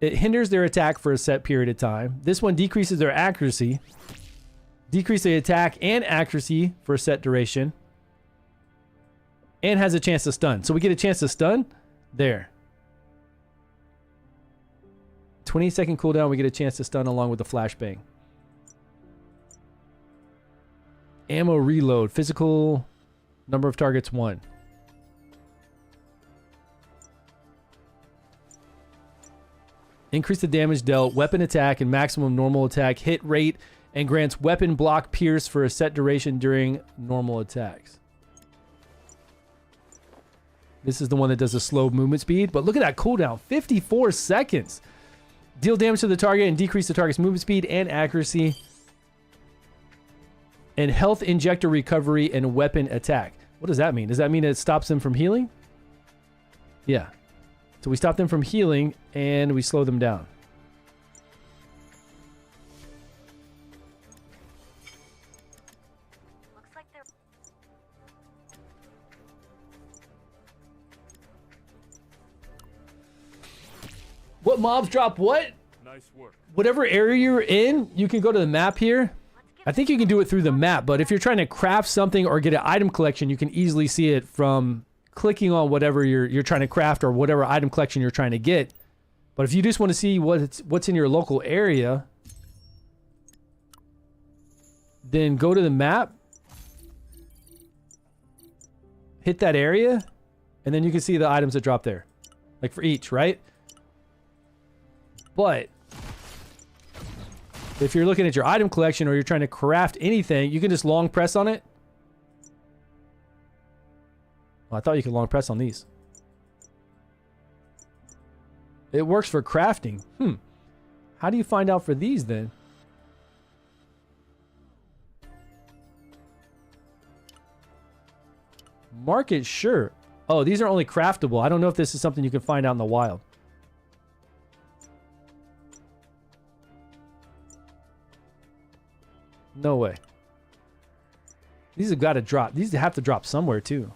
It hinders their attack for a set period of time. This one decreases their accuracy. Decrease the attack and accuracy for a set duration. And has a chance to stun. So we get a chance to stun. There. 20-second cooldown, we get a chance to stun along with the flashbang. Ammo reload. Physical number of targets 1. Increase the damage dealt, weapon attack, and maximum normal attack hit rate, and grants weapon block pierce for a set duration during normal attacks. This is the one that does a slow movement speed, but look at that cooldown, 54 seconds. Deal damage to the target and decrease the target's movement speed and accuracy. And health injector recovery and weapon attack. What does that mean? Does that mean it stops them from healing? Yeah. So we stop them from healing and we slow them down. Looks like they're. What mobs drop what? Nice work. Whatever area you're in, you can go to the map here. I think you can do it through the map, but if you're trying to craft something or get an item collection, you can easily see it from clicking on whatever you're trying to craft or whatever item collection you're trying to get. But if you just want to see what's in your local area, then go to the map, hit that area, and then you can see the items that drop there. Like for each, right? But if you're looking at your item collection or you're trying to craft anything, you can just long press on it. Well, I thought you could long press on these. It works for crafting. How do you find out for these then? Market, sure. Oh, these are only craftable. I don't know if this is something you can find out in the wild. No way. These have got to drop. These have to drop somewhere too.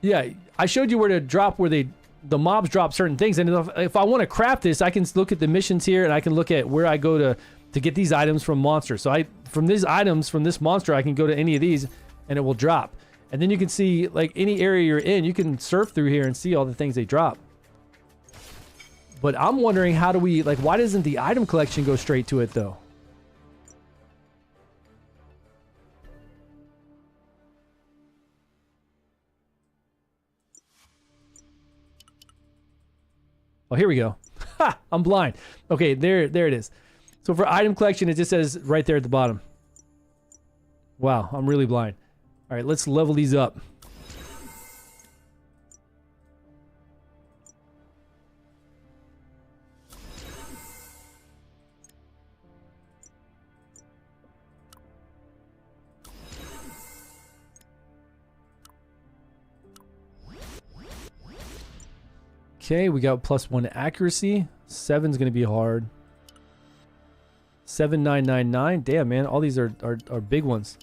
Yeah, I showed you where to drop, where the mobs drop certain things, and if I want to craft this, I can look at the missions here, and I can look at where I go to get these items from monsters. So from these items from this monster, I can go to any of these, and it will drop. And then you can see, like, any area you're in, you can surf through here and see all the things they drop. But I'm wondering, how do we, like, why doesn't the item collection go straight to it though? Oh, here we go. Ha! I'm blind. Okay, there it is. So for item collection, it just says right there at the bottom. Wow, I'm really blind. All right, let's level these up. Okay, we got +1 accuracy. 7's gonna be hard. 7999. Damn, man, all these are big ones.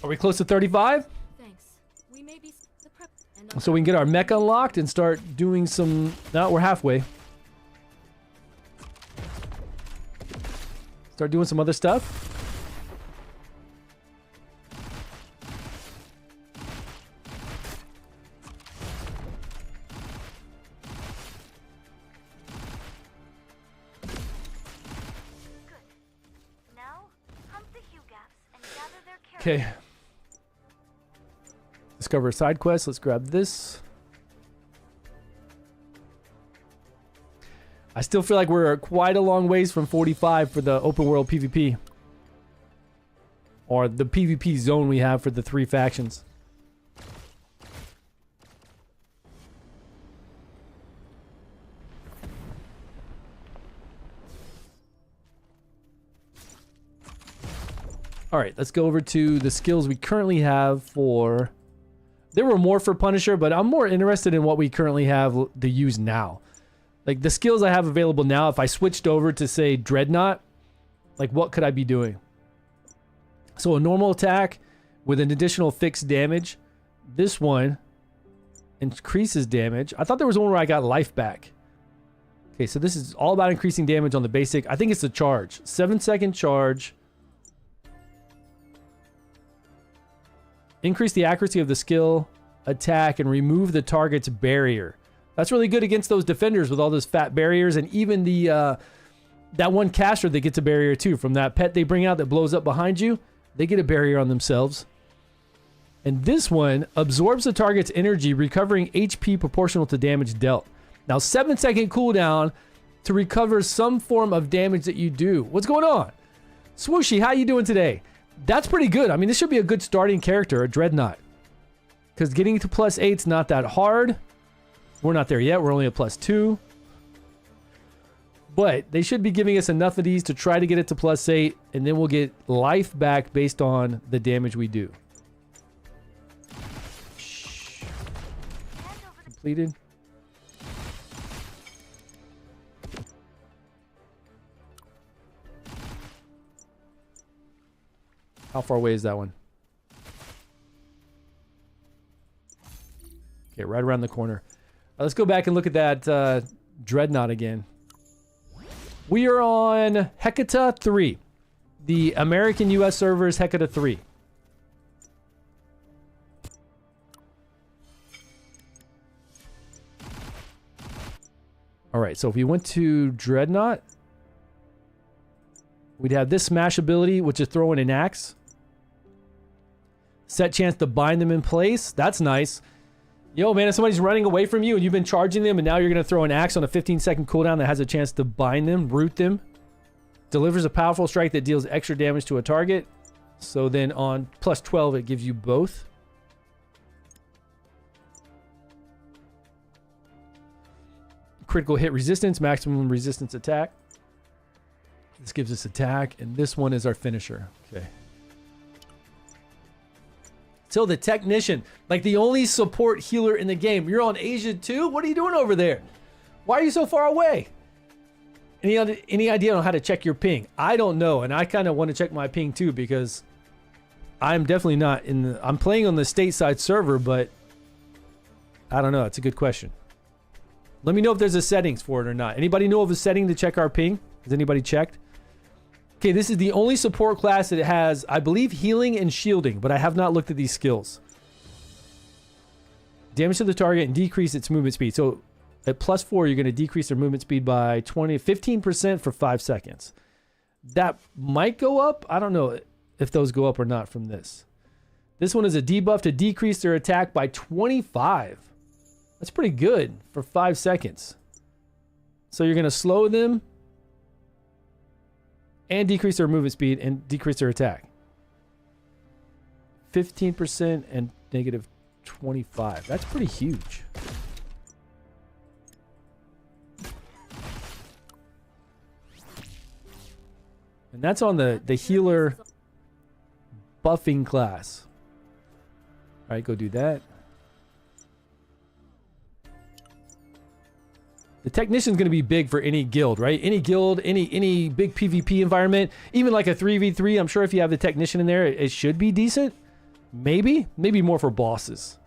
Are we close to 35? Thanks. We may be the prep. And So we can get our mech unlocked and start doing some. No, we're halfway. Start doing some other stuff. Now, hunt the Hugh gaps and gather their characters. Okay. Discover a side quest. Let's grab this. I still feel like we're quite a long ways from 45 for the open world PvP. Or the PvP zone we have for the 3 factions. Alright, let's go over to the skills we currently have for... There were more for Punisher, but I'm more interested in what we currently have to use now. Like, the skills I have available now, if I switched over to, say, Dreadnought, like, what could I be doing? So, a normal attack with an additional fixed damage. This one increases damage. I thought there was one where I got life back. Okay, so this is all about increasing damage on the basic. I think it's a charge. 7-second charge. Increase the accuracy of the skill attack and remove the target's barrier. That's really good against those defenders with all those fat barriers, and even the that one caster that gets a barrier too from that pet they bring out that blows up behind you. They get a barrier on themselves. And this one absorbs the target's energy, recovering HP proportional to damage dealt. Now 7-second cooldown to recover some form of damage that you do. What's going on? Swooshy, how you doing today? That's pretty good. I mean, this should be a good starting character, a Dreadnought. Because getting to +8's not that hard. We're not there yet. We're only at +2. But they should be giving us enough of these to try to get it to +8. And then we'll get life back based on the damage we do. Shh. Completed. How far away is that one? Okay, right around the corner. Let's go back and look at that Dreadnought again. We are on Hecata 3. The American US server is Hecata 3. Alright, so if we went to Dreadnought, we'd have this smash ability, which is throwing an axe. Set chance to bind them in place. That's nice. Yo, man, if somebody's running away from you and you've been charging them and now you're going to throw an axe on a 15-second cooldown that has a chance to bind them, root them. Delivers a powerful strike that deals extra damage to a target. So then on +12, it gives you both. Critical hit resistance, maximum resistance attack. This gives us attack, and this one is our finisher. Okay. So the technician, like the only support healer in the game. You're on Asia too? What are you doing over there? Why are you so far away? Any idea on how to check your ping? I don't know, and I kind of want to check my ping too because I'm definitely not in the... I'm playing on the stateside server, but I don't know. It's a good question. Let me know if there's a settings for it or not. Anybody know of a setting to check our ping? Has anybody checked? Okay, this is the only support class that has, I believe, healing and shielding, but I have not looked at these skills. Damage to the target and decrease its movement speed. So at +4, you're going to decrease their movement speed by 15% for 5 seconds. That might go up. I don't know if those go up or not from this. This one is a debuff to decrease their attack by 25. That's pretty good for 5 seconds. So you're going to slow them and decrease their movement speed and decrease their attack. 15% and -25. That's pretty huge. And that's on the healer buffing class. All right, go do that. The technician's going to be big for any guild, right? Any guild, any big PvP environment, even like a 3v3. I'm sure if you have the technician in there, it should be decent. Maybe more for bosses.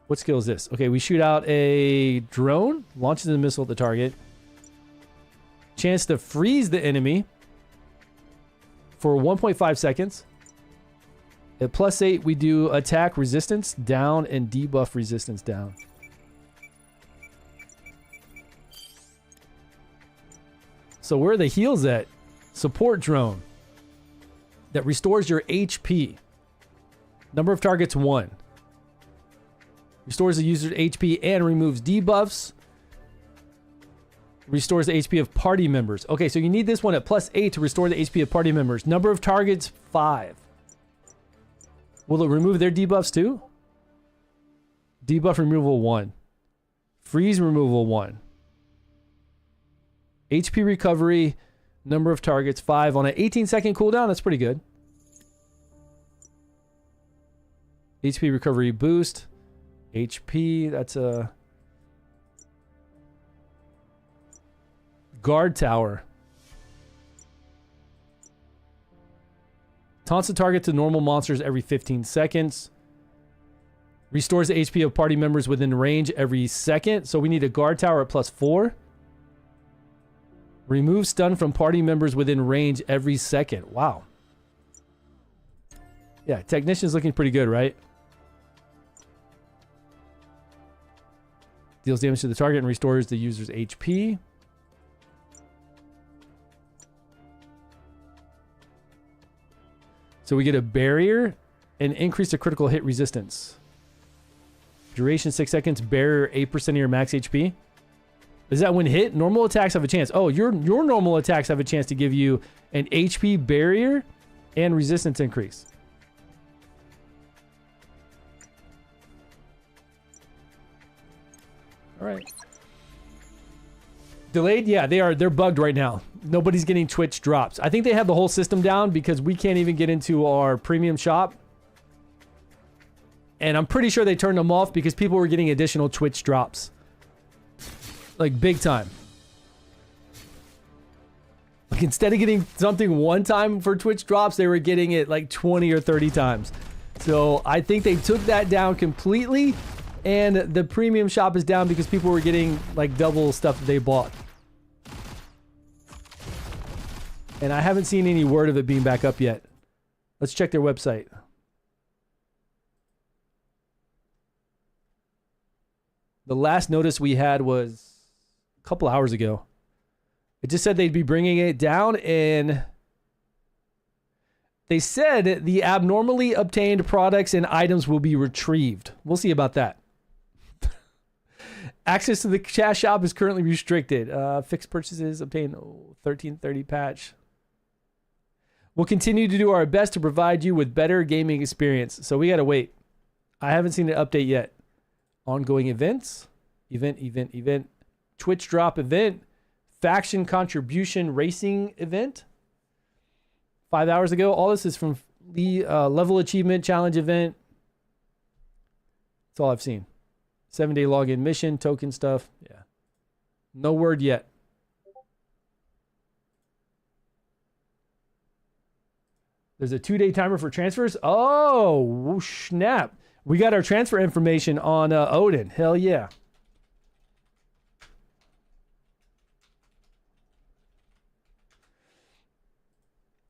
What skill is this? Okay, we shoot out a drone, launches a missile at the target. Chance to freeze the enemy for 1.5 seconds. At +8, we do attack resistance down and debuff resistance down. So where are the heals at? Support drone. That restores your HP. Number of targets 1. Restores the user's HP and removes debuffs. Restores the HP of party members. Okay, so you need this one at +8 to restore the HP of party members. Number of targets, 5. Will it remove their debuffs too? Debuff removal 1. Freeze removal 1. HP recovery, number of targets, 5. On an 18-second cooldown, that's pretty good. HP recovery boost. HP, that's a... Guard tower. Taunts the target to normal monsters every 15 seconds. Restores the HP of party members within range every second. So we need a guard tower at +4. Remove stun from party members within range every second. Wow. Yeah, Technician's looking pretty good, right? Deals damage to the target and restores the user's HP. So we get a barrier and increase the critical hit resistance. Duration 6 seconds, barrier 8% of your max HP. Is that when hit? Normal attacks have a chance. Oh, your normal attacks have a chance to give you an HP barrier and resistance increase. All right. Delayed? Yeah, they're bugged right now. Nobody's getting Twitch drops. I think they have the whole system down because we can't even get into our premium shop. And I'm pretty sure they turned them off because people were getting additional Twitch drops. Like big time. Like instead of getting something one time for Twitch drops, they were getting it like 20 or 30 times. So I think they took that down completely. And the premium shop is down because people were getting like double stuff that they bought. And I haven't seen any word of it being back up yet. Let's check their website. The last notice we had was a couple hours ago. It just said they'd be bringing it down, and they said the abnormally obtained products and items will be retrieved. We'll see about that. Access to the chat shop is currently restricted. Fixed purchases obtained 1330 patch. We'll continue to do our best to provide you with better gaming experience. So we got to wait. I haven't seen an update yet. Ongoing events. Event. Twitch drop event. Faction contribution racing event. 5 hours ago. All this is from the level achievement challenge event. That's all I've seen. 7-day login mission, token stuff. Yeah. No word yet. There's a 2-day timer for transfers. Oh, snap. We got our transfer information on Odin. Hell yeah.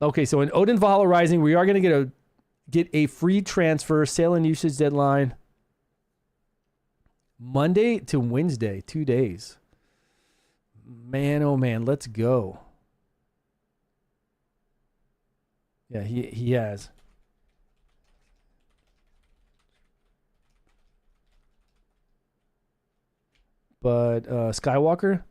Okay, so in Odin Valhalla Rising, we are going to get a free transfer, sale and usage deadline. Monday to Wednesday, 2 days. Man, oh man, let's go. Yeah, he has. But Skywalker?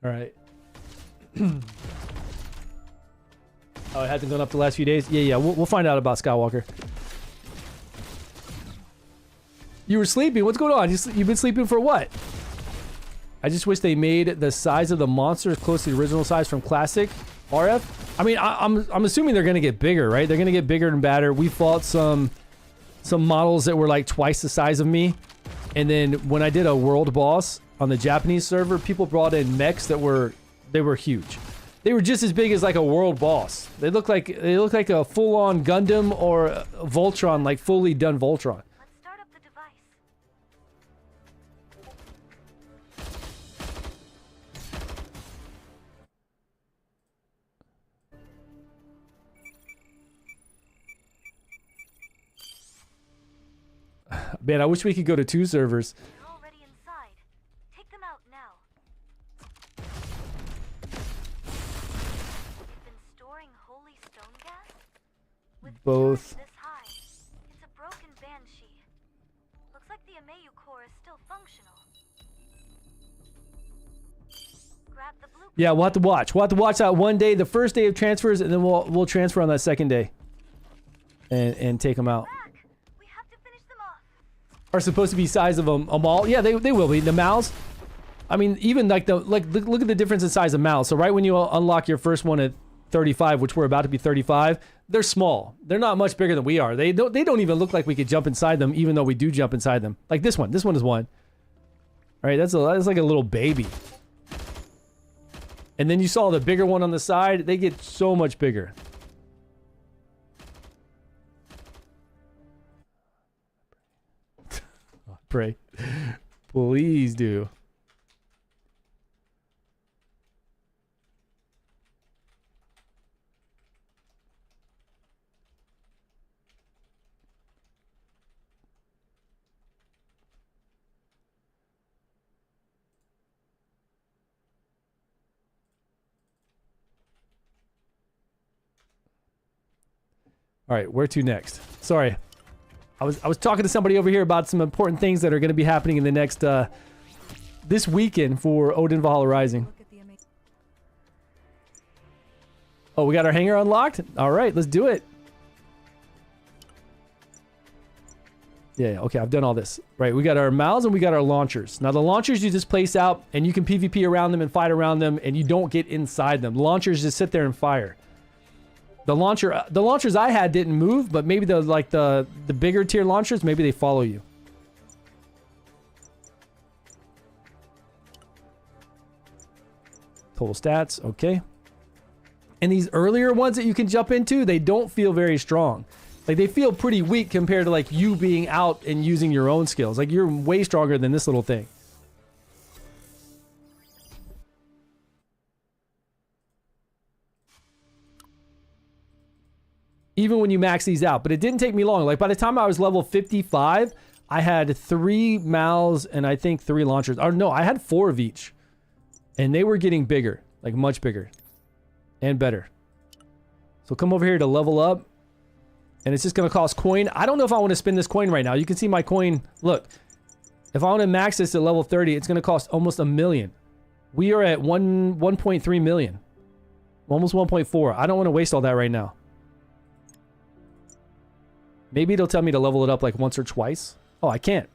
All right. Oh, it hasn't gone up the last few days? Yeah. We'll find out about Skywalker. You were sleeping? What's going on? You've been sleeping for what? I just wish they made the size of the monsters close to the original size from Classic RF. I mean, I'm assuming they're going to get bigger, right? They're going to get bigger and badder. We fought some models that were like twice the size of me. And then when I did a world boss on the Japanese server, people brought in mechs that were huge. They were just as big as like a world boss. They look like a full-on Gundam or a Voltron, like fully done Voltron. Let's start up the device. Man, I wish we could go to 2 servers. They're already inside. Take them out now. You've been storing holy stone gas? With Both. purity this high, it's a broken banshee. Looks like the Amayu core is still functional. Grab the blue. Yeah, we'll have to watch. We'll have to watch that one day, the first day of transfers, and then we'll transfer on that second day. And take them out. Back. We have to finish them off. Are supposed to be size of a mall. Yeah, they will be. The mouths. I mean, even like look at the difference in size of mouths. So right when you unlock your first one at 35, which we're about to be 35, they're small. They're not much bigger than we are. They don't even look like we could jump inside them, even though we do jump inside them. Like this one. This one is one. All right, that's like a little baby. And then you saw the bigger one on the side. They get so much bigger. Pray. Please do. All right, where to next? Sorry. I was talking to somebody over here about some important things that are going to be happening in the next this weekend for Odin Valhalla Rising. Oh, we got our hangar unlocked? All right, let's do it. Yeah, okay, I've done all this. Right, we got our mouths and we got our launchers. Now, the launchers you just place out, and you can PvP around them and fight around them, and you don't get inside them. The launchers just sit there and fire. The launchers I had didn't move, but maybe the bigger tier launchers, maybe they follow you. Total stats, okay. And these earlier ones that you can jump into, they don't feel very strong. Like, they feel pretty weak compared to like you being out and using your own skills. Like, you're way stronger than this little thing. Even when you max these out. But it didn't take me long. Like, by the time I was level 55, I had 3 mouths and I think 3 launchers. Or no, I had 4 of each. And they were getting bigger. Like, much bigger. And better. So come over here to level up. And it's just going to cost coin. I don't know if I want to spend this coin right now. You can see my coin. Look. If I want to max this at level 30, it's going to cost almost $1 million. We are at 1.3 million. Almost 1.4. I don't want to waste all that right now. Maybe it'll tell me to level it up like once or twice. Oh, I can't.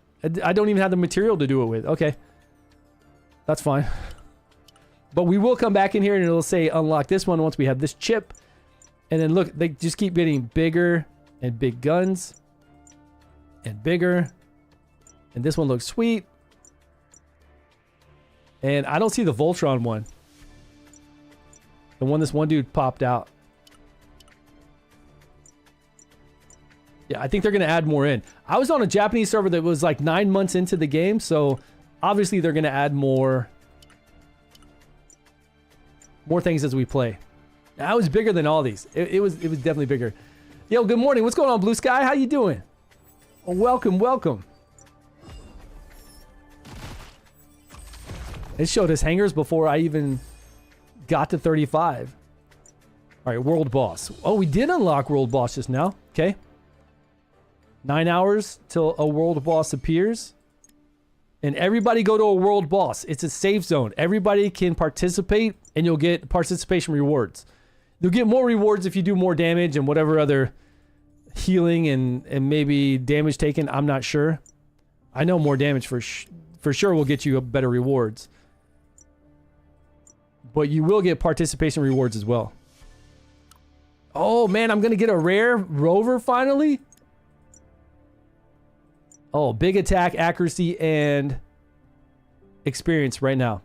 I don't even have the material to do it with. Okay. That's fine. But we will come back in here and it'll say unlock this one once we have this chip. And then look, they just keep getting bigger and big guns. And bigger. And this one looks sweet. And I don't see the Voltron one. The one this one dude popped out. Yeah, I think they're going to add more in. I was on a Japanese server that was like 9 months into the game, so obviously they're going to add more things as we play. I was bigger than all these. It was definitely bigger. Yo, good morning. What's going on, Blue Sky? How you doing? Oh, welcome, welcome. It showed us hangers before I even got to 35. All right, world boss. Oh, we did unlock world boss just now. Okay. 9 hours till a world boss appears. And everybody go to a world boss. It's a safe zone. Everybody can participate and you'll get participation rewards. You'll get more rewards if you do more damage and whatever other healing and maybe damage taken. I'm not sure. I know more damage for sure will get you better rewards. But you will get participation rewards as well. Oh man, I'm going to get a rare rover finally. Oh, big attack, accuracy, and experience right now.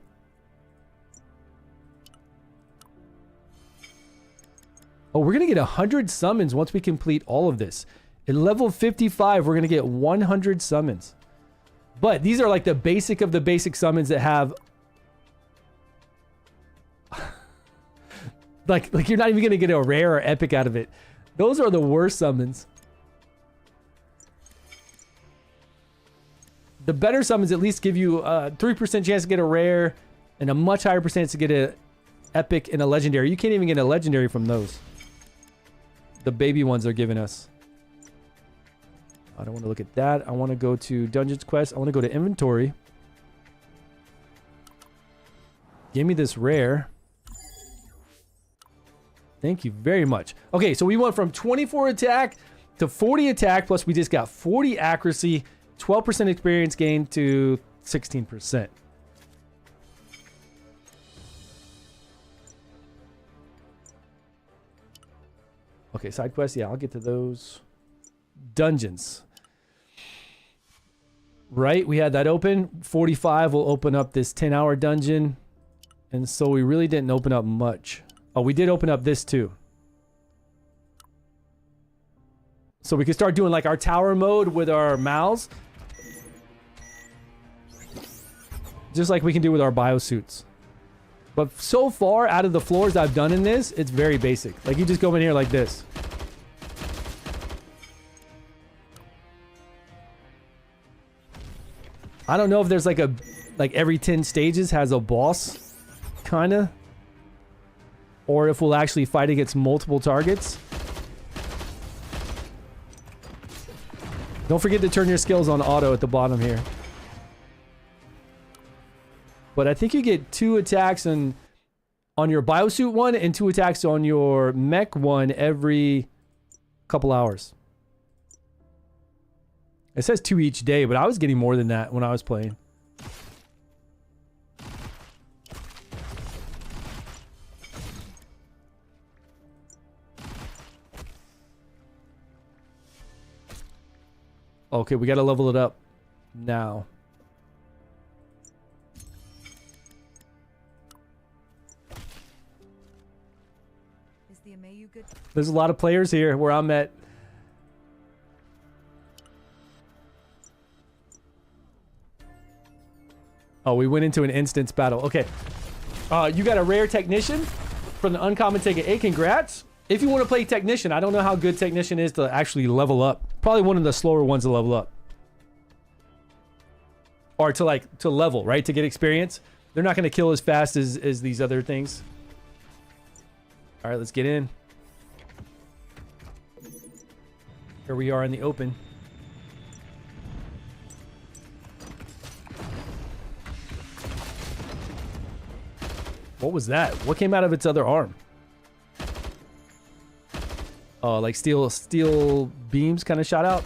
Oh, we're going to get 100 summons once we complete all of this. At level 55, we're going to get 100 summons. But these are like the basic of the basic summons that have... like you're not even going to get a rare or epic out of it. Those are the worst summons. The better summons at least give you a 3% chance to get a rare and a much higher percentage to get a epic and a legendary. You can't even get a legendary from those. The baby ones are giving us. I don't want to look at that. I want to go to Dungeons Quest. I want to go to inventory. Give me this rare. Thank you very much. Okay, so we went from 24 attack to 40 attack, plus we just got 40 accuracy, 12% experience gain to 16%. Okay, side quests. Yeah, I'll get to those. Dungeons. Right, we had that open. 45 will open up this 10-hour dungeon. And so we really didn't open up much. Oh, we did open up this too. So we can start doing like our tower mode with our mouths. Just like we can do with our biosuits. But so far, out of the floors I've done in this, it's very basic. Like you just go in here like this. I don't know if there's like a... Like every 10 stages has a boss. Kinda. Or if we'll actually fight against multiple targets. Don't forget to turn your skills on auto at the bottom here. But I think you get 2 attacks on your biosuit one and 2 attacks on your mech one every couple hours. It says 2 each day, but I was getting more than that when I was playing. Okay, we gotta level it up now. Is the Amayu good? There's a lot of players here where I'm at. Oh, we went into an instance battle. Okay. You got a rare technician from the uncommon ticket. Hey, congrats. If you want to play technician, I don't know how good technician is to actually level up. Probably one of the slower ones to level up. Or to level, right? To get experience. They're not going to kill as fast as these other things. All right, let's get in. Here we are in the open. What was that? What came out of its other arm? Oh, like steel beams kind of shot out.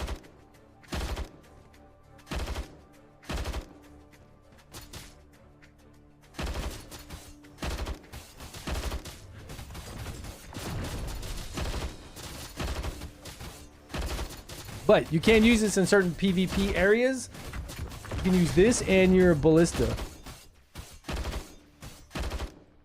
But you can use this in certain PvP areas. You can use this and your ballista.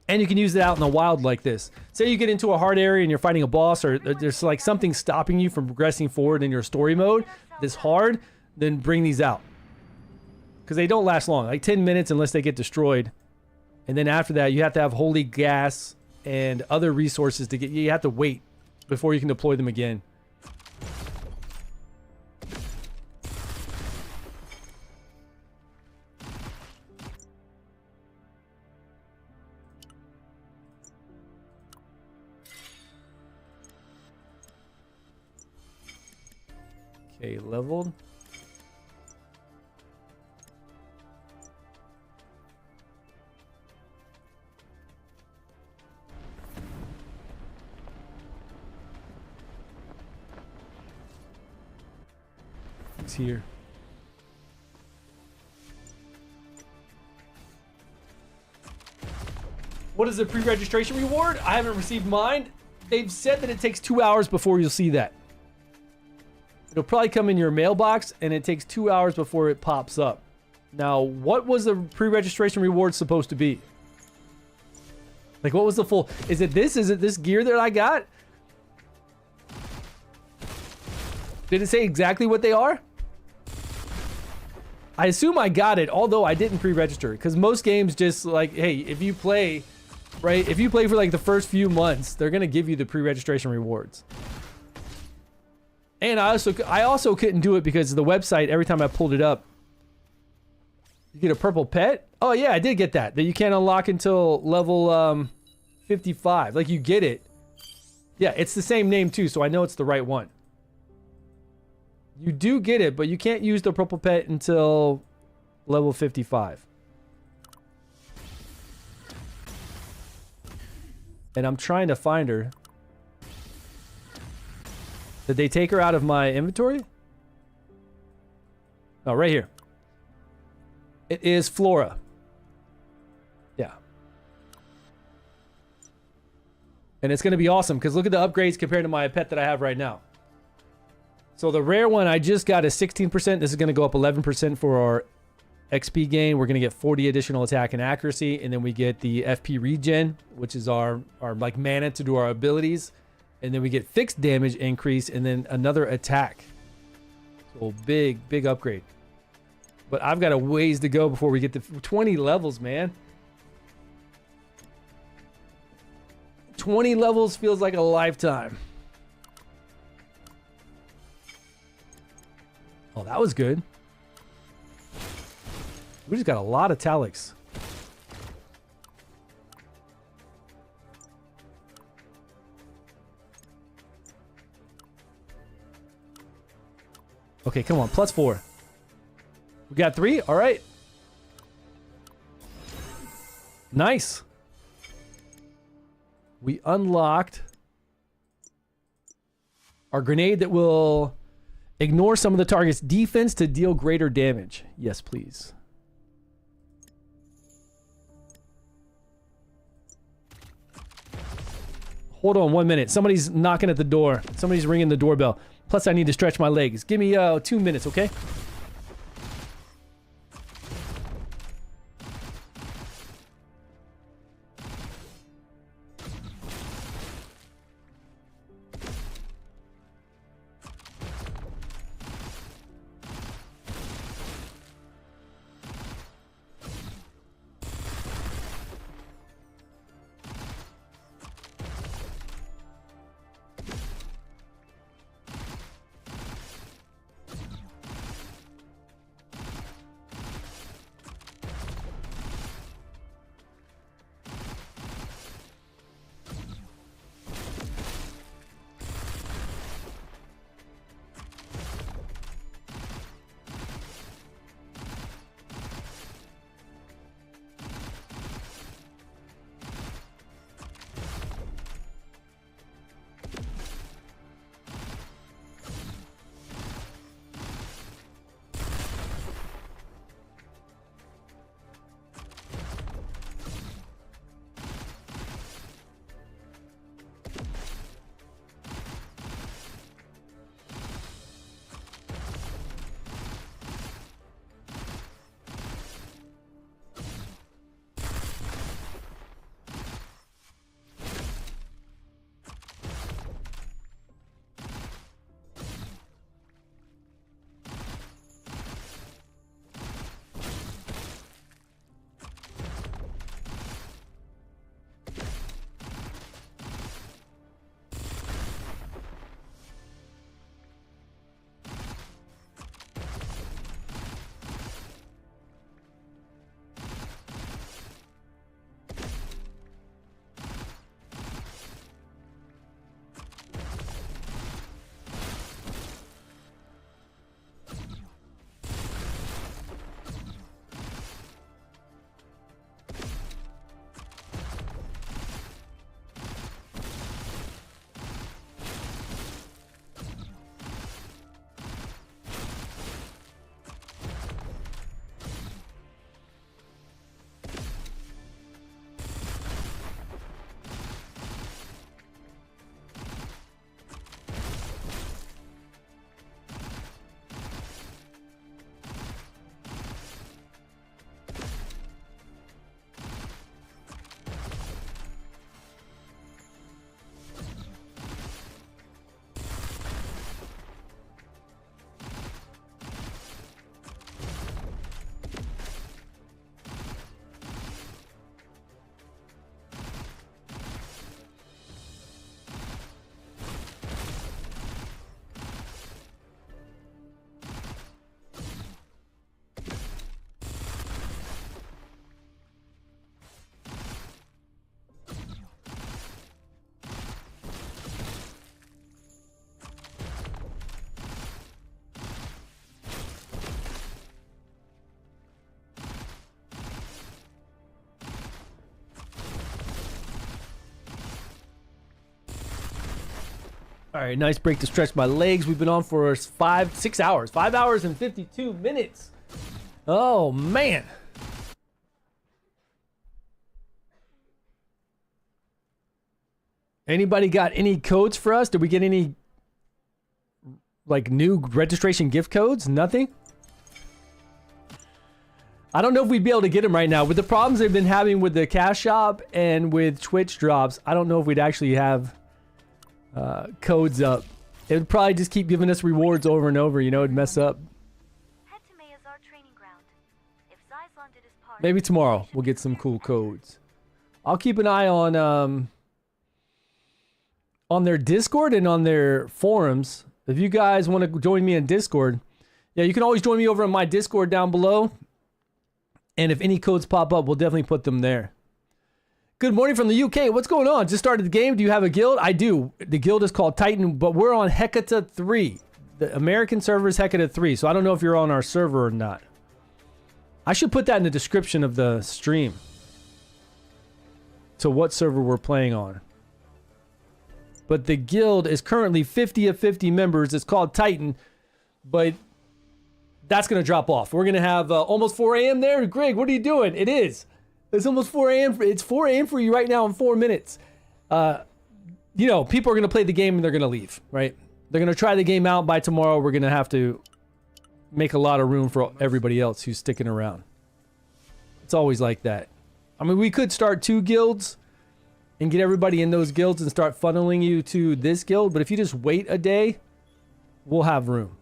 And you can use it out in the wild like this. Say you get into a hard area and you're fighting a boss, or there's like something stopping you from progressing forward in your story mode this hard, then bring these out. Because they don't last long, like 10 minutes unless they get destroyed. And then after that, you have to have holy gas and other resources to get, you have to wait before you can deploy them again. Okay, leveled. It's here. What is the pre-registration reward? I haven't received mine. They've said that it takes 2 hours before you'll see that. It'll probably come in your mailbox, and it takes 2 hours before it pops up. Now, what was the pre-registration reward supposed to be? Like, what was the full... Is it this? Is it this gear that I got? Did it say exactly what they are? I assume I got it, although I didn't pre-register. Because most games just like, hey, if you play, right? If you play for like the first few months, they're going to give you the pre-registration rewards. And I also couldn't do it because the website, every time I pulled it up, you get a purple pet. Oh yeah, I did get that you can't unlock until level 55. Like you get it. Yeah, it's the same name too, so I know it's the right one. You do get it, but you can't use the purple pet until level 55. And I'm trying to find her. Did they take her out of my inventory? Oh, right here. It is Flora. Yeah. And it's going to be awesome because look at the upgrades compared to my pet that I have right now. So the rare one I just got is 16%. This is going to go up 11% for our XP gain. We're going to get 40 additional attack and accuracy. And then we get the FP regen, which is our like mana to do our abilities. And then we get fixed damage increase and then another attack. So big upgrade. But I've got a ways to go before we get to 20 levels, man. 20 levels feels like a lifetime. Oh, that was good. We just got a lot of Talix. Okay, come on. +4. We got 3? All right. Nice. We unlocked our grenade that will ignore some of the target's defense to deal greater damage. Yes, please. Hold on 1 minute. Somebody's knocking at the door. Somebody's ringing the doorbell. Plus, I need to stretch my legs. Give me 2 minutes, okay? All right, nice break to stretch my legs. We've been on for 6 hours. 5 hours and 52 minutes. Oh, man. Anybody got any codes for us? Did we get any, like, new registration gift codes? Nothing? I don't know if we'd be able to get them right now. With the problems they've been having with the cash shop and with Twitch drops, I don't know if we'd actually have codes up. It would probably just keep giving us rewards over and over, you know, it'd mess up. Head to Mayazar training ground. If Zyzlon did his part, Maybe tomorrow we'll get some cool codes. I'll keep an eye on their Discord and on their forums. If you guys want to join me in Discord, yeah, you can always join me over on my Discord down below. And if any codes pop up, we'll definitely put them there. Good morning from the UK. What's going on? Just started the game. Do you have a guild? I do. The guild is called Titan, but we're on Hecata 3. The American server is Hecata 3, so I don't know if you're on our server or not. I should put that in the description of the stream. To what server we're playing on. But the guild is currently 50 of 50 members. It's called Titan, but that's going to drop off. We're going to have almost 4 a.m. there. Greg, what are you doing? It is. It's almost 4 a.m. It's 4 a.m. for you right now in 4 minutes. You know, people are going to play the game and they're going to leave, right? They're going to try the game out. By tomorrow, we're going to have to make a lot of room for everybody else who's sticking around. It's always like that. I mean, we could start 2 guilds and get everybody in those guilds and start funneling you to this guild. But if you just wait a day, we'll have room.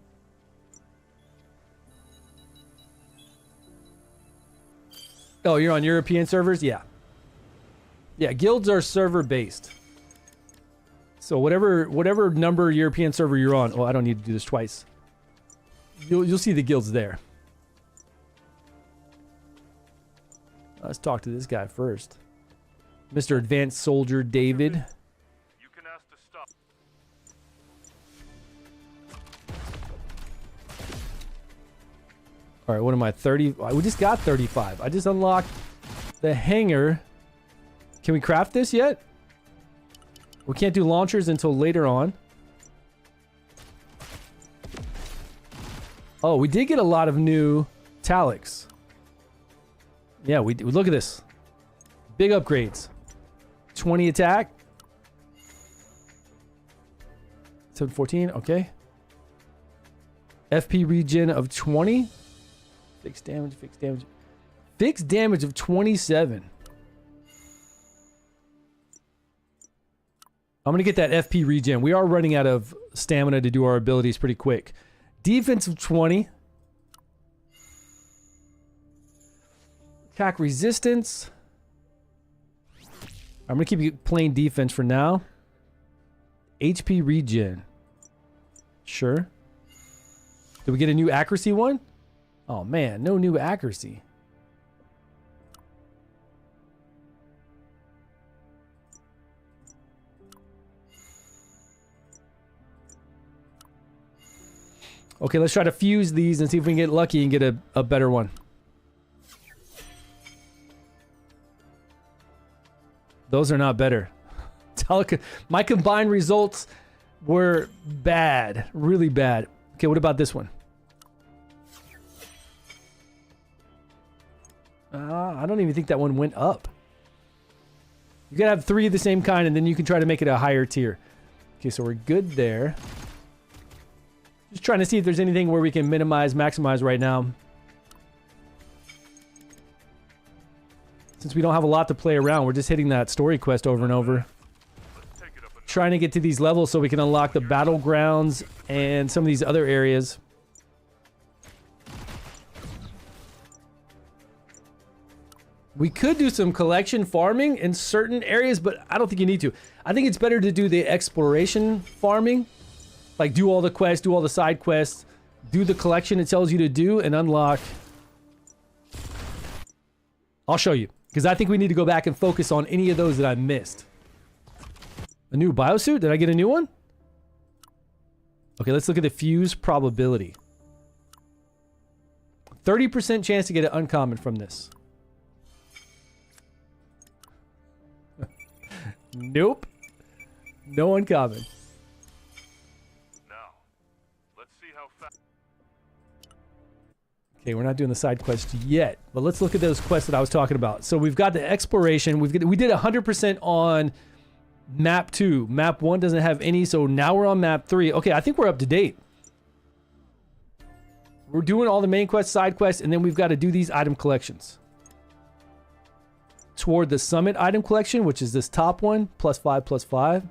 Oh, you're on European servers? Yeah. Yeah, guilds are server based. So whatever number European server you're on. Oh, I don't need to do this twice. You'll see the guilds there. Let's talk to this guy first. Mr. Advanced Soldier David. You can ask to stop. All right, what am I? 30. We just got 35. I just unlocked the hangar. Can we craft this yet? We can't do launchers until later on. Oh, we did get a lot of new talics. Yeah, we look at this. Big upgrades. 20 attack. 714, okay. FP regen of 20. Fixed damage, fixed damage. Fixed damage of 27. I'm going to get that FP regen. We are running out of stamina to do our abilities pretty quick. Defense of 20. Attack resistance. I'm going to keep playing defense for now. HP regen. Sure. Did we get a new accuracy one? Oh man, no new accuracy. Okay, let's try to fuse these and see if we can get lucky and get a better one. Those are not better. My combined results were bad. Really bad. Okay, what about this one? I don't even think that one went up. You gotta have 3 of the same kind and then you can try to make it a higher tier. Okay, so we're good there. Just trying to see if there's anything where we can minimize, maximize right now. Since we don't have a lot to play around, we're just hitting that story quest over and over. Trying to get to these levels so we can unlock the battlegrounds and some of these other areas. We could do some collection farming in certain areas, but I don't think you need to. I think it's better to do the exploration farming. Like, do all the quests, do all the side quests, do the collection it tells you to do, and unlock. I'll show you, because I think we need to go back and focus on any of those that I missed. A new biosuit? Did I get a new one? Okay, let's look at the fuse probability. 30% chance to get an uncommon from this. Nope. No uncommon. Okay, we're not doing the side quest yet, but let's look at those quests that I was talking about. So we've got the exploration. We did 100% on map 2. Map 1 doesn't have any, so now we're on map 3. Okay, I think we're up to date. We're doing all the main quests, side quests, and then we've got to do these item collections. Toward the summit item collection, which is this top one, +5, +5.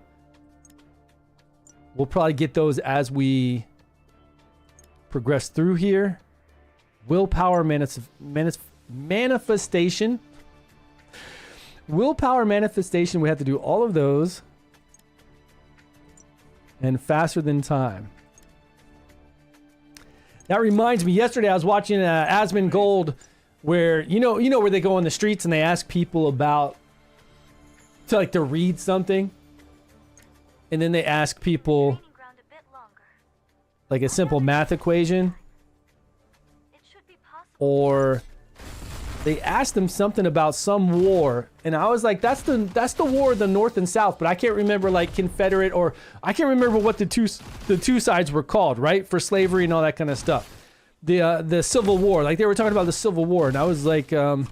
We'll probably get those as we progress through here. Willpower manifestation. Willpower manifestation, we have to do all of those. And faster than time. That reminds me, yesterday I was watching Asmongold, where you know where they go on the streets and they ask people about to read something, and then they ask people like a simple math equation, or they asked them something about some war, and I was like, that's the war of the North and South, but I can't remember like Confederate, or I can't remember what the two sides were called, right, for slavery and all that kind of stuff. The Civil War, like they were talking about the Civil War, and I was like, there are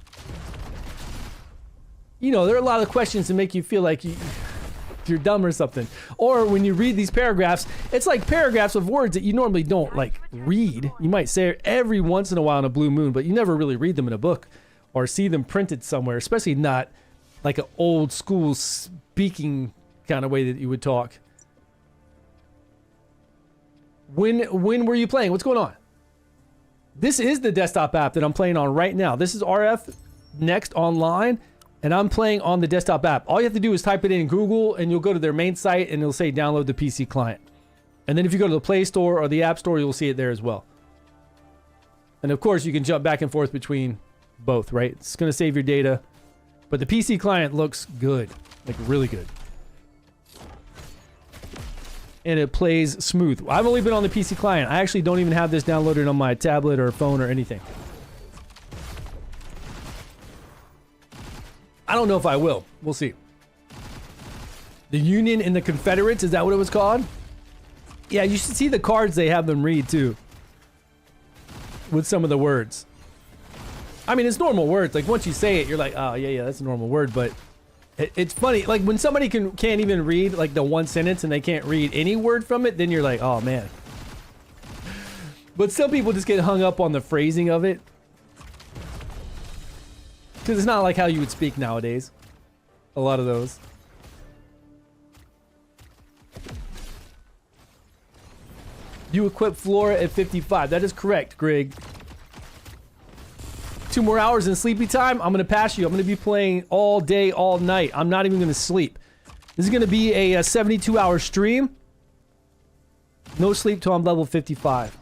a lot of questions that make you feel like you're dumb or something. Or when you read these paragraphs, it's like paragraphs of words that you normally don't like read. You might say it every once in a while on a blue moon, but you never really read them in a book or see them printed somewhere, especially not like an old school speaking kind of way that you would talk. When were you playing? What's going on? This is the desktop app that I'm playing on right now. This is RF Next Online, and I'm playing on the desktop app. All you have to do is type it in Google, and you'll go to their main site, and it'll say download the PC client. And then if you go to the Play Store or the App Store, you'll see it there as well. And of course, you can jump back and forth between both, right? It's going to save your data. But the PC client looks good, like really good. And it plays smooth. I've only been on the PC client. I actually don't even have this downloaded on my tablet or phone or anything. I don't know if I will. We'll see. The Union and the Confederates, is that what it was called? Yeah, you should see the cards they have them read too. With some of the words. I mean, it's normal words. Like once you say it, you're like, oh yeah, that's a normal word. But it's funny. Like when somebody can't even read like the one sentence and they can't read any word from it, then you're like, oh man. But some people just get hung up on the phrasing of it. Because it's not like how you would speak nowadays. A lot of those. You equip Flora at 55. That is correct, Greg. 2 more hours in sleepy time. I'm going to pass you. I'm going to be playing all day, all night. I'm not even going to sleep. This is going to be a 72-hour stream. No sleep till I'm level 55.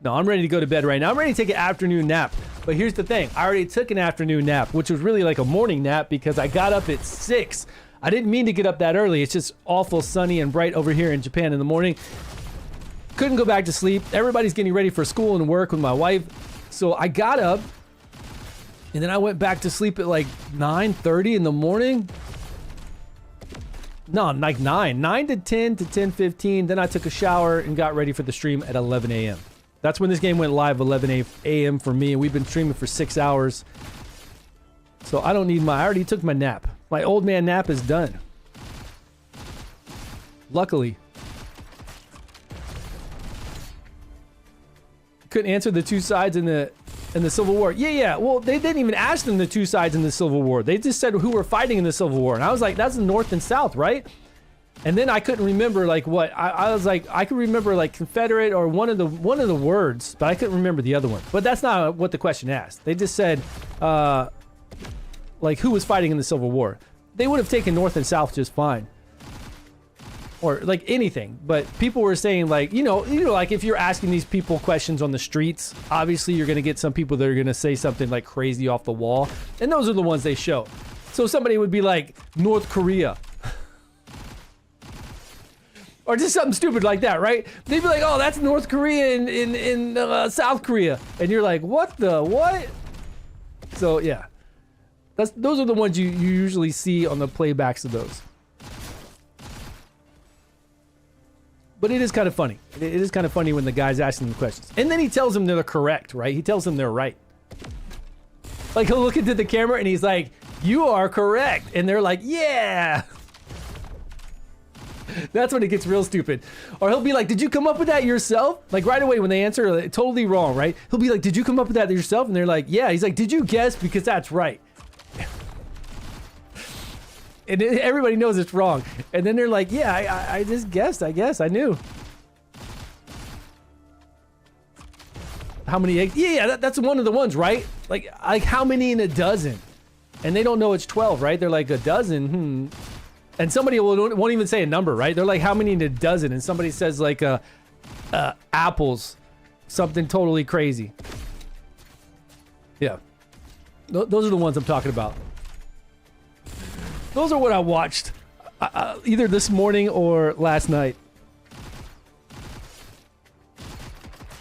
No, I'm ready to go to bed right now. I'm ready to take an afternoon nap. But here's the thing. I already took an afternoon nap, which was really like a morning nap because I got up at 6. I didn't mean to get up that early. It's just awful sunny and bright over here in Japan in the morning. Couldn't go back to sleep. Everybody's getting ready for school and work with my wife. So I got up and then I went back to sleep at like 9:30 in the morning. No, like 9 to 10 to 10:15. Then I took a shower and got ready for the stream at 11 a.m. That's when this game went live, 11 a.m. for me, and we've been streaming for 6 hours. So I don't need I already took my nap. My old man nap is done. Luckily. Couldn't answer the two sides in the Civil War. Yeah. Well, they didn't even ask them the two sides in the Civil War. They just said who were fighting in the Civil War. And I was like, that's the North and South, right? And then I couldn't remember like what I was like. I could remember like Confederate or one of the words, but I couldn't remember the other one. But that's not what the question asked. They just said like who was fighting in the Civil War. They would have taken North and South just fine, or like anything. But people were saying like like if you're asking these people questions on the streets, obviously you're gonna get some people that are gonna say something like crazy off the wall, and those are the ones they show. So somebody would be like North Korea. Or just something stupid like that, right? They'd be like, "Oh, that's North Korea in South Korea," and you're like, "What the what?" So yeah, those are the ones you usually see on the playbacks of those. But it is kind of funny. It is kind of funny when the guy's asking them questions. And then he tells them they're correct, right? He tells them they're right. Like, he'll look into the camera and he's like, you are correct. And they're like, yeah. That's when it gets real stupid. Or he'll be like, did you come up with that yourself? Like right away when they answer, like, totally wrong, right? He'll be like, did you come up with that yourself? And they're like, yeah. He's like, did you guess? Because that's right. And everybody knows it's wrong. And then they're like, yeah, I just guessed. I guess I knew. How many eggs? Yeah, that's one of the ones, right? Like how many in a dozen? And they don't know it's 12, right? They're like, a dozen? And somebody won't even say a number, right? They're like, how many in a dozen? And somebody says like apples. Something totally crazy. Yeah. Those are the ones I'm talking about. Those are what I watched either this morning or last night.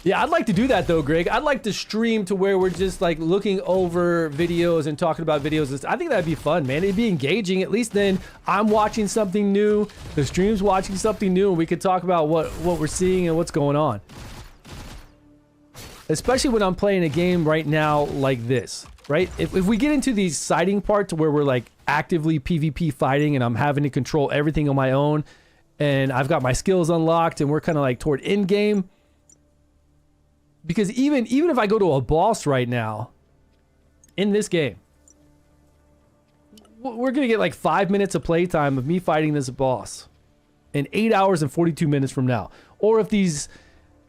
Yeah, I'd like to do that though, Greg. I'd like to stream to where we're just like looking over videos and talking about videos. I think that'd be fun, man. It'd be engaging. At least then I'm watching something new. The stream's watching something new, and we could talk about what we're seeing and what's going on. Especially when I'm playing a game right now like this, right? If we get into these sighting parts where we're like actively PvP fighting and I'm having to control everything on my own and I've got my skills unlocked and we're kind of like toward end game. Because even if I go to a boss right now in this game, we're going to get like 5 minutes of playtime of me fighting this boss in 8 hours and 42 minutes from now. Or if these,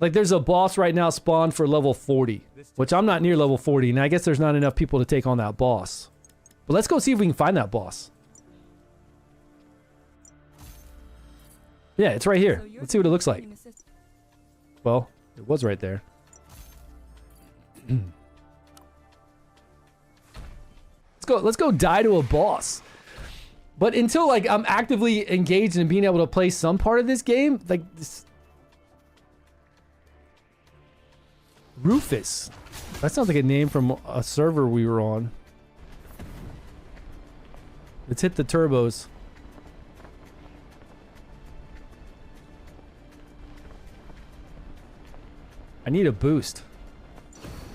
like there's a boss right now spawned for level 40, which I'm not near level 40. And I guess there's not enough people to take on that boss. But let's go see if we can find that boss. Yeah, it's right here. Let's see what it looks like. Well, it was right there. Let's go die to a boss. But until like I'm actively engaged in being able to play some part of this game, like this Rufus. That sounds like a name from a server we were on. Let's hit the turbos. I need a boost.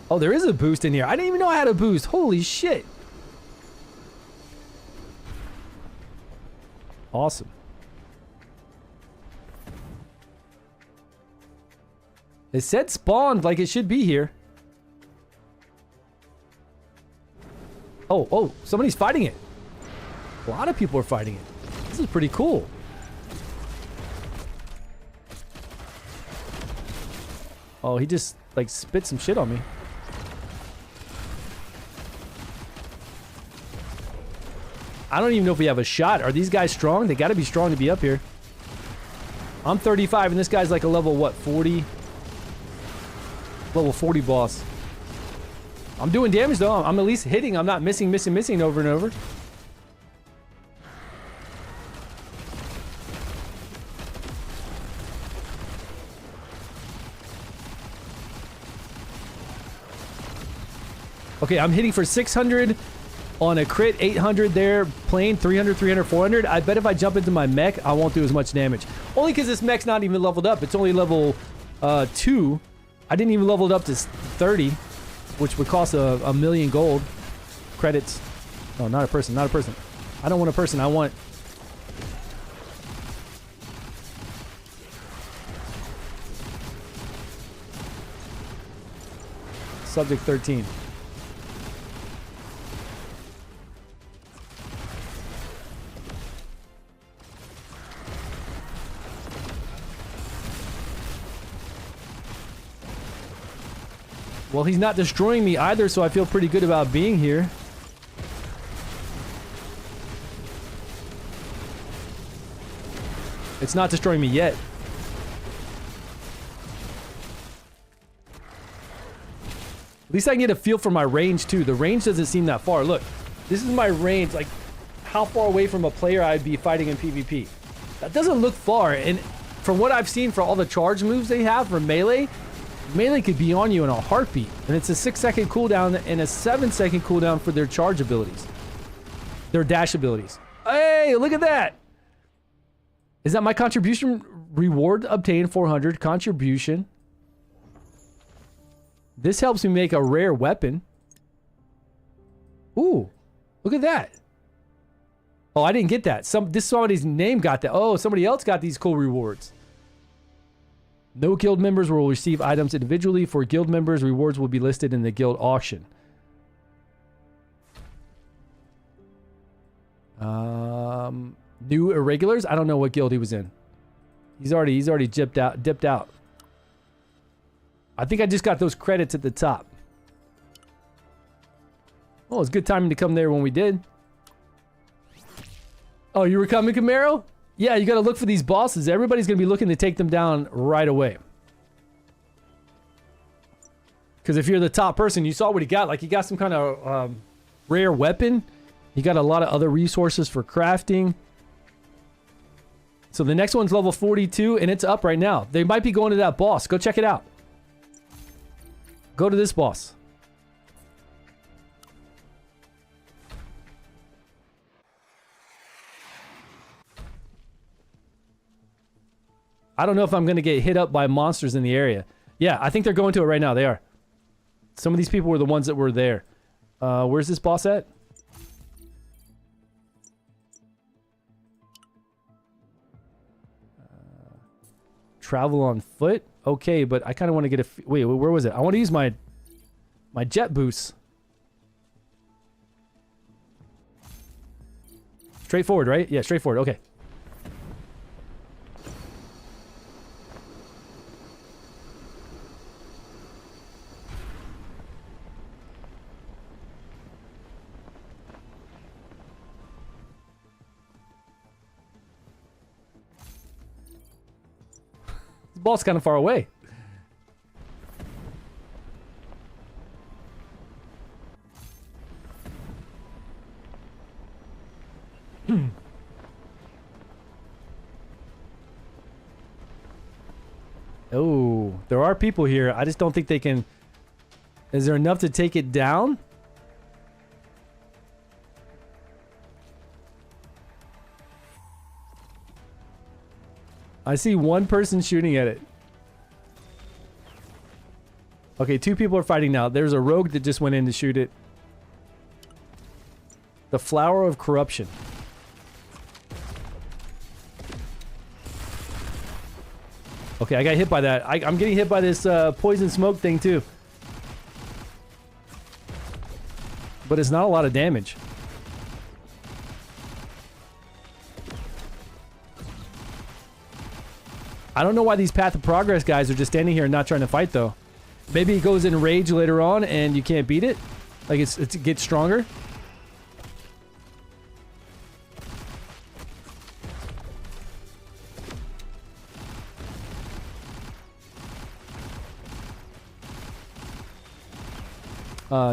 Oh, there is a boost in here. I didn't even know I had a boost. Holy shit. Awesome. It said spawned like it should be here. Oh, somebody's fighting it. A lot of people are fighting it. This is pretty cool. Oh, he just like spit some shit on me. I don't even know if we have a shot. Are these guys strong? They got to be strong to be up here. I'm 35 and this guy's like a level, what, 40? Level 40 boss. I'm doing damage though. I'm at least hitting. I'm not missing over and over. Okay, I'm hitting for 600 on a crit, 800 there, plane, 300, 300, 400. I bet if I jump into my mech, I won't do as much damage. Only because this mech's not even leveled up. It's only level 2. I didn't even level it up to 30, which would cost a million gold credits. Oh, not a person, not a person. I don't want a person, I want... Subject 13. Well, he's not destroying me either, so I feel pretty good about being here. It's not destroying me yet. At least I can get a feel for my range too. The range doesn't seem that far. Look, this is my range, like how far away from a player I'd be fighting in PvP. That doesn't look far, and from what I've seen for all the charge moves they have for melee, melee could be on you in a heartbeat, and it's a 6-second cooldown and a 7-second cooldown for their charge abilities, their dash abilities. Hey, look at that! Is that my contribution Reward obtained 400. Contribution. This helps me make a rare weapon. Ooh, look at that. Oh, I didn't get that. Somebody's name got that. Oh, somebody else got these cool rewards. No guild members will receive items individually. For guild members, rewards will be listed in the guild auction. New irregulars? I don't know what guild he was in. He's already dipped out. I think I just got those credits at the top. Oh, it's good timing to come there when we did. Oh, you were coming, Camaro? Yeah, you got to look for these bosses. Everybody's going to be looking to take them down right away. Because if you're the top person, you saw what he got. Like, he got some kind of rare weapon. He got a lot of other resources for crafting. So the next one's level 42, and it's up right now. They might be going to that boss. Go check it out. Go to this boss. I don't know if I'm going to get hit up by monsters in the area. Yeah, I think they're going to it right now. They are. Some of these people were the ones that were there. Where's this boss at? Travel on foot? Okay, but I kind of want to get a... Wait, where was it? I want to use my jet boost. Straightforward, right? Yeah, straightforward. Okay. The ball's kind of far away. Oh, there are people here. I just don't think they can... Is there enough to take it down? I see one person shooting at it. Okay, 2 people are fighting now. There's a rogue that just went in to shoot it. The Flower of Corruption. Okay, I got hit by that. I'm getting hit by this poison smoke thing too. But it's not a lot of damage. I don't know why these Path of Progress guys are just standing here and not trying to fight though. Maybe it goes in rage later on and you can't beat it? Like it gets stronger?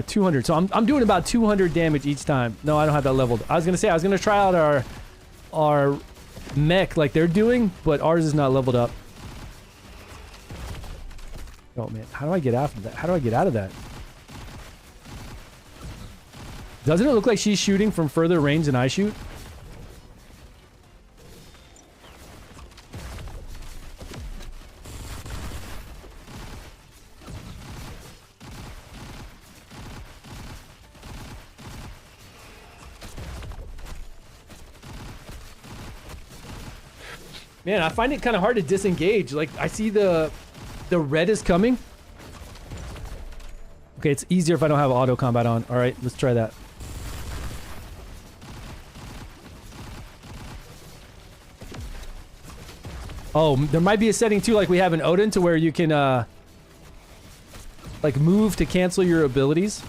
200. So I'm doing about 200 damage each time. No, I don't have that leveled. I was gonna say I was gonna try out our mech like they're doing, but ours is not leveled up. Oh man, how do I get after that? How do I get out of that? Doesn't it look like she's shooting from further range than I shoot? Man, I find it kind of hard to disengage. Like, I see the red is coming. Okay, it's easier if I don't have auto combat on. All right, let's try that. Oh, there might be a setting too, like we have in Odin, to where you can like move to cancel your abilities.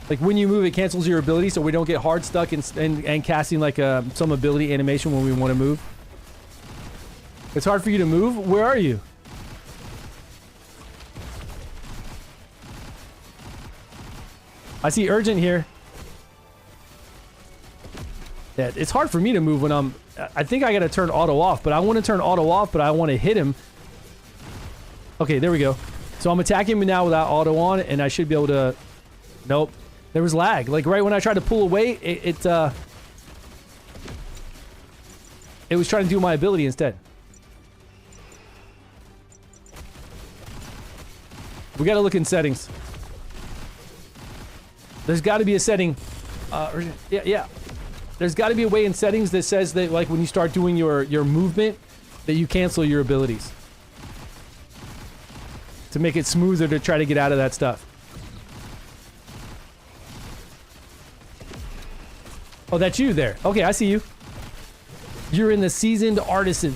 Like when you move, it cancels your ability, so we don't get hard stuck and casting like some ability animation when we want to move. It's hard for you to move. Where are you? I see urgent here. Yeah, it's hard for me to move when I'm... I think I gotta turn auto off, but I want to turn auto off, but I want to hit him. Okay, there we go. So I'm attacking him now without auto on, and I should be able to... Nope. There was lag. Like right when I tried to pull away, It was trying to do my ability instead. We got to look in settings. There's got to be a setting. Yeah. There's got to be a way in settings that says that, like, when you start doing your movement, that you cancel your abilities. To make it smoother to try to get out of that stuff. Oh, that's you there. Okay, I see you. You're in the seasoned artisan.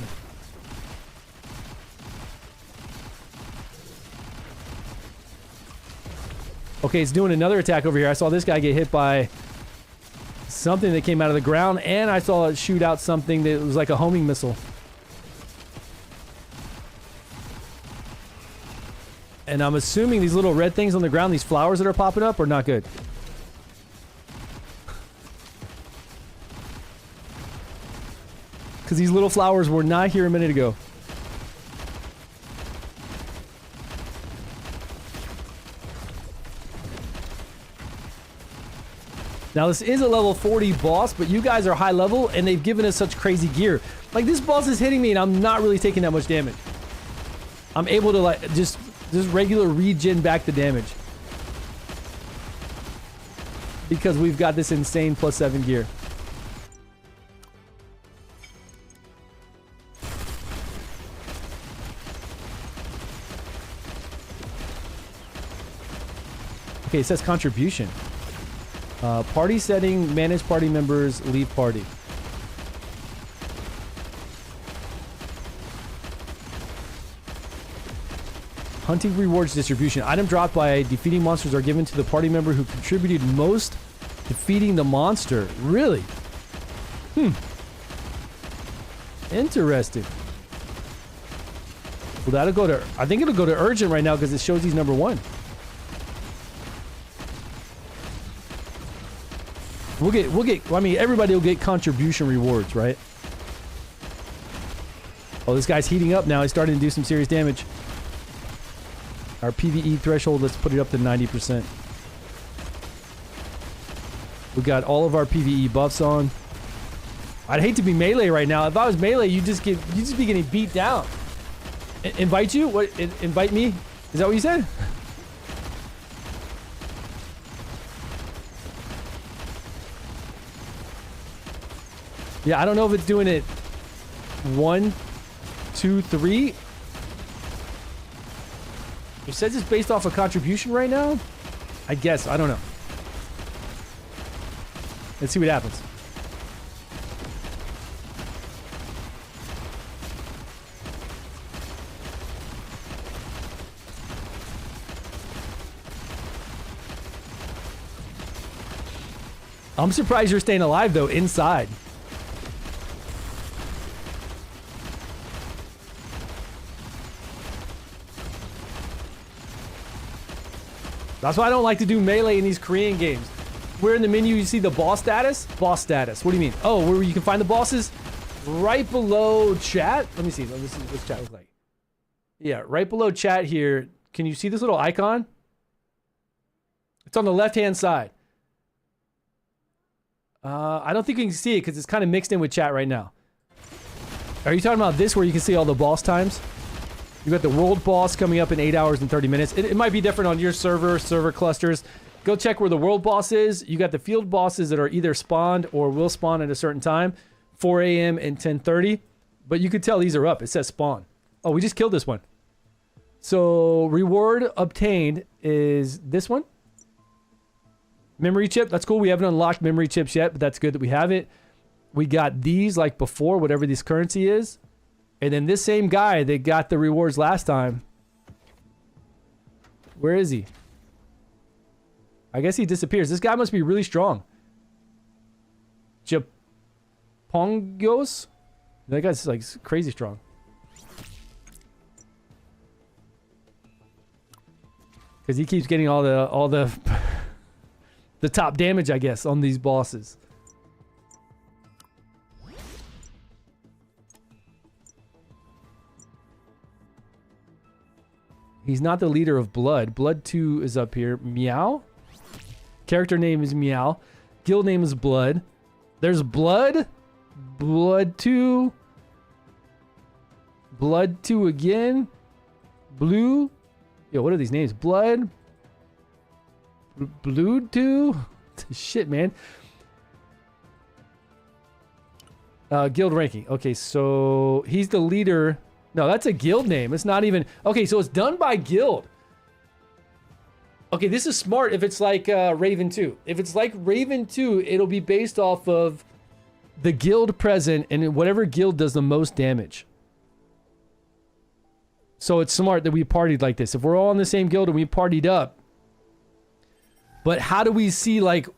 Okay, it's doing another attack over here. I saw this guy get hit by something that came out of the ground, and I saw it shoot out something that was like a homing missile. And I'm assuming these little red things on the ground, these flowers that are popping up, are not good. Because these little flowers were not here a minute ago. Now this is a level 40 boss, but you guys are high level and they've given us such crazy gear. Like, this boss is hitting me and I'm not really taking that much damage. I'm able to, like, just regular regen back the damage. Because we've got this insane +7 gear. Okay, it says contribution. Party setting, manage party members, leave party. Hunting rewards distribution. Item dropped by defeating monsters are given to the party member who contributed most defeating the monster. Really? Interesting. Well, that'll go to... I think it'll go to urgent right now because it shows he's number 1. We'll get, I mean, everybody will get contribution rewards, right? Oh, this guy's heating up now. He's starting to do some serious damage. Our PvE threshold, let's put it up to 90%. We got all of our PvE buffs on. I'd hate to be melee right now. If I was melee, you just be getting beat down. Invite you? What? Invite me? Is that what you said? Yeah, I don't know if it's doing it 1, 2, 3. It says it's based off a contribution right now? I guess. I don't know. Let's see what happens. I'm surprised you're staying alive, though, inside. That's why I don't like to do melee in these Korean games. Where in the menu you see the boss status? Boss status. What do you mean? Oh, where you can find the bosses? Right below chat? Let me see. What's chat look like? Yeah, right below chat here. Can you see this little icon? It's on the left-hand side. I don't think you can see it because it's kind of mixed in with chat right now. Are you talking about this where you can see all the boss times? You got the world boss coming up in 8 hours and 30 minutes. It might be different on your server clusters. Go check where the world boss is. You got the field bosses that are either spawned or will spawn at a certain time, 4 a.m. and 10:30. But you could tell these are up. It says spawn. Oh, we just killed this one. So reward obtained is this one. Memory chip. That's cool. We haven't unlocked memory chips yet, but that's good that we have it. We got these like before, whatever this currency is. And then this same guy that got the rewards last time. Where is he? I guess he disappears. This guy must be really strong. Japongos? That guy's like crazy strong. Because he keeps getting all the the top damage, I guess, on these bosses. He's not the leader of Blood. Blood 2 is up here. Meow? Character name is Meow. Guild name is Blood. There's Blood. Blood 2. Blood 2 again. Blue. Yo, what are these names? Blood. Blue 2. Shit, man. Guild ranking. Okay, so he's the leader. No, that's a guild name. It's not even... Okay, so it's done by guild. Okay, this is smart if it's like Raven 2. If it's like Raven 2, it'll be based off of the guild present and whatever guild does the most damage. So it's smart that we partied like this. If we're all in the same guild and we partied up. But how do we see like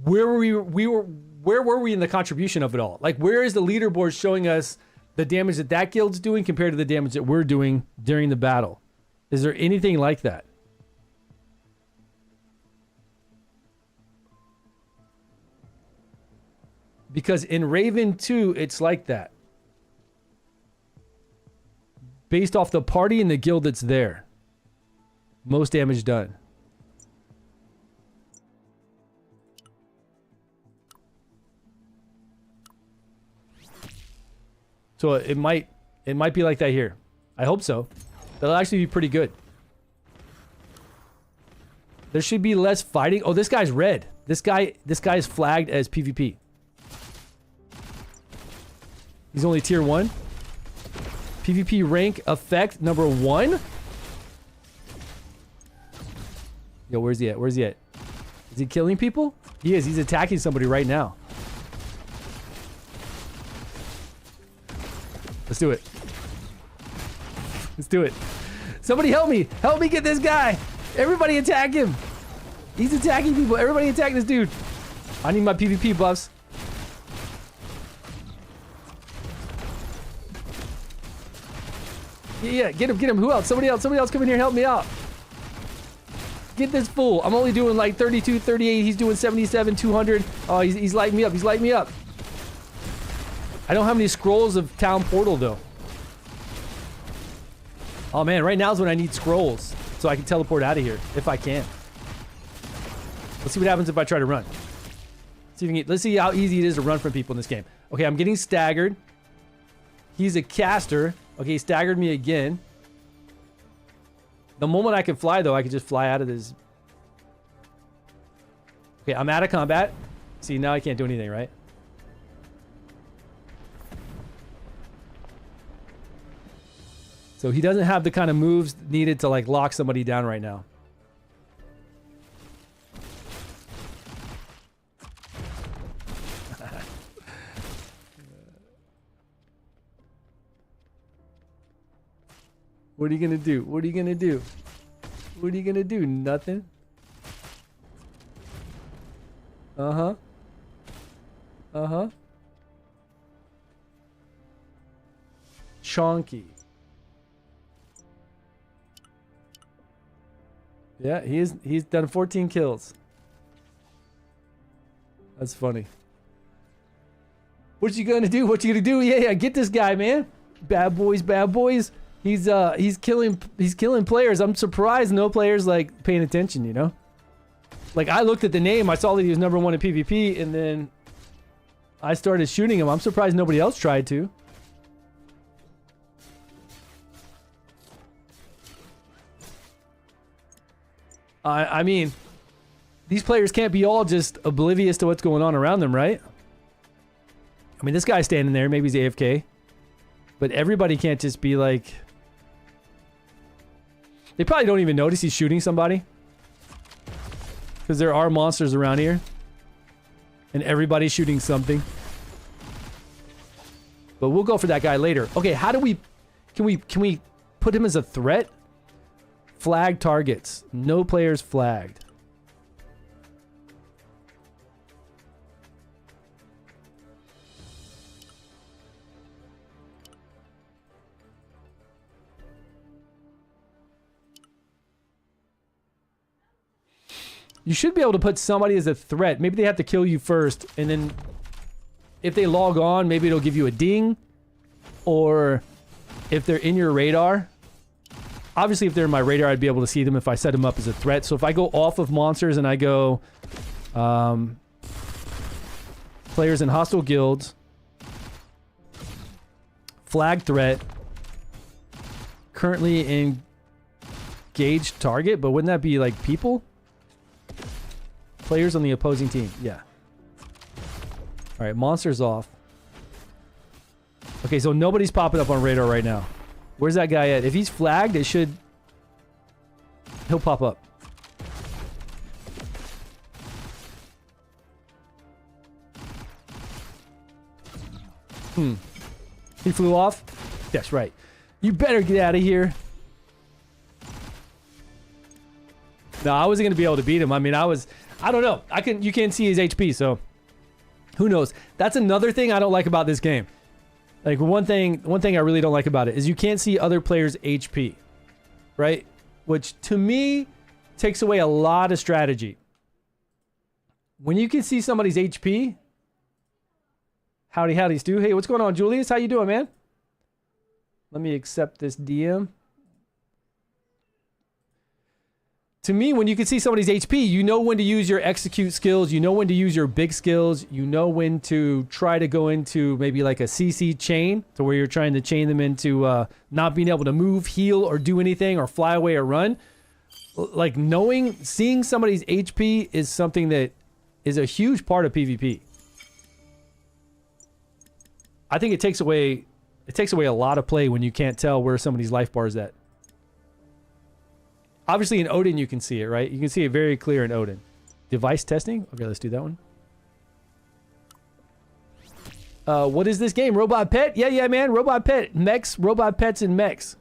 where were we in the contribution of it all? Like where is the leaderboard showing us the damage that that guild's doing compared to the damage that we're doing during the battle? Is there anything like that? Because in Raven 2, it's like that. Based off the party and the guild that's there. Most damage done. So it might be like that here. I hope so. That'll actually be pretty good. There should be less fighting. Oh, this guy's red. This guy is flagged as PvP. He's only tier 1. PvP rank effect number 1. Yo, where's he at? Where's he at? Is he killing people? He is. He's attacking somebody right now. Let's do it. Let's do it. Somebody help me. Help me get this guy. Everybody attack him. He's attacking people. Everybody attack this dude. I need my PvP buffs. Yeah, get him. Who else? Somebody else come in here and help me out. Get this fool. I'm only doing like 32, 38. He's doing 77, 200. Oh, he's lighting me up. He's lighting me up. I don't have any scrolls of Town Portal, though. Oh, man. Right now is when I need scrolls. So I can teleport out of here. If I can. Let's see what happens if I try to run. Let's see how easy it is to run from people in this game. Okay, I'm getting staggered. He's a caster. Okay, he staggered me again. The moment I can fly, though, I can just fly out of this. Okay, I'm out of combat. See, now I can't do anything, right? So he doesn't have the kind of moves needed to, like, lock somebody down right now. What are you gonna do? What are you gonna do? What are you gonna do? Nothing? Uh-huh. Uh-huh. Chonky. Yeah, he's done 14 kills. That's funny. What you gonna do? What you gonna do? Yeah, get this guy, man. Bad boys, bad boys. He's killing players. I'm surprised no players like paying attention, you know? Like I looked at the name, I saw that he was number 1 in PvP, and then I started shooting him. I'm surprised nobody else tried to. I mean, these players can't be all just oblivious to what's going on around them, right? I mean, this guy's standing there, maybe he's AFK. But everybody can't just be like... They probably don't even notice he's shooting somebody. Because there are monsters around here. And everybody's shooting something. But we'll go for that guy later. Okay, how do we... Can we put him as a threat? Flag targets. No players flagged. You should be able to put somebody as a threat. Maybe they have to kill you first, and then if they log on, maybe it'll give you a ding. Or if they're in your radar. Obviously, if they're in my radar, I'd be able to see them if I set them up as a threat. So if I go off of monsters and I go players in hostile guilds, flag threat, currently engaged target, but wouldn't that be like people? Players on the opposing team. Yeah. All right, monsters off. Okay, so nobody's popping up on radar right now. Where's that guy at? If he's flagged, it should... He'll pop up. He flew off? That's right. You better get out of here. No, I wasn't going to be able to beat him. I mean, I don't know. You can't see his HP, so who knows? That's another thing I don't like about this game. Like one thing I really don't like about it is you can't see other players' HP, right? Which to me takes away a lot of strategy. When you can see somebody's HP, howdy, Stu. Hey, what's going on, Julius? How you doing, man? Let me accept this DM. To me, when you can see somebody's HP, you know when to use your execute skills. You know when to use your big skills. You know when to try to go into maybe like a CC chain, to where you're trying to chain them into not being able to move, heal, or do anything, or fly away or run. Like seeing somebody's HP is something that is a huge part of PvP. I think it takes away a lot of play when you can't tell where somebody's life bar is at. Obviously in Odin you can see it, right? You can see it very clear in Odin. Device testing? Okay, let's do that one. What is this game? Robot Pet? Yeah, man. Robot Pet. Mechs, robot pets, and mechs.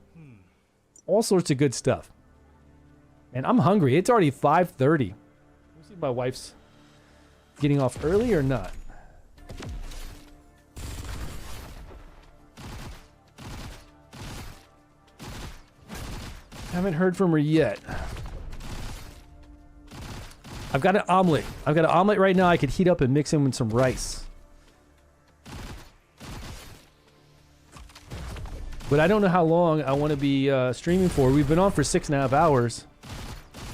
All sorts of good stuff. And I'm hungry. It's already 5:30. Let me see if my wife's getting off early or not. Haven't heard from her yet. I've got an omelet. Right now I could heat up and mix in with some rice. But I don't know how long I want to be streaming for. We've been on for 6.5 hours.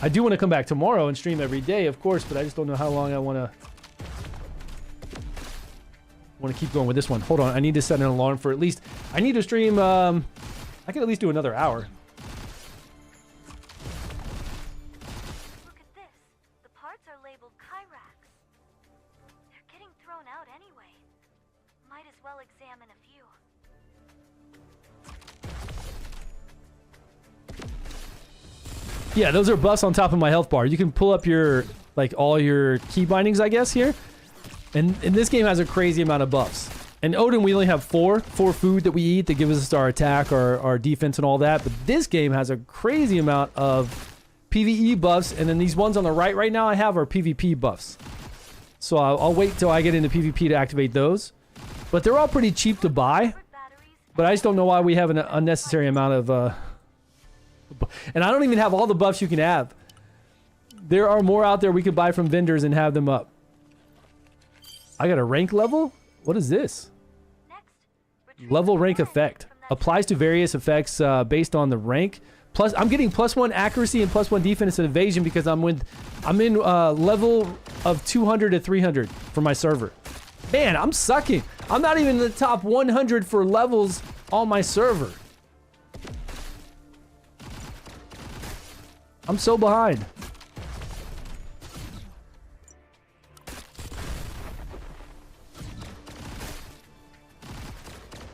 I do want to come back tomorrow and stream every day, of course, but I just don't know how long I want to keep going with this one. Hold on, I need to set an alarm for at least... I need to stream... I could at least do another hour. Yeah, those are buffs on top of my health bar. You can pull up your, like, all your key bindings, I guess, here. And this game has a crazy amount of buffs. In Odin, we only have four food that we eat that gives us our attack, our defense, and all that. But this game has a crazy amount of PvE buffs. And then these ones on the right now I have are PvP buffs. So I'll wait till I get into PvP to activate those. But they're all pretty cheap to buy. But I just don't know why we have an unnecessary amount of... And I don't even have all the buffs you can have. There are more out there we could buy from vendors and have them up. I got a rank level? What is this? Level rank effect. Applies to various effects based on the rank. Plus, I'm getting +1 accuracy and +1 defense and evasion because I'm in level of 200 to 300 for my server. Man, I'm sucking. I'm not even in the top 100 for levels on my server. I'm so behind.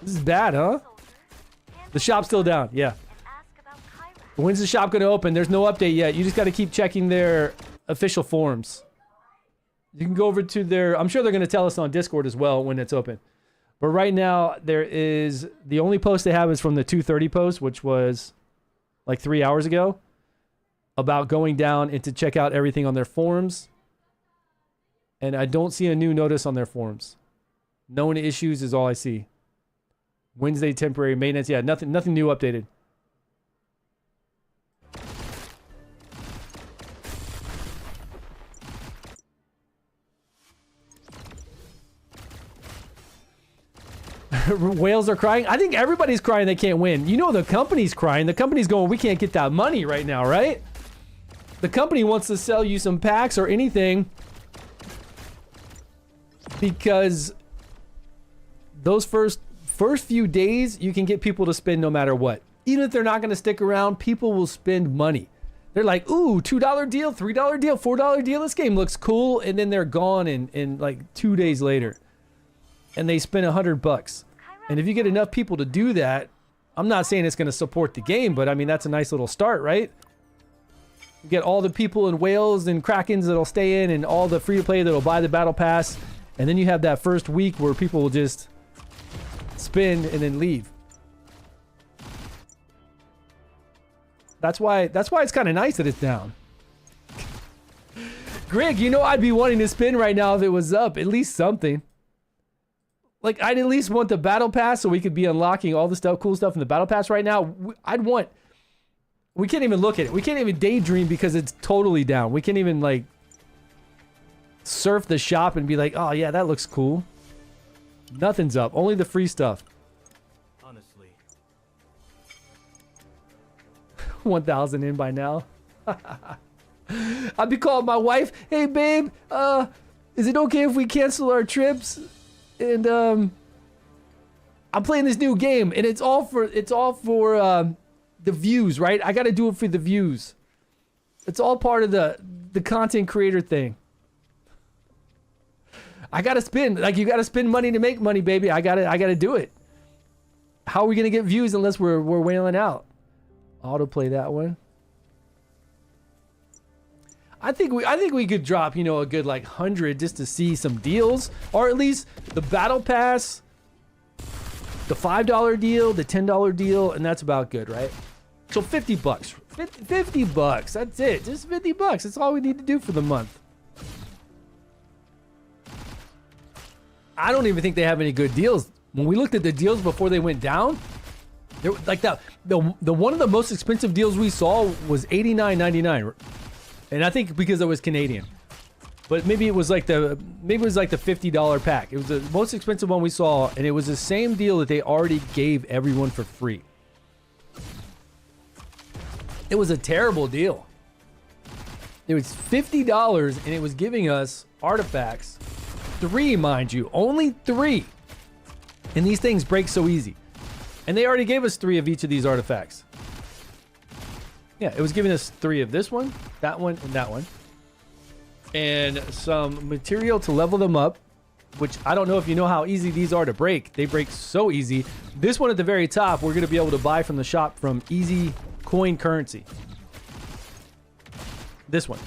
This is bad, huh? The shop's still down, yeah. When's the shop gonna open? There's no update yet. You just gotta keep checking their official forums. You can go over to their... I'm sure they're gonna tell us on Discord as well when it's open. But right now, there is... The only post they have is from the 2:30 post, which was like 3 hours ago. About going down and to check out everything on their forums. And I don't see a new notice on their forums. Known issues is all I see. Wednesday temporary maintenance. Yeah, nothing new updated. Whales are crying. I think everybody's crying they can't win. You know the company's crying. The company's going, we can't get that money right now, right? The company wants to sell you some packs or anything because those first few days you can get people to spend no matter what. even if they're not going to stick around, people will spend money. They're like, ooh, $2 deal, $3 deal, $4 deal. This game looks cool. And then they're gone in like 2 days later. And they spend $100. And if you get enough people to do that, I'm not saying it's going to support the game, but I mean, that's a nice little start, right? You get all the people in whales and krakens that'll stay in and all the free-to-play that'll buy the battle pass. And then you have that first week where people will just spend and then leave. That's why it's kind of nice that it's down. Greg, you know I'd be wanting to spin right now if it was up. At least something. Like, I'd at least want the battle pass so we could be unlocking all the stuff, cool stuff in the battle pass right now. I'd want... We can't even look at it. We can't even daydream because it's totally down. We can't even, like, surf the shop and be like, oh, yeah, that looks cool. Nothing's up. Only the free stuff. Honestly. 1,000 in by now. I'd be calling my wife, hey, babe, is it okay if we cancel our trips? And I'm playing this new game, and it's all for the views, right? I got to do it for the views. It's all part of the content creator thing. I got to spend, like, you got to spend money to make money, baby. I got to do it. How are we going to get views unless we're wailing out? Autoplay that one. I think we could drop, you know, a good like 100 just to see some deals, or at least the battle pass, the $5 deal, the $10 deal, and that's about good, right? So $50, $50. That's it. Just $50. That's all we need to do for the month. I don't even think they have any good deals. When we looked at the deals before they went down, there, like the one of the most expensive deals we saw was $89.99. And I think because it was Canadian, but maybe it was like the $50 pack. It was the most expensive one we saw, and it was the same deal that they already gave everyone for free. It was a terrible deal. It was $50, and it was giving us artifacts, 3, mind you, only 3. And these things break so easy, and they already gave us 3 of each of these artifacts. Yeah, it was giving us 3 of this one, that one, and that one. And some material to level them up, which I don't know if you know how easy these are to break. They break so easy. This one at the very top, we're going to be able to buy from the shop from Easy Coin Currency. This one.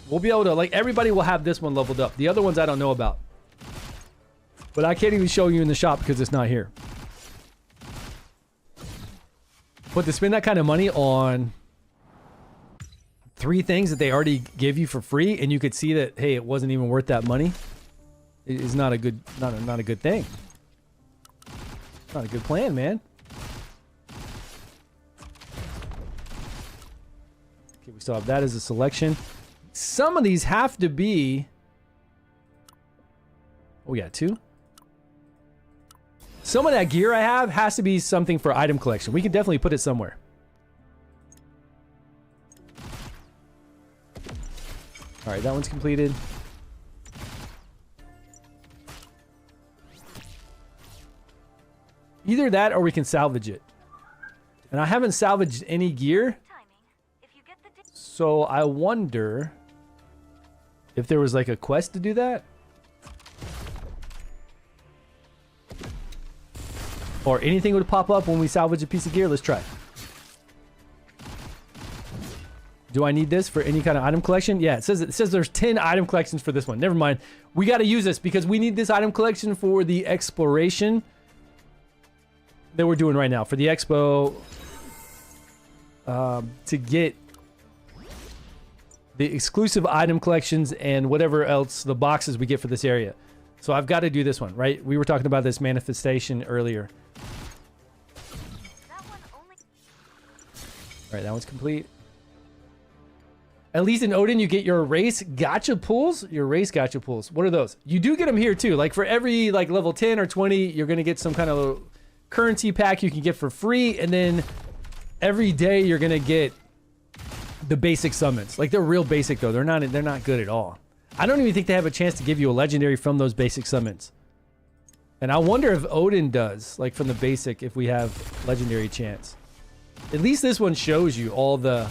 We'll be able to, like, everybody will have this one leveled up. The other ones I don't know about. But I can't even show you in the shop because it's not here. But to spend that kind of money on 3 things that they already give you for free, and you could see that, hey, it wasn't even worth that money, it is not a good thing. Not a good plan, man. Okay, we still have that as a selection. Some of these have to be... Oh, we got 2. Some of that gear I have has to be something for item collection. We can definitely put it somewhere. All right, that one's completed. Either that or we can salvage it. And I haven't salvaged any gear. So I wonder if there was like a quest to do that. Or anything would pop up when we salvage a piece of gear. Let's try. Do I need this for any kind of item collection? Yeah, it says there's 10 item collections for this one. Never mind. We got to use this because we need this item collection for the exploration that we're doing right now. For the expo, to get the exclusive item collections and whatever else, the boxes we get for this area. So I've got to do this one, right? We were talking about this manifestation earlier. All right, that one's complete. At least in Odin, you get your race gacha pulls. Your race gacha pulls. What are those? You do get them here too. Like for every like level 10 or 20, you're going to get some kind of currency pack you can get for free. And then every day you're going to get the basic summons. Like they're real basic though. They're not good at all. I don't even think they have a chance to give you a legendary from those basic summons. And I wonder if Odin does, like from the basic, if we have legendary chance. At least this one shows you all the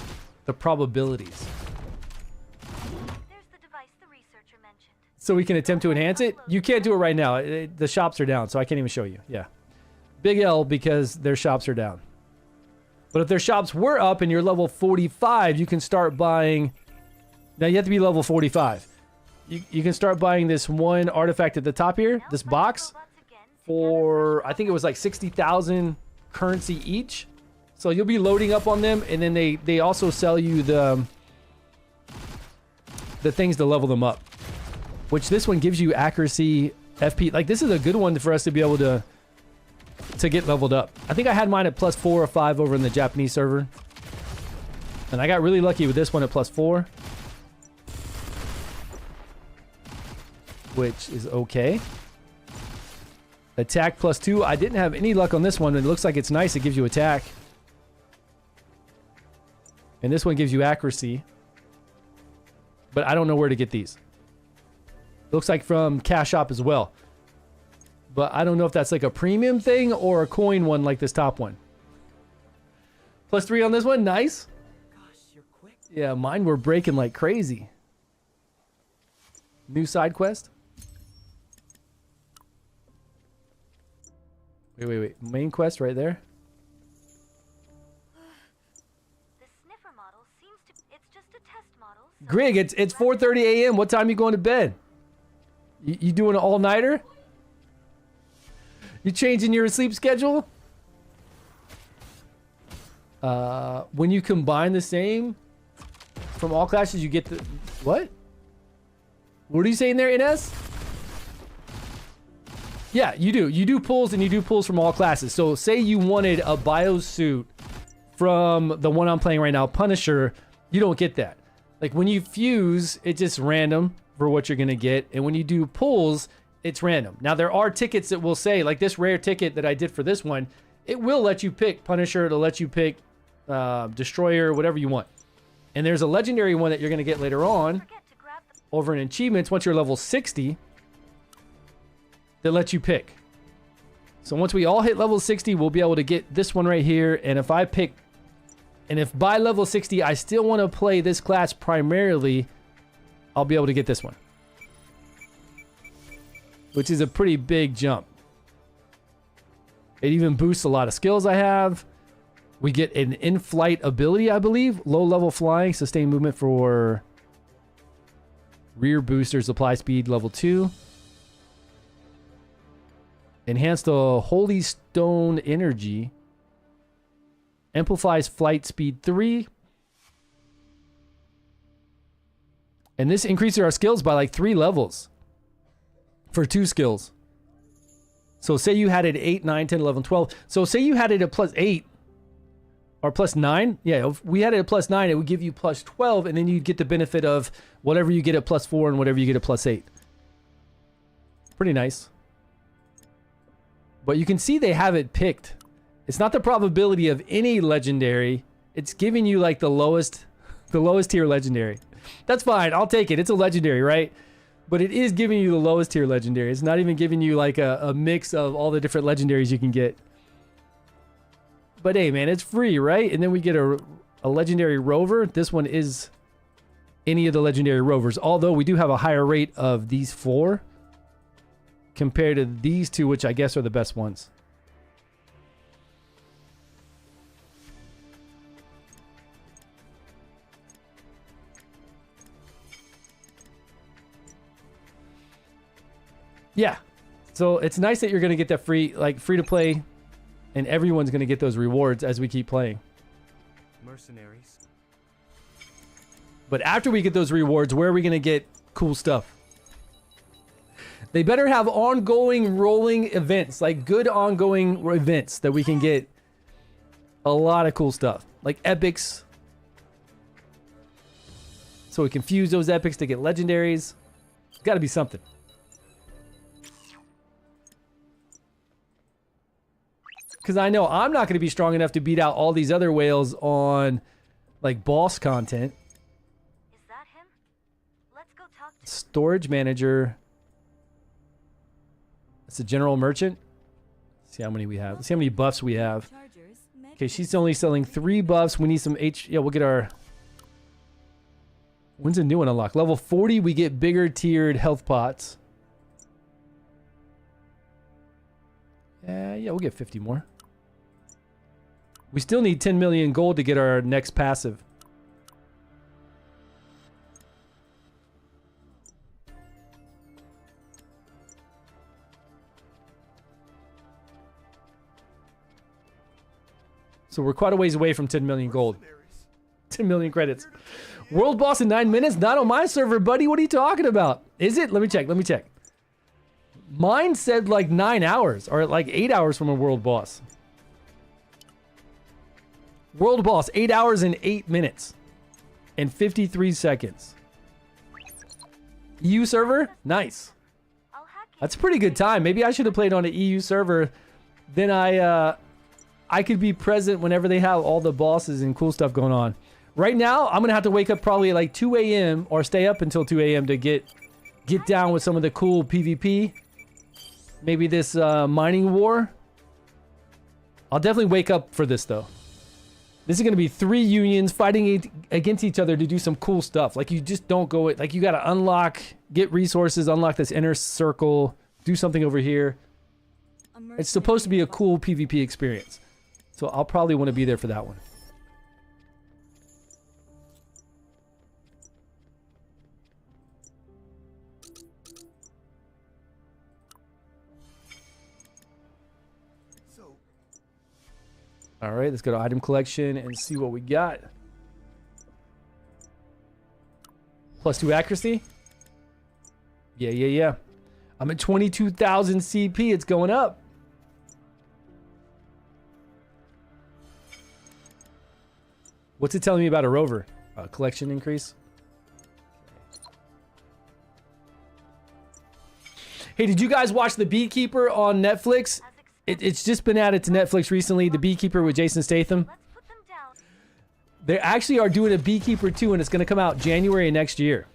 probabilities. There's the device the researcher mentioned. So we can attempt to enhance it. You can't do it right now. The shops are down, so I can't even show you. Yeah. Big L because their shops are down. But if their shops were up and you're level 45, you can start buying... Now you have to be level 45. You can start buying this one artifact at the top here, this box, for I think it was like 60,000 currency each. So you'll be loading up on them, and then they also sell you the things to level them up. Which this one gives you accuracy, FP. Like this is a good one for us to be able to get leveled up. I think I had mine at +4 or 5 over in the Japanese server. And I got really lucky with this one at +4. Which is okay. Attack +2. I didn't have any luck on this one. It looks like it's nice. It gives you attack. And this one gives you accuracy. But I don't know where to get these. Looks like from Cash Shop as well. But I don't know if that's like a premium thing or a coin one like this top one. +3 on this one. Nice. Gosh, you're quick. Yeah, mine were breaking like crazy. New side quest. Wait. Main quest right there. The sniffer model seems to... It's just a test model. So Grig, it's 4:30 a.m. What time you going to bed? You doing an all-nighter? You changing your sleep schedule? When you combine the same from all classes, you get the... What? What are you saying there, Ines? Yeah, you do. You do pulls and you do pulls from all classes. So say you wanted a biosuit from the one I'm playing right now, Punisher, you don't get that. Like when you fuse, it's just random for what you're going to get. And when you do pulls, it's random. Now there are tickets that will say, like this rare ticket that I did for this one, it will let you pick Punisher, it'll let you pick Destroyer, whatever you want. And there's a legendary one that you're going to get later on over in achievements once you're level 60 that lets you pick. So once we all hit level 60, we'll be able to get this one right here. And if I pick, and if by level 60 I still want to play this class primarily, I'll be able to get this one, which is a pretty big jump. It even boosts a lot of skills I have. We get an in-flight ability, I believe. Low level flying, sustained movement for rear boosters, apply speed level 2. Enhance the Holy Stone energy. Amplifies flight speed 3. And this increases our skills by like 3 levels. For 2 skills. So say you had it at 8, 9, 10, 11, 12. So say you had it at +8. Or +9. Yeah, if we had it at +9, it would give you +12. And then you'd get the benefit of whatever you get at +4 and whatever you get at +8. Pretty nice. But you can see they have it picked. It's not the probability of any legendary. It's giving you like the lowest tier legendary. That's fine. I'll take it. It's a legendary, right? But it is giving you the lowest tier legendary. It's not even giving you like a mix of all the different legendaries you can get. But hey, man, it's free, right? And then we get a legendary rover. This one is any of the legendary rovers. Although we do have a higher rate of these 4 compared to these 2, which I guess are the best ones. Yeah. So it's nice that you're going to get that free to play, and everyone's going to get those rewards as we keep playing. Mercenaries. But after we get those rewards, where are we going to get cool stuff? They better have ongoing rolling events, like good ongoing events that we can get a lot of cool stuff, like epics. So we can fuse those epics to get legendaries. It's got to be something. Because I know I'm not going to be strong enough to beat out all these other whales on like boss content. Is that him? Let's go talk to Storage manager. It's a general merchant. See how many we have. See how many buffs we have. Okay, she's only selling 3 buffs. We need some Yeah, we'll get our... When's a new one unlock? Level 40, we get bigger tiered health pots. Yeah, we'll get 50 more. We still need 10 million gold to get our next passive. So we're quite a ways away from 10 million gold. 10 million credits. World boss in 9 minutes? Not on my server, buddy. What are you talking about? Is it? Let me check. Mine said like 9 hours or like 8 hours from a world boss. World boss, 8 hours and 8 minutes and 53 seconds. EU server? Nice. That's a pretty good time. Maybe I should have played on an EU server. Then I could be present whenever they have all the bosses and cool stuff going on. Right now, I'm going to have to wake up probably at like 2 a.m. or stay up until 2 a.m. to get down with some of the cool PvP. Maybe this mining war. I'll definitely wake up for this though. This is going to be 3 unions fighting against each other to do some cool stuff. Like you just don't go... Like you got to unlock, get resources, unlock this inner circle, do something over here. It's supposed to be a cool PvP experience. So I'll probably want to be there for that one. All right, let's go to item collection and see what we got. +2 accuracy. Yeah. I'm at 22,000 CP. It's going up. What's it telling me about a rover? Collection increase. Hey, did you guys watch The Beekeeper on Netflix? It's just been added to Netflix recently. The Beekeeper with Jason Statham. They actually are doing a Beekeeper 2, and it's going to come out January next year.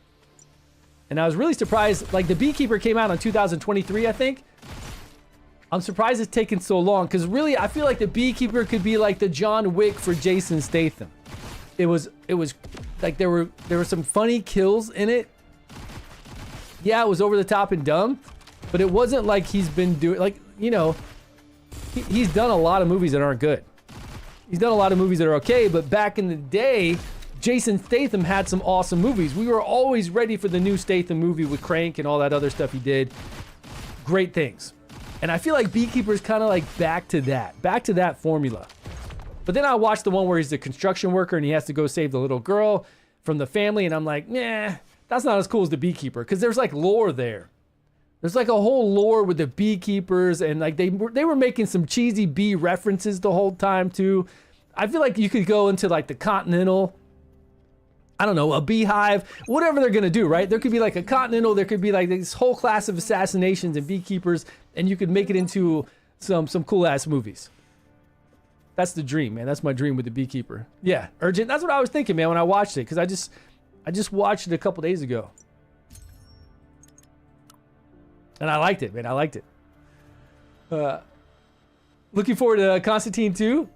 And I was really surprised. Like, The Beekeeper came out in 2023, I think. I'm surprised it's taken so long, because really, I feel like The Beekeeper could be like the John Wick for Jason Statham. It was like there were some funny kills in it. Yeah, it was over the top and dumb, but it wasn't like he's been doing, like, you know, he's done a lot of movies that aren't good. He's done a lot of movies that are okay, but back in the day, Jason Statham had some awesome movies. We were always ready for the new Statham movie with Crank and all that other stuff he did. Great things. And I feel like Beekeeper's kind of like back to that formula. But then I watched the one where he's a construction worker and he has to go save the little girl from the family, and I'm like, nah, that's not as cool as The Beekeeper, because there's like lore there. There's like a whole lore with the beekeepers, and like they were making some cheesy bee references the whole time too. I feel like you could go into like the Continental, I don't know, a beehive, whatever they're gonna do, right? There could be like a Continental, there could be like this whole class of assassinations and beekeepers, and you could make it into some cool ass movies. That's the dream, man. That's my dream with The Beekeeper. Yeah, urgent. That's what I was thinking, man, when I watched it, because I just watched it a couple days ago. And I liked it, man. I liked it. Looking forward to Constantine 2.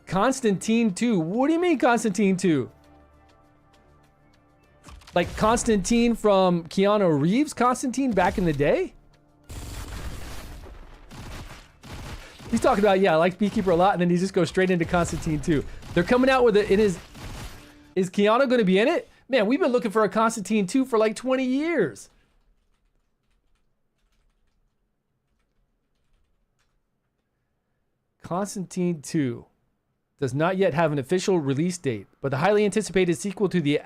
Constantine 2. What do you mean Constantine 2? Like Constantine from Keanu Reeves' Constantine back in the day? He's talking about, yeah, I like Beekeeper a lot, and then he just goes straight into Constantine 2. They're coming out with it. Is Keanu going to be in it? Man, we've been looking for a Constantine 2 for like 20 years. Constantine 2 does not yet have an official release date, but the highly anticipated sequel to the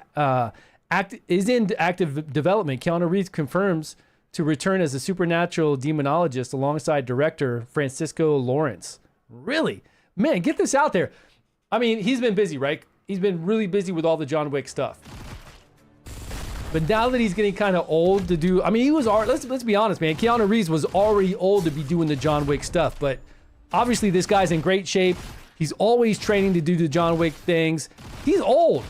is in active development. Keanu Reeves confirms to return as a supernatural demonologist alongside director Francisco Lawrence. Really? Man, get this out there. I mean, he's been busy, right? He's been really busy with all the John Wick stuff. But now that he's getting kind of old to do, I mean, he was already, let's be honest, man. Keanu Reeves was already old to be doing the John Wick stuff, but obviously this guy's in great shape. He's always training to do the John Wick things. He's old.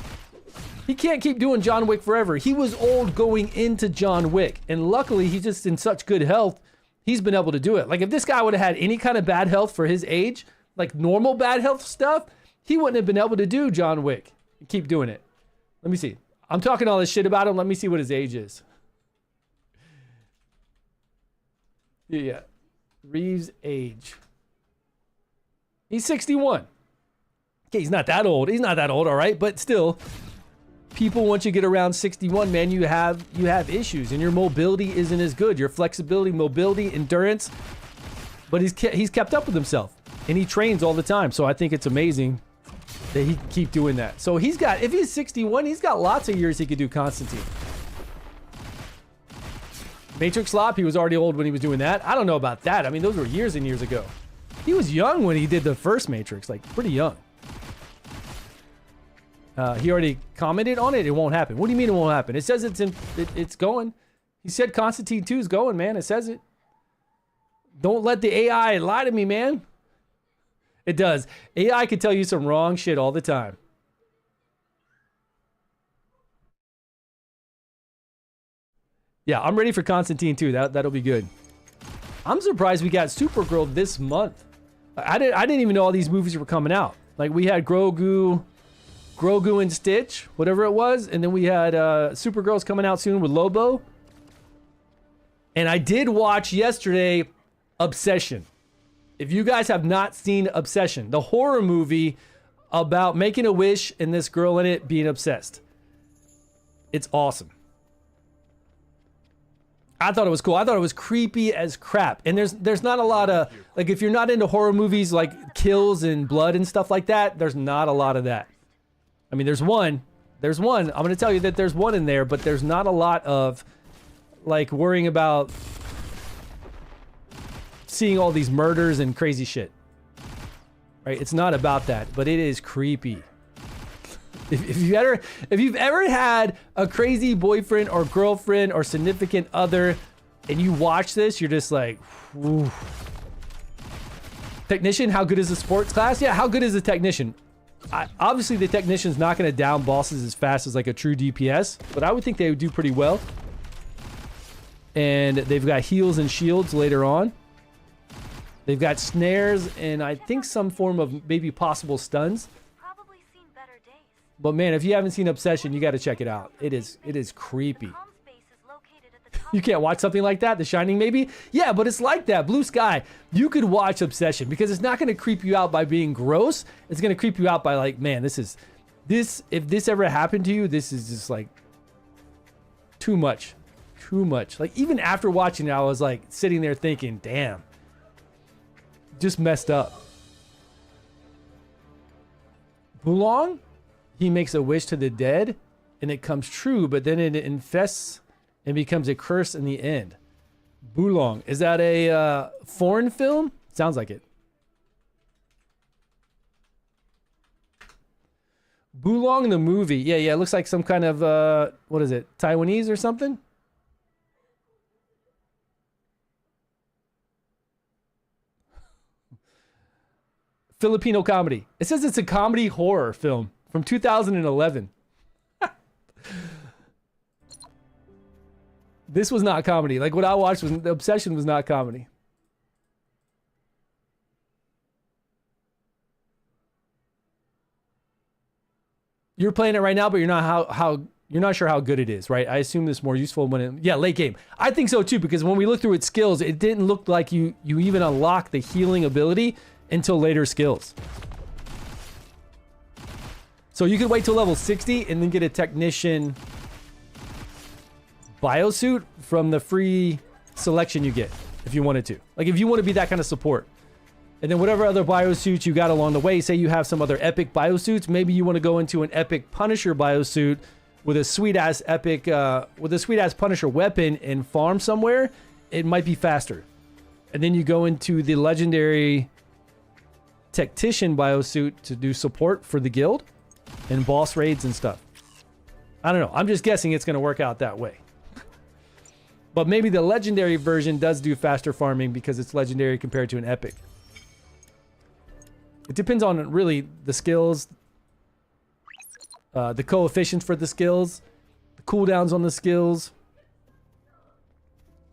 He can't keep doing John Wick forever. He was old going into John Wick, and luckily he's just in such good health, he's been able to do it. Like if this guy would have had any kind of bad health for his age, like normal bad health stuff, he wouldn't have been able to do John Wick. Keep doing it. Let me see. I'm talking all this shit about him. Let me see what his age is. Yeah. Reeves' age. He's 61. Okay, he's not that old. He's not that old, all right? But still, people, once you get around 61, man, you have issues, and your mobility isn't as good. Your flexibility, mobility, endurance. But he's kept up with himself, and he trains all the time. So I think it's amazing that he can keep doing that. So he's got, if he's 61, he's got lots of years he could do Constantine. Matrix Lop, he was already old when he was doing that. I don't know about that. I mean, those were years and years ago. He was young when he did the first Matrix, like pretty young. He already commented on it. It won't happen. What do you mean it won't happen? It says it's going. He said Constantine 2 is going, man. It says it. Don't let the AI lie to me, man. It does. AI can tell you some wrong shit all the time. Yeah, I'm ready for Constantine 2. That'll be good. I'm surprised we got Supergirl this month. I didn't even know all these movies were coming out. Like, we had Grogu and Stitch, whatever it was, and then we had Supergirl's coming out soon with Lobo. And I did watch yesterday Obsession. If you guys have not seen Obsession, the horror movie about making a wish and this girl in it being obsessed. It's awesome. I thought it was cool. I thought it was creepy as crap. And there's not a lot of, like, if you're not into horror movies like kills and blood and stuff like that, there's not a lot of that. I mean, there's one. I'm going to tell you that there's one in there, but there's not a lot of, like, worrying about seeing all these murders and crazy shit. Right? It's not about that, but it is creepy. If you've ever had a crazy boyfriend or girlfriend or significant other and you watch this, you're just like, ooh. Technician, how good is the sports class? Yeah, how good is the technician? Obviously, the technician's not going to down bosses as fast as like a true DPS, but I would think they would do pretty well. And they've got heals and shields later on. They've got snares and I think some form of maybe possible stuns. But man, if you haven't seen Obsession, you got to check it out. It is creepy. You can't watch something like that? The Shining, maybe? Yeah, but it's like that. Blue Sky. You could watch Obsession because it's not going to creep you out by being gross. It's going to creep you out by like, man, this. If this ever happened to you, this is just like too much. Too much. Like, even after watching it, I was like sitting there thinking, damn. Just messed up. Bulong? He makes a wish to the dead and it comes true, but then it infests and becomes a curse in the end. Bulong. Is that a foreign film? Sounds like it. Bulong the movie. Yeah, it looks like some kind of, what is it? Taiwanese or something? Filipino comedy. It says it's a comedy horror film. From 2011. This was not comedy. Like, what I watched was, the Obsession was not comedy. You're playing it right now, but you're not you're not sure how good it is, right? I assume this is more useful when late game. I think so too, because when we looked through its skills, it didn't look like you even unlock the healing ability until later skills. So you could wait till level 60 and then get a technician biosuit from the free selection you get if you wanted to. Like, if you want to be that kind of support. And then whatever other biosuits you got along the way, say you have some other epic biosuits, maybe you want to go into an epic Punisher biosuit with a sweet ass Punisher weapon and farm somewhere, it might be faster. And then you go into the legendary Tactician biosuit to do support for the guild and boss raids and stuff. I don't know. I'm just guessing it's going to work out that way. But maybe the legendary version does do faster farming because it's legendary compared to an epic. It depends on really the skills, the coefficients for the skills, the cooldowns on the skills.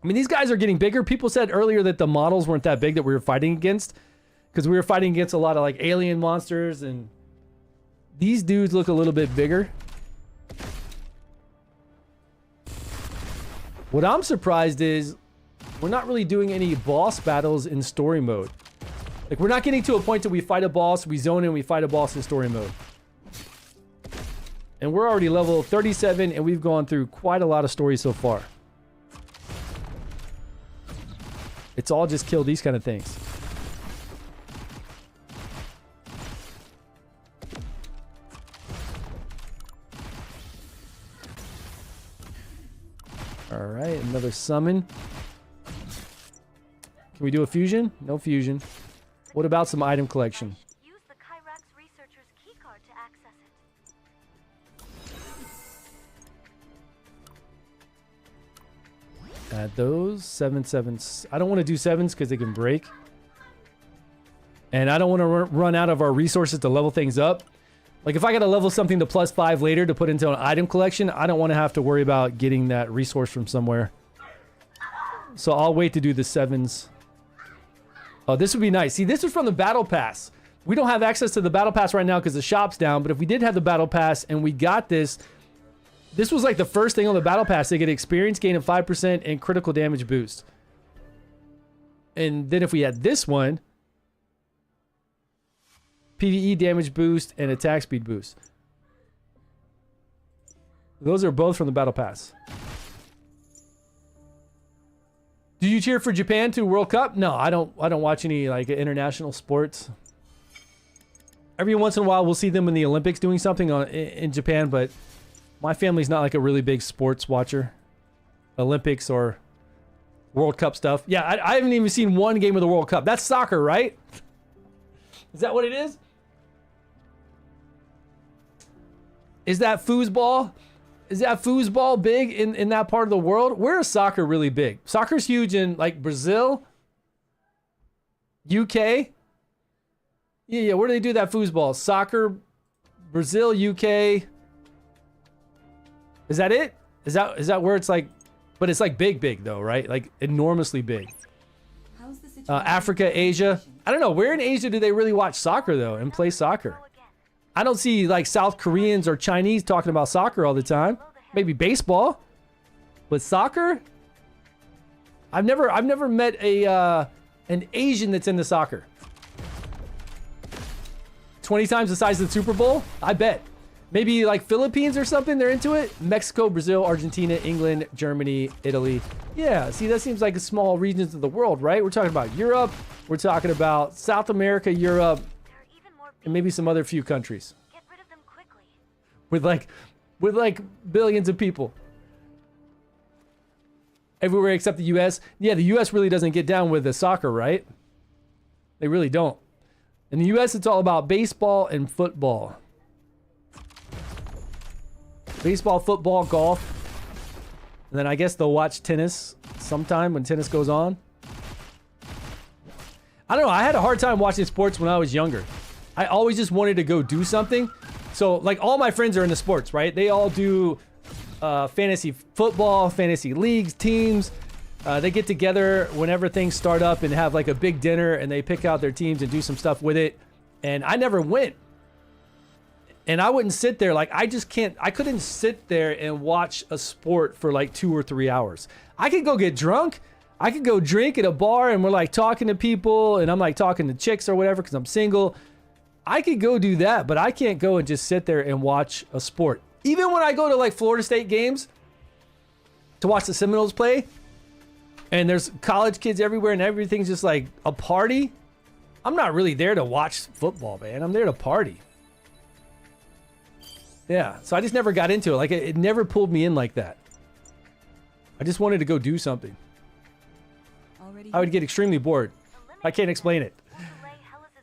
I mean, these guys are getting bigger. People said earlier that the models weren't that big that we were fighting against, because we were fighting against a lot of like alien monsters, and these dudes look a little bit bigger. What I'm surprised is we're not really doing any boss battles in story mode. Like, we're not getting to a point that we fight a boss, we zone in, we fight a boss in story mode. And we're already level 37, and we've gone through quite a lot of stories so far. It's all just kill these kind of things. Alright, another summon. Can we do a fusion? No fusion. What about some item collection? Use the Kyrax researcher's keycard to access it. Add those. 7/7. I don't want to do 7s because they can break. And I don't want to run out of our resources to level things up. Like, if I got to level something to +5 later to put into an item collection, I don't want to have to worry about getting that resource from somewhere. So I'll wait to do the 7s. Oh, this would be nice. See, this is from the Battle Pass. We don't have access to the Battle Pass right now because the shop's down. But if we did have the Battle Pass and we got this, this was like the first thing on the Battle Pass. They get experience gain of 5% and critical damage boost. And then if we had this one, PvE damage boost and attack speed boost. Those are both from the Battle Pass. Do you cheer for Japan to World Cup? No, I don't watch any like international sports. Every once in a while we'll see them in the Olympics doing something in Japan, but my family's not like a really big sports watcher. Olympics or World Cup stuff. Yeah, I haven't even seen one game of the World Cup. That's soccer, right? Is that what it is? Is that foosball? Is that foosball big in that part of the world? Where is soccer really big? Soccer's huge in like Brazil, UK. Yeah. Where do they do that foosball? Soccer, Brazil, UK. Is that it? Is that where it's like? But it's like big though, right? Like enormously big. How's the situation? Africa, Asia. I don't know. Where in Asia do they really watch soccer though and play soccer? I don't see like South Koreans or Chinese talking about soccer all the time. Maybe baseball, but soccer? I've never met an Asian that's into soccer. 20 times the size of the Super Bowl? I bet. Maybe like Philippines or something, they're into it. Mexico, Brazil, Argentina, England, Germany, Italy. Yeah, see, that seems like small regions of the world, right? We're talking about Europe. We're talking about South America, Europe, and maybe some other few countries. Get rid of them quickly. With like billions of people. Everywhere except the US. Yeah, the US really doesn't get down with the soccer, right? They really don't. In the US, it's all about baseball and football. Baseball, football, golf. And then I guess they'll watch tennis sometime when tennis goes on. I don't know. I had a hard time watching sports when I was younger. I always just wanted to go do something. So, like, all my friends are into sports, right? They all do fantasy football, fantasy leagues, teams. They get together whenever things start up and have, like, a big dinner, and they pick out their teams and do some stuff with it. And I never went. And I wouldn't sit there. Like, I couldn't sit there and watch a sport for, like, 2 or 3 hours. I could go get drunk. I could go drink at a bar, and we're, like, talking to people, and I'm, like, talking to chicks or whatever because I'm single. I could go do that, but I can't go and just sit there and watch a sport. Even when I go to like Florida State games to watch the Seminoles play, and there's college kids everywhere and everything's just like a party, I'm not really there to watch football, man. I'm there to party. Yeah, so I just never got into it. Like, it never pulled me in like that. I just wanted to go do something. I would get extremely bored. I can't explain it.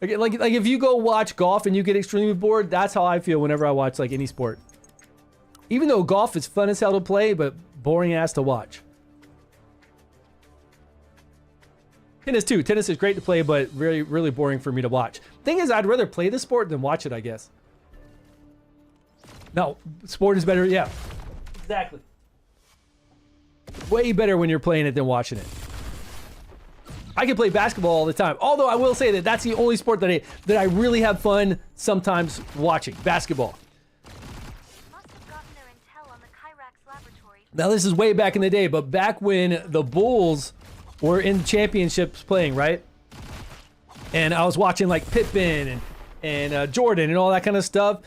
Like if you go watch golf and you get extremely bored, that's how I feel whenever I watch like any sport. Even though golf is fun as hell to play, but boring ass to watch. Tennis too. Tennis is great to play, but really, really boring for me to watch. Thing is, I'd rather play the sport than watch it, I guess. No, sport is better. Yeah, exactly. Way better when you're playing it than watching it. I can play basketball all the time. Although I will say that that's the only sport that I really have fun sometimes watching. Basketball. Must have gotten their intel on the Kyrax laboratory. Now this is way back in the day, but back when the Bulls were in championships playing, right? And I was watching like Pippen and Jordan and all that kind of stuff.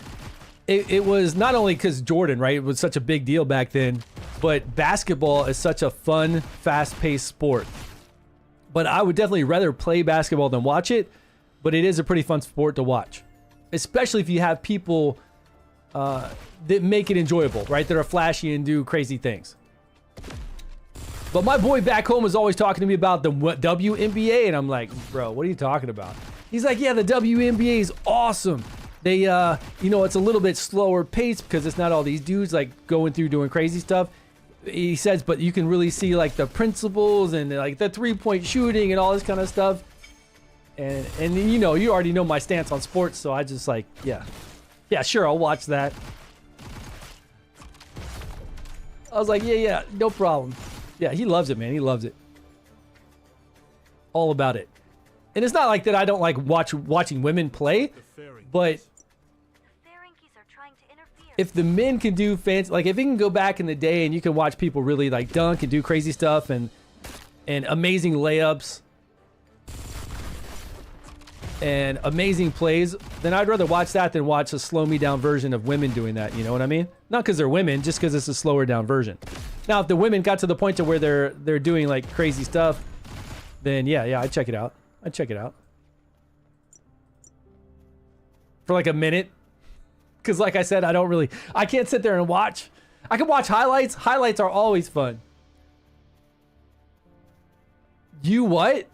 It was not only because Jordan, right? It was such a big deal back then, but basketball is such a fun, fast-paced sport. But I would definitely rather play basketball than watch it, but it is a pretty fun sport to watch. Especially if you have people that make it enjoyable, right? That are flashy and do crazy things. But my boy back home is always talking to me about the WNBA, and I'm like, bro, what are you talking about? He's like, yeah, the WNBA is awesome. They, it's a little bit slower pace because it's not all these dudes like going through doing crazy stuff. He says, but you can really see like the principles and like the 3-point shooting and all this kind of stuff. And you already know my stance on sports, so I just like, yeah, sure, I'll watch that. I was like, yeah, no problem. Yeah, he loves it, man. He loves it. All about it. And it's not like that I don't like watching women play, but if the men can do fancy, like if you can go back in the day and you can watch people really like dunk and do crazy stuff and amazing layups and amazing plays, then I'd rather watch that than watch a slow me down version of women doing that. You know what I mean? Not because they're women, just because it's a slower down version. Now, if the women got to the point to where they're doing like crazy stuff, then yeah, I'd check it out. I'd check it out for like a minute. Because like I said, I can't sit there and watch. I can watch highlights. Highlights are always fun. You what?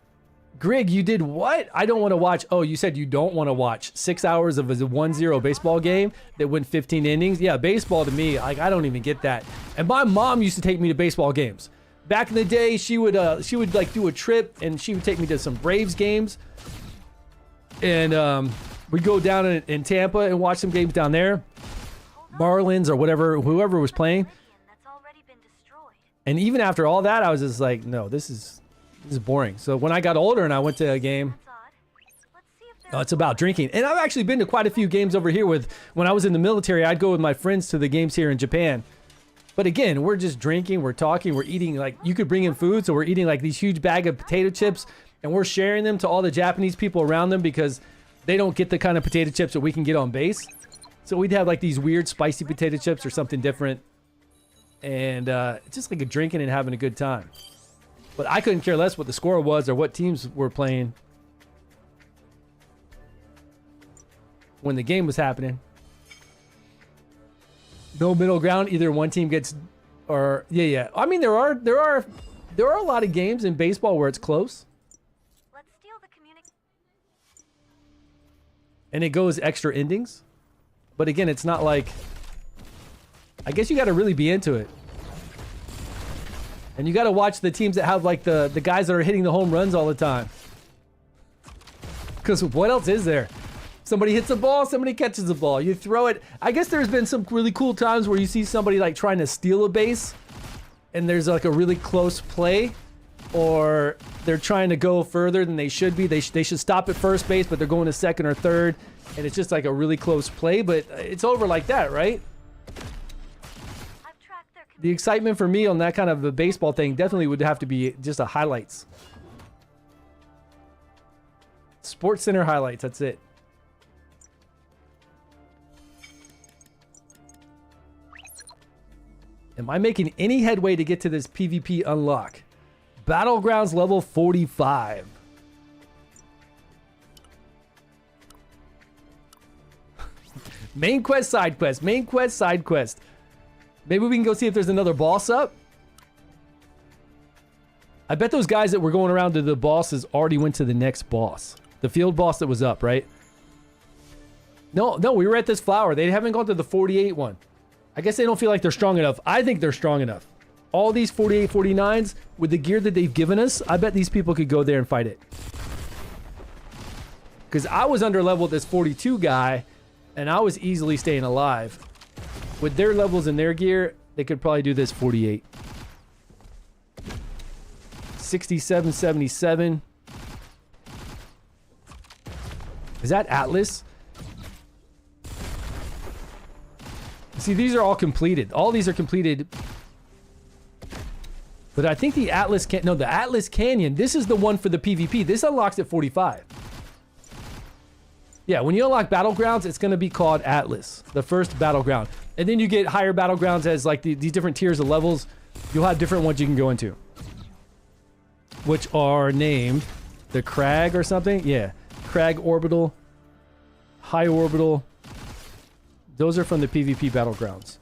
Grig, you did what? I don't want to watch. Oh, you said you don't want to watch 6 hours of a 1-0 baseball game that went 15 innings? Yeah, baseball to me, like I don't even get that. And my mom used to take me to baseball games. Back in the day, she would like do a trip and she would take me to some Braves games. And we'd go down in Tampa and watch some games down there. Marlins or whatever, whoever was playing. And even after all that, I was just like, no, this is boring. So when I got older and I went to a game, it's about drinking. And I've actually been to quite a few games over here when I was in the military, I'd go with my friends to the games here in Japan. But again, we're just drinking, we're talking, we're eating, like you could bring in food. So we're eating like these huge bag of potato chips and we're sharing them to all the Japanese people around them because they don't get the kind of potato chips that we can get on base. So we'd have like these weird spicy potato chips or something different. And it's just like a drinking and having a good time. But I couldn't care less what the score was or what teams were playing when the game was happening. No middle ground. Either one team gets, or yeah. I mean, there are a lot of games in baseball where it's close. Let's steal the and it goes extra endings. But again, it's not like, I guess you got to really be into it. And you got to watch the teams that have like the guys that are hitting the home runs all the time. Because what else is there? Somebody hits a ball, somebody catches the ball. You throw it. I guess there's been some really cool times where you see somebody like trying to steal a base and there's like a really close play, or they're trying to go further than they should be. They should stop at first base, but they're going to second or third, and it's just like a really close play, but it's over like that, right? The excitement for me on that kind of a baseball thing definitely would have to be just a highlights. Sports Center highlights, that's it. Am I making any headway to get to this PvP unlock? Battlegrounds level 45. Main quest, side quest. Main quest, side quest. Maybe we can go see if there's another boss up. I bet those guys that were going around to the bosses already went to the next boss. The field boss that was up, right? No, we were at this flower. They haven't gone to the 48 one. I guess they don't feel like they're strong enough. I think they're strong enough. All these 48, 49s, with the gear that they've given us, I bet these people could go there and fight it. Because I was under level with this 42 guy, and I was easily staying alive. With their levels and their gear, they could probably do this 48. 67, 77. Is that Atlas? See, these are all completed. All these are completed. But I think the Atlas the Atlas Canyon, this is the one for the PvP. This unlocks at 45. Yeah, when you unlock Battlegrounds, it's going to be called Atlas, the first Battleground. And then you get higher Battlegrounds as like these different tiers of levels. You'll have different ones you can go into. Which are named the Crag or something. Yeah, Crag Orbital, High Orbital. Those are from the PvP Battlegrounds.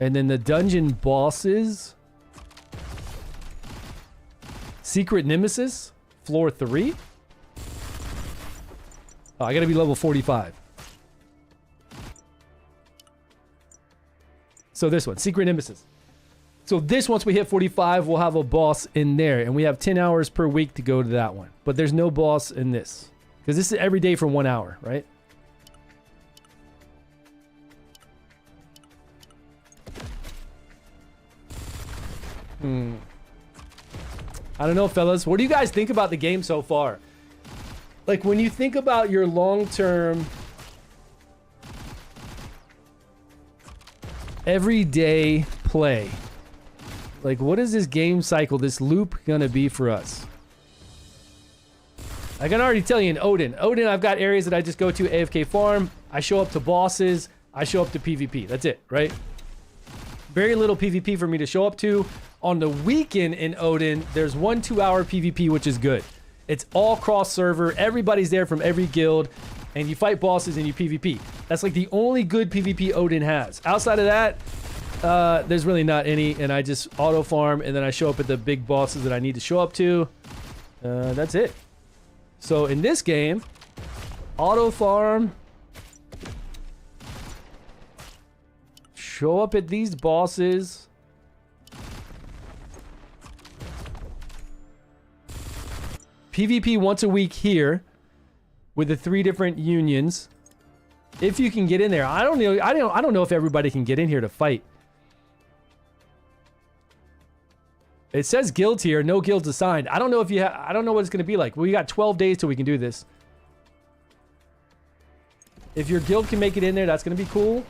And then the dungeon bosses. Secret Nemesis, floor 3. Oh, I gotta be level 45. So this one, Secret Nemesis. So this, once we hit 45, we'll have a boss in there. And we have 10 hours per week to go to that one. But there's no boss in this. Because this is every day for 1 hour, right? I don't know, fellas. What do you guys think about the game so far? Like, when you think about your long-term, everyday play, like, what is this game cycle, this loop gonna be for us? I can already tell you in Odin, I've got areas that I just go to, AFK farm, I show up to bosses, I show up to PvP. That's it, right? Very little PvP for me to show up to. On the weekend in Odin, there's 1 2-hour PvP, which is good. It's all cross-server. Everybody's there from every guild. And you fight bosses and you PvP. That's like the only good PvP Odin has. Outside of that, there's really not any. And I just auto-farm, and then I show up at the big bosses that I need to show up to. That's it. So in this game, auto-farm. Show up at these bosses. PvP once a week here with the 3 different unions. If you can get in there. I don't know if everybody can get in here to fight. It says guilds here, no guilds assigned. I don't know if I don't know what it's going to be like. We got 12 days till we can do this. If your guild can make it in there, that's going to be cool.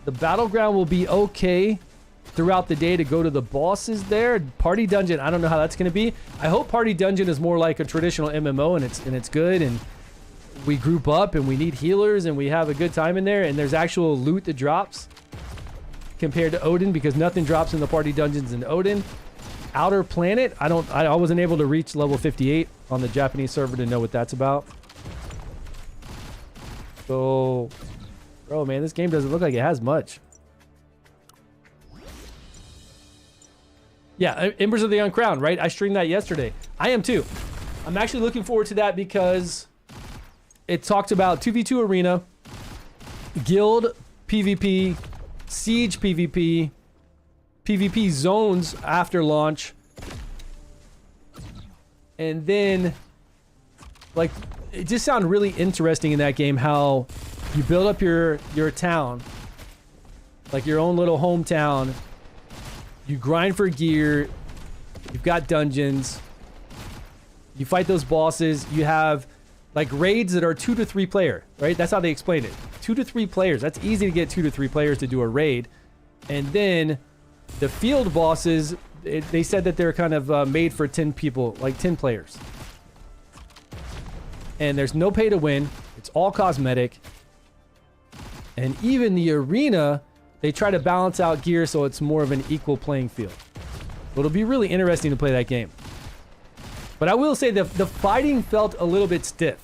The battleground will be okay throughout the day to go to the bosses there. Party dungeon, I don't know how that's going to be. I hope party dungeon is more like a traditional MMO and it's good, and we group up and we need healers and we have a good time in there, and there's actual loot that drops compared to Odin, because nothing drops in the party dungeons in Odin. Outer Planet, I wasn't able to reach level 58 on the Japanese server to know what that's about. So, bro, man, this game doesn't look like it has much. Yeah, Embers of the Uncrowned, right? I streamed that yesterday. I am too. I'm actually looking forward to that because it talks about 2v2 arena, guild PvP, siege PvP, PvP zones after launch, and then, like, it just sounded really interesting in that game how you build up your town, like your own little hometown. You grind for gear. You've got dungeons. You fight those bosses. You have like raids that are 2 to 3 player, right? That's how they explained it. 2 to 3 players. That's easy to get 2 to 3 players to do a raid. And then the field bosses, they said that they're kind of made for 10 people, like 10 players. And there's no pay to win. It's all cosmetic. And even the arena, they try to balance out gear so it's more of an equal playing field. But it'll be really interesting to play that game. But I will say the fighting felt a little bit stiff.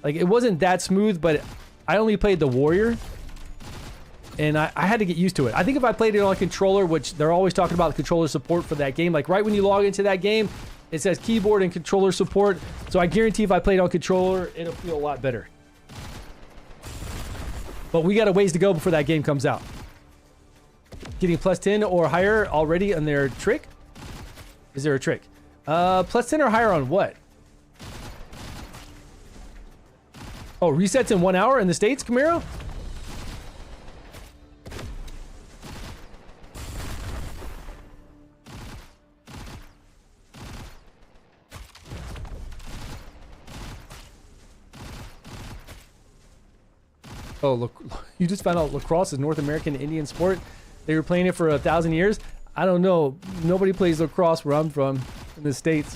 Like, it wasn't that smooth, but I only played the warrior. And I had to get used to it. I think if I played it on a controller, which they're always talking about the controller support for that game. Like, right when you log into that game, it says keyboard and controller support. So I guarantee if I played on controller, it'll feel a lot better. But we got a ways to go before that game comes out. Getting plus 10 or higher already on their trick? Is there a trick? Plus 10 or higher on what? Oh, resets in 1 hour in the States, Camaro? Oh, look, you just found out lacrosse is North American Indian sport. They were playing it for 1,000 years. I don't know. Nobody plays lacrosse where I'm from in the States.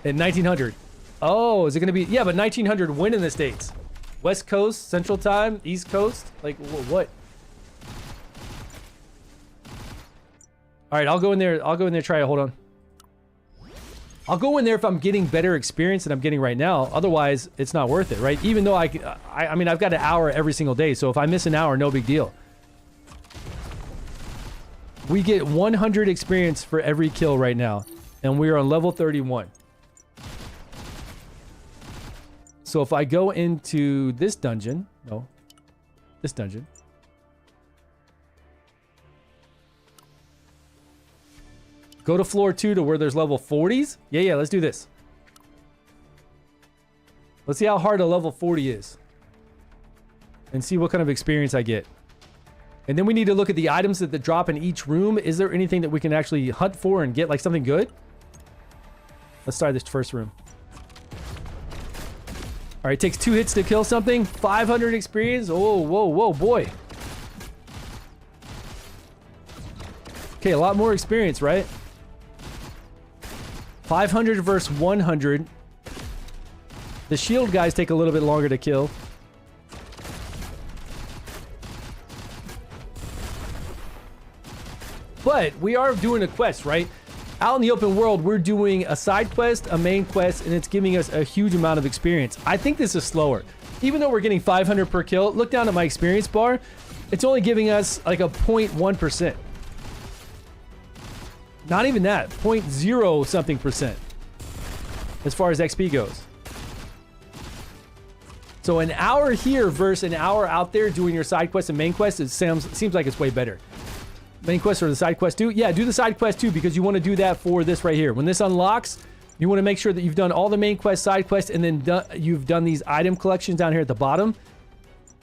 In 1900. Oh, is it going to be? Yeah, but 1900 when in the States? West Coast, Central Time, East Coast? Like, what? All right, I'll go in there. I'll go in there, try it. Hold on. I'll go in there if I'm getting better experience than I'm getting right now. Otherwise, it's not worth it, right? Even though I mean, I've got an hour every single day. So if I miss an hour, no big deal. We get 100 experience for every kill right now. And we are on level 31. So if I go into this dungeon, no, this dungeon. Go to floor 2 to where there's level 40s. Yeah, let's do this. Let's see how hard a level 40 is. And see what kind of experience I get. And then we need to look at the items that drop in each room. Is there anything that we can actually hunt for and get like something good? Let's start this first room. All right, it takes 2 hits to kill something. 500 experience. Oh, whoa, boy. Okay, a lot more experience, right? 500 versus 100. The shield guys take a little bit longer to kill. But we are doing a quest, right? Out in the open world, we're doing a side quest, a main quest, and it's giving us a huge amount of experience. I think this is slower. Even though we're getting 500 per kill, look down at my experience bar. It's only giving us like a 0.1%. Not even that, 0.0 something percent as far as XP goes. So an hour here versus an hour out there doing your side quest and main quest, it seems like it's way better. Main quest or the side quest too? Yeah, do the side quest too, because you want to do that for this right here. When this unlocks, you want to make sure that you've done all the main quest, side quest, and then you've done these item collections down here at the bottom,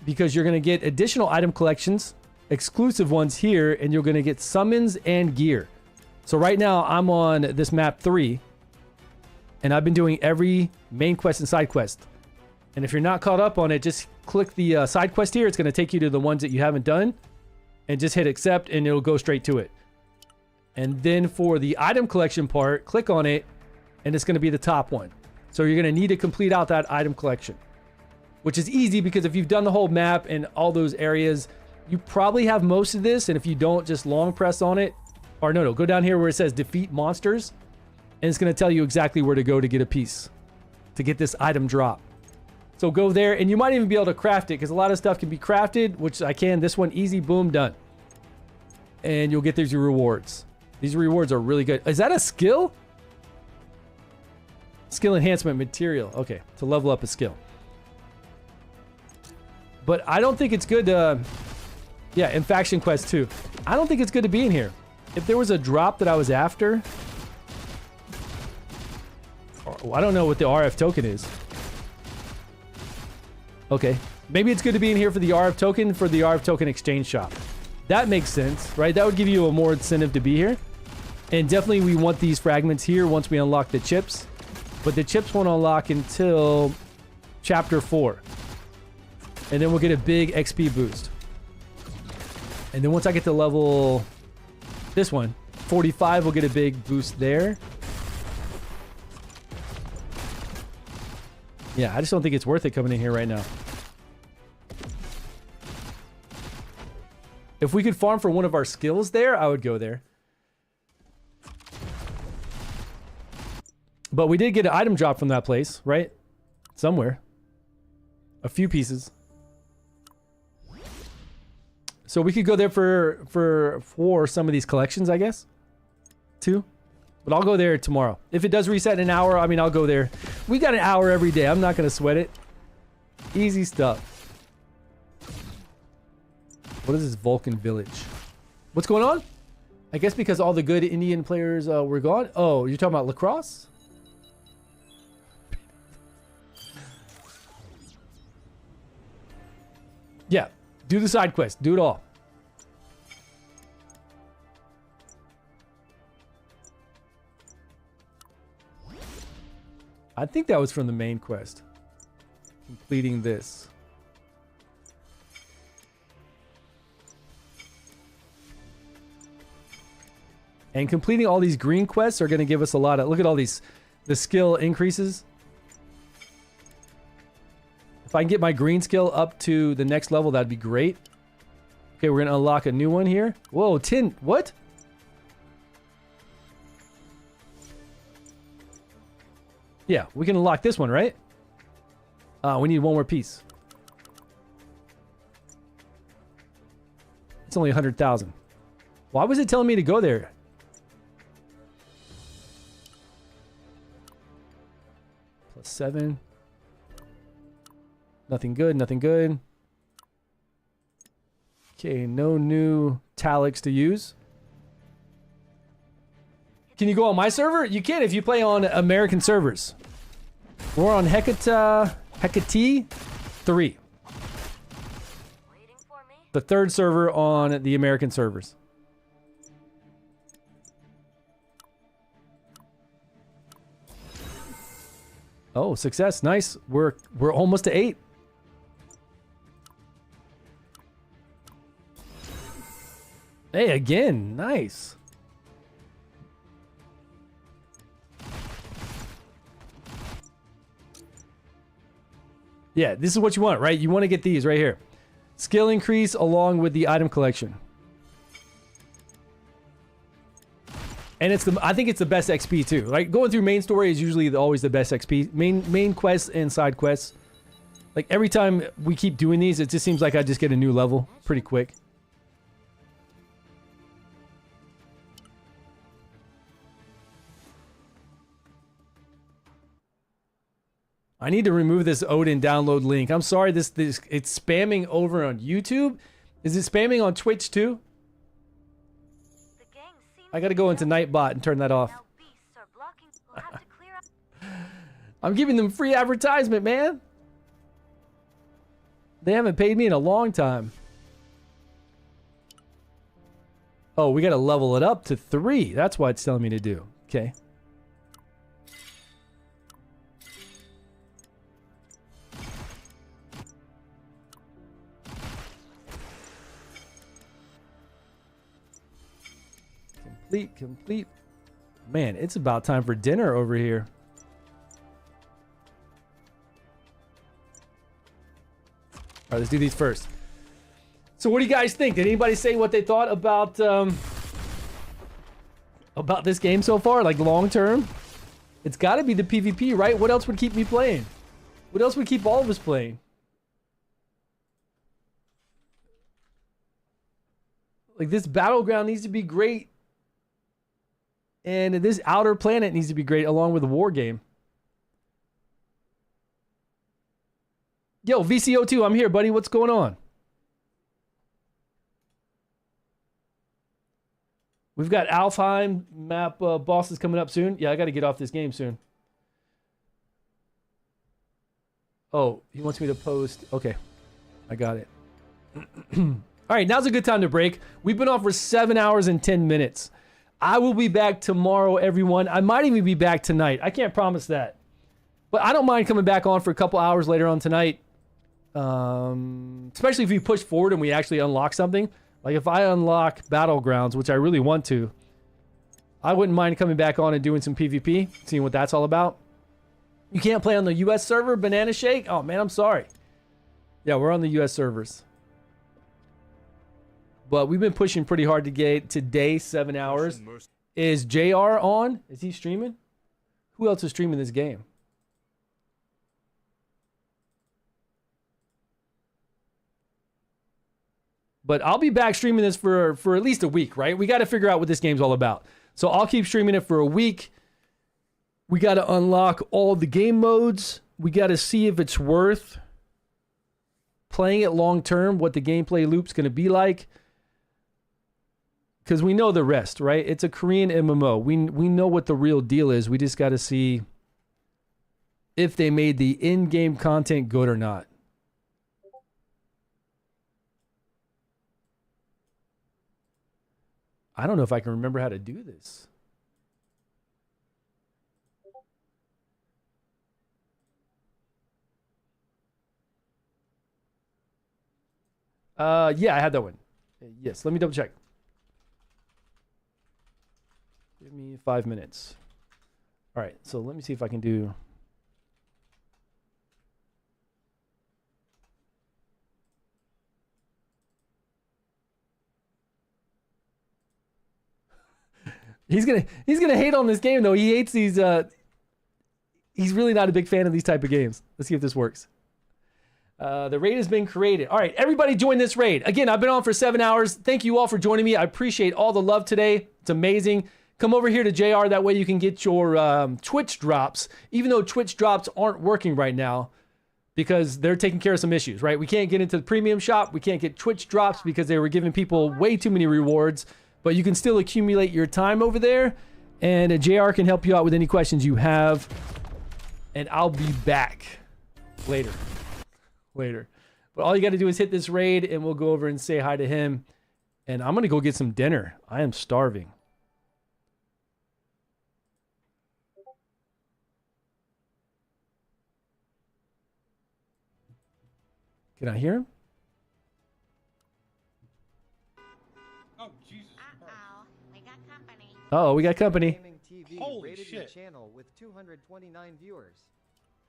because you're going to get additional item collections, exclusive ones here, and you're going to get summons and gear. So right now I'm on this map 3, and I've been doing every main quest and side quest. And if you're not caught up on it, just click the side quest here. It's going to take you to the ones that you haven't done, and just hit accept and it'll go straight to it. And then for the item collection part, click on it and it's going to be the top one. So you're going to need to complete out that item collection, which is easy because if you've done the whole map and all those areas, you probably have most of this. And if you don't, just long press on it. Or no, go down here where it says defeat monsters. And it's going to tell you exactly where to go to get a piece, to get this item drop. So go there, and you might even be able to craft it, because a lot of stuff can be crafted, which I can. This one, easy, boom, done. And you'll get these rewards. These rewards are really good. Is that a skill? Skill enhancement material. Okay, to level up a skill. But I don't think it's good to... Yeah, in Faction Quest 2. I don't think it's good to be in here. If there was a drop that I was after... I don't know what the RF token is. Okay. Maybe it's good to be in here for the RF token exchange shop. That makes sense, right? That would give you a more incentive to be here. And definitely we want these fragments here once we unlock the chips. But the chips won't unlock until chapter 4. And then we'll get a big XP boost. And then once I get to level... this one, 45, we'll get a big boost there. Yeah, I just don't think it's worth it coming in here right now. If we could farm for one of our skills there, I would go there. But we did get an item drop from that place, right? Somewhere. A few pieces. So we could go there for some of these collections, I guess. 2. But I'll go there tomorrow. If it does reset in an hour, I mean, I'll go there. We got an hour every day. I'm not going to sweat it. Easy stuff. What is this Vulcan village? What's going on? I guess because all the good Indian players were gone. Oh, you're talking about lacrosse? Yeah. Do the side quest. Do it all. I think that was from the main quest. completing this. And completing all these green quests are going to give us a lot of... Look at all these... The skill increases. If I can get my green skill up to the next level, that'd be great. Okay, we're going to unlock a new one here. Whoa, 10... What? Yeah, we can unlock this one, right? We need one more piece. It's only 100,000. Why was it telling me to go there? Plus 7. Nothing good, nothing good. Okay, no new talics to use. Can you go on my server? You can if you play on American servers. We're on Hecate 3. The third server on the American servers. Oh, success. Nice. We're almost to 8. Hey, again. Nice. Yeah, this is what you want, right? You want to get these right here. Skill increase along with the item collection. And it's I think it's the best XP too. Like going through main story is usually always the best XP. Main quests and side quests. Like every time we keep doing these, it just seems like I just get a new level pretty quick. I need to remove this Odin download link. I'm sorry, this it's spamming over on YouTube. Is it spamming on Twitch too? I gotta go into Nightbot and turn that off. I'm giving them free advertisement, man. They haven't paid me in a long time. Oh, we gotta level it up to 3. That's what it's telling me to do. Okay. Complete. Man, it's about time for dinner over here. All right, let's do these first. So what do you guys think? Did anybody say what they thought about this game so far? Like long term? It's got to be the PvP, right? What else would keep me playing? What else would keep all of us playing? Like this battleground needs to be great. And this outer planet needs to be great along with the war game. Yo, VCO2, I'm here, buddy. What's going on? We've got Alfheim map bosses coming up soon. Yeah, I got to get off this game soon. Oh, he wants me to post. Okay, I got it. All right, now's a good time to break. We've been off for 7 hours and 10 minutes. I will be back tomorrow, everyone. I might even be back tonight. I can't promise that. But I don't mind coming back on for a couple hours later on tonight. Especially if we push forward and we actually unlock something. Like if I unlock Battlegrounds, which I really want to, I wouldn't mind coming back on and doing some PvP, seeing what that's all about. You can't play on the US server, Banana Shake? Oh man, I'm sorry. Yeah, we're on the US servers. But we've been pushing pretty hard to get today, 7 hours. Is JR on? Is he streaming? Who else is streaming this game? But I'll be back streaming this for at least a week, right? We got to figure out what this game's all about. So I'll keep streaming it for a week. We got to unlock all the game modes. We got to see if it's worth playing it long term, what the gameplay loop's going to be like. Because we know the rest, right? It's a Korean MMO. We know what the real deal is. We just got to see if they made the in-game content good or not. I don't know if I can remember how to do this. Yeah, I had that one. Yes, let me double check. Give me 5 minutes. All right, so let me see if I can do. He's gonna hate on this game though. He hates these. He's really not a big fan of these type of games. Let's see if this works. The raid has been created. All right, everybody join this raid. Again, I've been on for 7 hours. Thank you all for joining me. I appreciate all the love today. It's amazing. Come over here to JR. That way you can get your Twitch drops, even though Twitch drops aren't working right now because they're taking care of some issues, right? We can't get into the premium shop. We can't get Twitch drops because they were giving people way too many rewards. But you can still accumulate your time over there. And JR can help you out with any questions you have. And I'll be back later. But all you got to do is hit this raid and we'll go over and say hi to him. And I'm going to go get some dinner. I am starving. Can I hear him? Oh, Jesus. We got company. Oh, we got company. Gaming TV Holy rated shit. your channel with 229 viewers.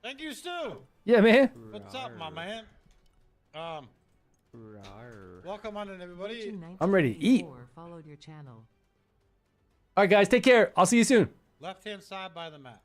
Thank you, Stu. Yeah, man. What's up, my man? Welcome on in, everybody. I'm ready to eat. Followed your channel. All right, guys, take care. I'll see you soon. Left-hand side by the map.